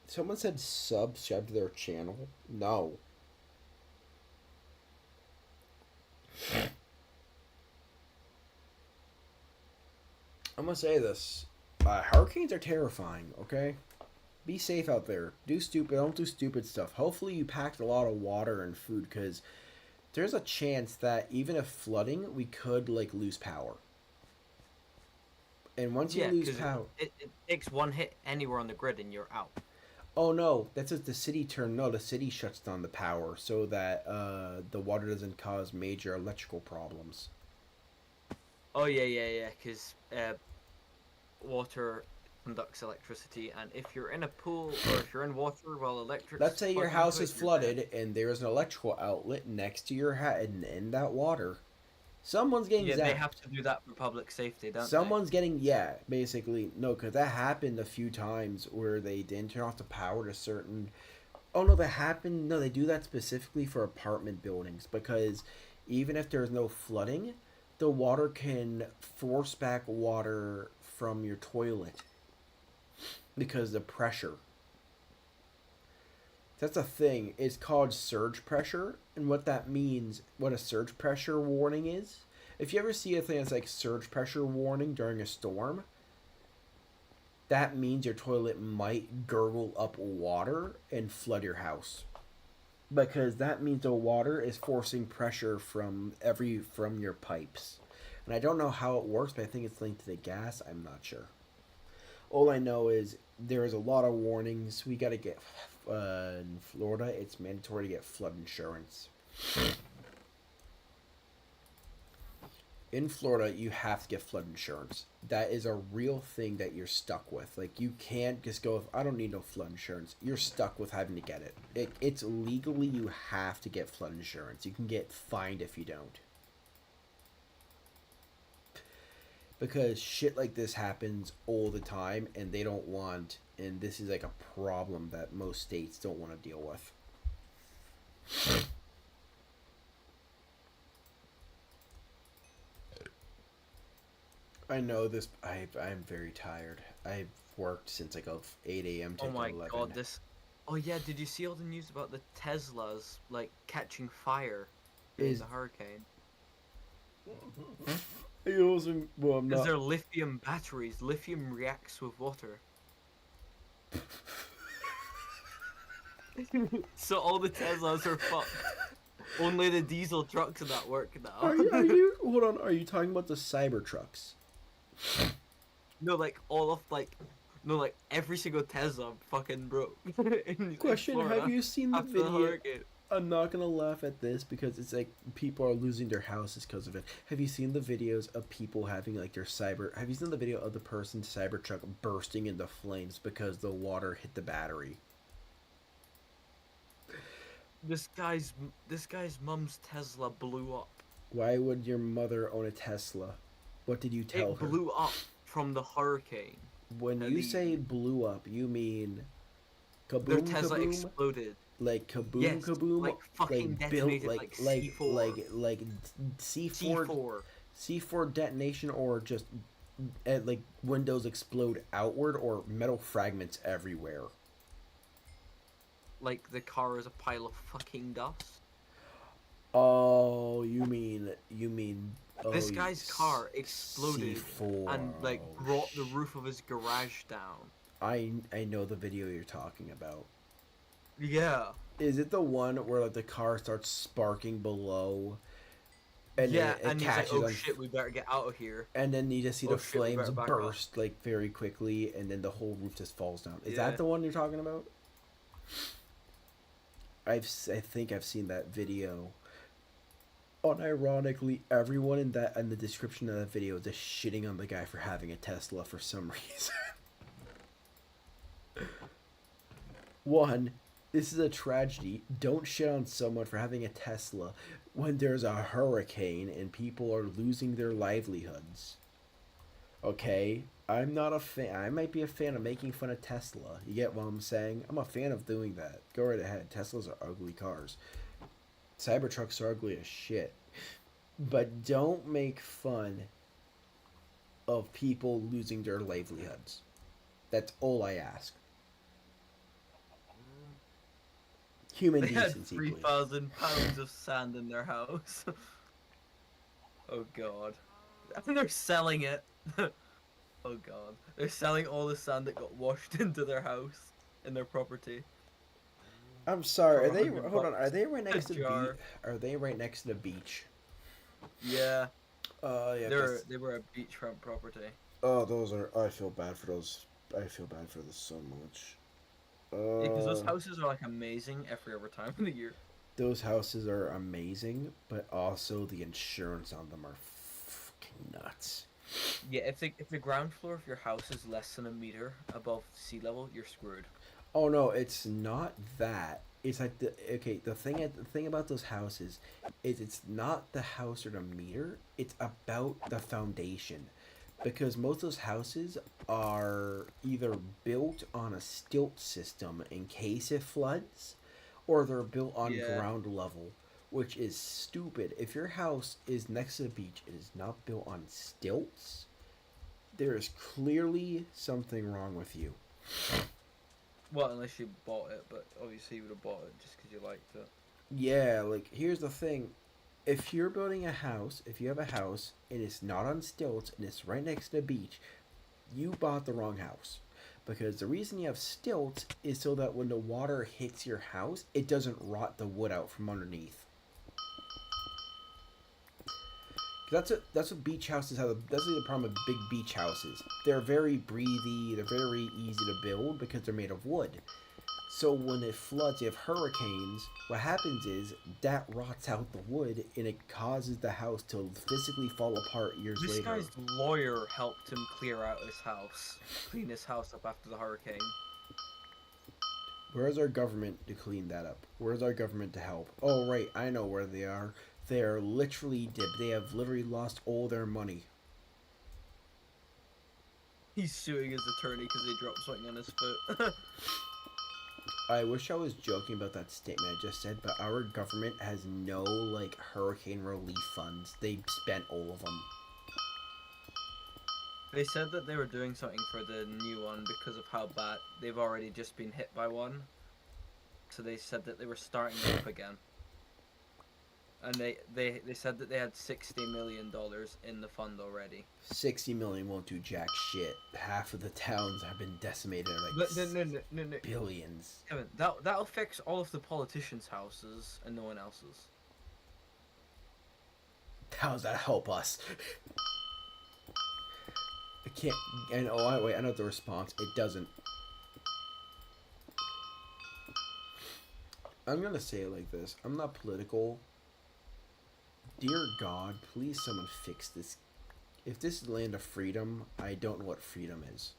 Someone said subscribe to their channel. No. I'm gonna say this. Hurricanes are terrifying, okay? Be safe out there. Don't do stupid stuff. Hopefully you packed a lot of water and food, because there's a chance that even if flooding, we could like lose power. And once you lose 'cause power, it takes one hit anywhere on the grid and you're out. oh no, that's if the city the city shuts down the power so that the water doesn't cause major electrical problems. Oh yeah, because water conducts electricity, and if you're in a pool or if you're in water, well, electric. Let's say your house is flooded and there's an electrical outlet next to your house and in that water. Someone's getting Yeah, zapped. they have to do that for public safety, don't Someone's getting, basically. No, because that happened a few times where they didn't turn off the power to certain... Oh, no, that happened... No, they do that specifically for apartment buildings, because even if there's no flooding, the water can force back water from your toilet because the pressure. That's a thing. It's called surge pressure, and what that means, what a surge pressure warning is, if you ever see a thing that's like surge pressure warning during a storm, that means your toilet might gurgle up water and flood your house. Because that means the water is forcing pressure from your pipes. And I don't know how it works, but I think it's linked to the gas. I'm not sure. All I know is there is a lot of warnings. We got to get... in Florida, it's mandatory to get flood insurance. In Florida, you have to get flood insurance. That is a real thing that you're stuck with. Like, you can't just go, I don't need no flood insurance. You're stuck with having to get it. It's legally, you have to get flood insurance. You can get fined if you don't. Because shit like this happens all the time, and they don't want, and this is like a problem that most states don't want to deal with. I know this. I'm very tired. I've worked since like 8 a.m. to Oh my 11. god, this... Oh yeah, did you see all the news about the Teslas, like, catching fire in the hurricane? Well, I'm Because not. they're lithium batteries. Lithium reacts with water. So all the Teslas are fucked. Only the diesel trucks that work now. Are you hold on? Are you talking about the Cybertrucks? No, like all of like every single Tesla fucking broke. in Question: Florida have you seen the after video? hurricane. I'm not gonna laugh at this because it's like people are losing their houses because of it. Have you seen the videos of people having like their cyber? Have you seen the video of the person's Cybertruck bursting into flames because the water hit the battery? This guy's mum's Tesla blew up. Why would your mother own a Tesla? What did you tell It her? blew up from the hurricane. When you say blew up, you mean kaboom, Their Tesla kaboom? exploded. Like kaboom, Yes, kaboom, like fucking detonated, like C4. like C4, C4 detonation, or just like windows explode outward, or metal fragments everywhere. Like the car is a pile of fucking dust. Oh, you mean This guy's car exploded C4. and like brought the roof of his garage down. I know the video you're talking about. Yeah. Is it the one where like the car starts sparking below? And yeah, then it and he's like, catches "Oh on shit, we better get out of here." And then you just see Oh the shit, we flames better back up. burst like very quickly, and then the whole roof just falls down. Is Yeah. that the one you're talking about? I think I've seen that video. Unironically, everyone in the description of that video is just shitting on the guy for having a Tesla for some reason. One, this is a tragedy. Don't shit on someone for having a Tesla when there's a hurricane and people are losing their livelihoods. Okay? I'm not a fan. I might be a fan of making fun of Tesla. You get what I'm saying? I'm a fan of doing that. Go right ahead. Teslas are ugly cars. Cybertrucks are ugly as shit. But don't make fun of people losing their livelihoods. That's all I ask. Human They had decency, please. 3,000 pounds of sand in their house. Oh god. I think they're selling it. Oh god. They're selling all the sand that got washed into their house in their property. I'm sorry. Are For they 100 hold on? bucks Are they right a next to the jar. beach? Are they right next to the beach? Yeah. Yeah. They were a beachfront property. Oh, those are. I feel bad for those. I feel bad for this so much. Because those houses are like amazing every other time of the year. Those houses are amazing, but also the insurance on them are fucking nuts. Yeah, if the ground floor of your house is less than a meter above sea level, you're screwed. Oh no, it's not that. It's like the thing about those houses is it's not the house or the meter. It's about the foundation, because most of those houses are either built on a stilt system in case it floods, or they're built on Yeah. ground level, which is stupid. If your house is next to the beach, it is not built on stilts. There is clearly something wrong with you. Well, unless you bought it, but obviously you would have bought it just because you liked it. Yeah, like here's the thing. If you're building a house, if you have a house and it's not on stilts and it's right next to the beach, you bought the wrong house. Because the reason you have stilts is so that when the water hits your house, it doesn't rot the wood out from underneath. That's what beach houses have. That's the problem with big beach houses. They're very breathy. They're very easy to build because they're made of wood. So when it floods, you have hurricanes. What happens is that rots out the wood, and it causes the house to physically fall apart years This later. guy's lawyer helped him clear out his house, clean his house up after the hurricane. Where's our government to clean that up? Where's our government to help? Oh right, I know where they are. They're literally they have literally lost all their money. He's suing his attorney because they dropped something on his foot. I wish I was joking about that statement I just said, but our government has no like hurricane relief funds. They spent all of them. They said that they were doing something for the new one because of how bad they've already just been hit by one. So they said that they were starting up again. And they said that they had $60 million in the fund already. 60 million won't do jack shit. Half of the towns have been decimated. Like But no. billions. Kevin, that'll fix all of the politicians' houses and no one else's. How does that help us? I can't. And wait. I know the response. It doesn't. I'm gonna say it like this. I'm not political. Dear God, please someone fix this. If this is the land of freedom, I don't know what freedom is.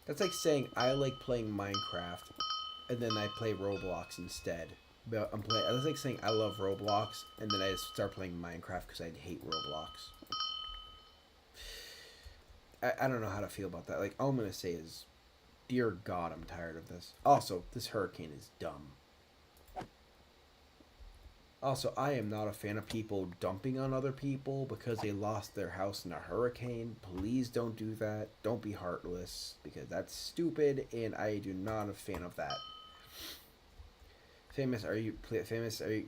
That's like saying I like playing Minecraft, and then I play Roblox instead. But that's like saying I love Roblox, and then I just start playing Minecraft because I hate Roblox. I don't know how to feel about that. Like, all I'm gonna say is, dear God, I'm tired of this. Also, this hurricane is dumb. Also, I am not a fan of people dumping on other people because they lost their house in a hurricane. Please don't do that. Don't be heartless, because that's stupid, and I do not a fan of that. Famous,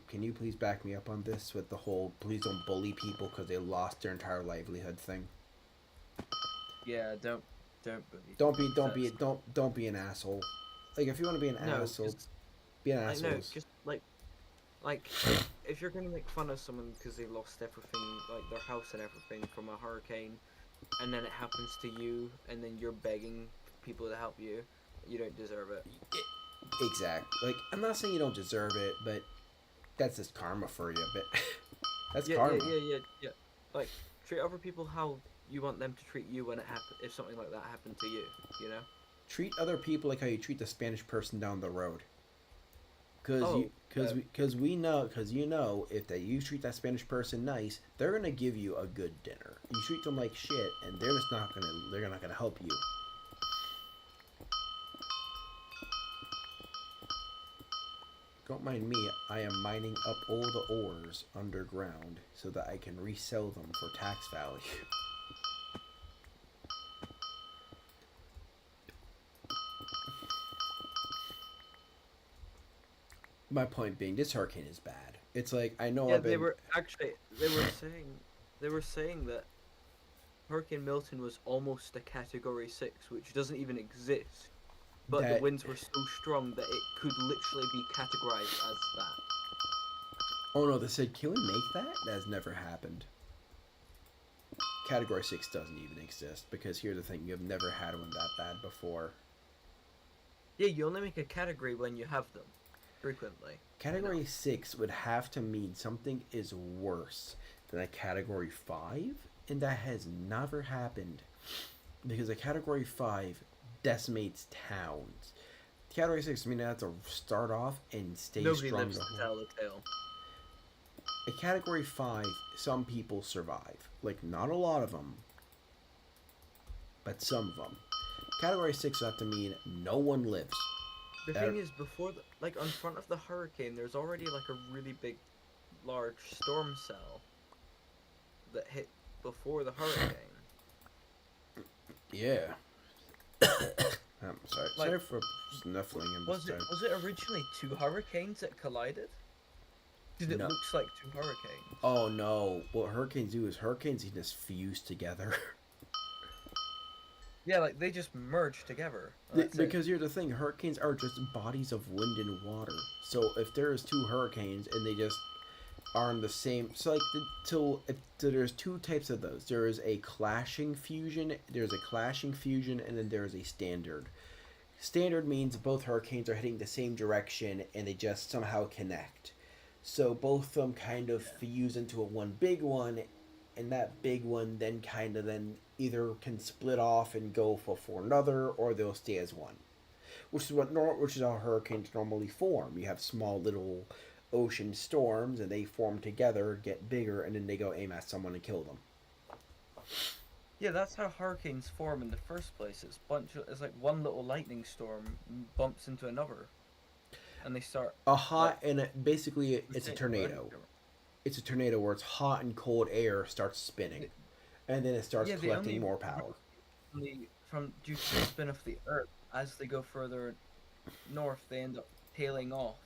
can you please back me up on this with the whole please don't bully people because they lost their entire livelihood thing? Yeah, don't bully. Don't be an asshole. Like, if you want to be an asshole, be an asshole. No, just like if you're gonna make fun of someone because they lost everything, like their house and everything from a hurricane, and then it happens to you, and then you're begging people to help you, you don't deserve it. Exactly. Like, I'm not saying you don't deserve it, but that's just karma for you. But that's karma. Yeah. Like, treat other people how you want them to treat you when if something like that happened to you. You know. Treat other people like how you treat the Spanish person down the road. Because you know if you treat that Spanish person nice, they're gonna give you a good dinner. You treat them like shit, and they're not gonna help you. Don't mind me. I am mining up all the ores underground so that I can resell them for tax value. My point being, this hurricane is bad. It's like, I know Yeah, they were saying that Hurricane Milton was almost a Category 6, which doesn't even exist. But the winds were so strong that it could literally be categorized as that. Oh no, they said, can we make that? That has never happened. Category 6 doesn't even exist, because here's the thing, you have never had one that bad before. Yeah, you only make a category when you have them. Frequently. Category 6 would have to mean something is worse than a Category 5, and that has never happened. Because a Category 5 decimates towns. Category 6 means I have to start off and stay Nobody strong. lives to tell the tale. A Category 5, some people survive. Like, not a lot of them, but some of them. Category 6 would have to mean no one lives. The thing is, before, like, in front of the hurricane, there's already, like, a really big, large storm cell that hit before the hurricane. Yeah. I'm sorry. Like, sorry for snuffling him. Was it originally 2 hurricanes that collided? Because it looks like 2 hurricanes. Oh no! What hurricanes do is hurricanes just fuse together. Yeah, like they just merge together. Because here's the thing: hurricanes are just bodies of wind and water. So if there's 2 hurricanes and they just are in the same, so there's 2 types of those. There is a clashing fusion. There's a clashing fusion, and then there is a standard. Standard means both hurricanes are heading the same direction and they just somehow connect. So both of them kind of fuse into one big one, and that big one then either can split off and go for another, or they'll stay as one. Which is how hurricanes normally form. You have small little ocean storms, and they form together, get bigger, and then they go aim at someone and kill them. Yeah, that's how hurricanes form in the first place. It's like one little lightning storm bumps into another, and they start. Basically, it's a tornado. It's a tornado where it's hot and cold air starts spinning, and then it starts collecting more power. Due to the spin of the Earth, as they go further north, they end up tailing off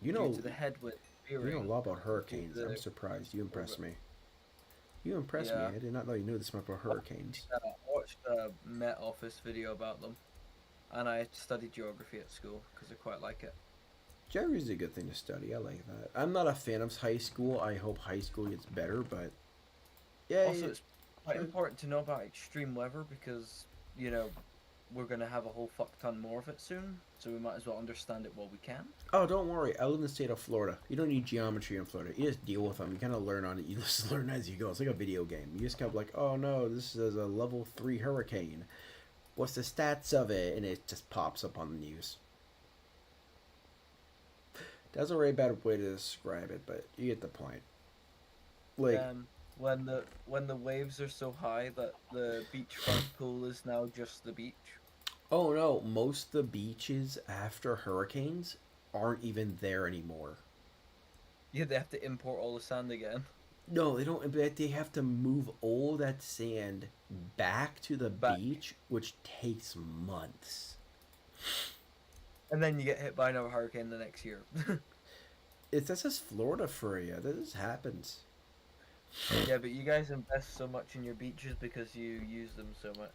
You know, due to the headwind you veering. know a lot about hurricanes. the I'm surprised. You impressed me. You impressed Yeah. me. I did not know you knew this much about hurricanes. I watched a Met Office video about them, and I studied geography at school because I quite like it. Geography is a good thing to study. I like that. I'm not a fan of high school. I hope high school gets better, but yeah. Also, it's quite important to know about extreme weather because, you know, we're going to have a whole fuck ton more of it soon, so we might as well understand it while we can. Oh, don't worry. I live in the state of Florida. You don't need geometry in Florida. You just deal with them. You kind of learn on it. You just learn as you go. It's like a video game. You just kind of like, oh no, this is a level 3 hurricane. What's the stats of it? And it just pops up on the news. That's a very bad way to describe it, but you get the point. Like, When the waves are so high that the beachfront pool is now just the beach. oh no, most of the beaches after hurricanes aren't even there anymore. Yeah, they have to import all the sand again. No, they don't. But they have to move all that sand back to the beach, which takes months. And then you get hit by another hurricane the next year. That's just Florida for you. That just happens. Yeah, but you guys invest so much in your beaches because you use them so much.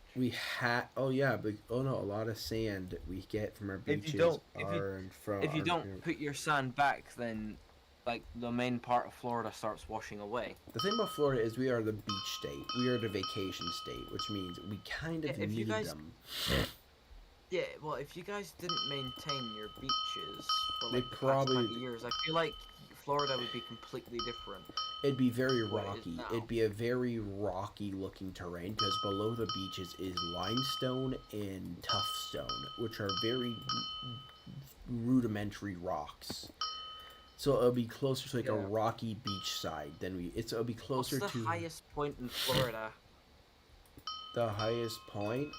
Oh yeah, but a lot of sand we get from our beaches If you don't, from. put your sand back, then like the main part of Florida starts washing away. The thing about Florida is we are the beach state. We are the vacation state, which means we kind of If you need guys- them. Yeah, well, if you guys didn't maintain your beaches for They like the probably- past 20 years, I feel like Florida would be completely different. It'd be very what it is rocky. now. It'd be a very rocky looking terrain because below the beaches is limestone and tuff stone, which are very rudimentary rocks. So it'll be closer to like a Yeah. rocky beach side than it'll be closer What's the to highest point in Florida? the highest point.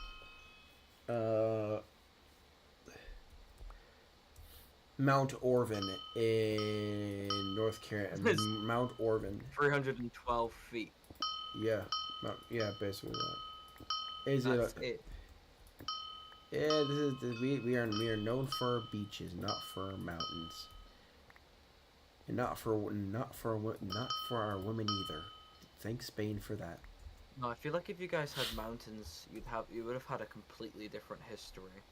Mount Orvin in North Carolina. Mount Orvin. 312 feet. Yeah, basically that. Is That's it? it. Yeah, we are known for our beaches, not for our mountains, and not for our women either. Thanks Spain for that. No, I feel like if you guys had mountains, you would have had a completely different history.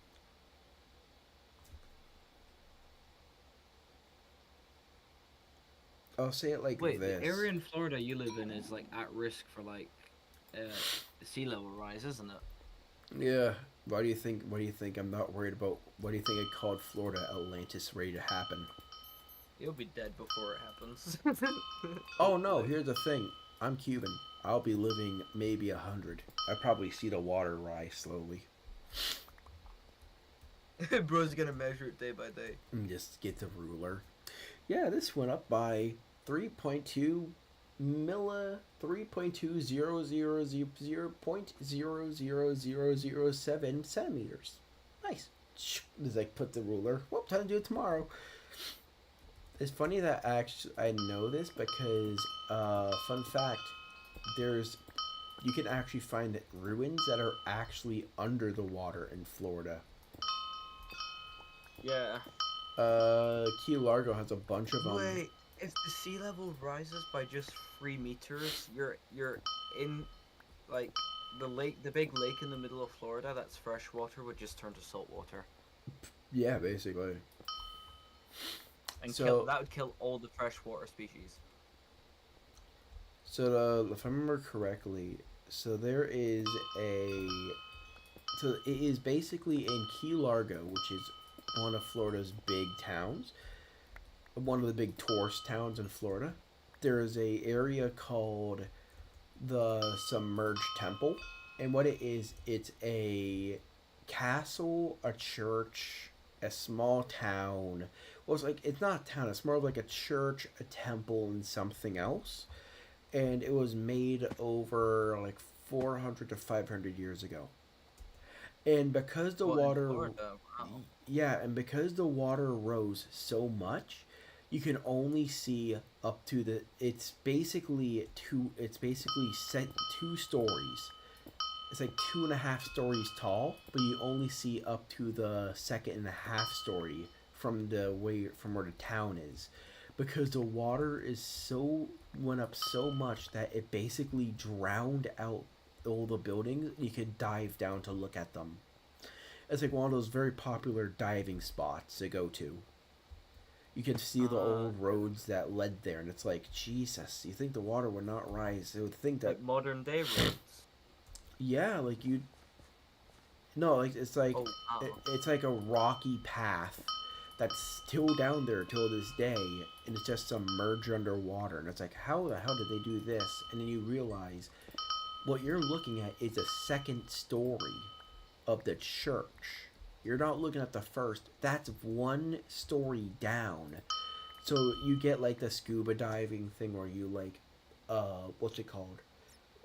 I'll say it like Wait, this. the area in Florida you live in is like at risk for like sea level rise, isn't it? Yeah. Why do you think? What do you think? I'm not worried about. What do you think I called Florida Atlantis ready to happen? You'll be dead before it happens. Oh no! Here's the thing. I'm Cuban. I'll be living maybe 100. I probably see the water rise slowly. Bro's gonna measure it day by day. And just get the ruler. Yeah, this went up by 3.2 0.00007 centimeters. Nice. As I put the ruler. Whoop, time to do it tomorrow. It's funny that I know this because, fun fact, you can actually find ruins that are actually under the water in Florida. Yeah. Key Largo has a bunch of them. Wait, if the sea level rises by just 3 meters, you're in like the big lake in the middle of Florida that's freshwater would just turn to salt water. Yeah, basically. And that would kill all the freshwater species. So if I remember correctly, so it is basically in Key Largo, which is one of Florida's big towns, one of the big tourist towns in Florida. There is a area called the Submerged Temple, and what it is, it's a castle, a church, a small town. Well, it's not a town. It's more of like a church, a temple, and something else. And it was made over like 400 to 500 years ago. And because the water, yeah, and because the water rose so much, you can only see up to it's basically set 2 stories. It's like 2.5 stories tall, but you only see up to the 2.5 story from where the town is, because the water went up so much that it basically drowned out all the buildings. You could dive down to look at them. It's like one of those very popular diving spots to go to. You can see the old roads that led there, and it's like, Jesus, you think the water would not rise? You would think that... Like modern day roads? Yeah, like you... No, like it's like... Oh, wow. It's like a rocky path that's still down there till this day, and it's just submerged underwater. And it's like, how the hell did they do this? And then you realize what you're looking at is the second story of the church. You're not looking at the first. That's one story down. So you get like the scuba diving thing where you like, what's it called?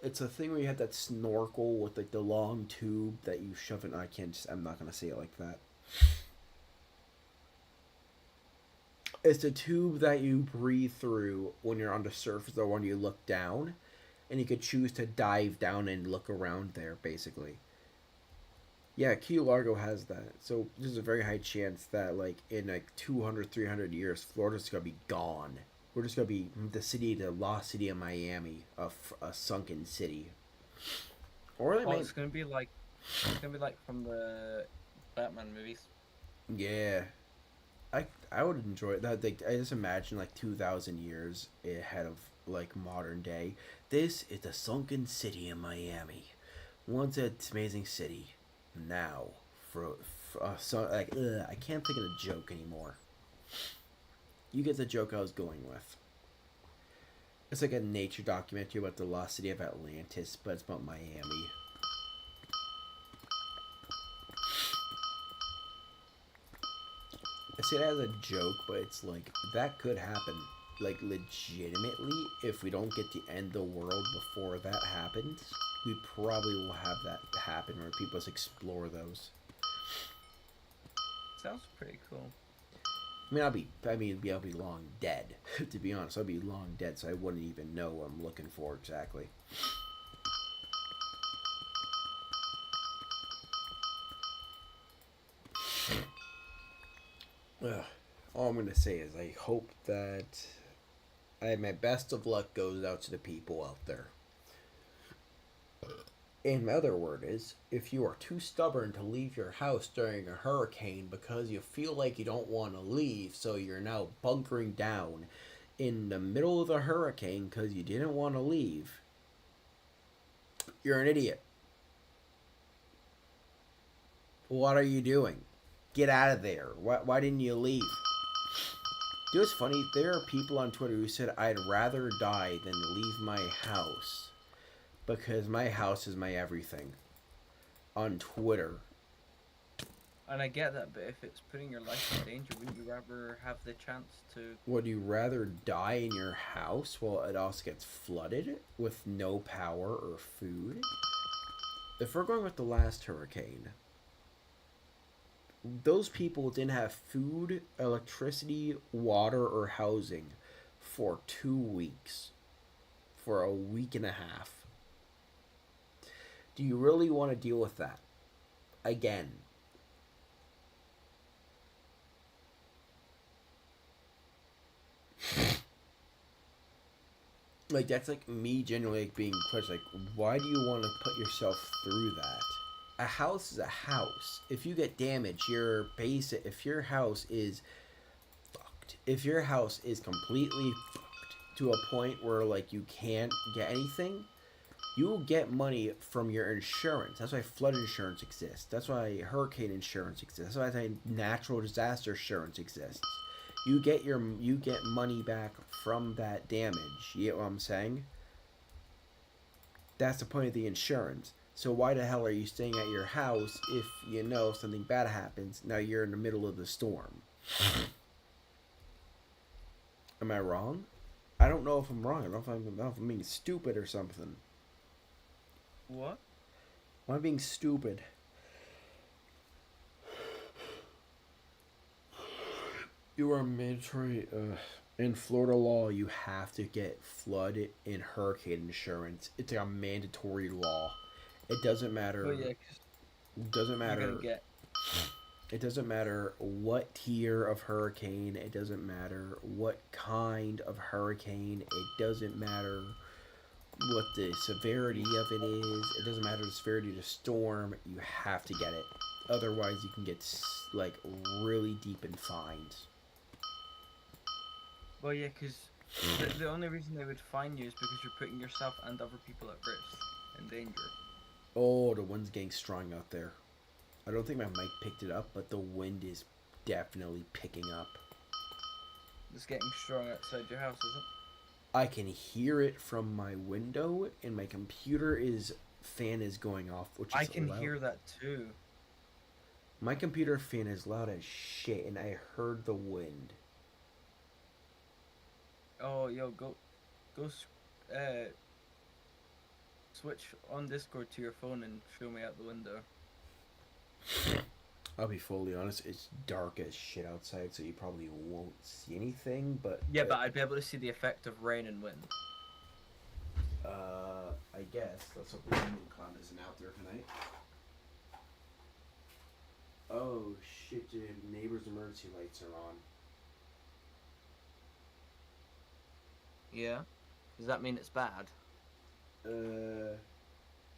It's a thing where you have that snorkel with like the long tube that you shove in. I'm not gonna say it like that. It's the tube that you breathe through when you're on the surface or when you look down. And you could choose to dive down and look around there, basically. Yeah, Key Largo has that. So there's a very high chance that, like, in like 200, 300 years, Florida's going to be gone. We're just going to be the lost city of Miami, a sunken city. Or they it's going to be like from the Batman movies. Yeah. I would enjoy it. That, like, I just imagine, like, 2,000 years ahead of, like, modern day. This is the sunken city of Miami. Once an amazing city. Now, I can't think of a joke anymore. You get the joke I was going with. It's like a nature documentary about the lost city of Atlantis, but it's about Miami. I say that as a joke, but it's like, that could happen. Like, legitimately, if we don't get to end the world before that happens, we probably will have that happen where people just explore those. Sounds pretty cool. I mean, I'll be long dead. To be honest, I'll be long dead, so I wouldn't even know what I'm looking for exactly. All I'm gonna say is I hope that my best of luck goes out to the people out there. And my other word is, if you are too stubborn to leave your house during a hurricane because you feel like you don't want to leave, so you're now bunkering down in the middle of the hurricane because you didn't want to leave, you're an idiot. What are you doing? Get out of there. Why didn't you leave? You know what's funny? There are people on Twitter who said, I'd rather die than leave my house because my house is my everything. On Twitter. And I get that, but if it's putting your life in danger, wouldn't you rather have the chance to... Would you rather die in your house while it also gets flooded with no power or food? If we're going with the last hurricane, those people didn't have food, electricity, water, or housing for 2 weeks. For a week and a half. Do you really want to deal with that? Again. Like, that's like me genuinely like being questioned. Like, why do you want to put yourself through that? A house is a house. If you get damaged, your basic. If your house is fucked, if your house is completely fucked to a point where like you can't get anything, you will get money from your insurance. That's why flood insurance exists. That's why hurricane insurance exists. That's why natural disaster insurance exists. You get money back from that damage. You get what I'm saying? That's the point of the insurance. So why the hell are you staying at your house if you know something bad happens? Now you're in the middle of the storm. Am I wrong? I don't know if I'm wrong. I don't know if I'm being stupid or something. What? Am I being stupid? You are mandatory. In Florida law, you have to get flood and hurricane insurance. It's like a mandatory law. It doesn't matter. Oh, yeah, it doesn't matter. You're gonna get It doesn't matter what tier of hurricane. It doesn't matter what kind of hurricane. It doesn't matter what the severity of it is. It doesn't matter the severity of the storm. You have to get it. Otherwise, you can get like really deep in fines. Well, yeah, because the only reason they would fine you is because you're putting yourself and other people at risk and danger. Oh, the wind's getting strong out there. I don't think my mic picked it up, but the wind is definitely picking up. It's getting strong outside your house, is it? I can hear it from my window, and my computer fan is going off, which is I can loud. hear that too. My computer fan is loud as shit, and I heard the wind. Oh, yo, go, switch on Discord to your phone and show me out the window. I'll be fully honest, it's dark as shit outside, so you probably won't see anything, but... Yeah, but I'd be able to see the effect of rain and wind. I guess. Let's hope the Demon Clown isn't out there tonight. Oh, shit, dude. Neighbor's emergency lights are on. Yeah? Does that mean it's bad? The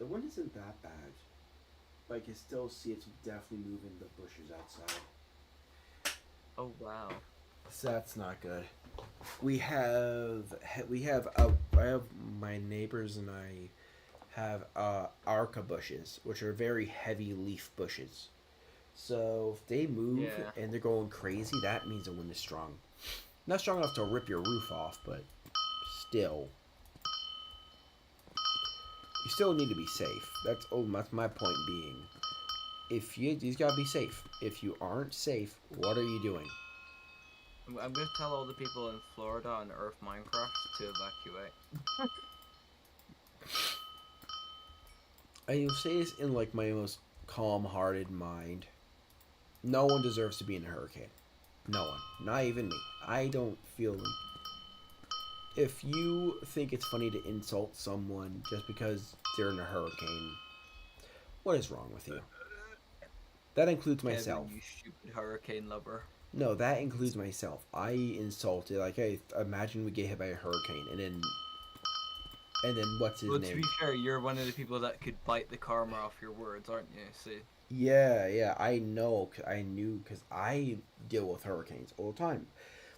wind isn't that bad. But I can still see it's definitely moving the bushes outside. Oh, wow. So that's not good. I have my neighbors and I have arca bushes, which are very heavy leaf bushes. So if they move and they're going crazy, that means the wind is strong. Not strong enough to rip your roof off, but still. You still need to be safe. That's my point being. You gotta be safe. If you aren't safe, what are you doing? I'm gonna tell all the people in Florida on Earth Minecraft to evacuate. I will say this in like my most calm-hearted mind. No one deserves to be in a hurricane. No one. Not even me. I don't feel like... If you think it's funny to insult someone just because they're in a hurricane, what is wrong with you? That includes myself. Kevin, you stupid hurricane lover. No, that includes myself. I insulted, like, hey, imagine we get hit by a hurricane, and then what's his name? To be fair, you're one of the people that could bite the karma off your words, aren't you? See? Yeah, I know. I knew, because I deal with hurricanes all the time.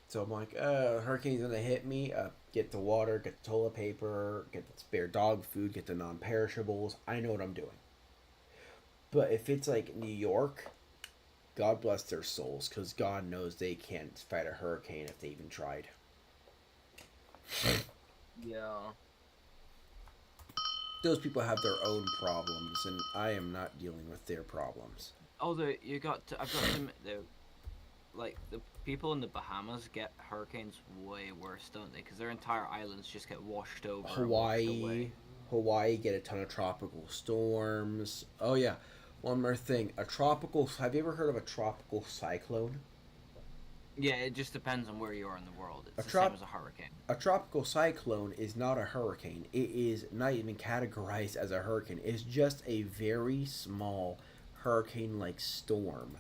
So I'm like, hurricane's gonna hit me. Get the water, get the toilet paper, get the spare dog food, get the non-perishables. I know what I'm doing. But if it's like New York, God bless their souls, because God knows they can't fight a hurricane if they even tried. Yeah. Those people have their own problems, and I am not dealing with their problems. Although I've got to admit though, like the people in the Bahamas get hurricanes way worse, don't they? Because their entire islands just get washed over. Hawaii get a ton of tropical storms. Oh yeah, one more thing. Have you ever heard of a tropical cyclone? Yeah, it just depends on where you are in the world. It's the same as a hurricane. A tropical cyclone is not a hurricane. It is not even categorized as a hurricane. It's just a very small hurricane-like storm.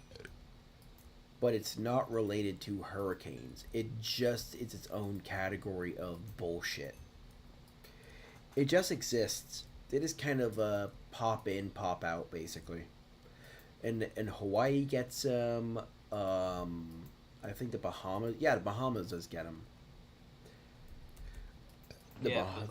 But it's not related to hurricanes. It's its own category of bullshit. It just exists. They just kind of pop in, pop out, basically. And Hawaii gets them. I think the Bahamas. Yeah, the Bahamas does get them. The Bahamas.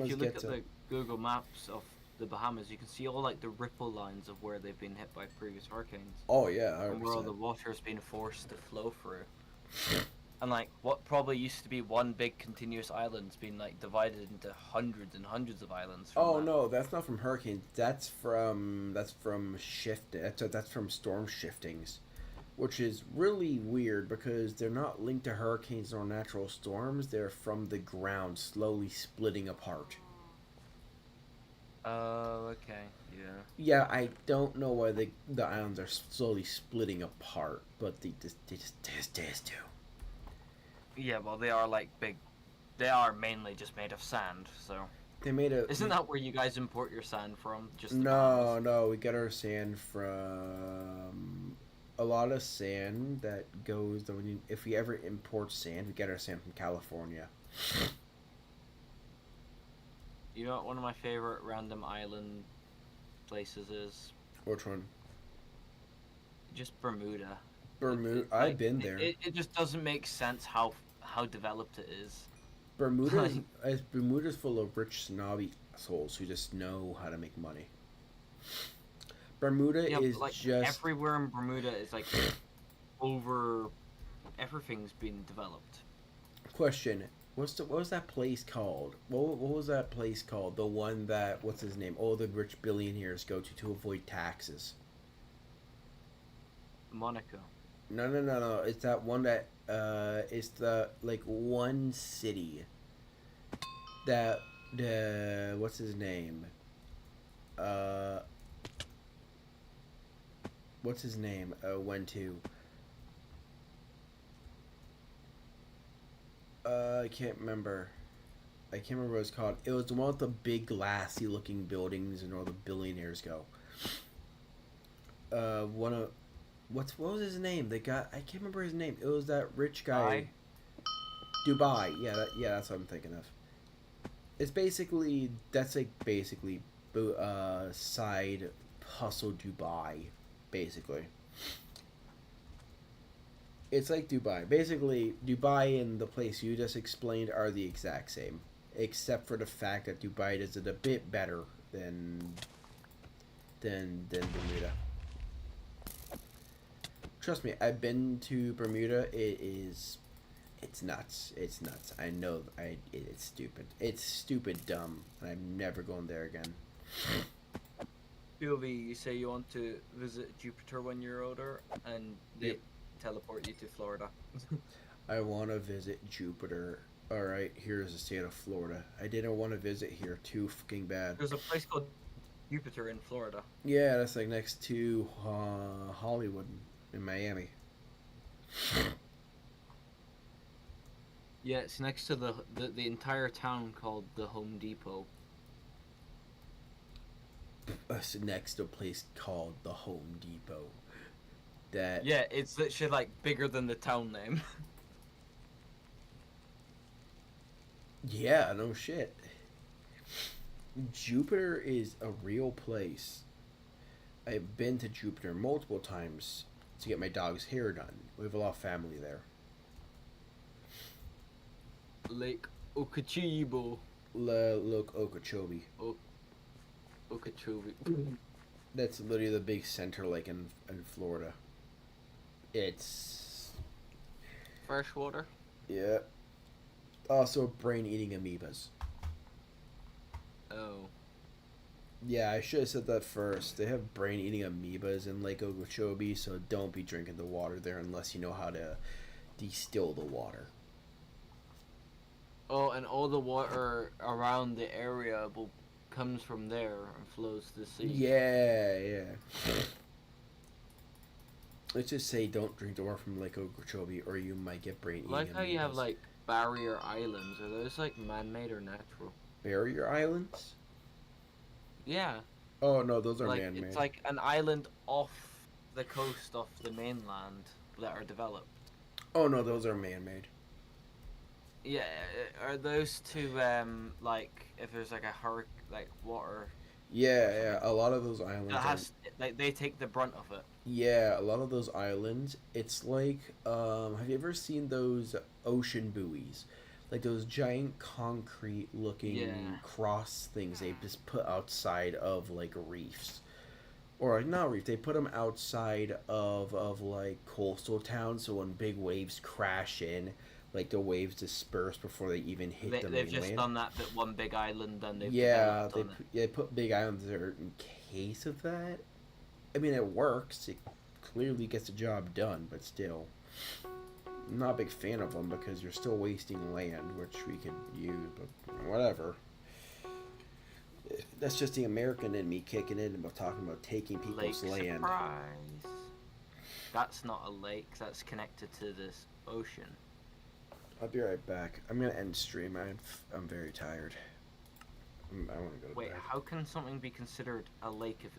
If you look at the Google Maps of the Bahamas, you can see all like the ripple lines of where they've been hit by previous hurricanes. Oh yeah, 100%. And where all the water's been forced to flow through. And like what probably used to be one big continuous island's been like divided into hundreds and hundreds of islands. No, that's not from hurricanes. That's from storm shiftings, which is really weird because they're not linked to hurricanes or natural storms. They're from the ground slowly splitting apart. Oh, okay, yeah. Yeah, I don't know why the islands are slowly splitting apart, but they just do. Yeah, well, they are like big. They are mainly just made of sand, so. They made a. Isn't that where you guys import your sand from? Just no, we get our sand from. a lot of sand that goes. If we ever import sand, we get our sand from California. You know what one of my favorite random island places is? Which one? Just Bermuda. Bermuda. Like, I've been there. It just doesn't make sense how developed it is. Bermuda's full of rich snobby souls who just know how to make money. Bermuda is like, just everywhere in Bermuda is like everything's been developed. Question. What was that place called? What was that place called? The one that, what's his name? All the rich billionaires go to avoid taxes. Monaco. No. It's that one that it's the like one city that the what's his name? What's his name? Went to. I can't remember what it's called. It was the one with the big glassy looking buildings and all the billionaires go. What was his name? I can't remember his name. It was that rich guy. Dubai. Yeah, that's what I'm thinking of. It's basically side hustle Dubai, basically. It's like Dubai. Basically, Dubai and the place you just explained are the exact same, except for the fact that Dubai does it a bit better than Bermuda. Trust me, I've been to Bermuda. It's nuts. It's nuts. I know. It's stupid. It's stupid dumb, and I'm never going there again. POV, you say you want to visit Jupiter when you're older, and they teleport you to Florida. I want to visit Jupiter. All right, here's the state of Florida. I didn't want to visit here too fucking bad. There's a place called Jupiter in Florida. Yeah, that's like next to Hollywood in Miami. Yeah, it's next to the entire town called the Home Depot. It's next to a place called the Home Depot. That yeah, it's literally like bigger than the town name. Yeah, no shit. Jupiter is a real place. I've been to Jupiter multiple times to get my dog's hair done. We have a lot of family there. Lake Okeechobee. Look, Okeechobee. Okeechobee. That's literally the big center lake in Florida. It's freshwater. Yeah. Also, brain-eating amoebas. Oh. Yeah, I should have said that first. They have brain-eating amoebas in Lake Okeechobee, so don't be drinking the water there unless you know how to distill the water. Oh, and all the water around the area comes from there and flows to the sea. Yeah. Let's just say don't drink the water from Lake Okeechobee or you might get brain-eating Like how amoebas. you have, like, barrier islands. Are those, like, man-made or natural? Barrier islands? Yeah. Oh, no, those are like, man-made. It's like an island off the coast of the mainland that are developed. Oh, no, those are man-made. Yeah, are those two, like, if there's, like, a hurricane, like, water... Yeah, a lot of those islands like, they take the brunt of it. Yeah, a lot of those islands, it's like, have you ever seen those ocean buoys? Like those giant concrete-looking cross things they just put outside of, like, reefs. Or, like, not reefs, they put them outside of like, coastal towns, so when big waves crash in, like, the waves disperse before they even hit the mainland. They've just done that bit one big island, and they've they put big islands there in case of that. I mean, it works. It clearly gets the job done, but still. I'm not a big fan of them because you're still wasting land, which we could use, but whatever. That's just the American in me kicking in about talking about taking people's land. Surprise. That's not a lake, that's connected to this ocean. I'll be right back. I'm gonna end stream. I'm very tired. I want to go to Wait, bed. how can something be considered a lake if